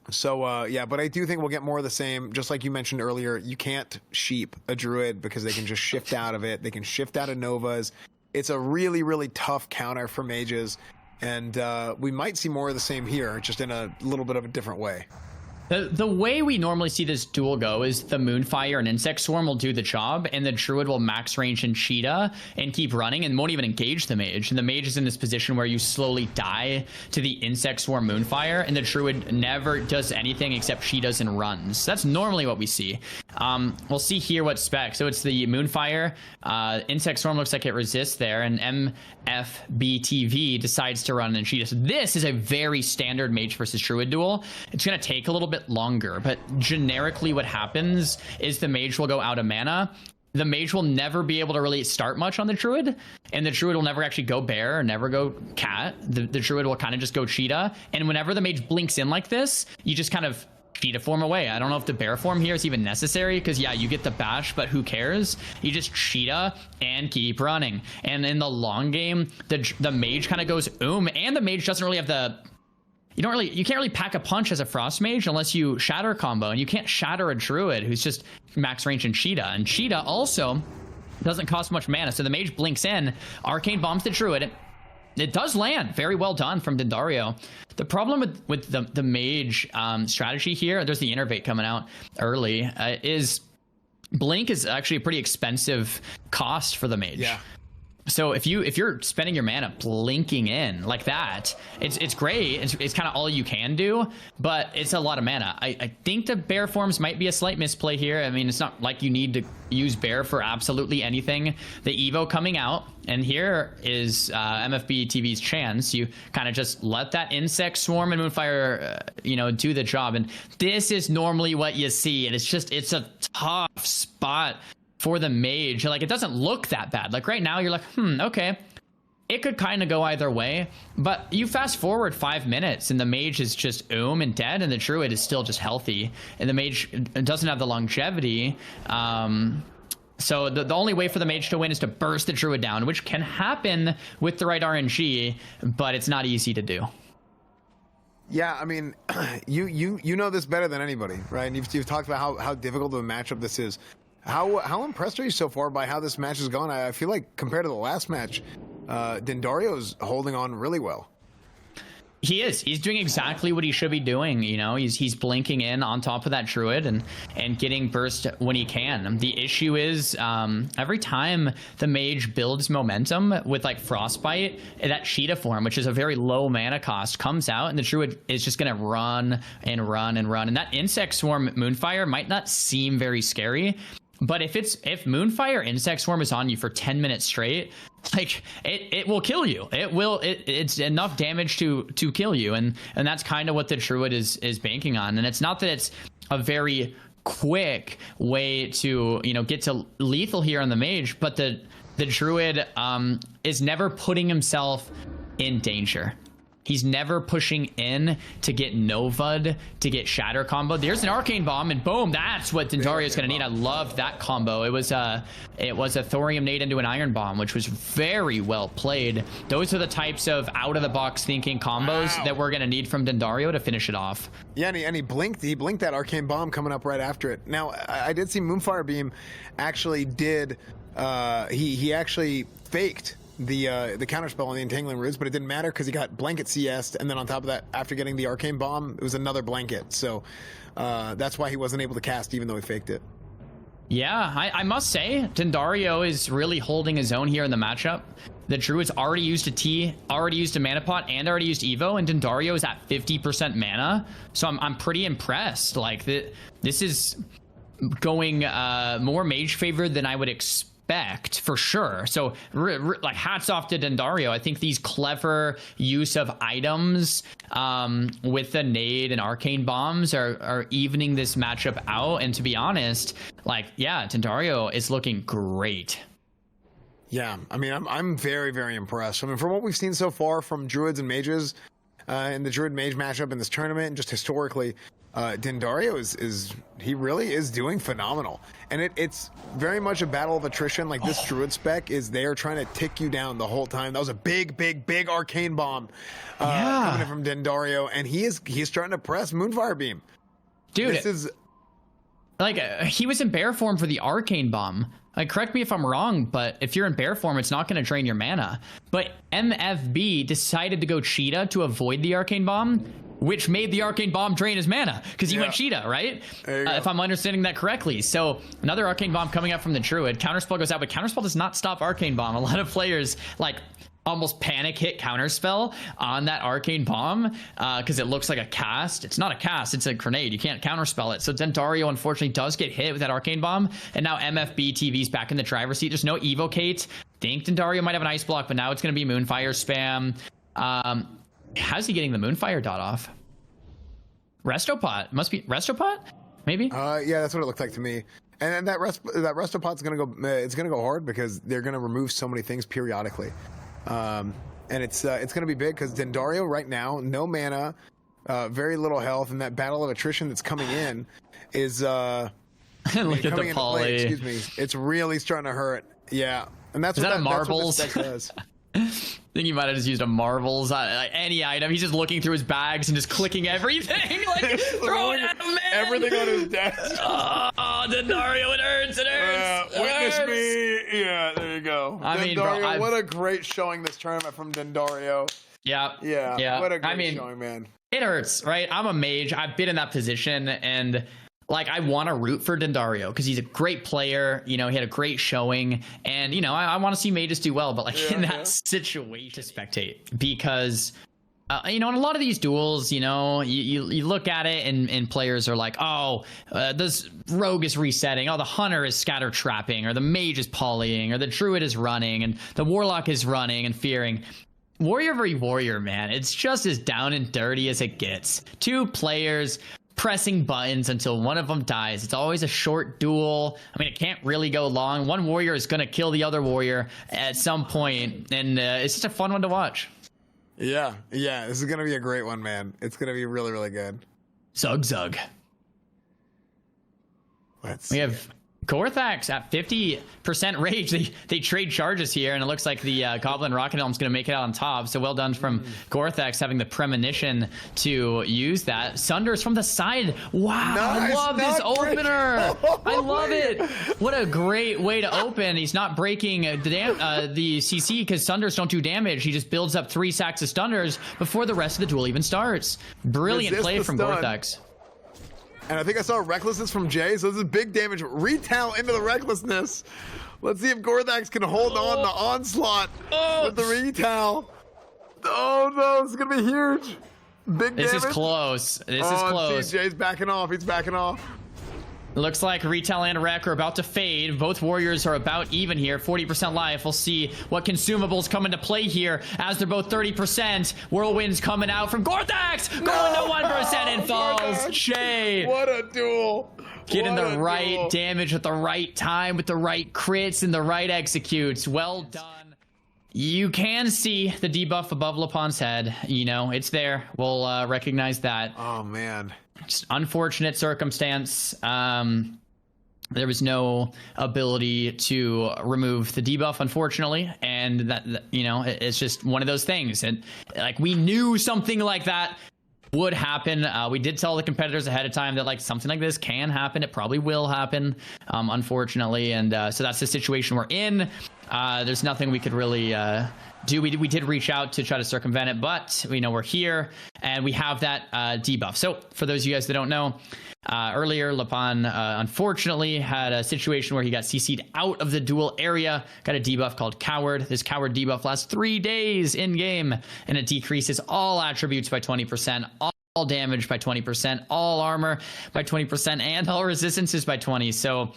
So yeah, but I do think we'll get more of the same. Just like you mentioned earlier, you can't sheep a Druid because they can just shift out of it. They can shift out of Novas. It's a really tough counter for mages, and we might see more of the same here, just in a little bit of a different way. The way we normally see this duel go is the Moonfire and Insect Swarm will do the job, and the Druid will max range and Cheetah and keep running and won't even engage the Mage. And the Mage is in this position where you slowly die to the Insect Swarm Moonfire, and the Druid never does anything except Cheetahs and runs. That's normally what we see. We'll see here what spec. So it's the Moonfire. Insect Swarm looks like it resists there, and MFBTV decides to run and Cheetah. So this is a very standard Mage versus Druid duel. It's going to take a little bit longer, but generically what happens is the Mage will go out of mana. The Mage will never be able to really start much on the Druid, and the Druid will never actually go Bear or never go Cat. The Druid will kind of just go Cheetah, and whenever the Mage blinks in like this, you just kind of Cheetah form away. I don't know if the Bear form here is even necessary, because yeah, you get the bash, but who cares? You just Cheetah and keep running. And in the long game, the Mage kind of goes and the Mage doesn't really have the you can't really pack a punch as a Frost Mage unless you shatter combo, and you can't shatter a Druid who's just max range in Cheetah, and Cheetah also doesn't cost much mana. So the Mage blinks in, Arcane Bombs the Druid. It does land. Very well done from Dendario. The problem with the Mage strategy here, there's the Innervate coming out early, is Blink is actually a pretty expensive cost for the Mage. Yeah. So if you're spending your mana blinking in like that, it's great. It's kind of all you can do, but it's a lot of mana. I think the bear forms might be a slight misplay here. I mean, it's not like you need to use bear for absolutely anything. The Evo coming out, and here is MFB TV's chance. You kind of just let that insect swarm and Moonfire, do the job. And this is normally what you see, and it's a tough spot for the Mage. Like, it doesn't look that bad. Like right now you're like, okay, it could kind of go either way, but you fast forward 5 minutes and the Mage is just and dead, and the Druid is still just healthy, and the Mage doesn't have the longevity. So the only way for the Mage to win is to burst the Druid down, which can happen with the right RNG, but it's not easy to do. Yeah, I mean, you know this better than anybody, right? And you've talked about how difficult of a matchup this is. How impressed are you so far by how this match has gone? I feel like compared to the last match, Dendario's holding on really well. He is. He's doing exactly what he should be doing. He's blinking in on top of that Druid and getting burst when he can. The issue is every time the Mage builds momentum with like Frostbite, that Cheetah form, which is a very low mana cost, comes out, and the Druid is just going to run and run and run. And that Insect Swarm Moonfire might not seem very scary, but if Moonfire Insect Swarm is on you for 10 minutes straight, like it will kill you. It's enough damage to kill you, and that's kind of what the Druid is banking on. And it's not that it's a very quick way to get to lethal here on the Mage, but the Druid is never putting himself in danger. He's never pushing in to get Nova'd, to get Shatter combo. There's an Arcane Bomb, and boom, that's what Dendario's going to need. I love that combo. It was a Thorium Nade into an Iron Bomb, which was very well played. Those are the types of out-of-the-box thinking combos that we're going to need from Dendario to finish it off. Yeah, and he blinked that Arcane Bomb coming up right after it. Now, I did see Moonfire Beam actually did, he actually faked the counterspell on the Entangling Roots, but it didn't matter because he got blanket CS'd, and then on top of that, after getting the Arcane Bomb, it was another blanket. So that's why he wasn't able to cast, even though he faked it. Yeah, I must say, Dendario is really holding his own here in the matchup. The Druid's already used a T, already used a mana pot, and already used Evo, and Dendario is at 50% mana. So I'm pretty impressed. Like, this is going more Mage favored than I would expect, for sure. So like, hats off to Dendario. I think these clever use of items with the Nade and Arcane Bombs are evening this matchup out. And to be honest, like, yeah, Dendario is looking great. Yeah, I mean, I'm very, very impressed. I mean, from what we've seen so far from Druids and Mages in the Druid Mage matchup in this tournament, and just historically, Dendario he really is doing phenomenal. And it's very much a battle of attrition. Like, this Druid spec is there trying to tick you down the whole time. That was a big Arcane Bomb coming in from Dendario, and he's starting to press Moonfire Beam. Dude, this is like, he was in bear form for the Arcane Bomb. Like, correct me if I'm wrong, but if you're in bear form, it's not going to drain your mana. But MFB decided to go Cheetah to avoid the Arcane Bomb, which made the Arcane Bomb drain his mana, because he went Cheetah, right? If I'm understanding that correctly. So another Arcane Bomb coming up from the Druid. Counterspell goes out, but Counterspell does not stop Arcane Bomb. A lot of players, like, almost panic hit Counterspell on that Arcane Bomb because it looks like a cast. It's not a cast, it's a grenade. You can't Counterspell it. So Dendario unfortunately does get hit with that Arcane Bomb, and now MFB TV's back in the driver's seat. There's no Evocate. Think Dendario might have an Ice Block, but now it's going to be Moonfire spam. How's he getting the Moonfire dot off? Restopot. Must be Restopot? Maybe? Yeah, that's what it looked like to me. And that Restopot's going to go, it's going to go hard because they're going to remove so many things periodically. And it's going to be big because Dendario right now, no mana, very little health, and that battle of attrition that's coming in is look at the poly. Excuse me. It's really starting to hurt. Yeah, and that's is what that a marbles? That's what this deck does. think he might have just used a marbles, like any item. He's just looking through his bags and just clicking everything, like throwing at him, man. Everything on his desk. Oh, Dendario, it hurts. Witness me. Yeah, there you go. I mean, bro, Dendario, what a great showing this tournament from Dendario. Yeah. What a great showing, man. It hurts, right? I'm a mage. I've been in that position, and like I want to root for Dendario because he's a great player. You know, he had a great showing, and you know, I want to see mages do well. But like in that situation, to spectate because. You know, in a lot of these duels, you know, you look at it and players are like, oh, this rogue is resetting. Oh, the hunter is scatter trapping, or the mage is polying, or the druid is running, and the warlock is running and fearing. Warrior v warrior, man, it's just as down and dirty as it gets. Two players pressing buttons until one of them dies. It's always a short duel. I mean, it can't really go long. One warrior is going to kill the other warrior at some point, and it's just a fun one to watch. Yeah, this is gonna be a great one, man. It's gonna be really, really good. Zug. We have Gorthax at 50% rage. They trade charges here, and it looks like the Goblin Rocket Helm's going to make it out on top. So well done from Gorthax having the premonition to use that. Sunders from the side. Wow, nice, I love this opener. Oh, I love it. What a great way to open. He's not breaking the CC because Sunders don't do damage. He just builds up 3 stacks of Sunders before the rest of the duel even starts. Brilliant play from Gorthax. And I think I saw Recklessness from Jay, so this is big damage. Retell into the Recklessness. Let's see if Gorthax can hold on the onslaught with the retell. Oh no, this is gonna be huge. Big damage. This is close. This is close. Jay's backing off. He's backing off. Looks like Retell and Wreck are about to fade. Both warriors are about even here, 40% life. We'll see what consumables come into play here as they're both 30%. Whirlwind's coming out from Gorthax, going to 1% and falls. Shay. What a duel. Getting the right damage at the right time with the right crits and the right executes. Well done. You can see the debuff above Lapon's head. You know, it's there. We'll recognize that. Oh, man. Just unfortunate circumstance. There was no ability to remove the debuff, unfortunately, and that you know, it's just one of those things. And like we knew something like that would happen. We did tell the competitors ahead of time that like something like this can happen. It probably will happen, unfortunately, and so that's the situation we're in. There's nothing we could really do. We did reach out to try to circumvent it, but we know we're here and we have that debuff. So for those of you guys that don't know, earlier Lapon unfortunately had a situation where he got CC'd out of the duel area, got a debuff called Coward. This Coward debuff lasts 3 days in game, and it decreases all attributes by 20%, all damage by 20%, all armor by 20%, and all resistances by 20. So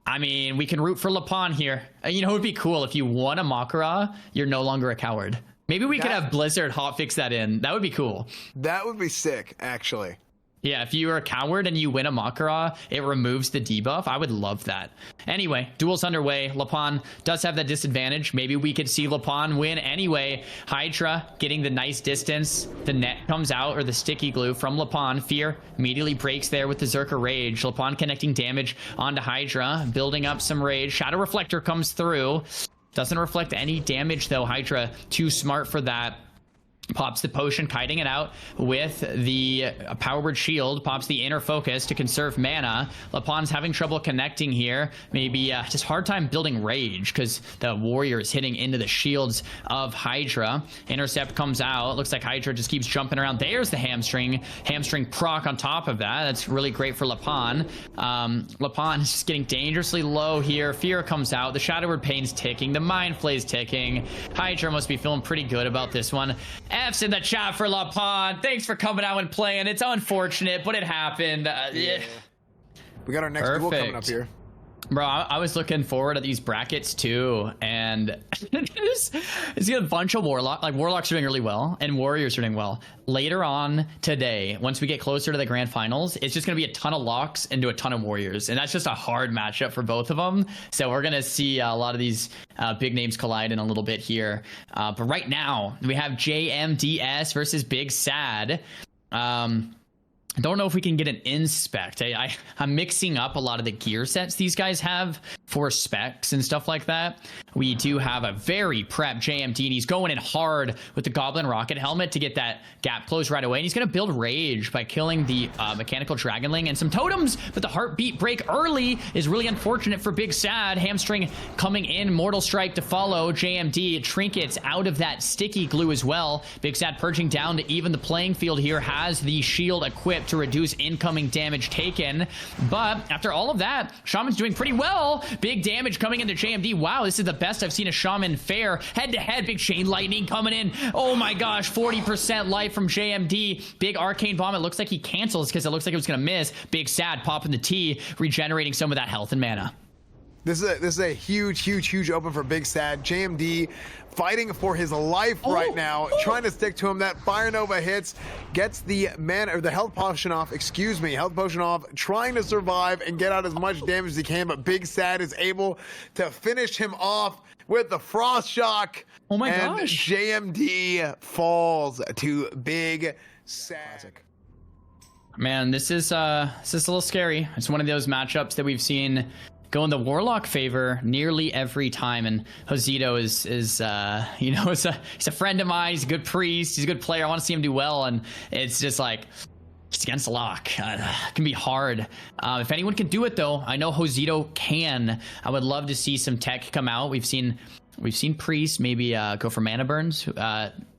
I mean, we can root for Lapon here. You know, it would be cool if you won a Mak'Gora, you're no longer a coward. Maybe we could have Blizzard hotfix that in. That would be cool. That would be sick, actually. Yeah, if you are a coward and you win a Mak'Gora, it removes the debuff. I would love that. Anyway, duel's underway. Lapon does have that disadvantage. Maybe we could see Lapon win anyway. Hydra getting the nice distance. The net comes out, or the sticky glue from Lapon. Fear immediately breaks there with the Zerker Rage. Lapon connecting damage onto Hydra, building up some rage. Shadow Reflector comes through. Doesn't reflect any damage though. Hydra too smart for that. Pops the potion, kiting it out with the Power Word Shield. Pops the Inner Focus to conserve mana. Lapon's having trouble connecting here. Maybe just hard time building Rage because the Warrior is hitting into the shields of Hydra. Intercept comes out. Looks like Hydra just keeps jumping around. There's the Hamstring. Hamstring proc on top of that. That's really great for Lapon. Lapon is just getting dangerously low here. Fear comes out. The Shadow Word Pain's ticking. The Mind Flay's ticking. Hydra must be feeling pretty good about this one. F's in the chat for Lapon. Thanks for coming out and playing. It's unfortunate, but it happened. Yeah. We got our next duel coming up here. Bro, I was looking forward to these brackets too, and it's got a bunch of Warlocks are doing really well, and Warriors are doing well. Later on today, once we get closer to the grand finals, it's just going to be a ton of Locks into a ton of Warriors, and that's just a hard matchup for both of them. So we're going to see a lot of these big names collide in a little bit here. But right now, we have JMDS versus Big Sad. I don't know if we can get an inspect. I'm mixing up a lot of the gear sets these guys have for specs and stuff like that. We do have a very prep JMD, and he's going in hard with the Goblin Rocket Helmet to get that gap closed right away. And he's going to build Rage by killing the Mechanical Dragonling and some totems, but the Heartbeat break early is really unfortunate for Big Sad. Hamstring coming in, Mortal Strike to follow. JMD trinkets out of that sticky glue as well. Big Sad purging down to even the playing field here, has the shield equipped to reduce incoming damage taken. But after all of that, Shaman's doing pretty well. Big damage coming into JMD. Wow, this is the best I've seen a Shaman fare. Head-to-head, big Chain Lightning coming in. Oh my gosh, 40% life from JMD. Big Arcane Bomb. It looks like he cancels because it looks like it was going to miss. Big Sad popping the T, regenerating some of that health and mana. This is a huge open for Big Sad. JMD fighting for his life right now, trying to stick to him. That Fire Nova hits, gets the mana or the health potion off, trying to survive and get out as much damage as he can, but Big Sad is able to finish him off with the Frost Shock. Oh my and gosh. JMD falls to Big Sad. Man, this is a little scary. It's one of those matchups that we've seen go in the Warlock favor nearly every time, and Josito is you know, he's a friend of mine. He's a good priest. He's a good player. I want to see him do well, and it's just like it's against the lock. It can be hard. If anyone can do it though, I know Josito can. I would love to see some tech come out. We've seen Priest maybe go for mana burns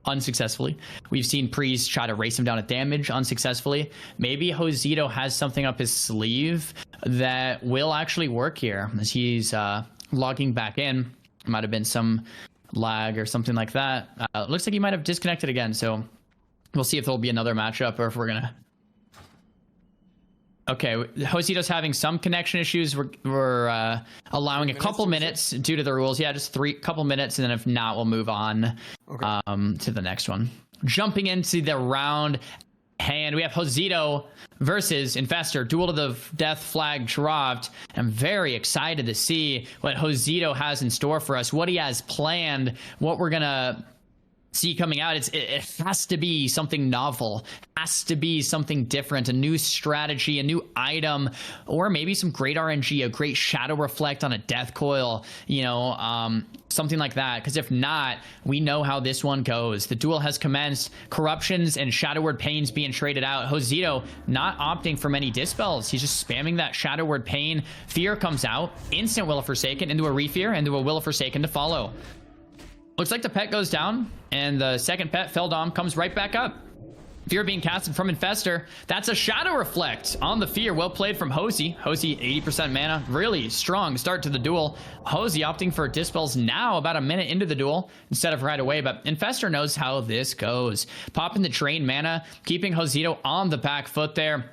unsuccessfully. We've seen Priest try to race him down at damage unsuccessfully. Maybe Josito has something up his sleeve that will actually work here as he's logging back in. Might have been some lag or something like that. Looks like he might have disconnected again, so we'll see if there'll be another matchup or if we're gonna... Okay, Josito's having some connection issues. We're allowing a couple minutes due to the rules. Yeah, just couple minutes, and then if not, we'll move on to the next one. Jumping into the round, and we have Josito versus Infestor. Duel to the Death flag dropped. I'm very excited to see what Josito has in store for us, what he has planned, what we're gonna see coming out. It has to be something novel, has to be something different, a new strategy, a new item, or maybe some great RNG, a great Shadow Reflect on a Death Coil, you know, something like that. Because if not, we know how this one goes. The duel has commenced. Corruptions and Shadow Word Pains being traded out. Josito not opting for many dispels. He's just spamming that Shadow Word Pain. Fear comes out. Instant Will of Forsaken into a Refear, into a Will of Forsaken to follow. Looks like the pet goes down, and the second pet, Feldom, comes right back up. Fear being casted from Infestor. That's a Shadow Reflect on the Fear. Well played from Hosey. Hosey, 80% mana. Really strong start to the duel. Hosey opting for Dispels now, about a minute into the duel, instead of right away. But Infestor knows how this goes. Popping the Drain mana, keeping Josito on the back foot there.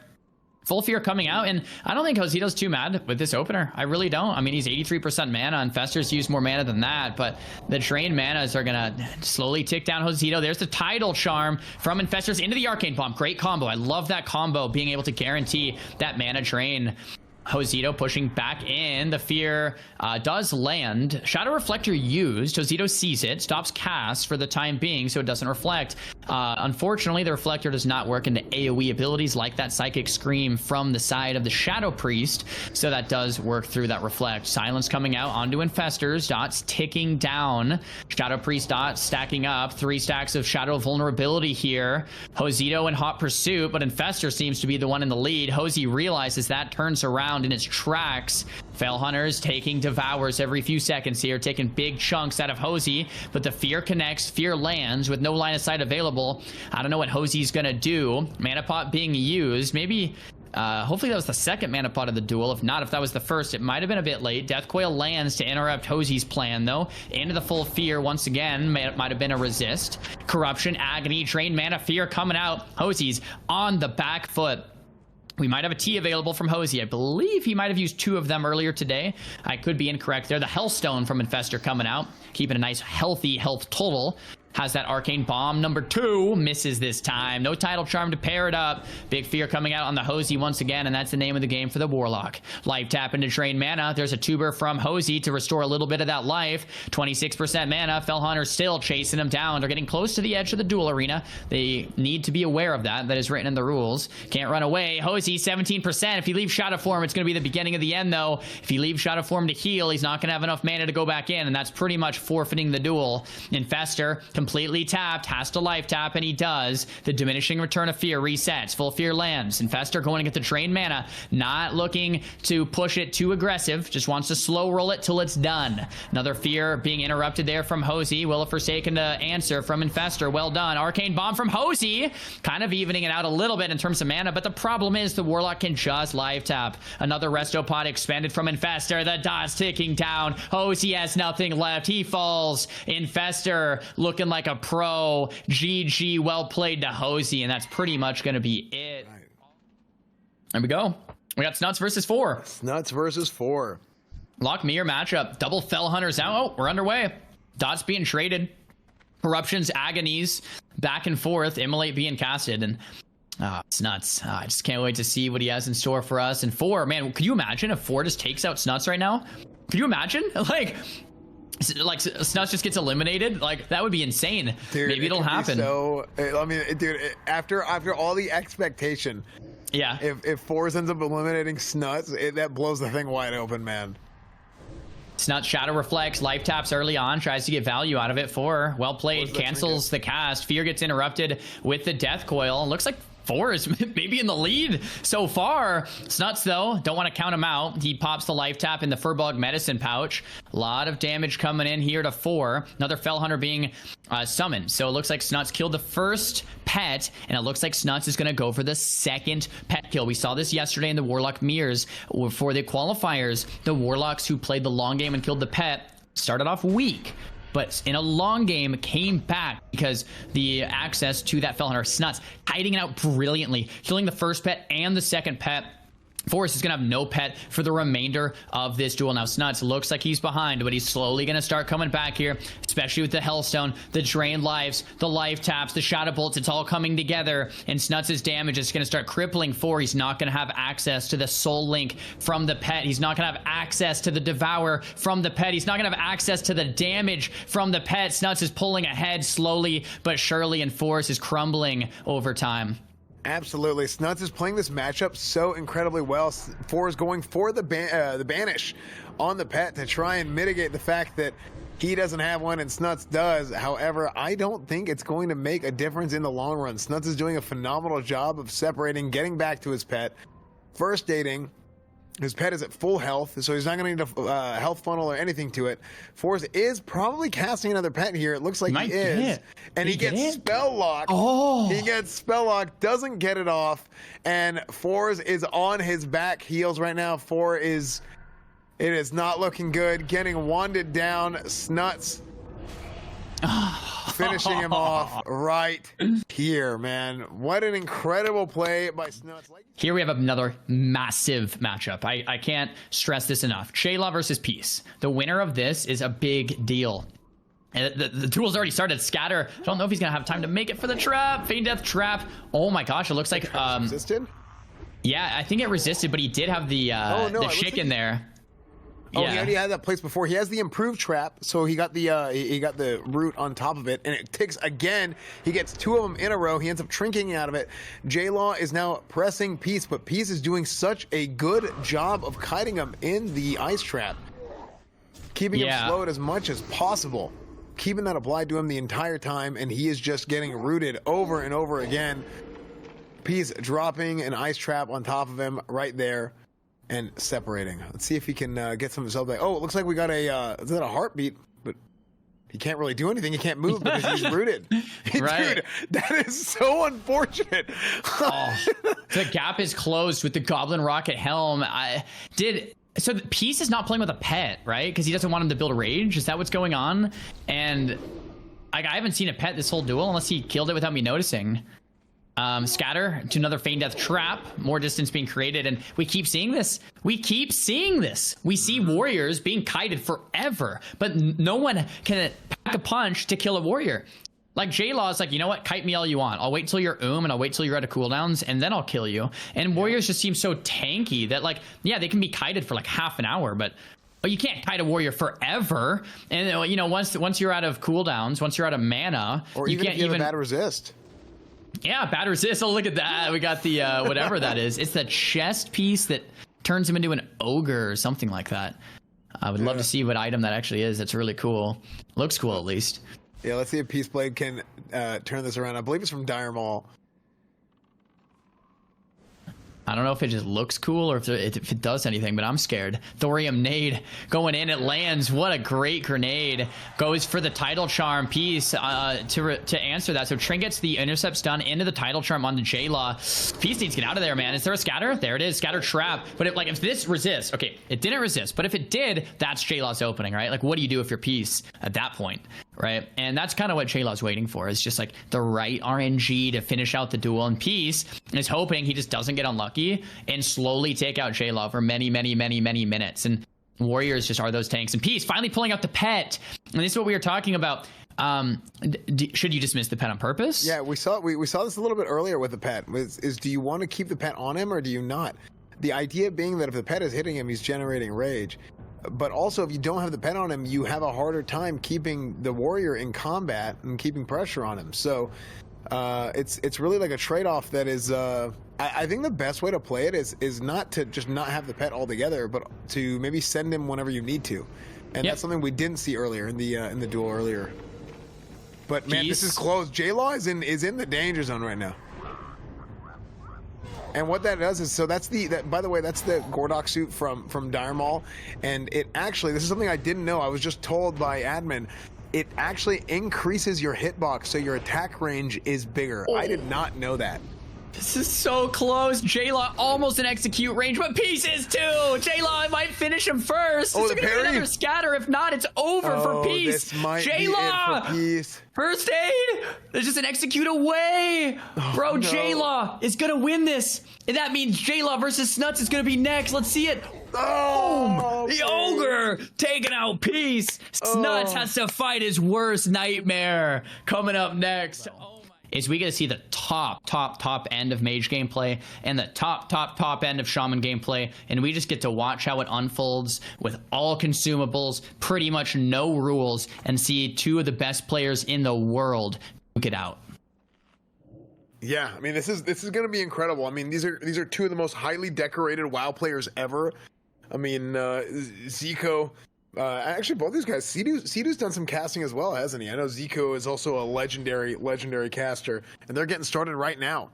Full Fear coming out, and I don't think Josito's too mad with this opener. I really don't. I mean, he's 83% mana. Infestors use more mana than that, but the drain manas are gonna slowly tick down Josito. There's the Tidal Charm from Infestors into the Arcane Bomb. Great combo. I love that combo, being able to guarantee that mana drain. Josito pushing back in. The Fear does land. Shadow Reflector used. Josito sees it, stops cast for the time being so it doesn't reflect. Unfortunately, the Reflector does not work into AoE abilities like that Psychic Scream from the side of the Shadow Priest, so that does work through that Reflect. Silence coming out onto Infestors. Dots ticking down. Shadow Priest dots stacking up. 3 stacks of Shadow Vulnerability here. Josito in hot pursuit, but Infestor seems to be the one in the lead. Hosey realizes that, turns around in its tracks. Fell Hunters taking Devours every few seconds here, taking big chunks out of Hosey, but the Fear connects. Fear lands with no line of sight available. I don't know what Hosey's gonna do. Mana Pot being used. Maybe hopefully that was the second Mana Pot of the duel. If not, if that was the first, it might have been a bit late. Death Coil lands to interrupt Hosey's plan though. Into the full Fear once again. Might have been a resist. Corruption, Agony, Drain Mana, Fear coming out. Hosey's on the back foot. We might have a T available from Hosey. I believe he might have used 2 of them earlier today. I could be incorrect there. The Hellstone from Infestor coming out, keeping a nice healthy health total. has that arcane bomb. Number 2 misses this time. No tidal charm to pair it up. Big fear coming out on the Hosey once again, and that's the name of the game for the Warlock. Life tap into drain mana. There's a tuber from Hosey to restore a little bit of that life. 26% mana. Fellhunter still chasing him down. They're getting close to the edge of the duel arena. They need to be aware of that. That is written in the rules. Can't run away. Hosey 17%. If he leaves Shadow Form, it's going to be the beginning of the end, though. If he leaves Shadow Form to heal, he's not going to have enough mana to go back in, and that's pretty much forfeiting the duel. Infestor, completely tapped, has to life tap, and he does. The diminishing return of fear resets. Full fear lands. Infestor going to get the drain mana. Not looking to push it too aggressive. Just wants to slow roll it till it's done. Another fear being interrupted there from Hosey. Will of Forsaken to answer from Infestor. Well done. Arcane Bomb from Hosey. Kind of evening it out a little bit in terms of mana, but the problem is the Warlock can just live tap. Another Resto Pod expanded from Infestor. The dot's ticking down. Hosey has nothing left. He falls. Infestor looking like a pro. GG, well played to Hosey, and that's pretty much going to be it. There we go. We got Snuts versus 4. Snuts versus 4. Lock mirror matchup. Double Fell Hunters out. Oh, we're underway. Dots being traded. Corruptions, Agonies, back and forth. Immolate being casted, and Snuts. I just can't wait to see what he has in store for us. And 4, man, could you imagine if 4 just takes out Snuts right now? Could you imagine? Like Snuts just gets eliminated? Like, that would be insane. Dude, maybe it'll happen. So, I mean, dude, after all the expectation, yeah. If 4 ends up eliminating Snuts, that blows the thing wide open, man. Snuts Shadow Reflects, life taps early on, tries to get value out of it. 4, well played, cancels the cast. Fear gets interrupted with the Death Coil. Looks like 4 is maybe in the lead so far. Snuts, though, don't want to count him out. He pops the life tap in the Furbog Medicine Pouch. A lot of damage coming in here to 4. Another Fell Hunter being summoned. So it looks like Snuts killed the first pet, and it looks like Snuts is going to go for the second pet kill. We saw this yesterday in the Warlock mirrors for the qualifiers. The Warlocks who played the long game and killed the pet started off weak, but in a long game came back because the access to that Fell Hunter. Snuts hiding it out brilliantly, killing the first pet and the second pet. Forrest is going to have no pet for the remainder of this duel. Now, Snuts looks like he's behind, but he's slowly going to start coming back here, especially with the Hellstone, the drained lives, the life taps, the Shadow Bolts. It's all coming together, and Snuts' damage is going to start crippling 4. He's not going to have access to the Soul Link from the pet. He's not going to have access to the Devour from the pet. He's not going to have access to the damage from the pet. Snuts is pulling ahead slowly but surely, and Forrest is crumbling over time. Absolutely. Snuts is playing this matchup so incredibly well. 4 is going for the banish on the pet to try and mitigate the fact that he doesn't have one and Snuts does. However, I don't think it's going to make a difference in the long run. Snuts is doing a phenomenal job of separating, getting back to his pet, first dating. His pet is at full health, so he's not going to need a health funnel or anything to it. Forrest is probably casting another pet here. It looks like he is. And he gets spell locked. Oh. He gets spell locked, doesn't get it off, and Forrest is on his back heels right now. It is not looking good. Getting wanded down. Snuts finishing him off right here, man. What an incredible play by Snuts. Here we have another massive matchup. I can't stress this enough. Shayla versus Peace. The winner of this is a big deal. And the duel's already started. Scatter. Don't know if he's going to have time to make it for the trap. Feign Death trap. Oh my gosh, it looks like... resisted? Yeah, I think it resisted, but he did have the Shik in there. Oh, yeah. He already had that place before. He has the improved trap, so he got the root on top of it, and it ticks again. He gets 2 of them in a row. He ends up trinking out of it. J-Law is now pressing Peace, but Peace is doing such a good job of kiting him in the ice trap, keeping him slowed as much as possible, keeping that applied to him the entire time, and he is just getting rooted over and over again. Peace dropping an ice trap on top of him right there and separating. Let's see if he can get some of his back. Oh, it looks like we got is that a heartbeat? But he can't really do anything. He can't move because he's rooted. Right. Dude, that is so unfortunate. The gap is closed with the Goblin Rocket Helm. So the Peace is not playing with a pet, right? Because he doesn't want him to build a rage. Is that what's going on? And I haven't seen a pet this whole duel unless he killed it without me noticing. Scatter to another Feign Death trap, more distance being created, and we keep seeing this. We see warriors being kited forever, but no one can pack a punch to kill a warrior. Like J-Law is like, you know what? Kite me all you want. I'll wait till you're and I'll wait till you're out of cooldowns, and then I'll kill you. And Warriors just seem so tanky that, like, yeah, they can be kited for like half an hour, but you can't kite a Warrior forever. And you know, once you're out of cooldowns, once you're out of mana, or you even can't if you even have a bad resist. Yeah, bad resist. Oh, look at that. We got the whatever that is. It's the chest piece that turns him into an ogre or something like that. I would love to see what item that actually is. That's really cool. Looks cool, at least. Yeah, let's see if Peaceblade can turn this around. I believe it's from Dire Maul. I don't know if it just looks cool or if it does anything, but I'm scared. Thorium nade going in. It lands. What a great grenade. Goes for the Tidal Charm piece to answer that. So Trin gets the intercept stun into the Tidal Charm on the J-Law. Piece needs to get out of there, man. Is there a scatter? There it is. Scatter trap. But if this resists, okay, it didn't resist. But if it did, that's J-Law's opening, right? Like, what do you do if you're Piece at that point, right? And that's kind of what J-Law's waiting for. It's just like the right RNG to finish out the duel. And Piece is hoping he just doesn't get unlucky and slowly take out J-Law for many minutes. And Warriors just are those tanks. And Piece finally pulling out the pet. And this is what we were talking about. Should you dismiss the pet on purpose? Yeah, we saw this a little bit earlier with the pet. Is do you want to keep the pet on him or do you not? The idea being that if the pet is hitting him, he's generating rage. But also, if you don't have the pet on him, you have a harder time keeping the Warrior in combat and keeping pressure on him. So it's really like a trade-off that is I think the best way to play it is not to just not have the pet altogether, but to maybe send him whenever you need to. And that's something we didn't see earlier in the duel earlier. But man, this is close. J-Law is in the danger zone right now. And what that does is, so that's by the way, that's the Gordok suit from Dire Maul. And it actually, this is something I didn't know. I was just told by admin. It actually increases your hitbox, so your attack range is bigger. I did not know that. This is so close. J-Law almost in execute range, but Piece is too. J-Law might finish him first. Oh, the parry. Another scatter. If not, it's over for Piece. J-Law, first aid. There's just an execute away. Bro, no. J-Law is gonna win this, and that means J-Law versus Snuts is gonna be next. Let's see it. Boom! The ogre taking out Piece. Snuts has to fight his worst nightmare. Coming up next. Is we get to see the top end of Mage gameplay and the top end of Shaman gameplay, and we just get to watch how it unfolds with all consumables, pretty much no rules, and see two of the best players in the world duke it out. Yeah, I mean, this is going to be incredible. I mean, these are two of the most highly decorated WoW players ever. I mean, Ziqo. Actually, both these guys. Cdew's done some casting as well, hasn't he? I know Ziqo is also a legendary caster, and they're getting started right now.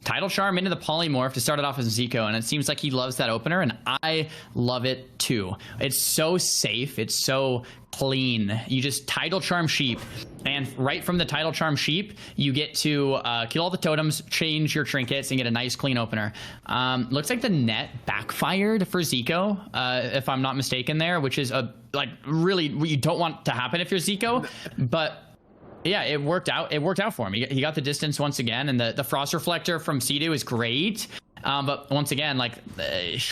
Tidal Charm into the Polymorph to start it off as Ziqo, and it seems like he loves that opener, and I love it too. It's so safe. It's so clean. You just Tidal Charm Sheep, and right from the Tidal Charm Sheep, you get to kill all the totems, change your trinkets, and get a nice clean opener. Looks like the net backfired for Ziqo, if I'm not mistaken there, which is really what you don't want to happen if you're Ziqo, but yeah, it worked out. It worked out for him. He got the distance once again, and the Frost Reflector from Cdew is great. But once again, it's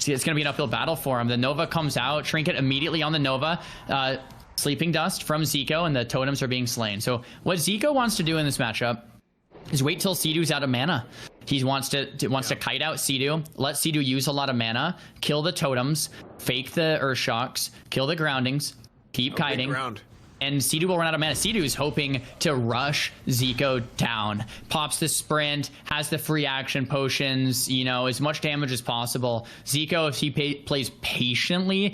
going to be an uphill battle for him. The Nova comes out, Trinket immediately on the Nova. Sleeping Dust from Ziqo, and the totems are being slain. So what Ziqo wants to do in this matchup is wait till Cdew's out of mana. He wants to kite out Cdew, let Cdew use a lot of mana, kill the totems, fake the Earth Shocks, kill the groundings, keep kiting. And Cdew will run out of mana. Cdew is hoping to rush Ziqo down. Pops the sprint, has the free action potions, as much damage as possible. Ziqo, if he plays patiently,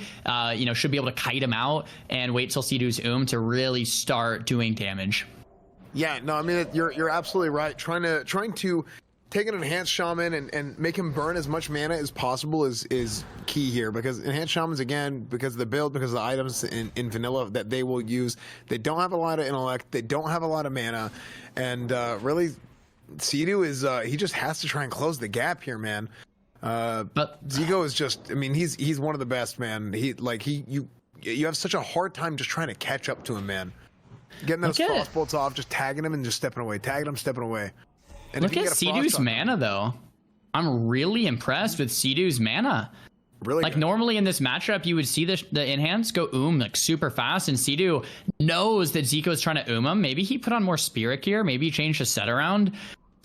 should be able to kite him out and wait till Cdew's to really start doing damage. Yeah, no, I mean, you're absolutely right. Trying to take an enhanced shaman and make him burn as much mana as possible is key here, because enhanced shamans, again, because of the build, because of the items in vanilla that they will use, they don't have a lot of intellect, they don't have a lot of mana, and really Cdew is he just has to try and close the gap here, man. But Ziqo is just, I mean, he's one of the best, man. You have such a hard time just trying to catch up to him, man. Getting those frost bolts off, just tagging him and just stepping away, tagging him, stepping away. And look at Cdew's mana, though. I'm really impressed with Cdew's mana. Really like good. normally in this matchup, you would see the enhance go like super fast, and Cdew knows that Ziqo is trying to him. Maybe he put on more Spirit Gear. Maybe he changed his set around.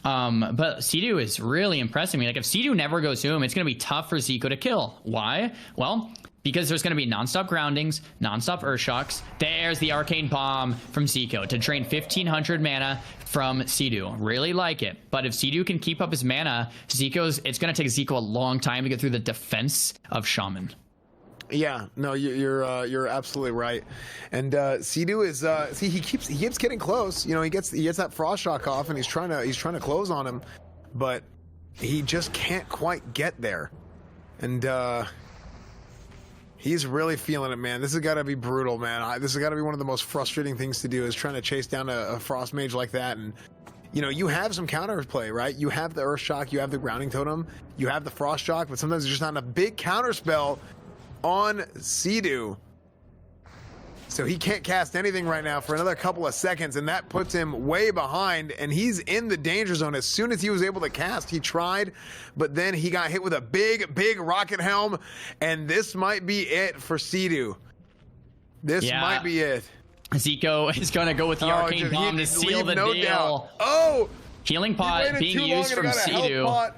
But Cdew is really impressing me. Like if Cdew never goes it's going to be tough for Ziqo to kill. Why? Well, because there's going to be nonstop groundings, nonstop Urshocks. There's the Arcane Bomb from Ziqo to drain 1,500 mana from Cdew. Really like it. But if Cdew can keep up his mana, it's going to take Ziqo a long time to get through the defense of Shaman. Yeah, no, you're absolutely right. And Cdew is he keeps getting close. You know, he gets that Frost Shock off, and he's trying to close on him, but he just can't quite get there. And he's really feeling it, man. This has got to be brutal, man. This has got to be one of the most frustrating things to do, is trying to chase down a Frost Mage like that. And you know, you have some counterplay, right? You have the Earth Shock, you have the Grounding Totem, you have the Frost Shock, but sometimes there's just not a big counterspell on Cdew. So he can't cast anything right now for another couple of seconds, and that puts him way behind, and he's in the danger zone. As soon as he was able to cast, he tried, but then he got hit with a big rocket helm, and this might be it for Cdew. This might be it. Ziqo is going to go with the Arcane Bomb to seal the deal. Doubt. Oh! Healing Pot being used from Cdew.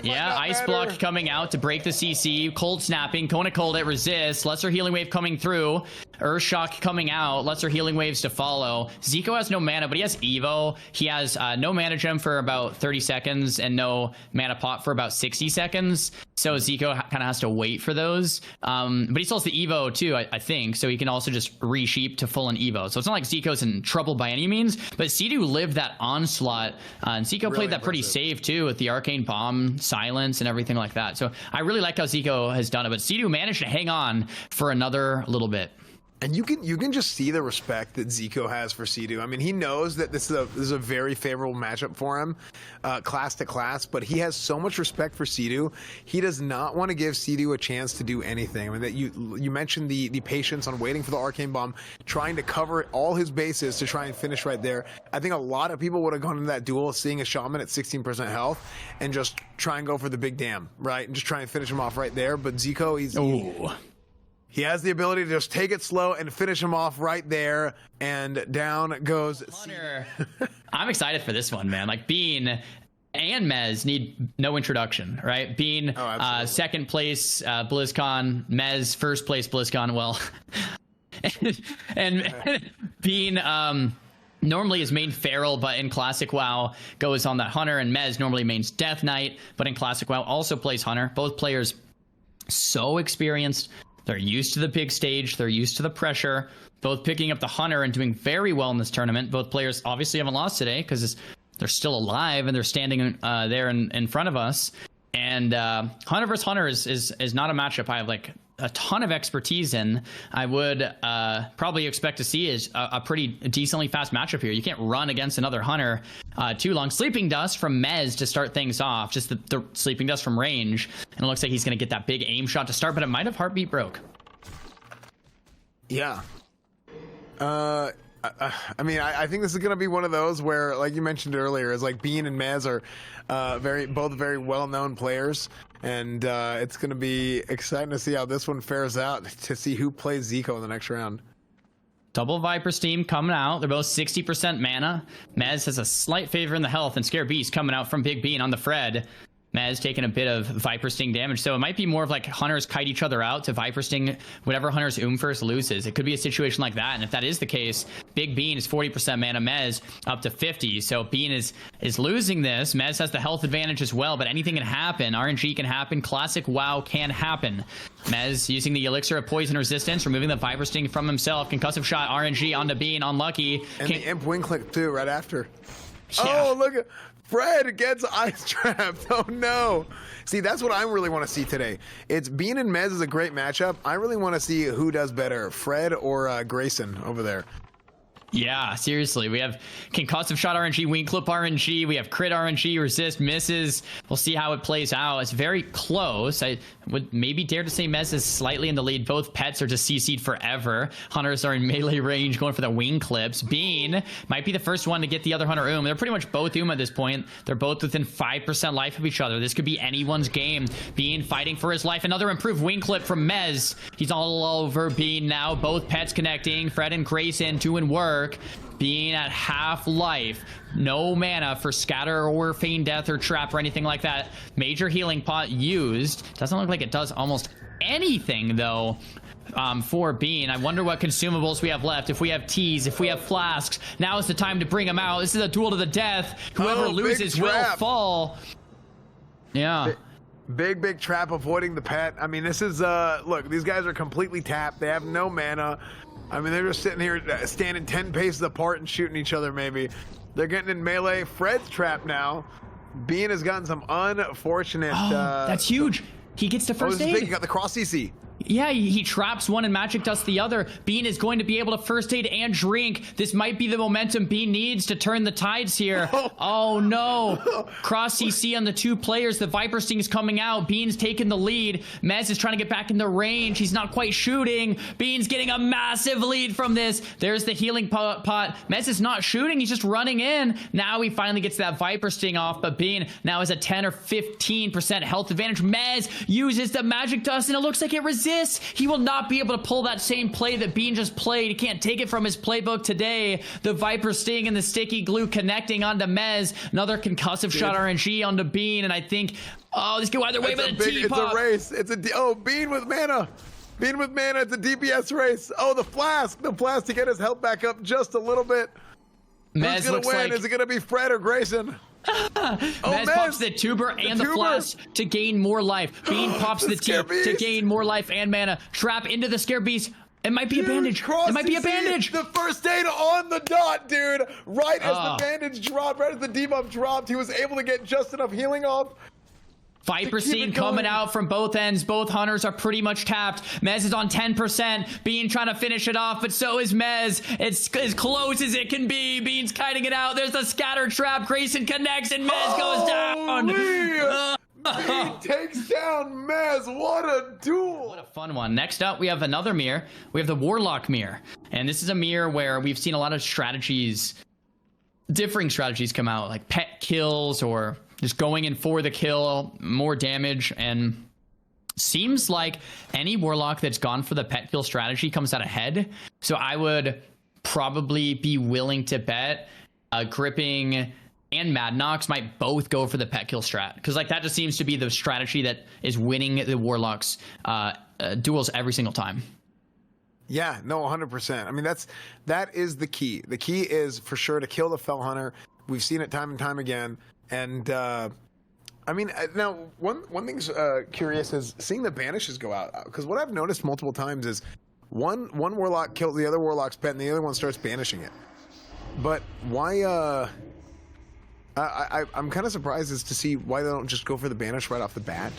Yeah, Ice Block coming out to break the CC. Cold Snapping, Kona Cold it resists. Lesser Healing Wave coming through. Earth Shock coming out. Lesser Healing Waves to follow. Ziqo has no mana, but he has Evo. He has no Mana Gem for about 30 seconds and no Mana Pot for about 60 seconds. So Ziqo kind of has to wait for those. But he still has the Evo too, I think. So he can also just resheep to full on Evo. So it's not like Zico's in trouble by any means. But Cdew lived that onslaught. And Ziqo really played that pretty safe too with the Arcane Bomb, silence, and everything like that. So I really like how Ziqo has done it. But Cdew managed to hang on for another little bit. And you can just see the respect that Ziqo has for Cdew. I mean, he knows that this is a very favorable matchup for him, class to class, but he has so much respect for Cdew. He does not want to give Cdew a chance to do anything. I mean, that you mentioned the patience on waiting for the Arcane Bomb, trying to cover all his bases to try and finish right there. I think a lot of people would have gone into that duel seeing a Shaman at 16% health and just try and go for the big dam, right? And just try and finish him off right there. But Ziqo, he has the ability to just take it slow and finish him off right there, and down goes Hunter. I'm excited for this one, man. Like Bean and Mez need no introduction, right? Bean, second place BlizzCon, Mez first place BlizzCon. Well, and Bean normally is main Feral, but in Classic WoW goes on that Hunter, and Mez normally mains Death Knight, but in Classic WoW also plays Hunter. Both players so experienced. They're used to the big stage. They're used to the pressure. Both picking up the Hunter and doing very well in this tournament. Both players obviously haven't lost today because they're still alive and they're standing there in front of us. And Hunter versus Hunter is not a matchup I have like a ton of expertise in. I would probably expect to see is a pretty decently fast matchup here. You can't run against another Hunter too long. Sleeping Dust from Mez to start things off, just the Sleeping Dust from range, and it looks like he's going to get that big aim shot to start, but it might have Heartbeat broke. Yeah. I mean, I think this is going to be one of those where, like you mentioned earlier, is like Bean and Mez are both very well-known players, and it's going to be exciting to see how this one fares out, to see who plays Ziqo in the next round. Double Viper Steam coming out. They're both 60% mana. Mez has a slight favor in the health, and Scare Beast coming out from Big Bean on the Fred. Mez taking a bit of Viper Sting damage, so it might be more of like Hunters kite each other out to Viper Sting whatever Hunter's first loses. It could be a situation like that, and if that is the case, Big Bean is 40% mana, Mez up to 50, so Bean is losing this. Mez has the health advantage as well, but anything can happen. RNG can happen. Classic WoW can happen. Mez using the Elixir of Poison Resistance, removing the Viper Sting from himself. Concussive Shot, RNG onto Bean, unlucky. And the Imp Wing Click too, right after. Yeah. Oh, look at... Fred gets ice trapped. Oh no. See, that's what I really want to see today. It's Bean and Mez is a great matchup. I really want to see who does better, Fred or Grayson over there. Yeah, seriously. We have concussive shot RNG, wing clip RNG. We have crit RNG, resist, misses. We'll see how it plays out. It's very close. I would maybe dare to say Mez is slightly in the lead. Both pets are just CC'd forever. Hunters are in melee range going for the wing clips. Bean might be the first one to get the other hunter They're pretty much both at this point. They're both within 5% life of each other. This could be anyone's game. Bean fighting for his life. Another improved wing clip from Mez. He's all over Bean now. Both pets connecting. Fred and Grayson doing work. Being at half life, no mana for scatter or feign death or trap or anything like that. Major healing pot used. Doesn't look like it does almost anything though for Bean. I wonder what consumables we have left. If we have teas, if we have flasks, now is the time to bring them out. This is a duel to the death. Whoever loses will fall. Yeah. Big trap avoiding the pet. I mean, this is look, these guys are completely tapped. They have no mana. I mean, they're just sitting here standing 10 paces apart and shooting each other maybe. They're getting in melee. Fred's trapped now. Bean has gotten some unfortunate... that's huge. He gets to first aid. He got the cross CC. Yeah, he traps one and magic dust the other. Bean is going to be able to first aid and drink. This might be the momentum Bean needs to turn the tides here. Oh no. Cross CC on the two players. The Viper Sting is coming out. Bean's taking the lead. Mez is trying to get back in the range. He's not quite shooting. Bean's getting a massive lead from this. There's the healing pot. Mez is not shooting. He's just running in. Now he finally gets that Viper Sting off, but Bean now has a 10 or 15% health advantage. Mez uses the magic dust and it looks like it resists. He will not be able to pull that same play that Bean just played. He can't take it from his playbook today. The Viper Sting and the sticky glue connecting onto Mez. Another concussive shot RNG onto Bean, and I think, this could go either way, but it's a race. Bean with mana. Bean with mana. It's a DPS race. Oh, the flask to get his health back up just a little bit. Mez Who's gonna win? Is it gonna be Fred or Grayson? Mez pops the tuber and the flask to gain more life. Bean pops the tea to gain more life and mana. Trap into the Scare Beast. It might be a bandage. It might be a bandage. The first aid on the dot, dude. Right as the bandage dropped, right as the debuff dropped, he was able to get just enough healing off. Viper Sting coming out from both ends. Both hunters are pretty much tapped. Mez is on 10%. Bean trying to finish it off, but so is Mez. It's as close as it can be. Bean's kiting it out. There's the scatter trap. Grayson connects and Mez goes down. Bean takes down Mez. What a duel. What a fun one. Next up, we have another mirror. We have the Warlock mirror. And this is a mirror where we've seen a lot of strategies, differing strategies come out, like pet kills or just going in for the kill, more damage, and seems like any Warlock that's gone for the pet kill strategy comes out ahead. So I would probably be willing to bet Gripping and Madnox might both go for the pet kill strat, because like that just seems to be the strategy that is winning the Warlocks duels every single time. Yeah, no, 100%. I mean, that is the key. The key is for sure to kill the Fell Hunter. We've seen it time and time again. And I mean, now one thing's curious is seeing the banishes go out, because what I've noticed multiple times is one Warlock kills the other Warlock's pet and the other one starts banishing it. But why? I'm kind of surprised as to see why they don't just go for the banish right off the bat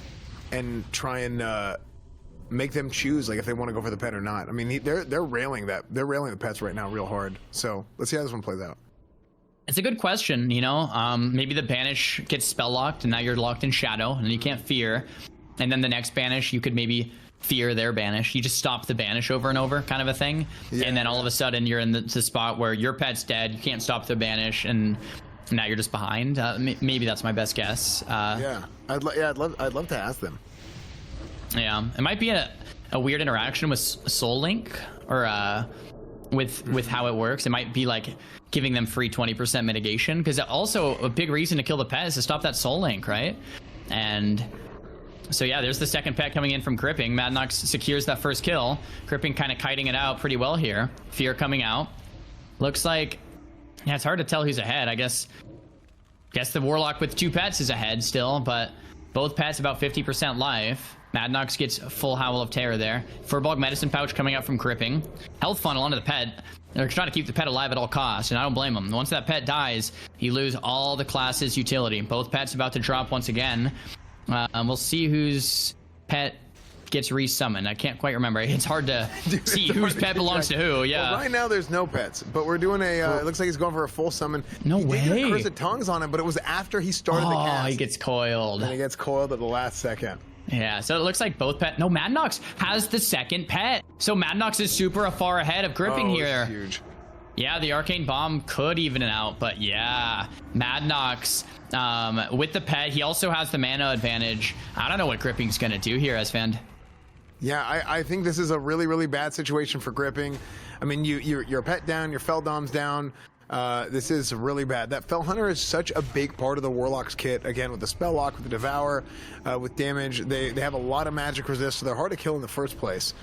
and try and make them choose like if they want to go for the pet or not. I mean, they're railing the pets right now real hard. So let's see how this one plays out. It's a good question, you know. Maybe the banish gets spell locked and now you're locked in shadow and you can't fear. And then the next banish, you could maybe fear their banish. You just stop the banish over and over, kind of a thing. Yeah. And then all of a sudden you're in the spot where your pet's dead, you can't stop the banish, and now you're just behind. Maybe that's my best guess. Yeah, I'd love to ask them. Yeah, it might be a weird interaction with Soul Link, or with how it works. It might be like giving them free 20% mitigation, because also a big reason to kill the pet is to stop that Soul Link, right? And so yeah, there's the second pet coming in from Gripping. Madnox secures that first kill. Gripping kind of kiting it out pretty well here. Fear coming out. Looks like, yeah, it's hard to tell who's ahead. I guess the Warlock with two pets is ahead still, but both pets about 50% life. Madnox gets a full Howl of Terror there. Furbog Medicine Pouch coming out from Gripping. Health funnel onto the pet. They're trying to keep the pet alive at all costs, and I don't blame them. Once that pet dies, you lose all the class's utility. Both pets about to drop once again. We'll see whose pet gets resummoned? I can't quite remember. It's hard to see whose pet belongs to who. Yeah. Well, right now there's no pets, but we're doing a. It looks like he's going for a full summon. No he way. Did get a Curse of Tongues on him, but it was after he started the cast. Oh, he gets coiled. And he gets coiled at the last second. Yeah, so it looks like both pet. No, Madnox has the second pet. So Madnox is super far ahead of gripping here. Huge. Yeah, the Arcane Bomb could even it out, but yeah, Madnox with the pet. He also has the mana advantage. I don't know what gripping's gonna do here, Esfand. Yeah, I think this is a really, really bad situation for gripping. I mean, your pet down, your Feldom's down. This is really bad. That Fel Hunter is such a big part of the Warlock's kit. Again, with the Spell Lock, with the Devour, with damage. They have a lot of magic resist, so they're hard to kill in the first place.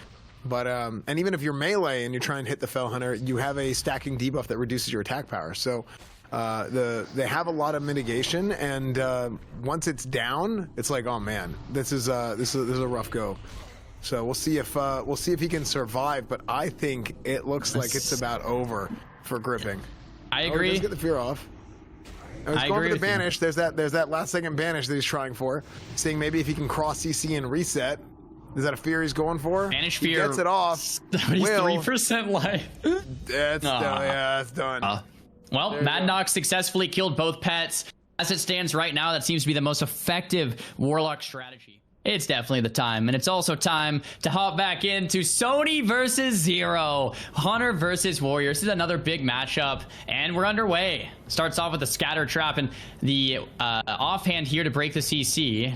But and even if you're melee and you try and hit the Fel Hunter, you have a stacking debuff that reduces your attack power. So they have a lot of mitigation, and once it's down, it's like, oh man, this is a rough go. So we'll see if he can survive. But I think it looks like it's about over for gripping. I agree. Let's get the fear off. He's going for the banish. There's that last second banish that he's trying for, seeing maybe if he can cross CC and reset. Is that a fear he's going for? Banish fear. He gets it off. He's 3% life. It's done. Well, Madnox successfully killed both pets. As it stands right now, that seems to be the most effective Warlock strategy. It's definitely the time, and it's also time to hop back into Sonii versus Zero. Hunter versus Warrior. This is another big matchup, and we're underway. Starts off with the Scatter Trap, and the offhand here to break the CC.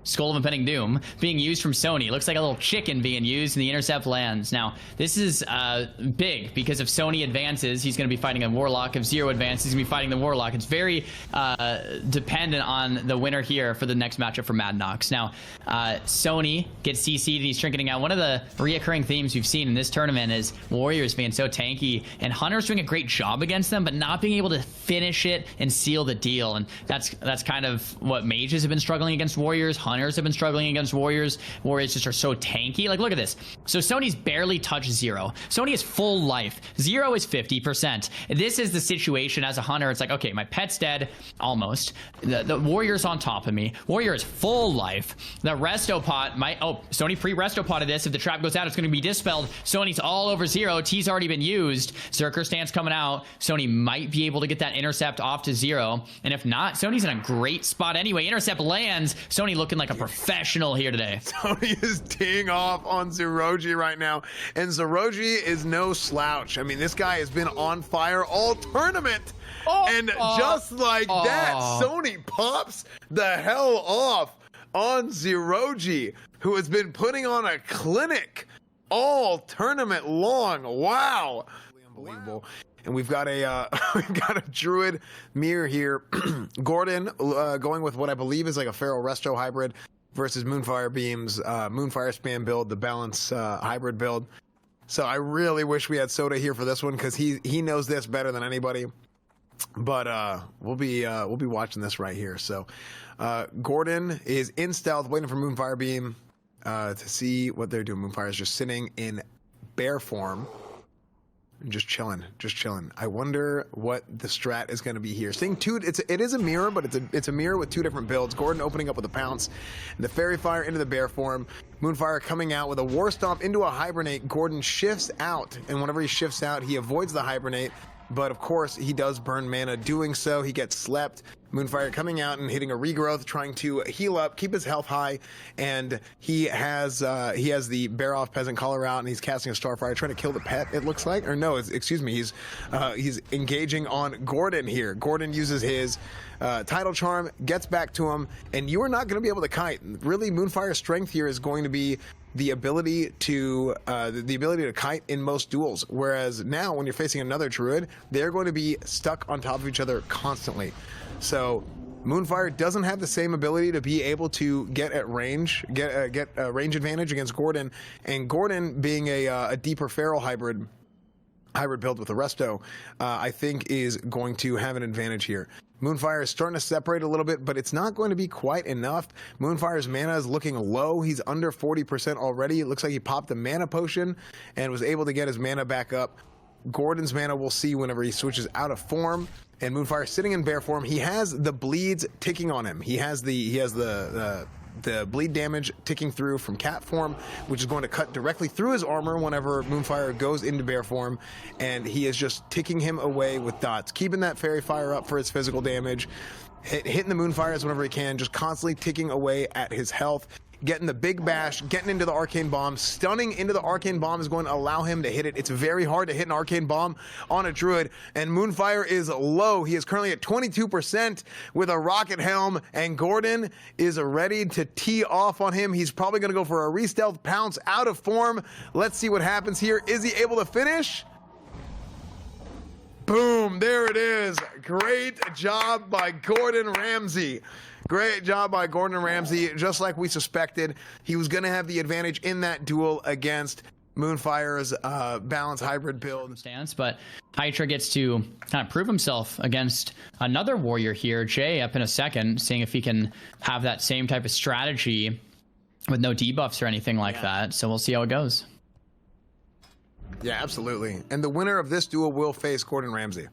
Skull of Impending Doom being used from Sonii. Looks like a little chicken being used, and the intercept lands. Now, this is big, because if Sonii advances, he's going to be fighting a Warlock. If Zero advances, he's going to be fighting the Warlock. It's very dependent on the winner here for the next matchup for Madnox. Now, Sonii gets CC'd, and he's trinketing out. One of the reoccurring themes we've seen in this tournament is Warriors being so tanky, and Hunter's doing a great job against them, but not being able to finish it and seal the deal. And that's kind of what Mages have been struggling against Warriors. Hunters have been struggling against Warriors. Warriors just are so tanky. Like, look at this. So Sony's barely touched Zero. Sonii is full life. Zero is 50%. This is the situation as a Hunter. It's like, okay, my pet's dead. Almost. The Warrior's on top of me. Warrior is full life. The Resto Pot might... Oh, Sonii pre-Resto Potted this. If the trap goes out, it's going to be dispelled. Sonii all over Zero. T's already been used. Zerker stance coming out. Sonii might be able to get that intercept off to Zero. And if not, Sonii in a great spot anyway. Intercept lands. Sonii looking like a professional here today. Sonii is teeing off on Zeroji right now, and Zeroji is no slouch. I mean, this guy has been on fire all tournament, and just like that, Sonii pops the hell off on Zeroji, who has been putting on a clinic all tournament long. Wow, unbelievable. And we've got a Druid mirror here. Gordon going with what I believe is like a Feral Resto hybrid versus Moonfire Beams, Moonfire Spam build, the balance hybrid build. So I really wish we had Soda here for this one, because he knows this better than anybody. But we'll be watching this right here. So Gordon is in stealth, waiting for Moonfire Beam to see what they're doing. Moonfire is just sitting in bear form. Just chilling. I wonder what the strat is going to be here. Seeing it is a mirror, but it's a mirror with two different builds. Gordon opening up with a pounce, and the Fairy Fire into the bear form. Moonfire coming out with a War Stomp into a Hibernate. Gordon shifts out, and whenever he shifts out, he avoids the Hibernate. But of course, he does burn mana doing so. He gets slept. Moonfire coming out and hitting a regrowth, trying to heal up, keep his health high, and he has the Bear Off Peasant Collar out, and he's casting a Starfire, trying to kill the pet. It looks like, or no, excuse me, he's engaging on Gordon here. Gordon uses his Tidal Charm, gets back to him, and you are not going to be able to kite. Really, Moonfire's strength here is going to be the ability to kite in most duels, whereas now when you're facing another Druid, they're going to be stuck on top of each other constantly. So Moonfire doesn't have the same ability to be able to get at range, get a range advantage against Gordon, and Gordon being a deeper Feral hybrid build with a Resto, I think is going to have an advantage here. Moonfire is starting to separate a little bit, but it's not going to be quite enough. Moonfire's mana is looking low. He's under 40% already. It looks like he popped a mana potion and was able to get his mana back up. Gordon's mana we'll see whenever he switches out of form. And Moonfire sitting in bear form. He has the bleeds ticking on him. He has the the bleed damage ticking through from cat form, which is going to cut directly through his armor whenever Moonfire goes into bear form, and he is just ticking him away with dots, keeping that Fairy Fire up for his physical damage, hitting the Moonfires whenever he can, just constantly ticking away at his health, getting the big bash, getting into the Arcane Bomb. Stunning into the Arcane Bomb is going to allow him to hit it. It's very hard to hit an Arcane Bomb on a Druid, and Moonfire is low. He is currently at 22% with a Rocket Helm, and Gordon is ready to tee off on him. He's probably going to go for a Re-Stealth Pounce out of form. Let's see what happens here. Is he able to finish? Boom, there it is. Great job by Gordon Ramsay. Great job by Gordon Ramsay. Just like we suspected, he was going to have the advantage in that duel against Moonfire's balanced hybrid build stance, but Hydra gets to kind of prove himself against another warrior here. Jay up in a second, seeing if he can have that same type of strategy with no debuffs or anything like that. So we'll see how it goes. Yeah, absolutely. And the winner of this duel will face Gordon Ramsay.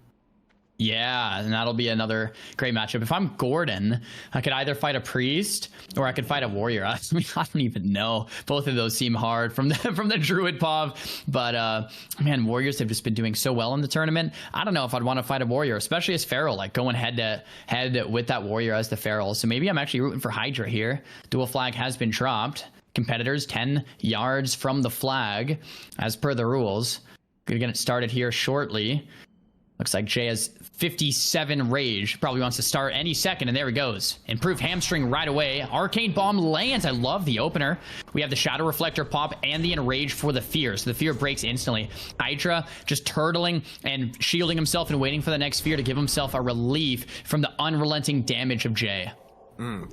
Yeah, and that'll be another great matchup. If I'm Gordon, I could either fight a priest or I could fight a warrior. I mean, I don't even know. Both of those seem hard from the Druid POV. But man, warriors have just been doing so well in the tournament. I don't know if I'd want to fight a warrior, especially as Feral, like going head to head with that warrior as the Feral. So maybe I'm actually rooting for Hydra here. Dual flag has been dropped. Competitors 10 yards from the flag, as per the rules. Gonna get it started here shortly. Looks like Jay has 57 rage. Probably wants to start any second, and there he goes. Improved hamstring right away. Arcane Bomb lands. I love the opener. We have the Shadow Reflector pop and the Enrage for the Fear. So the Fear breaks instantly. Hydra just turtling and shielding himself and waiting for the next Fear to give himself a relief from the unrelenting damage of Jay.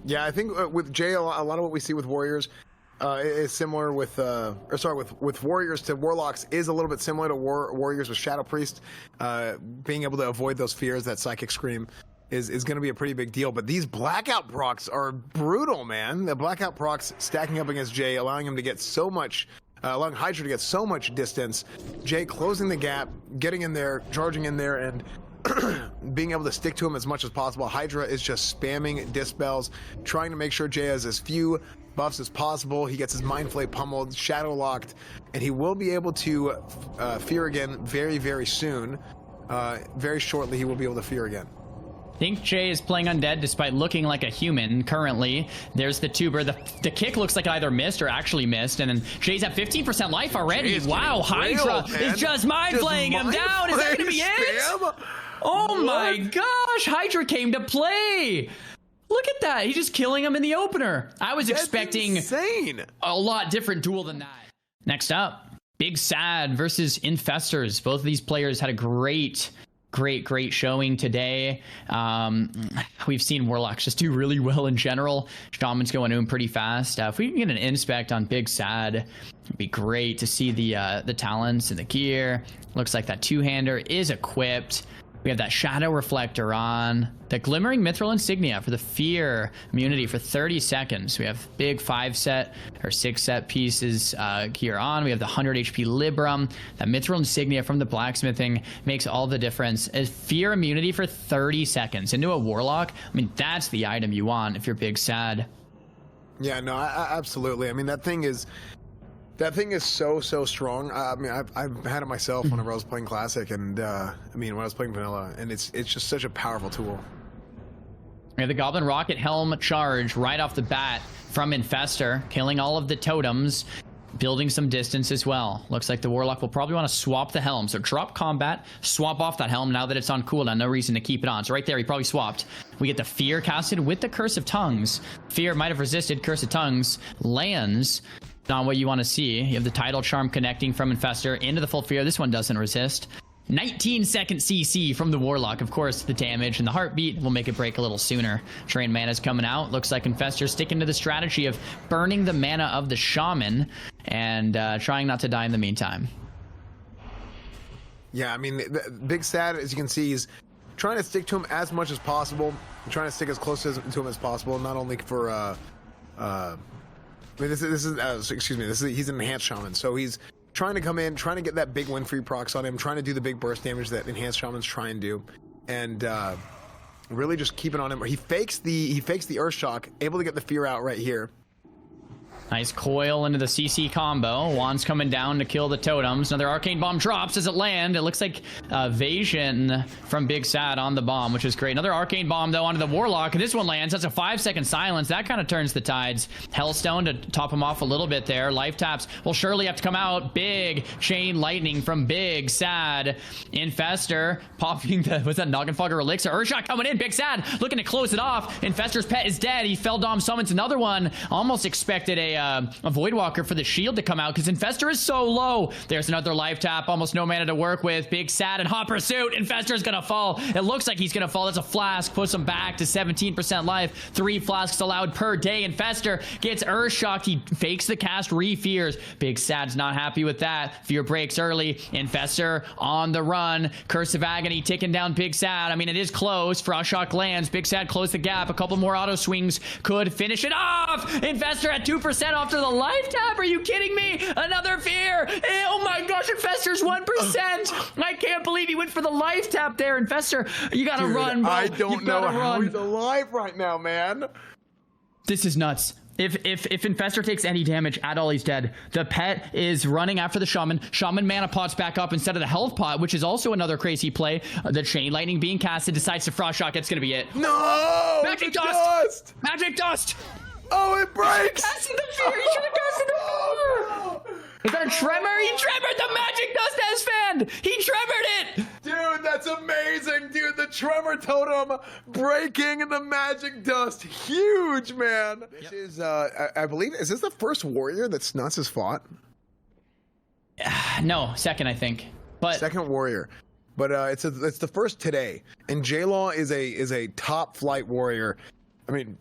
Yeah, I think with Jay, a lot of what we see with warriors is similar with, with warriors to warlocks is a little bit similar to warriors with Shadow Priest. Being able to avoid those fears, that Psychic Scream, is going to be a pretty big deal. But these Blackout procs are brutal, man. The Blackout procs stacking up against Jay, allowing him to get so much, allowing Hydra to get so much distance. Jay closing the gap, getting in there, charging in there, and being able to stick to him as much as possible. Hydra is just spamming Dispels, trying to make sure Jay has as few buffs as possible. He gets his Mind Flay pummeled, Shadow locked, and he will be able to fear again very, very soon. Very shortly, he will be able to fear again. I think Jay is playing undead despite looking like a human currently. There's the tuber. The kick looks like it either missed or actually missed, and then Jay's at 15% life already. Wow, Hydra is just mind flaying him down. Is that going to be it? Oh my gosh, Hydra came to play. Look at that. He's just killing him in the opener. I was expecting a lot different duel than that. Next up, Big Sad versus Infestors. Both of these players had a great showing today. We've seen Warlocks just do really well in general. Shaman's going to him pretty fast. If we can get an inspect on Big Sad, it'd be great to see the talents and the gear. Looks like that two-hander is equipped. We have that Shadow Reflector on. The Glimmering Mithril Insignia for the Fear immunity for 30 seconds. We have big 5-set or 6-set pieces here on. We have the 100 HP Libram. That Mithril Insignia from the Blacksmithing makes all the difference. A Fear immunity for 30 seconds into a Warlock. I mean, that's the item you want if you're Big Sad. Yeah, no, absolutely. I mean, that thing is so strong. I mean, I've had it myself whenever I was playing Classic, and I mean, when I was playing Vanilla, and it's just such a powerful tool. We have the Goblin Rocket Helm charge right off the bat from Infestor, killing all of the totems, building some distance as well. Looks like the Warlock will probably want to swap the helm. So drop combat, swap off that helm now that it's on cooldown. No reason to keep it on. So right there, he probably swapped. We get the Fear casted with the Curse of Tongues. Fear might have resisted. Curse of Tongues lands. Not what you want to see. You have the Tidal Charm connecting from Infestor into the full Fear. This one doesn't resist. 19-second CC from the Warlock. Of course, the damage and the heartbeat will make it break a little sooner. Drain mana's coming out. Looks like Infestor sticking to the strategy of burning the mana of the Shaman and trying not to die in the meantime. Yeah, I mean, Big Sad, as you can see, he's trying to stick to him as much as possible. Trying to stick as close to him as possible, not only for... I mean, this is excuse me. He's an enhanced shaman, so he's trying to come in, trying to get that big win free procs on him, trying to do the big burst damage that enhanced shamans try and do, and really just keep it on him. He fakes the Earth Shock, able to get the Fear out right here. Nice coil into the CC combo. Juan's coming down to kill the totems. Another arcane bomb drops. Does it land? It looks like evasion from Big Sad on the bomb, which is great. Another arcane bomb though onto the Warlock, and this one lands. That's a 5-second silence. That kind of turns the tides. Hellstone to top him off a little bit there. Life taps will surely have to come out. Big chain lightning from Big Sad. Infestor popping the, what's that, Noggenfogger Elixir? Urshot coming in. Big Sad looking to close it off. Infestor's pet is dead. He fell Dom summons another one. Almost expected a Voidwalker for the shield to come out because Infestor is so low. There's another life tap. Almost no mana to work with. Big Sad and hot pursuit. Infestor's gonna fall. It looks like he's gonna fall. That's a flask. Puts him back to 17% life. 3 flasks allowed per day. Infestor gets Earthshocked. He fakes the cast. Re-fears. Big Sad's not happy with that. Fear breaks early. Infestor on the run. Curse of Agony ticking down Big Sad. I mean, it is close. Frostshock lands. Big Sad closed the gap. A couple more auto swings could finish it off. Infestor at 2% off to the life tap. Are you kidding me? Another fear. Oh my gosh, Infestor's 1%. I can't believe he went for the life tap there. Infestor, you gotta run, bro. I don't know how he's alive right now, man. This is nuts. If Infestor takes any damage at all, he's dead. The pet is running after the Shaman. Shaman mana pots back up instead of the health pot, which is also another crazy play. The chain lightning being casted, decides to frost shock. That's gonna be it. No! Magic dust! Magic dust! Oh, it breaks! Casted the fear! He should have casted the fear! Is that a tremor? He tremored the magic dust as fanned! He tremored it! Dude, that's amazing, dude. The tremor totem breaking the magic dust. Huge, man. This is, I believe, is this the first warrior that Snuts has fought? No, second, I think. But second warrior. But it's the first today. And J-Law is a top flight warrior. I mean,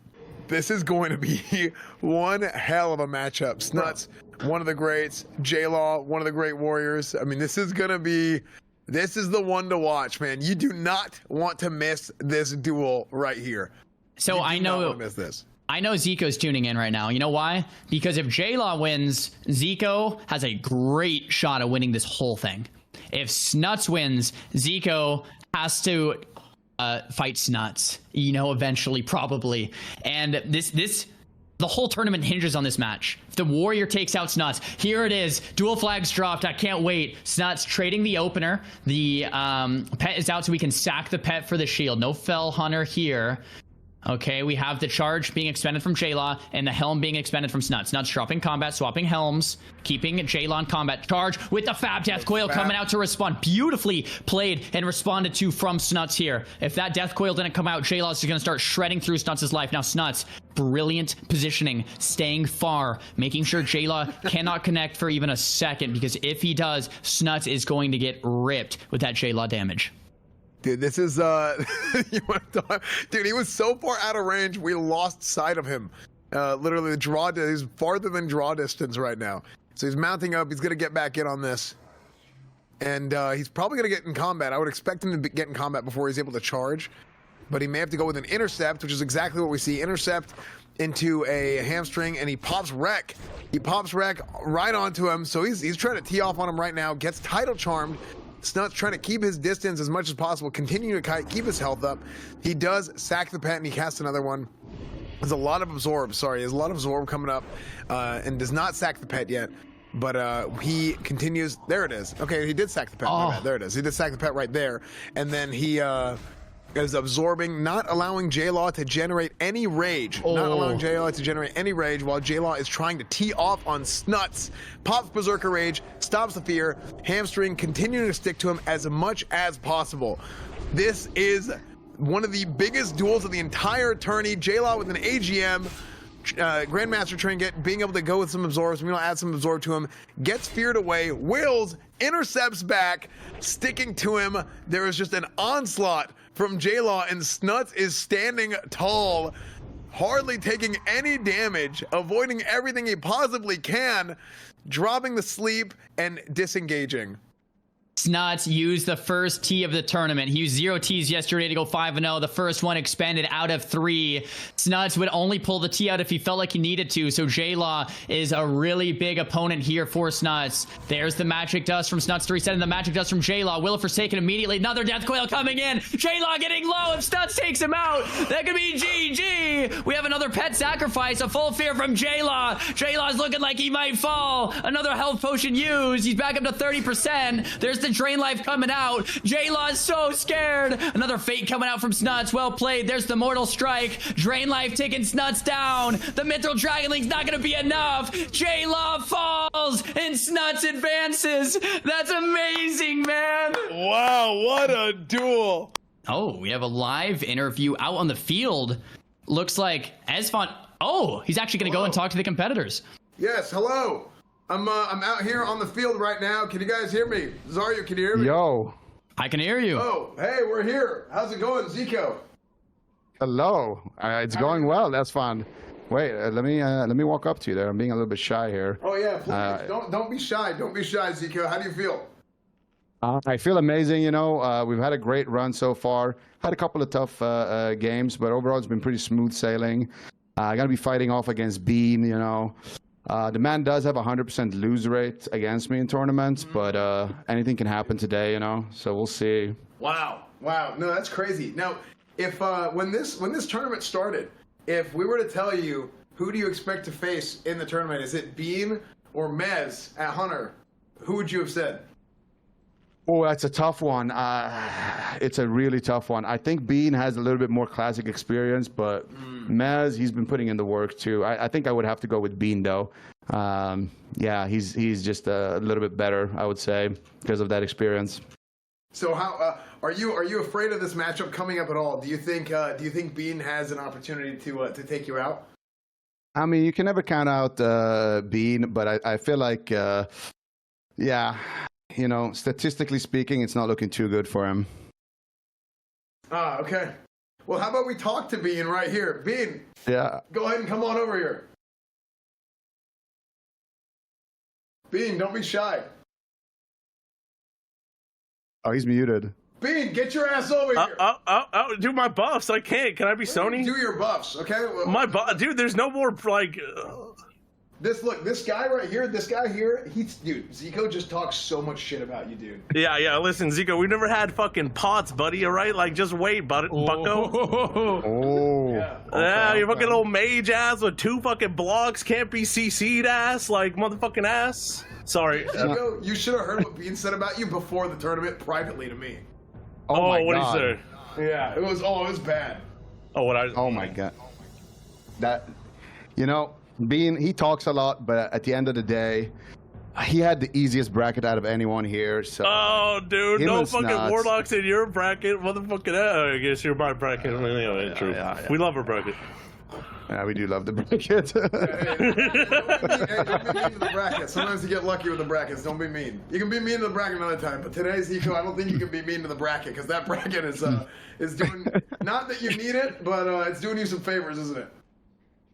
this is going to be one hell of a matchup. Snuts, one of the greats. J-Law, one of the great warriors. I mean, this is the one to watch, man. You do not want to miss this duel right here. So I know, not want to miss this. I know Zico's tuning in right now. You know why? Because if J-Law wins, Zico has a great shot at winning this whole thing. If Snuts wins, Zico has to fight Snuts, you know, eventually, probably. And the whole tournament hinges on this match. If the warrior takes out Snuts, here it is. Dual flags dropped. I can't wait. Snuts trading the opener. The pet is out so we can sack the pet for the shield. No Fell Hunter here. Okay, we have the charge being expended from J-Law and the helm being expended from Snuts. Snuts dropping combat, swapping helms, keeping J-Law in combat. Charge with the Fab Death Coil coming out to respond. Beautifully played and responded to from Snuts here. If that Death Coil didn't come out, J-Law is going to start shredding through Snuts' life. Now Snuts, brilliant positioning, staying far, making sure J-Law cannot connect for even a second, because if he does, Snuts is going to get ripped with that J-Law damage. Dude, this is, you want to talk? Dude, he was so far out of range, we lost sight of him. Literally, he's farther than draw distance right now. So he's mounting up, he's going to get back in on this. And he's probably going to get in combat. I would expect him to get in combat before he's able to charge. But he may have to go with an intercept, which is exactly what we see. Intercept into a hamstring, and he pops Wreck. He pops Wreck right onto him, so he's trying to tee off on him right now, gets title charmed. Snuts trying to keep his distance as much as possible, continue to keep his health up. He does sack the pet and he casts another one. There's a lot of absorb, there's a lot of absorb coming up, and does not sack the pet yet. But he continues, there it is. Okay, he did sack the pet, there it is. He did sack the pet right there. And then he is absorbing, not allowing J-Law to generate any rage. Not allowing J-Law to generate any rage while J-Law is trying to tee off on Snuts. Pops Berserker Rage, stops the fear, hamstring, continuing to stick to him as much as possible. This is one of the biggest duels of the entire tourney. J-Law with an AGM, Grandmaster Trinket, being able to go with some absorbs, we'll add some absorb to him, gets feared away, wills, intercepts back, sticking to him. There is just an onslaught from J-Law, and Snuts is standing tall, hardly taking any damage, avoiding everything he possibly can, dropping the sleep and disengaging. Snuts used the first T of the tournament. He used 0 Ts yesterday to go 5-0. The first one expanded out of 3. Snuts would only pull the T out if he felt like he needed to. So J-Law is a really big opponent here for Snuts. There's the Magic Dust from Snuts to reset, and the Magic Dust from J-Law. Will of Forsaken immediately. Another Death Coil coming in. J-Law getting low. If Snuts takes him out, that could be GG. We have another pet sacrifice. A full fear from J-Law. J-Law's looking like he might fall. Another health potion used. He's back up to 30%. There's the Drain Life coming out. J-Law is so scared. Another Fate coming out from Snuts. Well played. There's the Mortal Strike. Drain Life taking Snuts down. The Mithril Dragon Link's not going to be enough. J-Law falls and Snuts advances. That's amazing, man. Wow, what a duel. Oh, we have a live interview out on the field. Looks like Xzane. Oh, he's actually going to go and talk to the competitors. Yes, hello. I'm out here on the field right now. Can you guys hear me? Zarya, can you hear me? Yo. I can hear you. Oh, hey, we're here. How's it going, Ziqo? Hello. It's going well. That's fun. Wait, let me walk up to you there. I'm being a little bit shy here. Oh yeah, please. Don't be shy. Don't be shy, Ziqo. How do you feel? I feel amazing. You know, we've had a great run so far. Had a couple of tough games, but overall it's been pretty smooth sailing. I'm gonna be fighting off against Bean. You know. The man does have a 100% lose rate against me in tournaments, but anything can happen today, you know. So we'll see. Wow, no, that's crazy. Now, if when this tournament started, if we were to tell you who do you expect to face in the tournament, is it Bean or Mez at Hunter? Who would you have said? Oh, that's a tough one. It's a really tough one. I think Bean has a little bit more classic experience, but Mez, he's been putting in the work too. I think I would have to go with Bean though. Yeah, he's just a little bit better, I would say, because of that experience. So how are you afraid of this matchup coming up at all? Do you think Bean has an opportunity to take you out? I mean, you can never count out Bean, but I feel like yeah. You know, statistically speaking, it's not looking too good for him. Ah, okay. Well, how about we talk to Bean right here? Bean. Yeah. Go ahead and come on over here. Bean, don't be shy. Oh, he's muted. Bean, get your ass over here. Do my buffs. I can't. Can I be Sonii? Do your buffs, okay? My buff, dude. There's no more like. This guy right here, dude, Ziqo just talks so much shit about you, dude. Yeah, listen, Ziqo, we never had fucking pots, buddy, alright? Like, just wait, bucko. Oh. Yeah, you fucking little mage ass with 2 fucking blocks, can't be CC'd ass, like, motherfucking ass. Sorry. Ziqo, you should have heard what Bean said about you before the tournament privately to me. Oh my what God. did he say? Yeah, it was bad. Oh my God. That, you know, Bean, he talks a lot, but at the end of the day, he had the easiest bracket out of anyone here. So. Oh, dude, no fucking Snuts. warlocks in your bracket, motherfucking. I guess you're my bracket. Anyway, true. Yeah. We love our bracket. Yeah, we do love the bracket. Don't be mean to the bracket. Sometimes you get lucky with the brackets. Don't be mean. You can be mean to the bracket another time, but today, Ziqo, I don't think you can be mean to the bracket because that bracket is doing not that you need it, but it's doing you some favors, isn't it?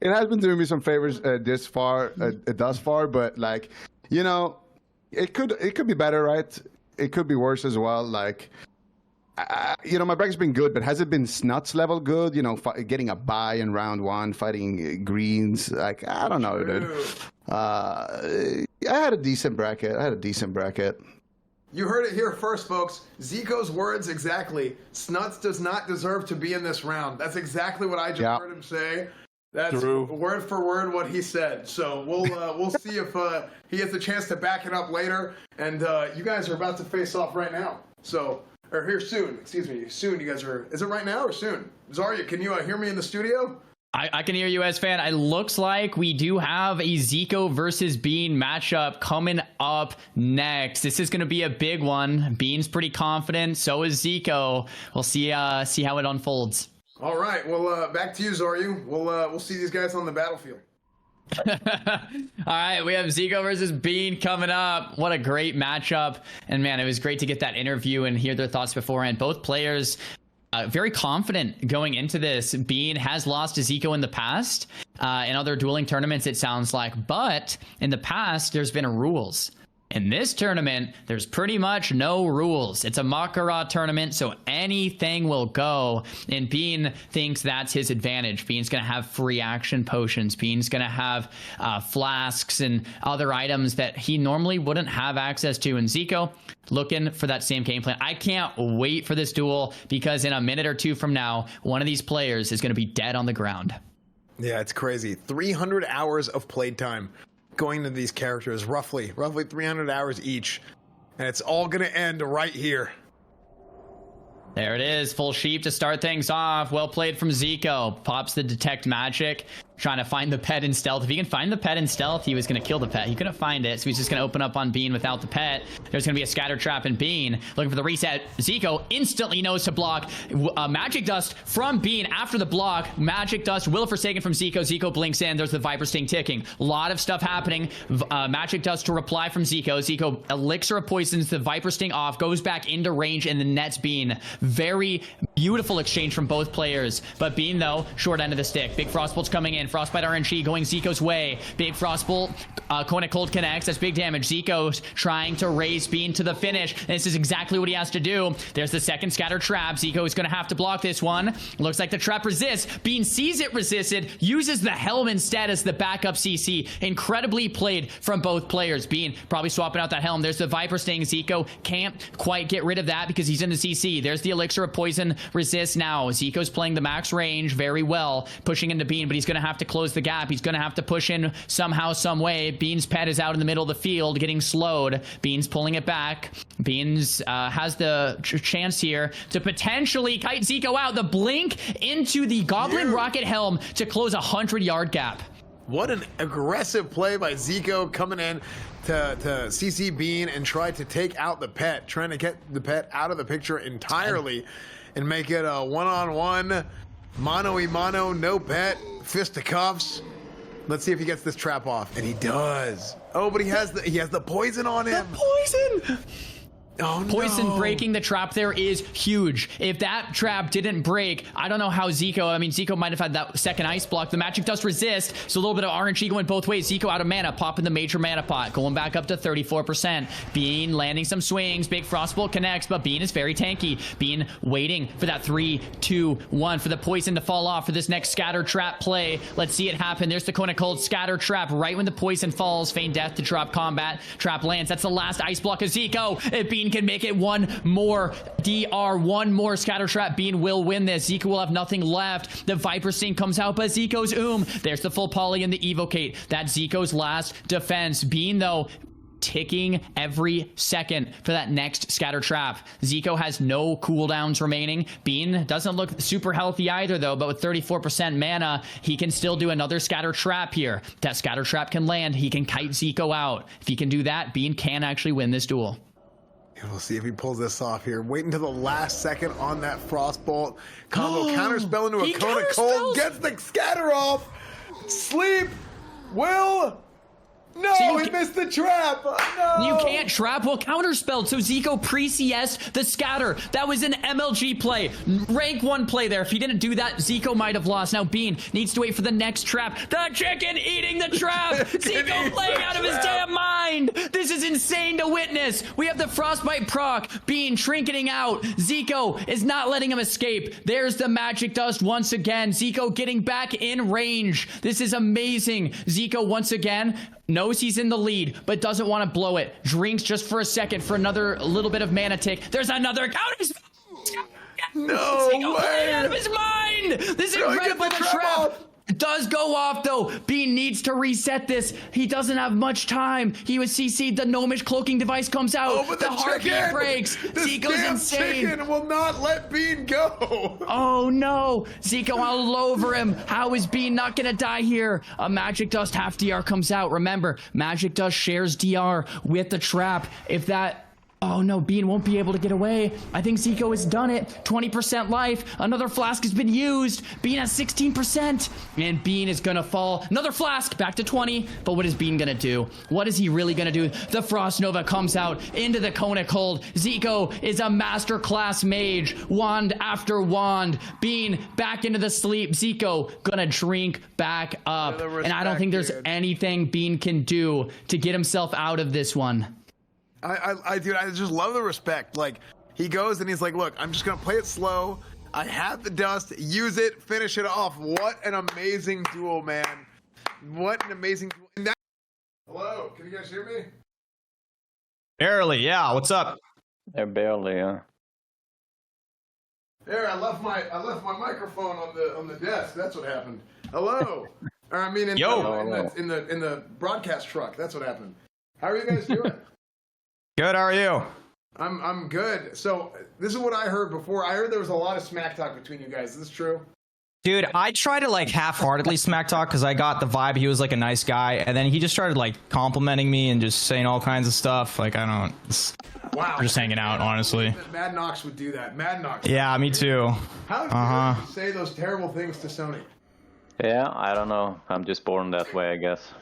It has been doing me some favors thus far, but like, you know, it could be better, right? It could be worse as well. Like, you know, my bracket's been good, but has it been Snuts level good? You know, getting a bye in round 1, fighting greens. Like, I don't know, dude. I had a decent bracket. You heard it here first, folks. Zico's words exactly. Snuts does not deserve to be in this round. That's exactly what I just heard him say. That's True. Word for word what he said. So we'll see if he gets a chance to back it up later. And you guys are about to face off right now. So, or here soon. Excuse me. Soon. You guys are. Is it right now or soon? Zarya, can you hear me in the studio? I can hear you, Xfan. It looks like we do have a Ziqo versus Bean matchup coming up next. This is going to be a big one. Bean's pretty confident. So is Ziqo. We'll see how it unfolds. All right. Well, back to you, Zarya. We'll see these guys on the battlefield. All right, we have Ziqo versus Bean coming up. What a great matchup. And man, it was great to get that interview and hear their thoughts beforehand. Both players very confident going into this. Bean has lost to Ziqo in the past, in other dueling tournaments, it sounds like. But in the past, there's been rules. In this tournament, there's pretty much no rules. It's a Mak'Gora tournament, so anything will go. And Bean thinks that's his advantage. Bean's going to have free action potions. Bean's going to have flasks and other items that he normally wouldn't have access to. And Ziqo looking for that same game plan. I can't wait for this duel because in a minute or two from now, one of these players is going to be dead on the ground. Yeah, it's crazy. 300 hours of playtime going to these characters, roughly 300 hours each, and it's all gonna end right here. There it is, full sheep to start things off. Well played from Ziqo. Pops the detect magic, trying to find the pet in stealth. If he can find the pet in stealth, he was going to kill the pet. He couldn't find it, so he's just going to open up on Bean without the pet. There's going to be a scatter trap in Bean. Looking for the reset. Ziqo instantly knows to block. Magic Dust from Bean after the block. Magic Dust will Forsaken from Ziqo. Ziqo blinks in. There's the Viper Sting ticking. A lot of stuff happening. Magic Dust to reply from Ziqo. Ziqo Elixir of Poisons the Viper Sting off. Goes back into range and the nets Bean. Very beautiful exchange from both players. But Bean, though, short end of the stick. Big Frostbolt's coming in. Frostbite RNG going Zico's way. Big Frostbolt, Kona Cold connects. That's big damage. Zico's trying to raise Bean to the finish. And this is exactly what he has to do. There's the second scatter trap. Ziqo is going to have to block this one. Looks like the trap resists. Bean sees it resisted, uses the Helm instead as the backup CC. Incredibly played from both players. Bean probably swapping out that Helm. There's the Viper Sting. Ziqo can't quite get rid of that because he's in the CC. There's the Elixir of Poison resist now. Zico's playing the max range very well, pushing into Bean, but he's going to have to close the gap. He's going to have to push in somehow, some way. Bean's pet is out in the middle of the field, getting slowed. Bean's pulling it back. Beans has the chance here to potentially kite Ziqo out. The blink into the Goblin Rocket Helm to close a 100-yard gap. What an aggressive play by Ziqo coming in to CC Bean and try to take out the pet, trying to get the pet out of the picture entirely and make it a one-on-one, mano-y-mano, no pet, fisticuffs. Let's see if he gets this trap off, and he does. Oh, but he has the poison on him. The poison! Oh, no. Poison breaking the trap there is huge. If that trap didn't break, I don't know how Ziqo might have had that second ice block. The Magic Dust resist, so a little bit of RNG going both ways. Ziqo out of mana, popping the major mana pot, going back up to 34%. Bean landing some swings. Big Frostbolt connects, but Bean is very tanky. Bean waiting for that 3, 2, 1 for the poison to fall off for this next scatter trap play. Let's see it happen. There's the Kona Cold scatter trap right when the poison falls. Feign death to drop combat. Trap lands. That's the last ice block of Ziqo. If Bean can make it one more DR, one more scatter trap, Bean will win this. Ziqo will have nothing left. The Viper Sting comes out, but Zico's there's the full poly and the evocate. That's Zico's last defense. Bean, though, ticking every second for that next scatter trap. Ziqo has no cooldowns remaining. Bean doesn't look super healthy either, though, but with 34% mana, he can still do another scatter trap here. That scatter trap can land. He can kite Ziqo out. If he can do that, Bean can actually win this duel. And we'll see if he pulls this off here. Wait until the last second on that Frostbolt. Combo counterspell into a Kona Cold. Gets the scatter off. Sleep. Will. No, so he missed the trap. Oh, no. You can't trap. Well, counterspelled. So Ziqo pre-CS'd the scatter. That was an MLG play. Rank 1 play there. If he didn't do that, Ziqo might have lost. Now Bean needs to wait for the next trap. The chicken eating the trap. Ziqo playing out of his damn mind. This is insane to witness. We have the Frostbite proc. Bean trinketing out. Ziqo is not letting him escape. There's the Magic Dust once again. Ziqo getting back in range. This is amazing. Ziqo once again knows he's in the lead, but doesn't want to blow it. Drinks just for a second for another little bit of mana tick. There's another counter. No way! Out of his mind. This is incredible. The trap does go off, though. Bean needs to reset this. He doesn't have much time. He was CC'd. The gnomish cloaking device comes out. Oh, but the heartbeat breaks. Zico's insane. Chicken will not let Bean go. Oh no, Ziqo all over him. How is Bean not gonna die here? A Magic Dust half DR comes out. Remember, Magic Dust shares DR with the trap. If that... Oh no, Bean won't be able to get away. I think Ziqo has done it. 20% life. Another flask has been used. Bean has 16%. And Bean is gonna fall. Another flask, back to 20. But what is Bean gonna do? What is he really gonna do? The Frost Nova comes out into the Kona Cold. Ziqo is a masterclass mage. Wand after wand. Bean back into the sleep. Ziqo gonna drink back up. And I don't think there's anything Bean can do to get himself out of this one. Dude, I just love the respect. Like, he goes and he's like, look, I'm just gonna play it slow. I have the dust, use it, finish it off. What an amazing duel, man. What an amazing duel. And hello, can you guys hear me? Barely, yeah. What's up? Yeah, barely, yeah. There, I left my microphone on the desk. That's what happened. Hello. Or I mean, in the broadcast truck. That's what happened. How are you guys doing? Good. How are you? I'm good. So this is what I heard before. I heard there was a lot of smack talk between you guys. Is this true? Dude, I tried to like half-heartedly smack talk because I got the vibe he was like a nice guy, and then he just started like complimenting me and just saying all kinds of stuff. Like, I don't. Wow. We're just hanging out, honestly. Madnox would do that. Madnox. Yeah, me too. How dare you say those terrible things to Sonii? Yeah, I don't know. I'm just born that way, I guess.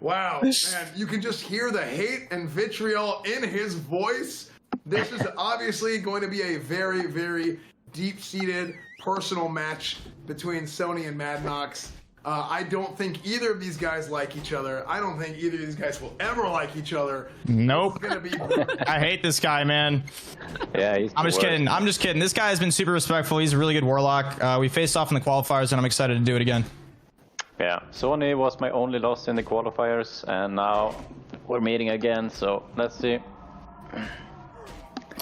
Wow, man, you can just hear the hate and vitriol in his voice. This is obviously going to be a very, very deep-seated personal match between Sonii and Madnox. I don't think either of these guys like each other. I don't think either of these guys will ever like each other. Nope. It's gonna be I hate this guy, man. Yeah, I'm just kidding. I'm just kidding. This guy has been super respectful. He's a really good Warlock. We faced off in the qualifiers, and I'm excited to do it again. Yeah, Sonii was my only loss in the qualifiers, and now we're meeting again, so let's see.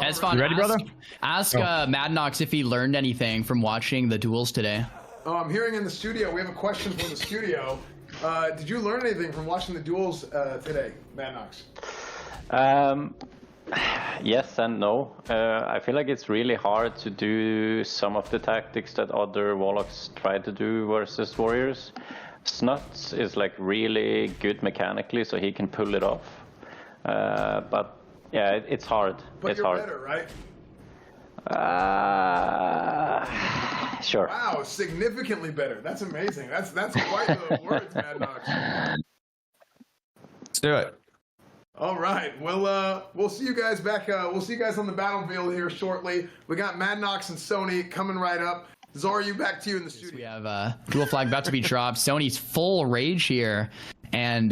It's fun. You ready, brother? Ask Madnox if he learned anything from watching the duels today. I'm hearing in the studio. We have a question from the studio. Did you learn anything from watching the duels today, Madnox? Yes and no. I feel like it's really hard to do some of the tactics that other Warlocks try to do versus Warriors. Snuts is like really good mechanically, so he can pull it off. But yeah, it's hard. But it's you're hard. better, right? Sure. Wow, significantly better. That's amazing. That's quite the words, Madnox. Let's do it. All right. We'll see you guys back. We'll see you guys on the battlefield here shortly. We got Madnox and Sonii coming right up. Zaryu, back to you in the studio. We have dual flag about to be dropped. Sony's full rage here, and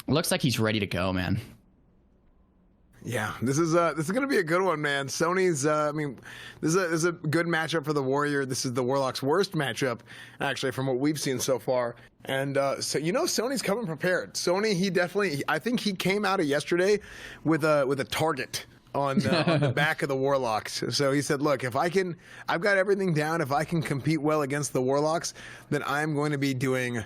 looks like he's ready to go, man. Yeah, this is gonna be a good one, man. Sony's, I mean, this is a good matchup for the Warrior. This is the Warlock's worst matchup, actually, from what we've seen so far. And so Sonyi's coming prepared. Sonii, I think he came out of yesterday with a target on the back of the Warlocks. So he said, look, I've got everything down. If I can compete well against the Warlocks, then I'm going to be doing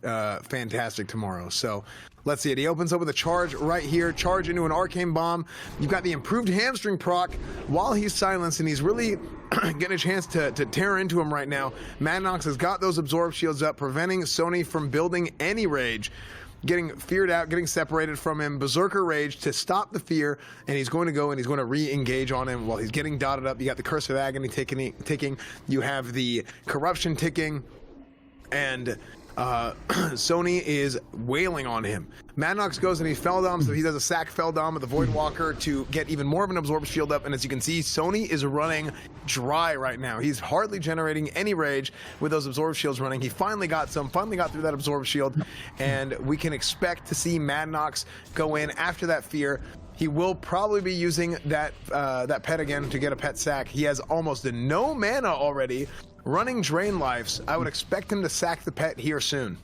fantastic tomorrow. So let's see it. He opens up with a charge right here. Charge into an arcane bomb. You've got the improved hamstring proc while he's silenced, and he's really getting a chance to tear into him right now. Madnox has got those absorb shields up, preventing Sonii from building any rage. Getting feared out, getting separated from him. Berserker Rage to stop the fear, and he's going to go and he's going to re-engage on him while he's getting dotted up. You got the Curse of Agony ticking. You have the Corruption ticking, and Sonii is wailing on him. Madnox goes and he Felldom, so he does a sack Felldom with the Voidwalker to get even more of an Absorb Shield up, and as you can see, Sonii is running dry right now. He's hardly generating any rage with those Absorb Shields running. He finally got through that Absorb Shield, and we can expect to see Madnox go in after that fear. He will probably be using that pet again to get a pet sack. He has almost no mana already. Running Drain Lives. I would expect him to sack the pet here soon.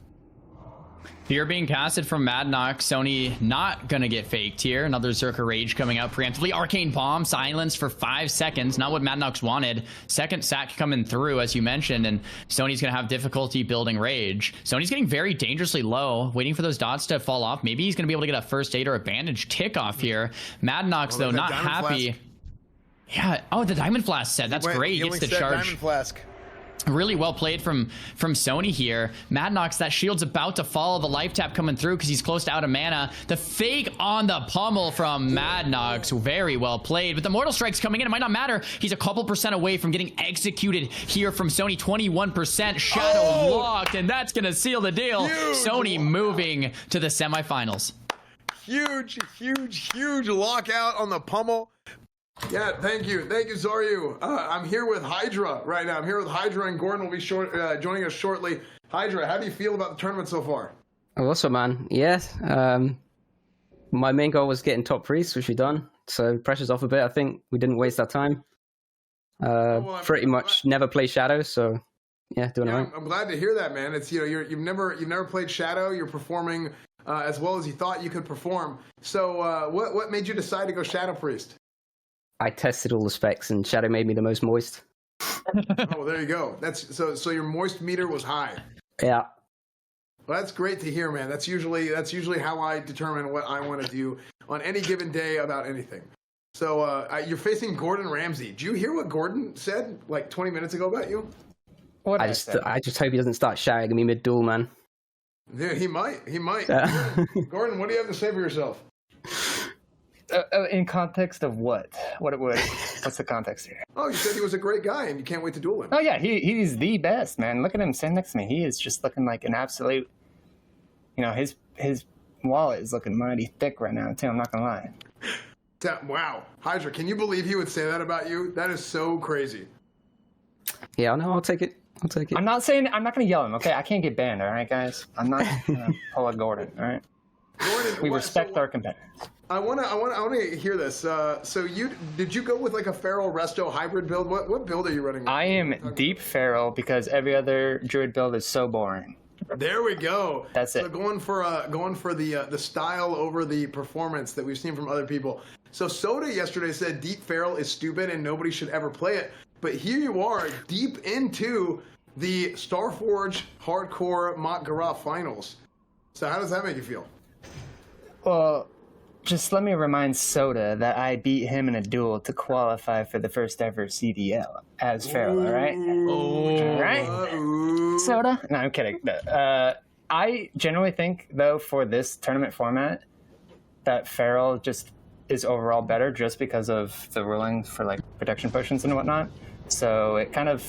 Fear being casted from Madnox. Sonii not gonna get faked here. Another Berserker Rage coming out preemptively. Arcane Bomb, silence for 5 seconds. Not what Madnox wanted. Second sack coming through, as you mentioned, and Sony's gonna have difficulty building Rage. Sony's getting very dangerously low, waiting for those dots to fall off. Maybe he's gonna be able to get a first aid or a bandage tick off here. Madnox, though, not happy. Flask. Yeah, oh, the Diamond Flask set. That's great. He gets the charge. Diamond Flask. Really well played from Sonii here. Madnox, that shield's about to fall. The life tap coming through because he's close to out of mana. The fake on the pummel from Madnox. Very well played. But the Mortal Strike's coming in. It might not matter. He's a couple percent away from getting executed here from Sonii. 21% shadow locked, and that's going to seal the deal. Huge Sonii moving to the semifinals. Huge lockout on the pummel. Yeah, thank you, Zaryu. I'm here with Hydra right now. I'm here with Hydra, and Gordon will be joining us shortly. Hydra, how do you feel about the tournament so far? Also, man, yes. my main goal was getting top priest, which we done. So pressure's off a bit. I think we didn't waste our time. Pretty much never play Shadow, so yeah, doing alright. I'm glad to hear that, man. It's you've never played Shadow. You're performing as well as you thought you could perform. So what made you decide to go Shadow Priest? I tested all the specs, and Shadow made me the most moist. Oh, there you go. That's so your moist meter was high. Yeah. Well, that's great to hear, man. That's usually how I determine what I want to do on any given day about anything. So you're facing Gordon Ramsay. Did you hear what Gordon said like 20 minutes ago about you? What I just hope he doesn't start shagging me mid-duel, man. Yeah, he might. Gordon, what do you have to say for yourself? In context of what? What's the context here? Oh, you said he was a great guy and you can't wait to duel him. Oh yeah, he's the best, man. Look at him sitting next to me. He is just looking like an absolute. His wallet is looking mighty thick right now too. I'm not gonna lie. Wow, Hydra, can you believe he would say that about you? That is so crazy. Yeah, no, I'll take it. I'm not gonna yell at him. Okay, I can't get banned. All right, guys. I'm not gonna pull a Gordon. All right. Gordon, we respect our competitors. I wanna hear this. So did you go with like a Feral Resto hybrid build? What build are you running? I am deep Feral because every other Druid build is so boring. There we go. That's it. So going for the style over the performance that we've seen from other people. So Soda yesterday said Deep Feral is stupid and nobody should ever play it. But here you are, deep into the Starforge Hardcore Mak'Gora Finals. So how does that make you feel? Well, just let me remind Soda that I beat him in a duel to qualify for the first ever CDL as Feral, all right? All right? Soda? No, I'm kidding. I generally think, though, for this tournament format, that Feral just is overall better just because of the rulings for like protection potions and whatnot. So it kind of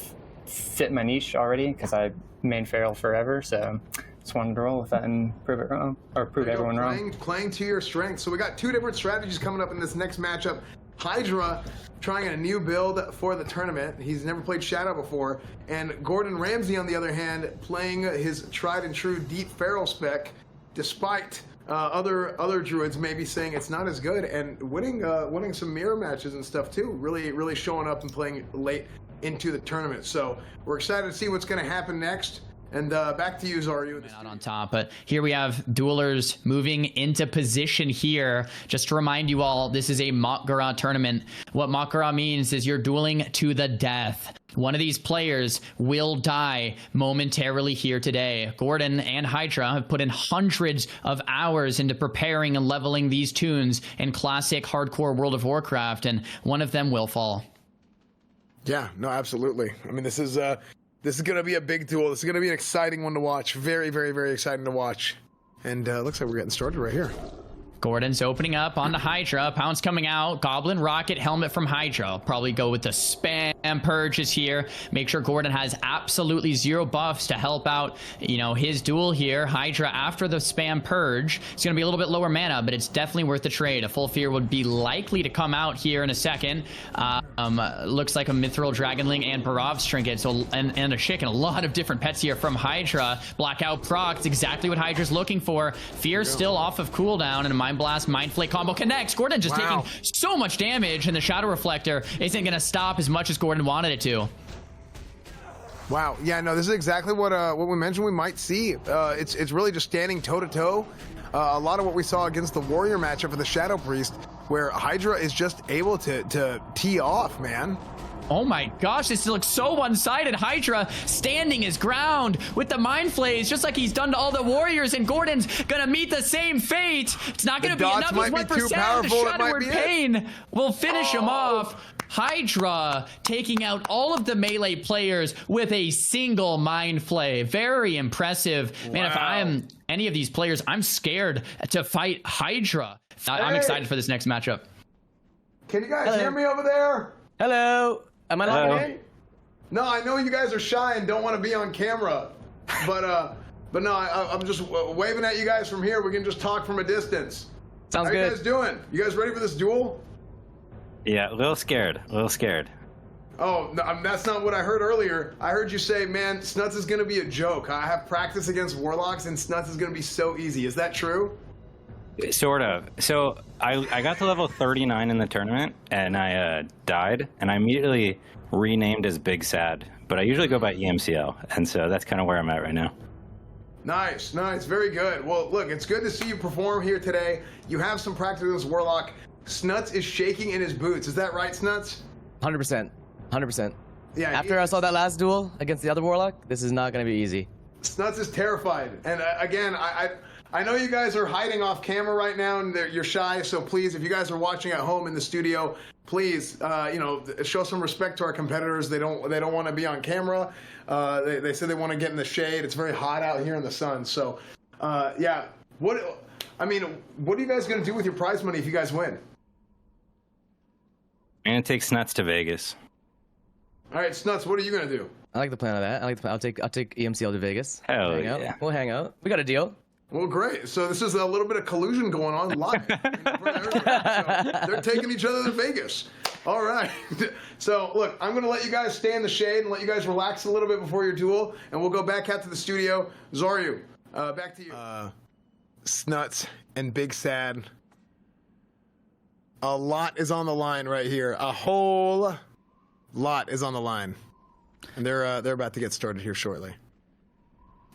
fit my niche already because I main Feral forever, so just wanted to roll with that and prove it wrong, or prove everyone wrong. Playing to your strengths. So we got two different strategies coming up in this next matchup. Hydra trying a new build for the tournament. He's never played Shadow before. And Gordon Ramsay, on the other hand, playing his tried and true Deep Feral spec, despite other Druids maybe saying it's not as good, and winning some mirror matches and stuff too. Really showing up and playing late into the tournament. So we're excited to see what's going to happen next. And back to you, Warrio. Out on top, but here we have duelers moving into position here. Just to remind you all, this is a Mak'Gora tournament. What Mak'Gora means is you're dueling to the death. One of these players will die momentarily here today. Gordon and Hydra have put in hundreds of hours into preparing and leveling these tunes in classic hardcore World of Warcraft, and one of them will fall. Yeah, no, absolutely. I mean, this is going to be a big duel. This is going to be an exciting one to watch. Very, very, very exciting to watch. And looks like we're getting started right here. Gordon's opening up onto Hydra. Pounce coming out. Goblin Rocket Helmet from Hydra. I'll probably go with the spam purges here. Make sure Gordon has absolutely zero buffs to help out, his duel here. Hydra, after the spam purge, it's going to be a little bit lower mana, but it's definitely worth the trade. A full fear would be likely to come out here in a second. Looks like a Mithril Dragonling and Barov's Trinket, and a Shik, and a lot of different pets here from Hydra. Blackout proc, exactly what Hydra's looking for. Fear's still off of cooldown, and a Mind Blast, Mind Flake combo connects. Gordon just taking so much damage, and the Shadow Reflector isn't going to stop as much as Gordon wanted it to. Wow. Yeah, no, this is exactly what we mentioned we might see. It's really just standing toe-to-toe. A lot of what we saw against the Warrior matchup for the Shadow Priest, where Hydra is just able to tee off, man. Oh my gosh, this looks so one-sided. Hydra standing his ground with the Mind Flays, just like he's done to all the Warriors, and Gordon's gonna meet the same fate. It's not gonna be enough. He's 1%. The Shadowward Pain will finish him off. Hydra taking out all of the melee players with a single Mind Flay. Very impressive. Man, if I am any of these players, I'm scared to fight Hydra. I'm excited for this next matchup. Can you guys hear me over there? Hello. Am I logging in? No, I know you guys are shy and don't want to be on camera, but no, I'm just waving at you guys from here. We can just talk from a distance. Sounds good. How you guys doing? You guys ready for this duel? Yeah, a little scared. Oh, no, that's not what I heard earlier. I heard you say, man, Snuts is going to be a joke. I have practice against Warlocks, and Snuts is going to be so easy. Is that true? Sort of. So I got to level 39 in the tournament, and I died, and I immediately renamed as Big Sad. But I usually go by EMCL, and so that's kind of where I'm at right now. Nice, nice, very good. Well, look, it's good to see you perform here today. You have some practice with this Warlock. Snuts is shaking in his boots. Is that right, Snuts? 100%. 100%. Yeah. After I saw that last duel against the other Warlock, this is not going to be easy. Snuts is terrified. And again, I know you guys are hiding off camera right now and you're shy, so please, if you guys are watching at home in the studio, please, show some respect to our competitors. They don't want to be on camera. They say they want to get in the shade. It's very hot out here in the sun. So, yeah. What are you guys going to do with your prize money if you guys win? I'm gonna take Snuts to Vegas. All right, Snuts, what are you going to do? I like the plan of that. I'll take EMCL to Vegas. Hell hang yeah. Out. We'll hang out. We got a deal. Well, great. So this is a little bit of collusion going on live. So they're taking each other to Vegas. All right. So, look, I'm going to let you guys stay in the shade and let you guys relax a little bit before your duel, and we'll go back out to the studio. Warrio, back to you. Snuts and Big Sad. A lot is on the line right here. A whole lot is on the line. And they're about to get started here shortly.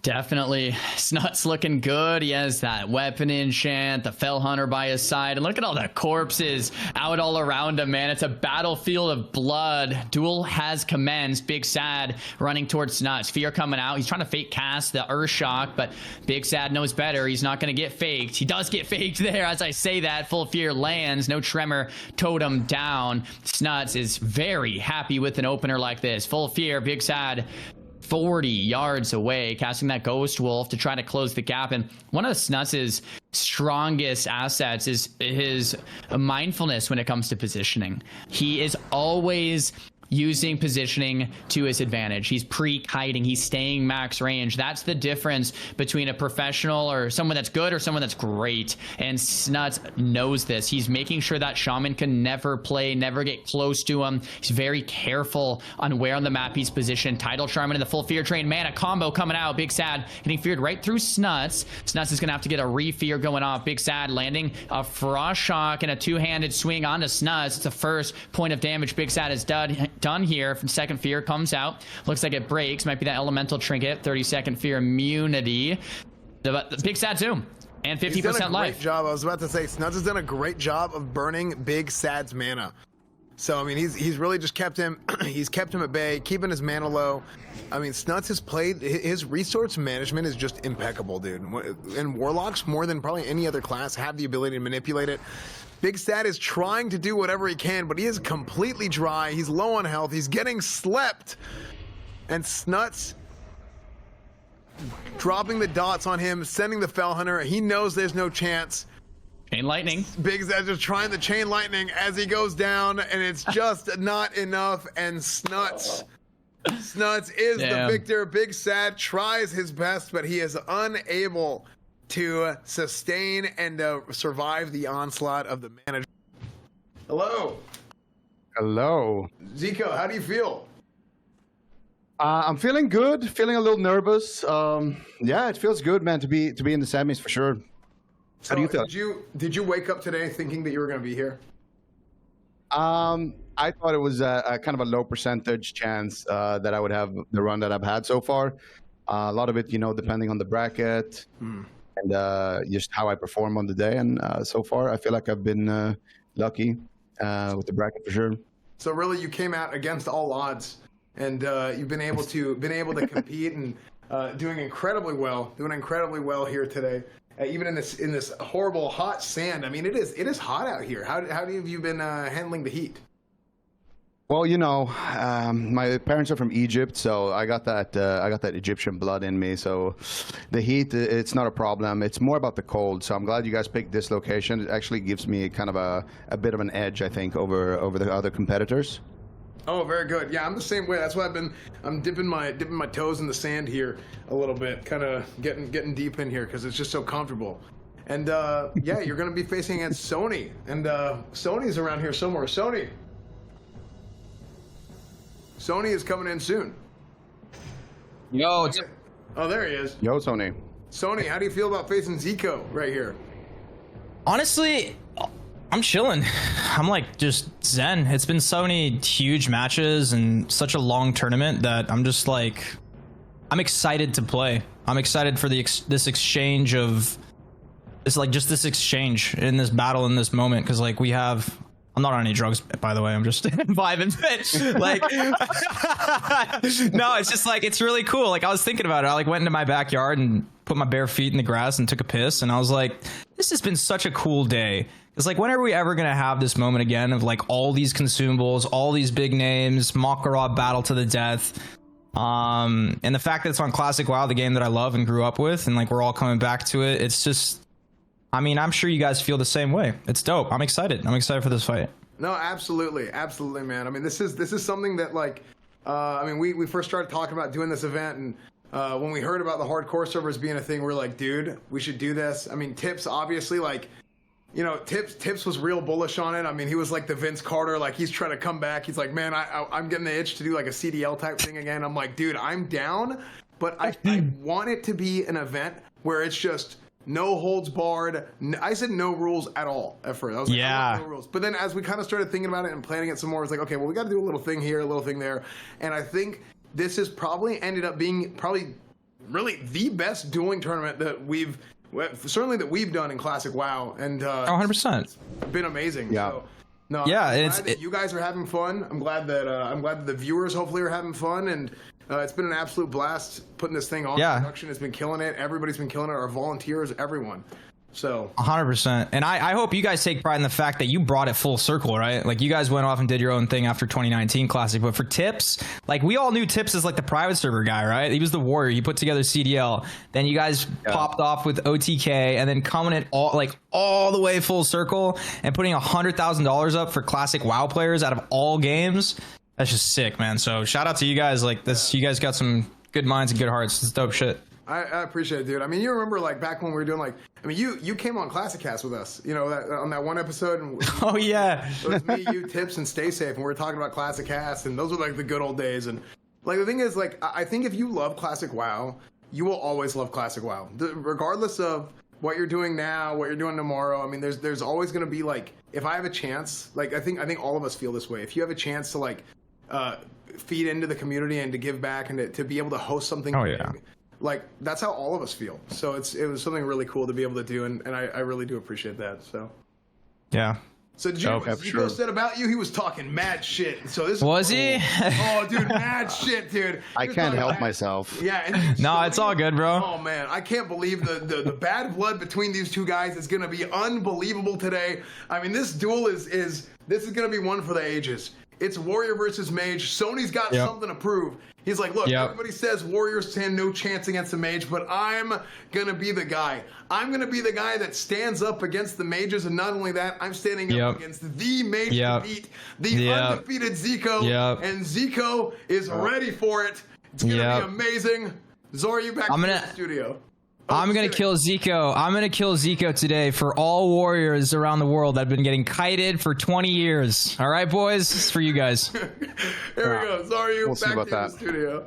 Definitely. Snuts looking good. He has that weapon enchant, the Fell Hunter by his side. And look at all the corpses out all around him, man. It's a battlefield of blood. Duel has commenced. Big Sad running towards Snuts. Fear coming out. He's trying to fake cast the Earth Shock, but Big Sad knows better. He's not going to get faked. He does get faked there. As I say that, Full Fear lands. No Tremor. Totem down. Snuts is very happy with an opener like this. Full Fear. Big Sad 40 yards away, casting that Ghost Wolf to try to close the gap. And one of Snuts' strongest assets is his mindfulness when it comes to positioning. He is always using positioning to his advantage. He's pre-kiting, he's staying max range. That's the difference between a professional or someone that's good or someone that's great. And Snuts knows this. He's making sure that Shaman can never play, never get close to him. He's very careful on where on the map he's positioned. Tidal Shaman in the full fear train. Man, a combo coming out. Big Sad getting feared right through Snuts. Snuts is gonna have to get a re-fear going off. Big Sad landing a Frost Shock and a two-handed swing onto Snuts. It's the first point of damage Big Sad has done here. Second fear comes out. Looks like it breaks. Might be that elemental trinket. 30-second fear immunity. The Big Sad zoom. And 50% life. He's done a great job. I was about to say, Snuts has done a great job of burning Big Sad's mana. So, I mean, he's really just kept him, he's kept him at bay, keeping his mana low. I mean, Snuts has played, his resource management is just impeccable, dude. And Warlocks, more than probably any other class, have the ability to manipulate it. Big Sad is trying to do whatever he can, but he is completely dry. He's low on health. He's getting slept. And Snuts dropping the dots on him, sending the Fell Hunter. He knows there's no chance. Chain lightning. Big Sad just trying the chain lightning as he goes down, and it's just not enough. And Snuts is the victor. Big Sad tries his best, but he is unable to sustain and survive the onslaught of the manager. Hello. Hello. Ziqo, how do you feel? I'm feeling good, feeling a little nervous. Yeah, it feels good, man, to be in the semis for sure. So how do you feel? Did you wake up today thinking that you were going to be here? I thought it was a kind of a low percentage chance that I would have the run that I've had so far. A lot of it, depending on the bracket and just how I perform on the day. And so far, I feel like I've been lucky with the bracket for sure. So really, you came out against all odds, and you've been able to compete and doing incredibly well here today. Even in this horrible hot sand. I mean, it is hot out here. How have you been handling the heat? Well, my parents are from Egypt, so I got that Egyptian blood in me. So the heat, it's not a problem. It's more about the cold. So I'm glad you guys picked this location. It actually gives me kind of a bit of an edge, I think, over the other competitors. Oh, very good. Yeah, I'm the same way. That's why I'm dipping my toes in the sand here a little bit, kind of getting deep in here because it's just so comfortable. And yeah, you're going to be facing against Sonii, and Sony's around here somewhere. Sonii is coming in soon. Yo, oh, there he is. Yo, Sonii. Sonii, how do you feel about facing Ziqo right here? Honestly, I'm chilling. I'm like just zen. It's been so many huge matches and such a long tournament that I'm just like, I'm excited to play. I'm excited for this exchange of, it's like just this exchange in this battle in this moment, because like we have, I'm not on any drugs, by the way. I'm just vibing. Like, no, it's just like, it's really cool. Like I was thinking about it. I like went into my backyard and put my bare feet in the grass and took a piss. And I was like, this has been such a cool day. It's like, when are we ever going to have this moment again of like all these consumables, all these big names, Mak'Gora battle to the death. And the fact that it's on Classic WoW, the game that I love and grew up with, and like we're all coming back to it. It's just, I mean, I'm sure you guys feel the same way. It's dope. I'm excited. I'm excited for this fight. No, absolutely, absolutely, man. I mean, this is something that like, I mean, we first started talking about doing this event, and when we heard about the hardcore servers being a thing, we're like, dude, we should do this. I mean, Tips obviously, like, you know, Tips was real bullish on it. I mean, he was like the Vince Carter, like he's trying to come back. He's like, man, I'm getting the itch to do like a CDL type thing again. I'm like, dude, I'm down, but I want it to be an event where it's just no holds barred. I said no rules at all at first. I was like, yeah, no rules. But then as we kind of started thinking about it and planning it some more, it's like, okay, well, we got to do a little thing here, a little thing there. And I think this has probably ended up being really the best dueling tournament that we've done in Classic WoW. And 100%. It's been amazing. Yeah. So, no, yeah, I'm glad that you guys are having fun. I'm glad that the viewers hopefully are having fun, and it's been an absolute blast putting this thing on. Yeah. Production has been killing it. Everybody's been killing it. Our volunteers, everyone. So 100%. And I hope you guys take pride in the fact that you brought it full circle, right? Like you guys went off and did your own thing after 2019 Classic, but for Tips, like we all knew Tips as like the private server guy, right? He was the warrior. He put together CDL. Then you guys popped off with OTK, and then coming at all the way full circle and putting $100,000 up for Classic WoW players out of all games. That's just sick, man. So shout out to you guys. Like this, you guys got some good minds and good hearts. It's dope shit. I appreciate it, dude. I mean, you remember like back when we were doing like, I mean, you came on Classic Cast with us, you know, on that one episode. And oh yeah, it was me, you, Tips, and Stay Safe, and we were talking about Classic Cast, and those were like the good old days. And like the thing is, like, I think if you love Classic WoW, you will always love Classic WoW, regardless of what you're doing now, what you're doing tomorrow. I mean, there's always gonna be like, if I have a chance, like I think all of us feel this way. If you have a chance to like feed into the community and to give back and to be able to host something. Oh yeah. Like that's how all of us feel. So it was something really cool to be able to do, and I really do appreciate that. So yeah. So did you? Ziqo said about you, he was talking mad shit. So this was he? Oh, dude, mad shit, dude. I can't help myself. Yeah. And no, it's all good, bro. Oh man, I can't believe the bad blood between these two guys is gonna be unbelievable today. I mean, this duel is gonna be one for the ages. It's Warrior versus Mage. Soney's got something to prove. He's like, look, everybody says Warriors stand no chance against the Mage, but I'm going to be the guy. I'm going to be the guy that stands up against the Mages, and not only that, I'm standing up against the Mage to beat the undefeated Ziqo, and Ziqo is ready for it. It's going to be amazing. Zora, you back in the studio. I'm going to kill Ziqo. I'm going to kill Ziqo today for all warriors around the world that have been getting kited for 20 years. All right, boys? It's for you guys. Here we go. Sorry, you back to the studio.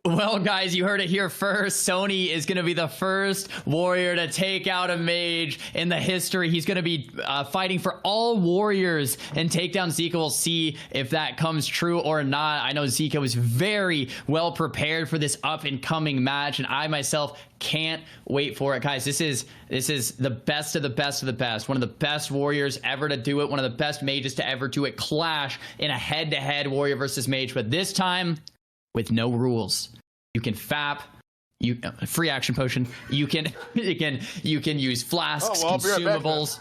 Well, guys, you heard it here first. Sonii is going to be the first warrior to take out a mage in the history. He's going to be fighting for all warriors and take down Ziqo. We'll see if that comes true or not. I know Ziqo is very well prepared for this up-and-coming match, and I myself can't wait for it. Guys, this is the best of the best of the best. One of the best warriors ever to do it. One of the best mages to ever do it. Clash in a head-to-head warrior versus mage, but this time with no rules. You can FAP, free action potion. You can use flasks, consumables.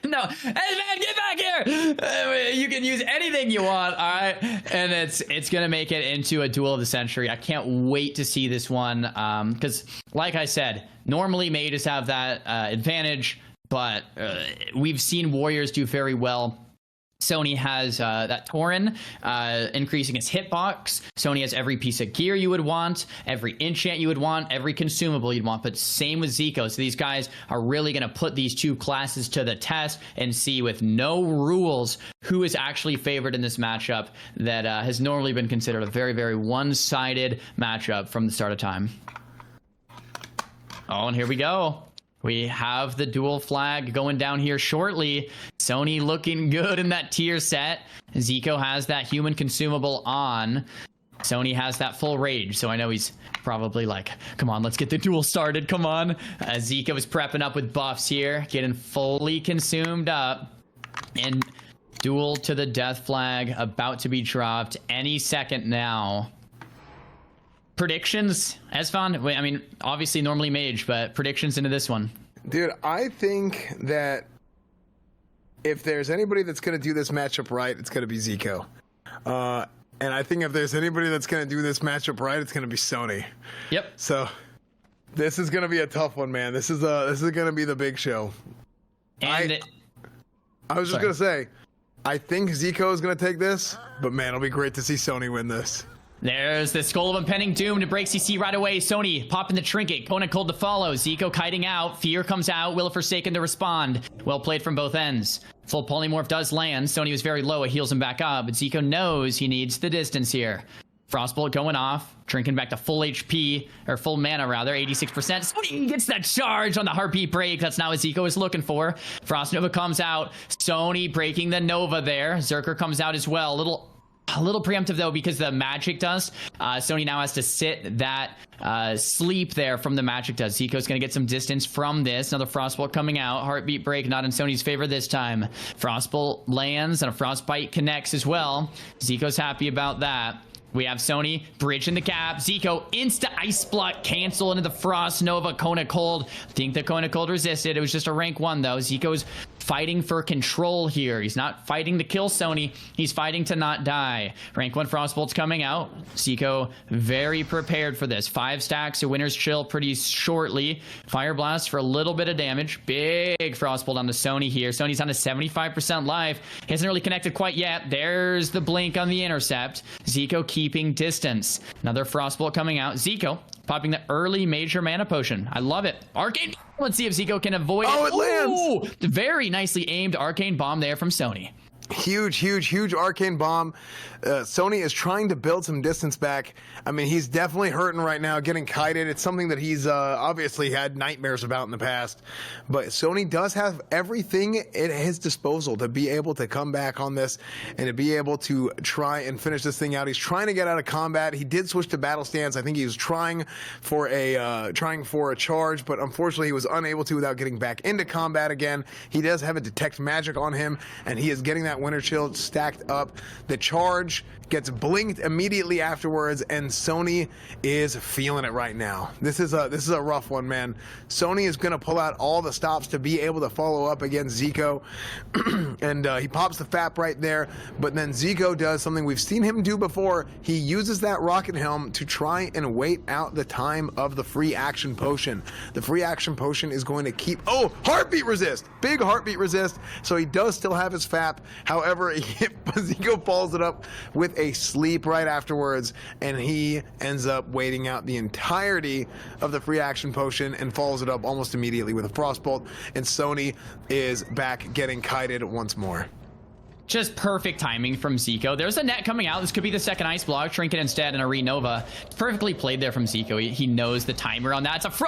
No, hey man, get back here! You can use anything you want, all right? And it's gonna make it into a duel of the century. I can't wait to see this one, because like I said, normally mages have that advantage, but we've seen warriors do very well. Sonii has that Tauren, increasing its hitbox. Sonii has every piece of gear you would want, every enchant you would want, every consumable you'd want, but same with Ziqo. So these guys are really going to put these two classes to the test and see with no rules who is actually favored in this matchup that has normally been considered a very, very one-sided matchup from the start of time. Oh, and here we go. We have the dual flag going down here shortly. Sonii looking good in that tier set. Ziqo has that human consumable on. Sonii has that full rage, so I know he's probably like, come on, let's get the duel started, come on. Ziqo is prepping up with buffs here, getting fully consumed up. And duel to the death flag about to be dropped any second now. Predictions, Esfand? I mean, obviously normally Mage, but predictions into this one. Dude, I think that if there's anybody that's going to do this matchup right, it's going to be Ziqo. And I think if there's anybody that's going to do this matchup right, it's going to be Sonii. Yep. So this is going to be a tough one, man. This is going to be the big show. And I was just going to say, I think Ziqo is going to take this, but man, it'll be great to see Sonii win this. There's the Skull of Impending Doom to break CC right away. Sonii popping the trinket. Kona cold to follow. Ziqo kiting out. Fear comes out. Will of Forsaken to respond. Well played from both ends. Full polymorph does land. Sonii was very low. It heals him back up. But Ziqo knows he needs the distance here. Frostbolt going off. Trinket back to full HP. Or full mana, rather. 86%. Sonii gets that charge on the Heartbeat Break. That's not what Ziqo is looking for. Frost Nova comes out. Sonii breaking the Nova there. Zerker comes out as well. A little preemptive though because the magic dust. Sonii now has to sit that sleep there from the magic dust. Zico's going to get some distance from this. Another Frostbolt coming out. Heartbeat Break not in Sony's favor this time. Frostbolt lands and a Frostbite connects as well. Zico's happy about that. We have Sonii bridging the gap. Ziqo insta ice block cancel into the Frost Nova. Kona Cold. I think the Kona Cold resisted. It was just a rank 1 though. Zico's fighting for control here. He's not fighting to kill Sonii. He's fighting to not die. Rank 1 Frostbolt's coming out. Ziqo very prepared for this. 5 stacks. A Winter's Chill pretty shortly. Fire Blast for a little bit of damage. Big Frostbolt on the Sonii here. Sony's on a 75% life. He hasn't really connected quite yet. There's the blink on the intercept. Ziqo keeping distance. Another Frostbolt coming out. Ziqo popping the early major mana potion. I love it. Arcane. Let's see if Ziqo can avoid it. Oh, it lands. Very nicely aimed Arcane Bomb there from Sonii. Huge Arcane Bomb. Sonii is trying to build some distance back. I mean, he's definitely hurting right now, getting kited. It's something that he's obviously had nightmares about in the past. But Sonii does have everything at his disposal to be able to come back on this and to be able to try and finish this thing out. He's trying to get out of combat. He did switch to battle stance. I think he was trying for a charge, but unfortunately he was unable to without getting back into combat again. He does have a detect magic on him, and he is getting that Winter Chill stacked up. The charge gets blinked immediately afterwards, and Sonii is feeling it right now. This is a rough one, man. Sonii is going to pull out all the stops to be able to follow up against Ziqo, and he pops the FAP right there, but then Ziqo does something we've seen him do before. He uses that Rocket Helm to try and wait out the time of the free action potion. The free action potion is going to keep... Oh, Heartbeat Resist! Big Heartbeat Resist, so he does still have his FAP. However, Ziqo follows it up with a sleep right afterwards, and he ends up waiting out the entirety of the free action potion and follows it up almost immediately with a Frostbolt, and Sonii is back getting kited once more. Just perfect timing from Ziqo. There's a net coming out. This could be the second ice block. Trinket instead and a Renova. It's perfectly played there from Ziqo. He knows the timer on that. It's a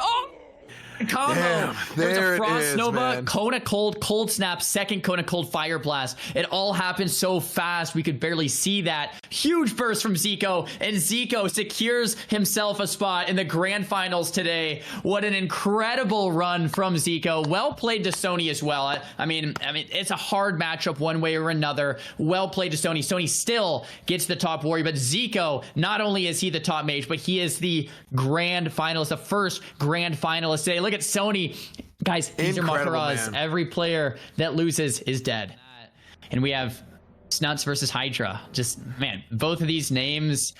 combo. Damn, There's a Frost is, Nova, man. Kona Cold, Cold Snap, second Kona Cold Fire Blast. It all happened so fast we could barely see that. Huge burst from Ziqo, and Ziqo secures himself a spot in the grand finals today. What an incredible run from Ziqo. Well played to Sonii as well. I mean, it's a hard matchup one way or another. Well played to Sonii. Sonii still gets the top warrior, but Ziqo, not only is he the top mage, but he is the grand finalist, the first grand finalist today. Look at Sonii. Guys, these Incredible, are Mak'Goras. man. Every player that loses is dead. And we have Snuts versus Hydra. Just, man, both of these names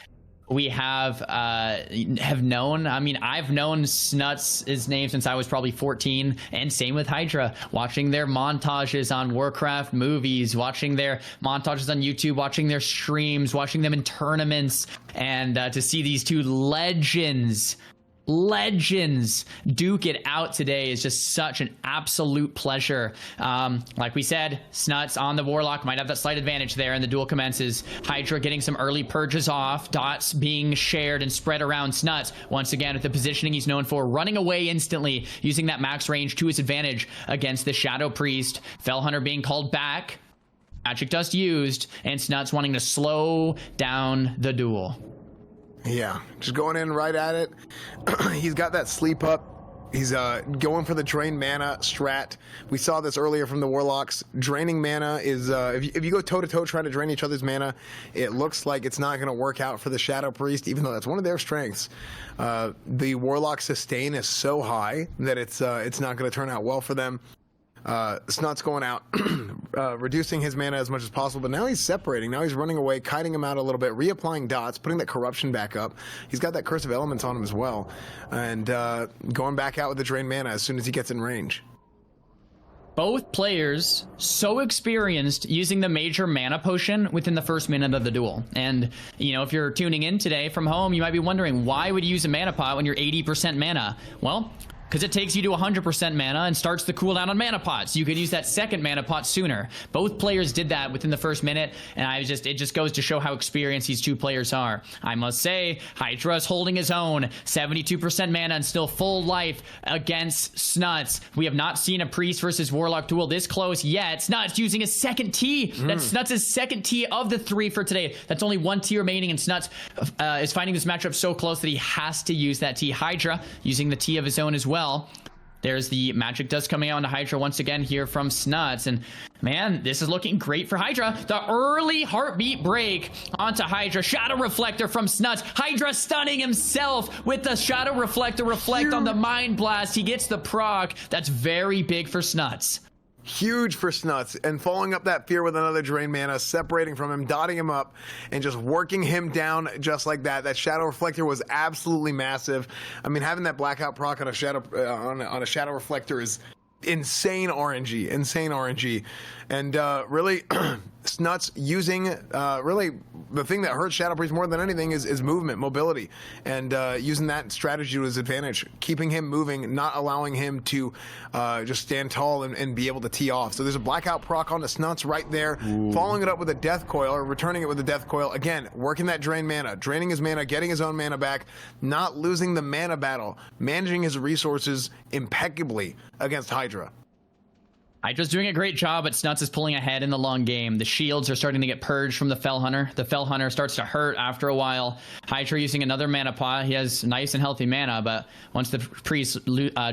we have known. I mean, I've known Snuts' name since I was probably 14, and same with Hydra. Watching their montages on Warcraft movies, watching their montages on YouTube, watching their streams, watching them in tournaments, and to see these two legends legends duke it out today is just such an absolute pleasure. Like we said, Snuts on the Warlock might have that slight advantage there, and the duel commences. Hydra getting some early purges off, dots being shared and spread around Snuts. Once again, with the positioning he's known for, running away instantly, using that max range to his advantage against the Shadow Priest. Fellhunter being called back, Magic Dust used, and Snuts wanting to slow down the duel. Yeah, just going in right at it. He's got that sleep up. He's going for the drain mana strat. We saw this earlier from the Warlocks. Draining mana is, if you go toe-to-toe trying to drain each other's mana, it looks like it's not going to work out for the Shadow Priest, even though that's one of their strengths. The Warlock sustain is so high that it's not going to turn out well for them. Snot's going out, reducing his mana as much as possible, but now he's separating. Now he's running away, kiting him out a little bit, reapplying dots, putting that corruption back up. He's got that Curse of Elements on him as well, and going back out with the drain mana as soon as he gets in range. Both players so experienced using the major mana potion within the first minute of the duel. And, you know, if you're tuning in today from home, you might be wondering, why would you use a mana pot when you're 80% mana? Well, because it takes you to 100% mana and starts the cooldown on mana pots. You could use that second mana pot sooner. Both players did that within the first minute, and it just goes to show how experienced these two players are. I must say, Hydra's holding his own, 72% mana and still full life against Snuts. We have not seen a Priest versus Warlock duel this close yet. Snuts using his second T. That's Snuts' second T of the 3 for today. That's only 1 T remaining, and Snuts is finding this matchup so close that he has to use that T. Hydra using the T of his own as well. There's the Magic Dust coming out into Hydra once again here from Snuts, and man, this is looking great for Hydra. The early heartbeat break onto Hydra. Shadow Reflector from Snuts. Hydra stunning himself with the Shadow Reflector. Reflect on the Mind Blast. He gets the proc. That's very big for Snuts. Huge for Snuts, and following up that fear with another drain mana, separating from him, dotting him up, and just working him down just like that. That Shadow Reflector was absolutely massive. I mean, having that blackout proc on a Shadow on a Shadow Reflector is insane RNG, and really Snuts using really the thing that hurts Shadow Priest more than anything is movement, mobility, and using that strategy to his advantage, keeping him moving, not allowing him to just stand tall and be able to tee off. So there's a blackout proc on the Snuts right there, following it up with a Death Coil, or returning it with a Death Coil, again working that drain mana, draining his mana, getting his own mana back, not losing the mana battle, managing his resources impeccably against Hydra. Hydra's doing a great job, but Snuts is pulling ahead in the long game. The shields are starting to get purged from the Fellhunter. The Fellhunter starts to hurt after a while. Hydra using another mana pot. He has nice and healthy mana, but once the Priest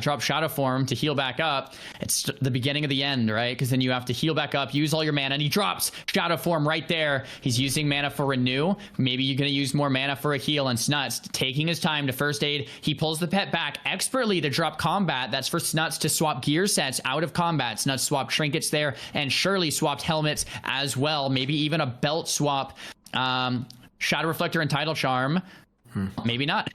drops Shadow Form to heal back up, it's the beginning of the end, right? Because then you have to heal back up, use all your mana, and he drops Shadow Form right there. He's using mana for Renew. Maybe you're going to use more mana for a heal, and Snuts taking his time to first aid. He pulls the pet back expertly to drop combat. That's for Snuts to swap gear sets out of combat. Snuts swapped trinkets there, and surely swapped helmets as well. Maybe even a belt swap. Shadow Reflector and Tidal Charm. Maybe not.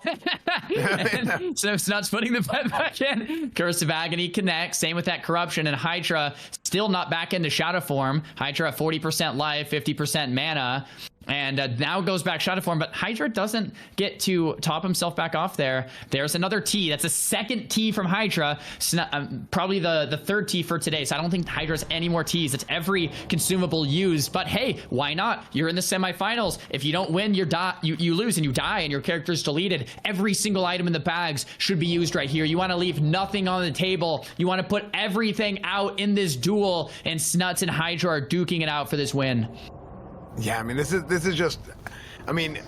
So Snuts putting the pet back in. Curse of Agony connects. Same with that Corruption, and Hydra still not back into Shadow Form. Hydra at 40% life, 50% mana. And now goes back Shadow Form, but Hydra doesn't get to top himself back off there. There's another T. That's a second T from Hydra. Probably the third T for today. So I don't think Hydra has any more Ts. It's every consumable used. But hey, why not? You're in the semifinals. If you don't win, you lose and you die, and your character's deleted. Every single item in the bags should be used right here. You want to leave nothing on the table. You want to put everything out in this duel, and Snuts and Hydra are duking it out for this win. Yeah, I mean, this is just, I mean,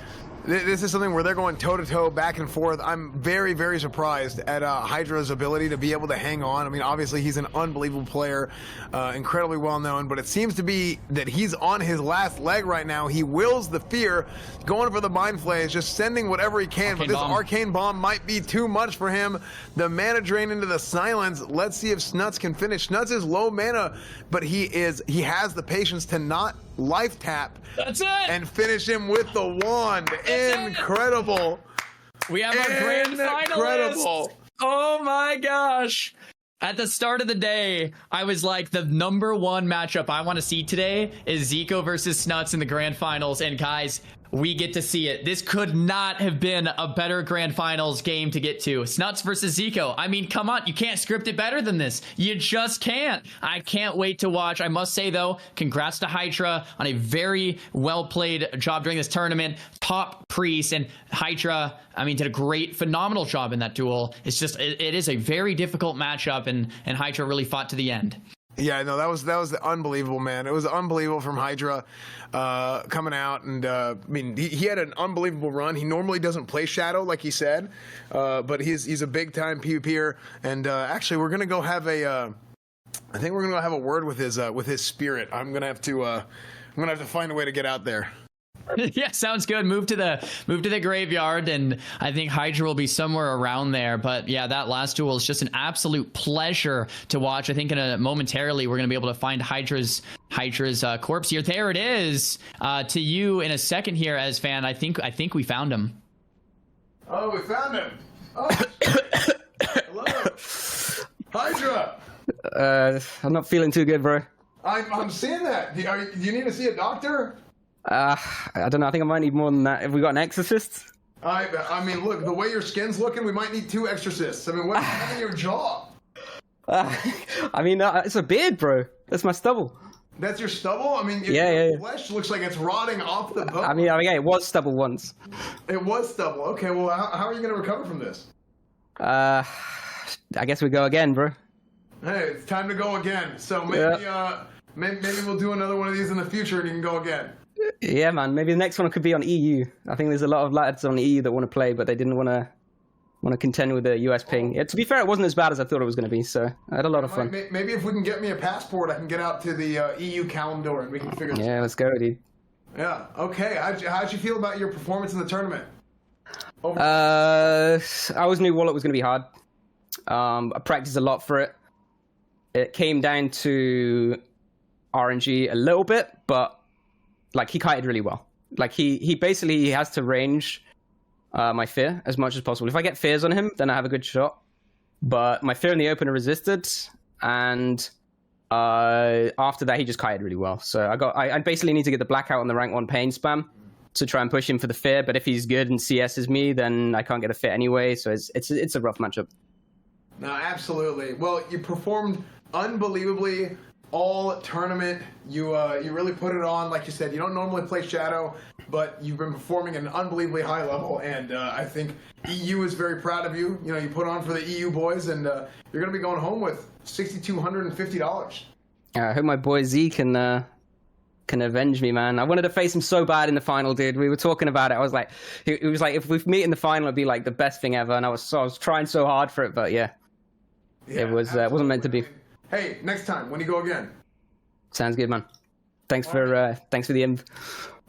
this is something where they're going toe-to-toe, back and forth. I'm very, very surprised at Hydra's ability to be able to hang on. I mean, obviously, he's an unbelievable player, incredibly well-known, but it seems to be that he's on his last leg right now. He wills the fear, going for the Mind Flays, just sending whatever he can, but this Arcane Bomb might be too much for him. The mana drain into the Silence. Let's see if Snuts can finish. Snuts is low mana, but he has the patience to not life tap. That's it. And finish him with the wand. Incredible. We have our grand finalist. Oh my gosh. At the start of the day, I was like, the #1 matchup I want to see today is Ziqo versus Snuts in the grand finals. And guys, we get to see it. This could not have been a better grand finals game to get to. Snuts versus Ziqo. I mean, come on, you can't script it better than this. You just can't. I can't wait to watch. I must say though, congrats to Hydra on a very well played job during this tournament. Top priest, and Hydra, I mean, did a great, phenomenal job in that duel. It's just, it is a very difficult matchup, and Hydra really fought to the end. Yeah, no, that was unbelievable, man. It was unbelievable from Hydra coming out, and I mean, he had an unbelievable run. He normally doesn't play Shadow, like he said, but he's a big time PvPer. And actually, we're gonna go have I think we're gonna go have a word with his spirit. I'm gonna have to find a way to get out there. Yeah, sounds good. Move to the graveyard, and I think Hydra will be somewhere around there. But yeah, that last duel is just an absolute pleasure to watch. I think momentarily we're gonna be able to find Hydra's corpse here. There it is. To you in a second here, as fan. I think we found him. Oh, we found him. Oh, hello, Hydra. I'm not feeling too good, bro. I'm seeing that. Do you need to see a doctor? I don't know. I think I might need more than that. Have we got an exorcist? I mean, look, the way your skin's looking, we might need 2 exorcists. I mean, what's in your jaw? I mean, it's a beard, bro. That's my stubble. That's your stubble? I mean, yeah. Flesh looks like it's rotting off the bone. I mean, yeah, it was stubble once. It was stubble. Okay, well, how are you going to recover from this? I guess we go again, bro. Hey, it's time to go again. So maybe we'll do another one of these in the future, and you can go again. Yeah, man. Maybe the next one could be on EU. I think there's a lot of lads on EU that want to play, but they didn't want to contend with the US ping. Yeah, to be fair, it wasn't as bad as I thought it was going to be, so I had a lot of fun. Maybe if we can get me a passport, I can get out to the EU calendar, and we can figure this out. Yeah, let's go, dude. Yeah, okay. How'd you feel about your performance in the tournament? I always knew Warlock was going to be hard. I practiced a lot for it. It came down to RNG a little bit, but like he kited really well. Like he basically has to range my fear as much as possible. If I get fears on him, then I have a good shot. But my fear in the open are resisted, and after that he just kited really well. So I basically need to get the blackout on the rank 1 pain spam to try and push him for the fear. But if he's good and CS's me, then I can't get a fear anyway. So it's a rough matchup. No, absolutely. Well, you performed unbelievably all tournament. You really put it on. Like you said, you don't normally play Shadow, but you've been performing at an unbelievably high level, and I think EU is very proud of you. You know, you put on for the EU boys, and you're going to be going home with $6,250. I hope my boy Z can avenge me, man. I wanted to face him so bad in the final, dude. We were talking about it. I was like, it was like, if we meet in the final, it'd be like the best thing ever. And I was trying so hard for it, but yeah it wasn't meant to be. Hey, next time when you go again. Sounds good, man. Thanks for the inv.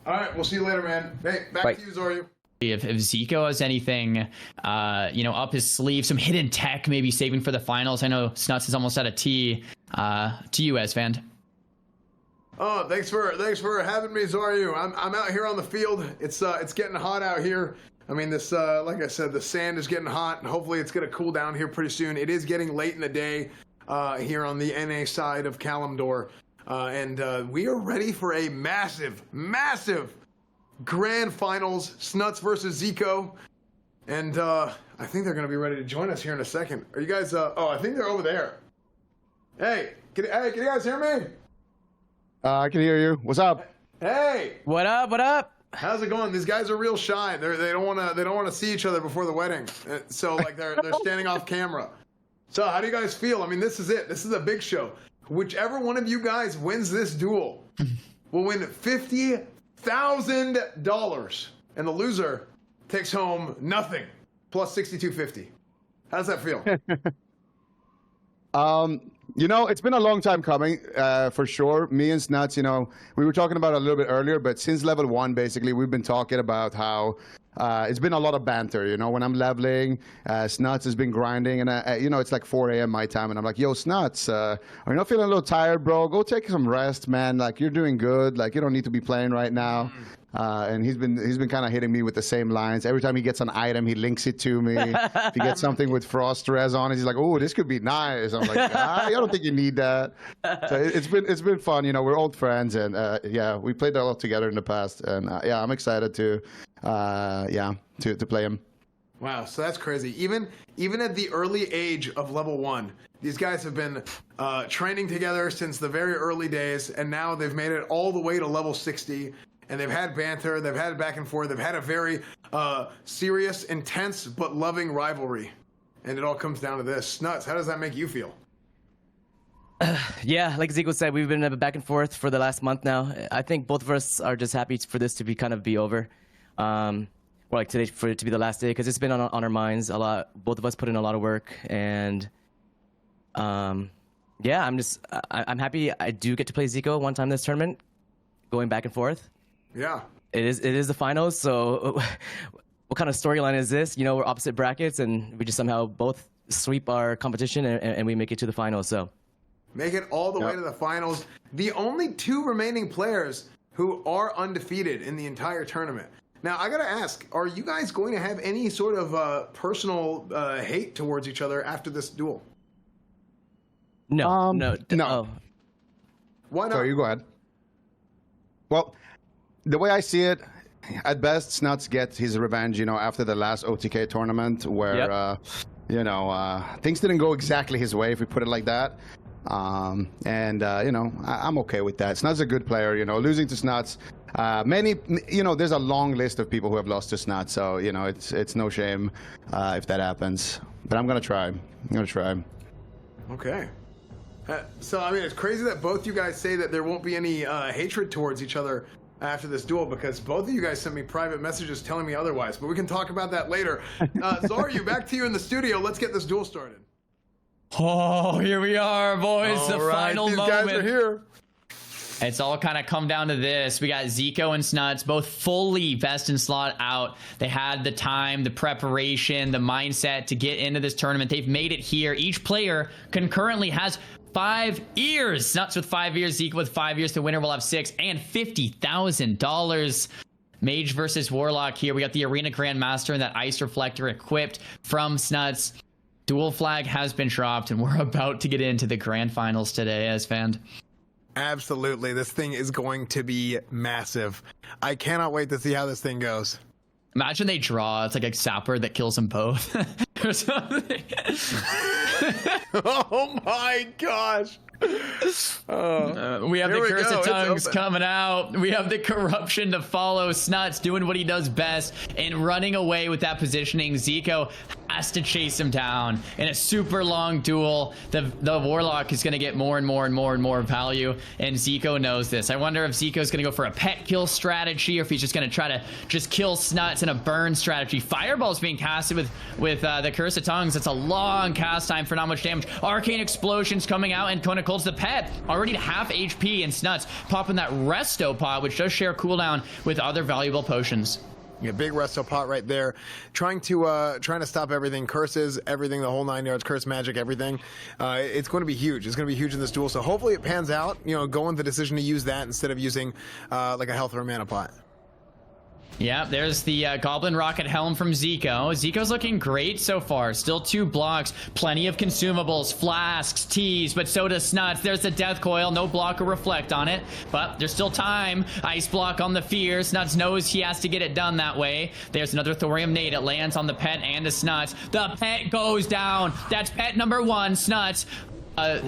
All right, we'll see you later, man. Hey, back to you, Warrio. If Ziqo has anything, up his sleeve, some hidden tech, maybe saving for the finals. I know Snuts is almost at a T. To you, Svamp. Oh, thanks for having me, Warrio. I'm out here on the field. It's getting hot out here. I mean, this like I said, the sand is getting hot, and hopefully it's gonna cool down here pretty soon. It is getting late in the day here on the NA side of Kalimdor, and we are ready for a massive grand finals. Snuts versus Ziqo, and I think they're gonna be ready to join us here in a second. Are you guys? I think they're over there. Hey, can you guys hear me? I can hear you. What's up? Hey. What up? How's it going? These guys are real shy. They don't want to see each other before the wedding. So like they're standing off camera. So how do you guys feel? I mean, this is it. This is a big show. Whichever one of you guys wins this duel will win $50,000, and the loser takes home nothing plus $6,250. How does that feel? It's been a long time coming, for sure. Me and Snuts, we were talking about it a little bit earlier, but since level 1, basically, we've been talking about how it's been a lot of banter. When I'm leveling, Snuts has been grinding, and it's like 4 a.m. my time, and I'm like, yo, Snuts, are you not feeling a little tired, bro? Go take some rest, man. Like, you're doing good. Like, you don't need to be playing right now. And he's been kind of hitting me with the same lines. Every time he gets an item, he links it to me. If he gets something with frost res on it, he's like, "Oh, this could be nice." I'm like, I don't think you need that. So it's been fun. You know, we're old friends, and yeah, we played a lot together in the past, and yeah, I'm excited to play him. Wow, so that's crazy. Even at the early age of level 1, these guys have been training together since the very early days, and now they've made it all the way to level 60, and they've had banter, they've had back and forth, they've had a very serious, intense, but loving rivalry. And it all comes down to this. Snuts, how does that make you feel? Yeah, like Ziqo said, we've been back and forth for the last month now. I think both of us are just happy for this to be over. Or like today for it to be the last day, because it's been on our minds a lot. Both of us put in a lot of work, and yeah, I'm happy I do get to play Ziqo one time this tournament, going back and forth. Yeah, it is the finals. So what kind of storyline is this? You know, we're opposite brackets, and we just somehow both sweep our competition, and we make it to the finals. So make it all the way to the finals. The only 2 remaining players who are undefeated in the entire tournament. Now, I gotta ask, are you guys going to have any sort of personal hate towards each other after this duel? No. No. Oh. Why not? Sorry, you go ahead. Well, the way I see it, at best, Snuts gets his revenge, you know, after the last OTK tournament where, you know, things didn't go exactly his way, if we put it like that. You know, I'm okay with that. Snuts is a good player, you know, losing to Snuts. You know, there's a long list of people who have lost to Snuts, so, you know, it's no shame if that happens. But I'm going to try. Okay. So, I mean, it's crazy that both you guys say that there won't be any hatred towards each other after this duel, because both of you guys sent me private messages telling me otherwise, but we can talk about that later. Warrio, back to you in the studio. Let's get this duel started. Oh, here we are, boys. All the right, final these moment. guys are here. It's all kind of come down to this. We got Ziqo and Snuts both fully best in slot out. They had the time, the preparation, the mindset to get into this tournament. They've made it here. Each player concurrently has 5 years. Snuts with 5 years, Ziqo with 5 years. The winner will have 6 and $50,000. Mage versus Warlock here. We got the Arena Grandmaster and that Ice Reflector equipped from Snuts. Dual flag has been dropped, and we're about to get into the grand finals today, as fans. Absolutely. This thing is going to be massive. I cannot wait to see how this thing goes. Imagine they draw. It's like a sapper that kills them both or something. Oh my gosh. We have the Curse of Tongues coming out. We have the corruption to follow. Snuts doing what he does best and running away with that positioning. Ziqo has to chase him down in a super long duel. The Warlock is going to get more and more value, and Ziqo knows this. I wonder if Zico's going to go for a pet kill strategy, or if he's just going to try to just kill Snuts in a burn strategy. Fireball's being casted with the Curse of Tongues. It's a long cast time for not much damage. Arcane Explosion's coming out, and Kona Cold's the pet already half HP, and Snuts popping that Resto Pot, which does share cooldown with other valuable potions. Yeah, big Resto Pot right there, trying to stop everything, curses, everything, the whole 9 yards, curse magic, everything. It's going to be huge. It's going to be huge in this duel. So hopefully it pans out. You know, go with the decision to use that instead of using like a health or a mana pot. Yeah, there's the Goblin Rocket Helm from Ziqo. Zico's looking great so far. Still 2 blocks, plenty of consumables, flasks, teas, but so does Snuts. There's the Death Coil, no block or reflect on it, but there's still time. Ice block on the Fear. Snuts knows he has to get it done that way. There's another Thorium Nade. It lands on the pet and the Snuts. The pet goes down. That's pet number 1, Snuts.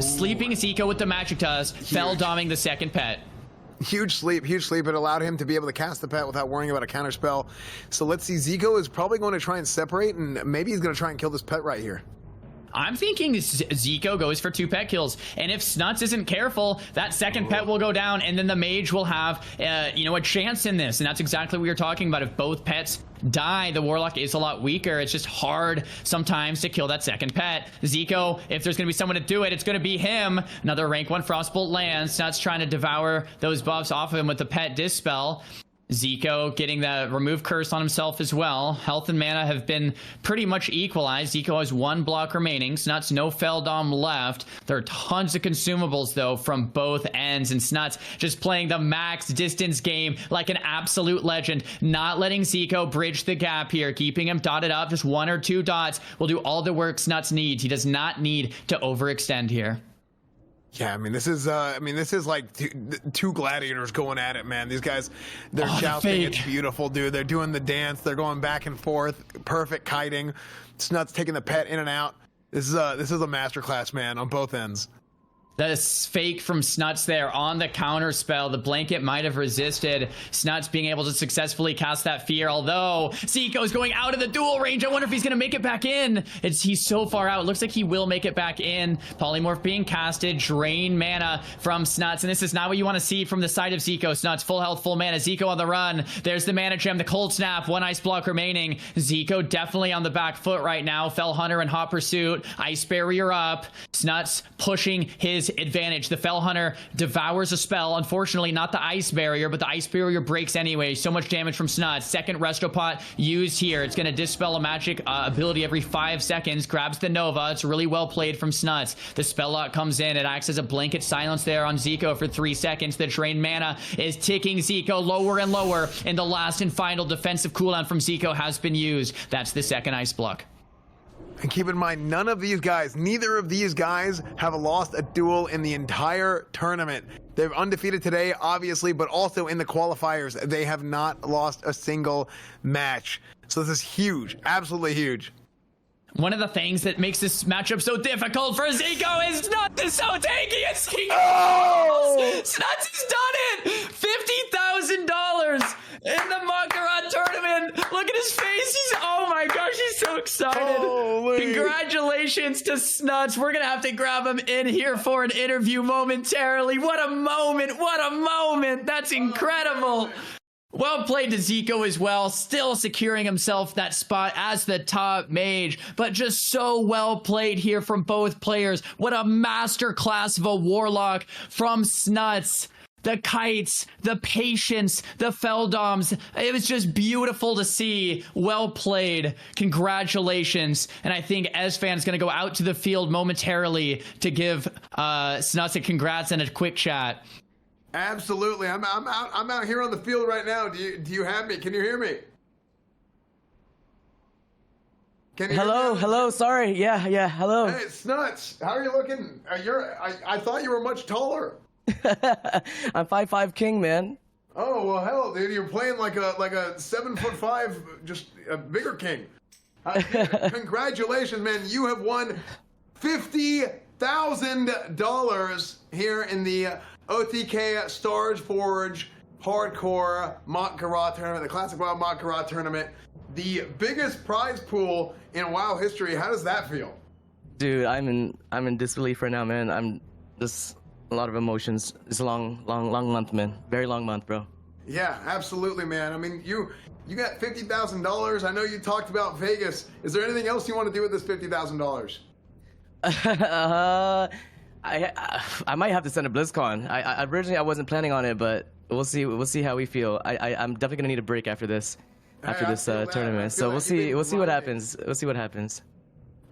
Sleeping Ziqo with the Magic Dust, fell doming the second pet. Huge sleep. It allowed him to be able to cast the pet without worrying about a counter spell. So let's see. Ziqo is probably going to try and separate, and maybe he's going to try and kill this pet right here. I'm thinking Ziqo goes for 2 pet kills, and if Snuts isn't careful, that second pet will go down, and then the Mage will have, you know, a chance in this, and that's exactly what you're talking about. If both pets die, the Warlock is a lot weaker. It's just hard sometimes to kill that second pet. Ziqo, if there's going to be someone to do it, it's going to be him. Another rank 1 Frostbolt lands. Snuts trying to devour those buffs off of him with the pet Dispel. Ziqo getting the remove curse on himself as well. Health and mana have been pretty much equalized. Ziqo has 1 block remaining. Snuts, no Feldom left. There are tons of consumables, though, from both ends. And Snuts just playing the max distance game like an absolute legend. Not letting Ziqo bridge the gap here. Keeping him dotted up. Just 1 or 2 dots will do all the work Snuts needs. He does not need to overextend here. Yeah, I mean, this is like two gladiators going at it, man. These guys, they're jousting. It's beautiful, dude. They're doing the dance. They're going back and forth. Perfect kiting. Snuts taking the pet in and out. This is a masterclass, man, on both ends. That is fake from Snuts there on the counter spell. The blanket might have resisted Snuts being able to successfully cast that fear, although Zico's going out of the duel range. I wonder if he's going to make it back in. He's so far out. It looks like he will make it back in. Polymorph being casted, drain mana from Snuts, and this is not what you want to see from the side of Ziqo. Snuts, full health, full mana. Ziqo on the run. There's the mana gem, the cold snap, 1 ice block remaining. Ziqo definitely on the back foot right now. Fell Hunter in hot pursuit. Ice barrier up. Snuts pushing his advantage. The Fell Hunter devours a spell. Unfortunately, not the ice barrier, but the ice barrier breaks anyway. So much damage from Snuts. Second Resto Pot used here. It's going to dispel a magic ability every 5 seconds. Grabs the Nova. It's really well played from Snuts. The spell lock comes in. It acts as a blanket silence there on Ziqo for 3 seconds. The drained mana is ticking Ziqo lower and lower, and the last and final defensive cooldown from Ziqo has been used. That's the second ice block. And keep in mind, neither of these guys have lost a duel in the entire tournament. They're undefeated today, obviously, but also in the qualifiers, they have not lost a single match. So this is huge, absolutely huge. One of the things that makes this matchup so difficult for Ziqo is Snuts is so tanky. It's Snuts has done it! $50,000 in the Mak'Gora Tournament. Look at his face. Oh my gosh, he's so excited. Holy. Congratulations to Snuts. We're going to have to grab him in here for an interview momentarily. What a moment. What a moment. That's incredible. Well played to Ziqo as well, still securing himself that spot as the top mage, but just so well played here from both players. What a masterclass of a Warlock from Snuts. The kites, the patience, the Feldoms. It was just beautiful to see. Well played. Congratulations. And I think Xzane going to go out to the field momentarily to give Snuts a congrats and a quick chat. Absolutely. I'm out here on the field right now. Do you have me? Can you hear me? Hello. Sorry. Yeah. Hello. Hey, Snuts. How are you looking? I thought you were much taller. I'm 5'5" king, man. Oh well, hell, dude, you're playing like a 7'5", just a bigger king. Congratulations, man! You have won $50,000 here in the OTK Stars Forge Hardcore Mak'Gora Tournament, the Classic WoW Mak'Gora Tournament, the biggest prize pool in WoW history. How does that feel? Dude, I'm in disbelief right now, man. I'm just a lot of emotions. It's a long month, man. Very long month, bro. Yeah, absolutely, man. I mean, you got $50,000. I know you talked about Vegas. Is there anything else you want to do with this $50,000? I might have to send a BlizzCon. I originally wasn't planning on it, but we'll see. We'll see how we feel. I'm definitely gonna need a break after this tournament. So we'll see what happens. We'll see what happens.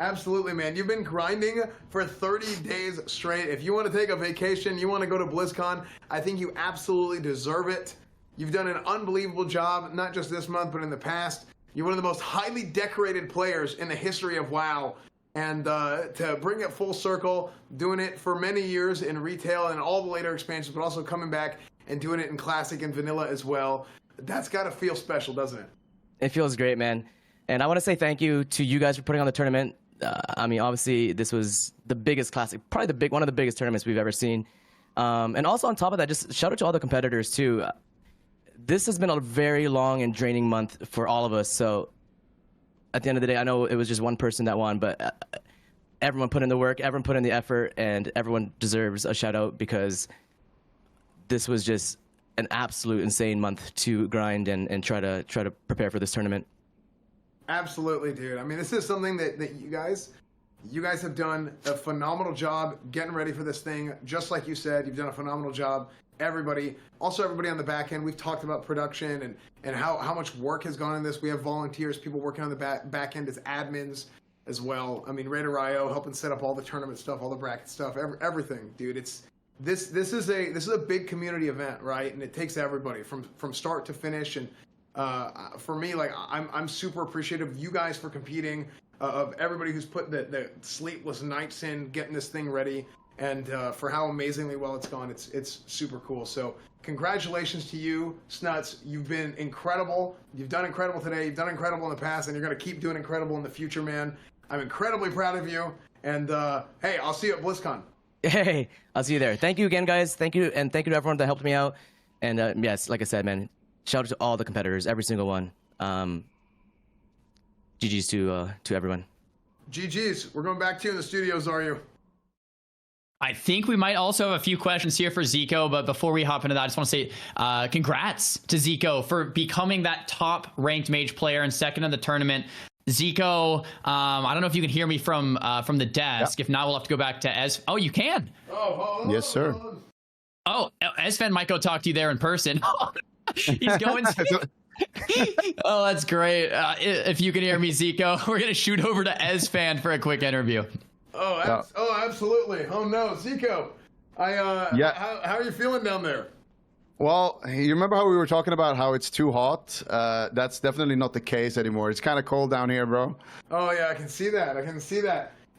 Absolutely, man. You've been grinding for 30 days straight. If you want to take a vacation, you want to go to BlizzCon, I think you absolutely deserve it. You've done an unbelievable job, not just this month, but in the past. You're one of the most highly decorated players in the history of WoW. And to bring it full circle, doing it for many years in retail and all the later expansions, but also coming back and doing it in Classic and Vanilla as well, that's got to feel special, doesn't it? It feels great, man. And I want to say thank you to you guys for putting on the tournament. I mean, obviously, this was the biggest Classic, probably one of the biggest tournaments we've ever seen. And also on top of that, just shout out to all the competitors, too. This has been a very long and draining month for all of us, so at the end of the day, I know it was just one person that won, but everyone put in the work, everyone put in the effort, and everyone deserves a shout out because this was just an absolute insane month to grind and try to prepare for this tournament. Absolutely, dude. I mean, this is something that you guys have done a phenomenal job getting ready for this thing. Just like you said, you've done a phenomenal job everybody. Also, everybody on the back end. We've talked about production and how much work has gone in this. We have volunteers, people working on the back end as admins as well. I mean, Raider.io helping set up all the tournament stuff, all the bracket stuff, everything, dude. This is a big community event, right? And it takes everybody from start to finish. And for me, like I'm super appreciative of you guys for competing, of everybody who's put the sleepless nights in getting this thing ready, and for how amazingly well it's gone. It's super cool. So congratulations to you, Snuts. You've been incredible. You've done incredible today. You've done incredible in the past, and you're gonna keep doing incredible in the future, man. I'm incredibly proud of you. And hey, I'll see you at BlizzCon. Hey, I'll see you there. Thank you again, guys. Thank you, and thank you to everyone that helped me out. And yes, like I said, man, shout out to all the competitors, every single one. GG's to everyone. GG's. We're going back to you in the studios, are you? I think we might also have a few questions here for Ziqo, but before we hop into that, I just want to say congrats to Ziqo for becoming that top-ranked Mage player and second in the tournament. Ziqo, I don't know if you can hear me from the desk. Yep. If not, we'll have to go back to Ez. Oh, you can. Oh, yes, sir. Oh, Ezfen might go talk to you there in person. He's going to. Oh, that's great. If you can hear me, Ziqo, we're gonna shoot over to Ezfen for a quick interview. Oh, absolutely. Oh no, Ziqo. Yeah. How are you feeling down there? Well, you remember how we were talking about how it's too hot? That's definitely not the case anymore. It's kind of cold down here, bro. Oh yeah, I can see that.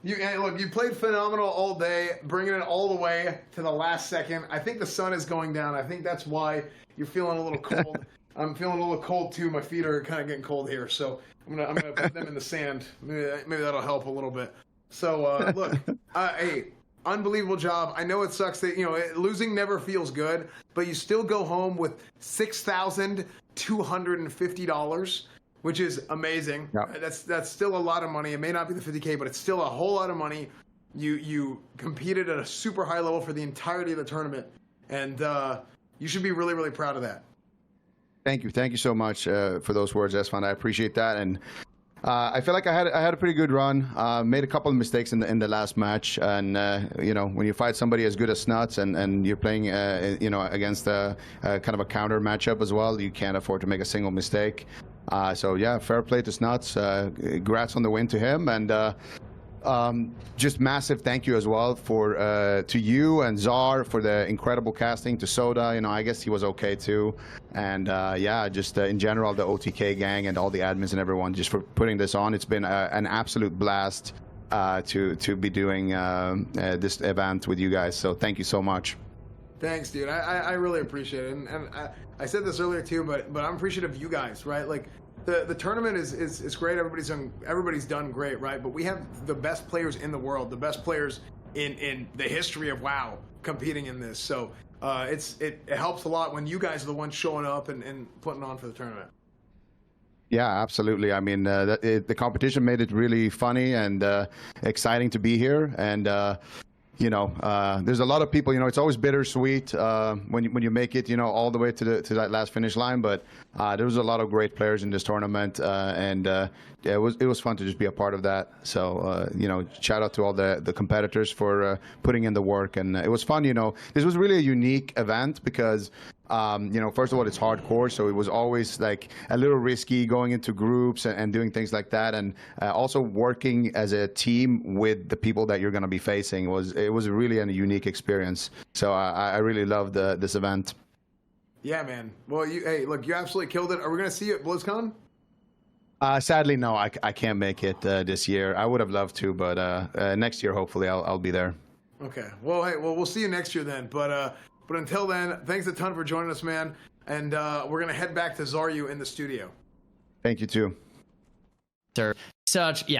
Look, you played phenomenal all day, bringing it all the way to the last second. I think the sun is going down. I think that's why you're feeling a little cold. I'm feeling a little cold too. My feet are kind of getting cold here, so I'm gonna put them in the sand. Maybe that'll help a little bit. So look, hey, unbelievable job. I know it sucks that losing never feels good, but you still go home with $6,250, which is amazing. Yep. That's still a lot of money. It may not be the 50K, but it's still a whole lot of money. You competed at a super high level for the entirety of the tournament, and you should be really, really proud of that. Thank you so much for those words, Ezfen. I appreciate that, and I feel like I had a pretty good run. Made a couple of mistakes in the last match, and when you fight somebody as good as Snuts and you're playing against a kind of a counter matchup as well, you can't afford to make a single mistake. So yeah, fair play to Snuts. Congrats on the win to him, and just massive thank you as well to you and Czar for the incredible casting, to Soda. I guess he was okay too, and just in general the OTK gang and all the admins and everyone just for putting this on. It's been an absolute blast to be doing this event with you guys. So thank you so much. Thanks, dude. I really appreciate it, and I said this earlier too, but I'm appreciative of you guys, right? Like. The tournament is great. Everybody's done great, right? But we have the best players in the world, the best players in the history of WoW competing in this. So it helps a lot when you guys are the ones showing up and putting on for the tournament. Yeah, absolutely. I mean, the competition made it really funny and exciting to be here, and there's a lot of people. It's always bittersweet when you make it, all the way to that last finish line. But there was a lot of great players in this tournament, and it was fun to just be a part of that. So shout out to all the competitors for putting in the work, and it was fun. This was really a unique event because. First of all, it's hardcore, so it was always like a little risky going into groups and doing things like that, and also working as a team with the people that you're going to be facing was really a unique experience. So I really loved this event. Yeah, man. Well, you absolutely killed it. Are we going to see you at BlizzCon? Sadly, no, I can't make it this year. I would have loved to, but next year, hopefully, I'll be there. Okay. Well, hey, we'll see you next year then. But until then, thanks a ton for joining us, man. And we're going to head back to Zaryu in the studio. Thank you, too. Sir.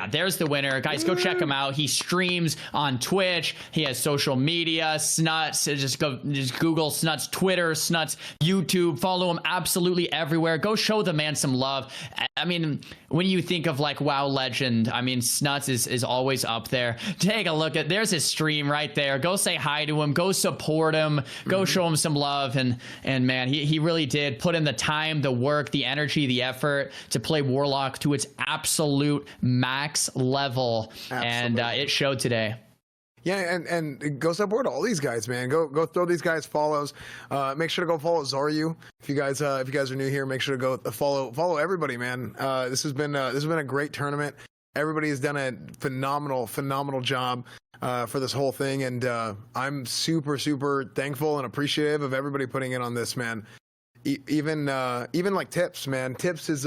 There's the winner. Guys, go check him out. He streams on Twitch. He has social media. Snuts. Just Google Snuts Twitter, Snuts YouTube. Follow him absolutely everywhere. Go show the man some love. I mean, when you think of like WoW legend, I mean, Snuts is always up there. Take a look there's his stream right there. Go say hi to him. Go support him. Go show him some love. And man, he really did put in the time, the work, the energy, the effort to play Warlock to its absolute max level. Absolutely. And it showed today. Yeah, and go support all these guys, man. Go throw these guys follows. Make sure to go follow Warrio. If you guys are new here, make sure to go follow everybody, man. This has been a great tournament. Everybody has done a phenomenal job for this whole thing, and I'm super thankful and appreciative of everybody putting in on this, man. Even like Tips, man. Tips is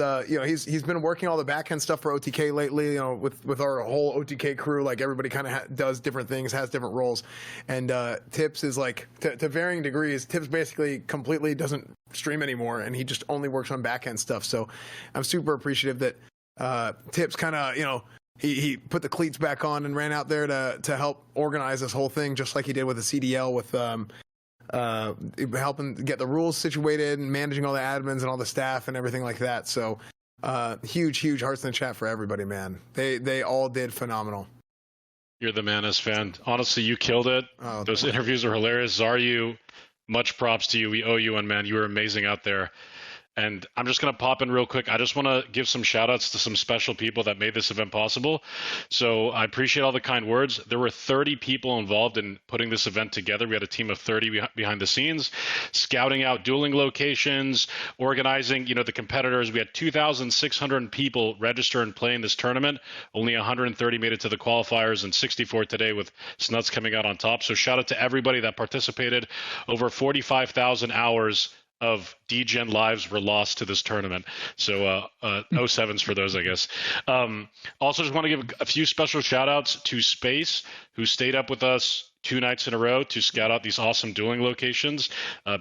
he's been working all the back end stuff for OTK lately. You know, with our whole OTK crew, like everybody kind of does different things, has different roles, and Tips is like to varying degrees. Tips basically completely doesn't stream anymore, and he just only works on back end stuff. So I'm super appreciative that Tips kind of he put the cleats back on and ran out there to help organize this whole thing, just like he did with the CDL with helping get the rules situated and managing all the admins and all the staff and everything like that. So huge hearts in the chat for everybody, man. They all did phenomenal. You're the manest fan. Honestly, you killed it. Those interviews are hilarious. Zaryu, much props to you. We owe you one, man. You were amazing out there. And I'm just going to pop in real quick. I just want to give some shout outs to some special people that made this event possible. So I appreciate all the kind words. There were 30 people involved in putting this event together. We had a team of 30 behind the scenes, scouting out dueling locations, organizing, the competitors. We had 2,600 people register and play in this tournament. Only 130 made it to the qualifiers and 64 today, with Snuts coming out on top. So shout out to everybody that participated. Over 45,000 hours of DGen lives were lost to this tournament. So 07s for those, I guess. Also just want to give a few special shout outs to Space, who stayed up with us 2 nights in a row to scout out these awesome dueling locations.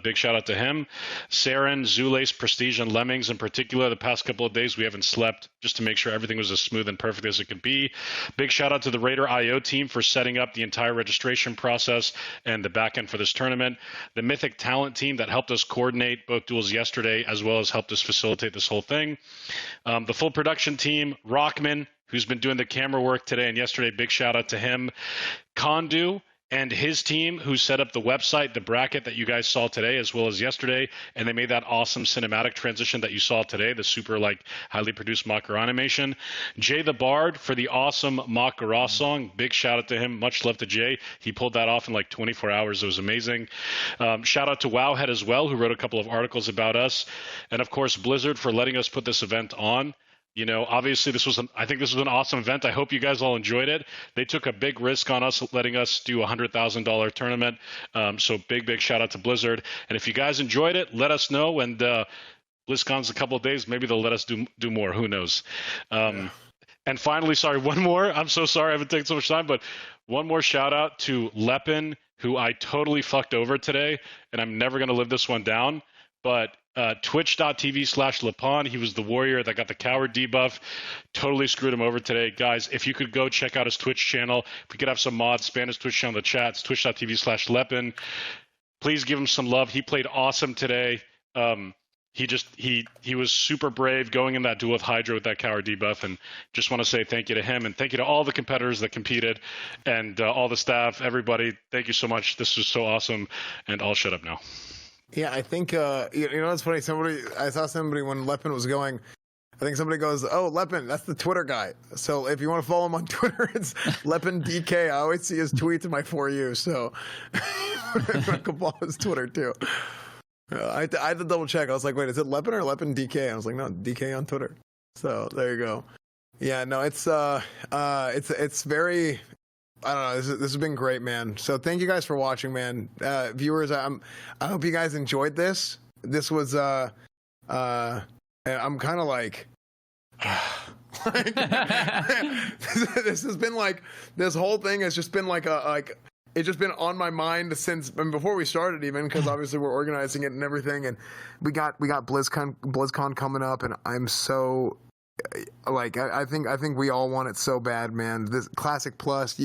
Big shout out to him. Saren, Zulace, Prestige, and Lemmings in particular. The past couple of days we haven't slept just to make sure everything was as smooth and perfect as it could be. Big shout out to the Raider IO team for setting up the entire registration process and the back end for this tournament. The Mythic Talent team that helped us coordinate both duels yesterday, as well as helped us facilitate this whole thing. The full production team, Rcketman, who's been doing the camera work today and yesterday. Big shout out to him. Cdew and his team, who set up the website, the bracket that you guys saw today as well as yesterday, and they made that awesome cinematic transition that you saw today, the super highly produced Mak'Gora animation. Jay the Bard for the awesome Mak'Gora song. Big shout out to him. Much love to Jay. He pulled that off in 24 hours. It was amazing. Shout out to Wowhead as well, who wrote a couple of articles about us, and of course Blizzard for letting us put this event on. Obviously I think this was an awesome event. I hope you guys all enjoyed it. They took a big risk on us, letting us do a $100,000 tournament. So big shout out to Blizzard. And if you guys enjoyed it, let us know. And BlizzCon's a couple of days. Maybe they'll let us do more. Who knows? And finally, sorry, one more. I'm so sorry I haven't taken so much time, but one more shout out to Lepin, who I totally fucked over today, and I'm never going to live this one down. But twitch.tv/Lepon. He was the warrior that got the coward debuff. Totally screwed him over today. Guys, if you could go check out his Twitch channel, if we could have some mods, spam his Twitch channel in the chat. It's twitch.tv/Lepin. Please give him some love. He played awesome today. He was super brave going in that duel with Hydra with that coward debuff, and just want to say thank you to him and thank you to all the competitors that competed and all the staff, everybody. Thank you so much. This was so awesome, and I'll shut up now. Yeah, I think it's funny. I saw somebody when Lepin was going. I think somebody goes, "Oh, Lepin, that's the Twitter guy." So if you want to follow him on Twitter, it's Lepin DK. I always see his tweets in my For You. So I can follow his Twitter too. I had to double check. I was like, "Wait, is it Lepin or Lepin DK?" I was like, "No, DK on Twitter." So there you go. Yeah, no, it's very. I don't know. This has been great, man. So thank you guys for watching, man. Viewers, I hope you guys enjoyed this. This was I'm kind of like this has been this whole thing has just been it's just been on my mind since before we started, even, because obviously we're organizing it and everything, and we got BlizzCon coming up, and I'm so. I think we all want it so bad, man. This Classic Plus,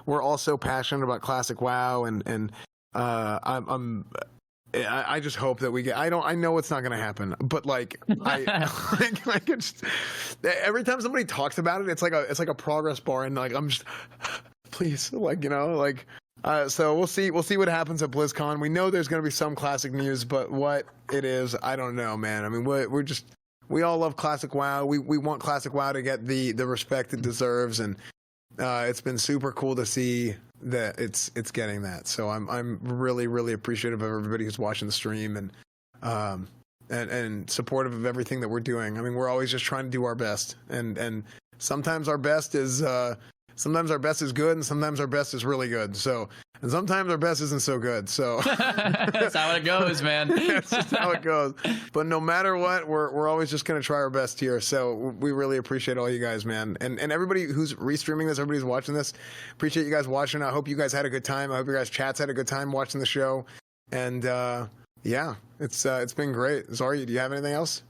we're all so passionate about Classic WoW, and I just hope that we get. I know it's not gonna happen, but it's every time somebody talks about it, it's like a progress bar, and I'm just please, so we'll see what happens at BlizzCon. We know there's gonna be some Classic news, but what it is, I don't know, man. I mean, we all love Classic WoW. We want Classic WoW to get the respect it deserves, and it's been super cool to see that it's getting that. So I'm really, really appreciative of everybody who's watching the stream and supportive of everything that we're doing. I mean, we're always just trying to do our best, and sometimes our best is good, and sometimes our best is really good. So, and sometimes our best isn't so good. So that's how it goes, man. That's just how it goes. But no matter what, we're always just gonna try our best here. So we really appreciate all you guys, man, and everybody who's restreaming this, everybody's watching this. Appreciate you guys watching. I hope you guys had a good time. I hope you guys chats had a good time watching the show. And yeah, it's been great. Zari, do you have anything else?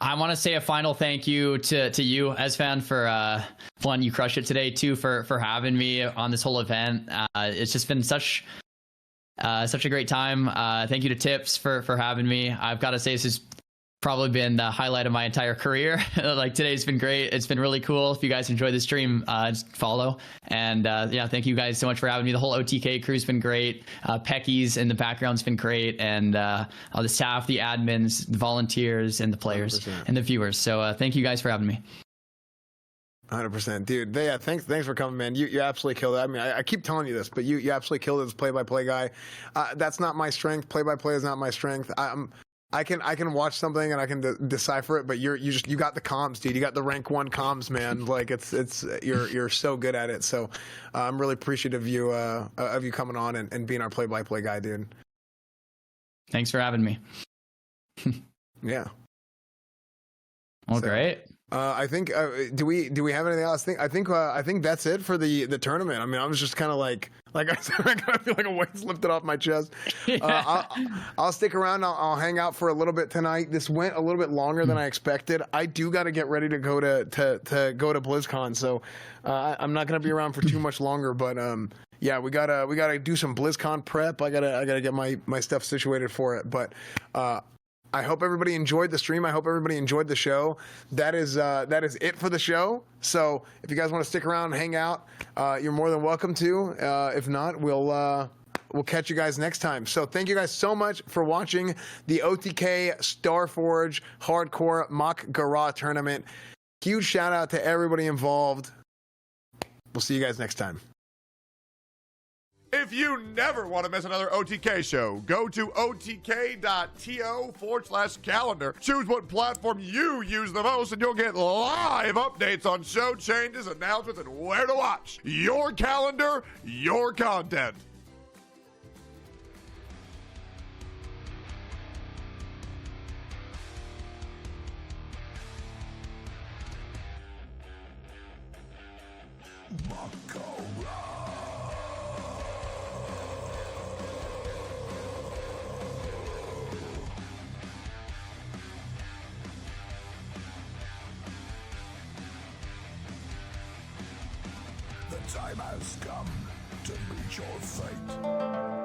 I want to say a final thank you to you, Xzane, for one, you crushed it today too, for having me on this whole event. It's just been such a great time. Thank you to Tips for having me. I've got to say, this has probably been the highlight of my entire career. Like, today's been great. It's been really cool. If you guys enjoyed the stream, just follow. And yeah, thank you guys so much for having me. The whole OTK crew's been great. Pecky's in the background's been great. And all the staff, the admins, the volunteers, and the players 100%. and the viewers. So thank you guys for having me. 100%, dude. Yeah, thanks for coming, man. You absolutely killed it. I mean, I keep telling you this, but you absolutely killed it as play-by-play guy. That's not my strength. Play-by-play is not my strength. I can watch something and I can decipher it, but you got the comms, dude. You got the rank 1 comms, man. Like, you're so good at it. So I'm really appreciative of you coming on and being our play-by-play guy, dude. Thanks for having me. Yeah. Well, great. I think do we have anything else? I think that's it for the tournament. I mean, I was just kind of like I said, I kind of feel like a weight's lifted off my chest. Yeah. I'll stick around. I'll hang out for a little bit tonight. This went a little bit longer than I expected. I do got to get ready to go to BlizzCon, so I'm not gonna be around for too much longer. But yeah, we gotta do some BlizzCon prep. I gotta get my stuff situated for it. But I hope everybody enjoyed the stream. I hope everybody enjoyed the show. That is it for the show. So if you guys want to stick around and hang out, you're more than welcome to. If not, we'll catch you guys next time. So thank you guys so much for watching the OTK Starforge Hardcore Mak'Gora Tournament. Huge shout out to everybody involved. We'll see you guys next time. If you never want to miss another OTK show, go to otk.to/calendar. Choose what platform you use the most, and you'll get live updates on show changes, announcements, and where to watch. Your calendar, your content. The time has come to meet your fate.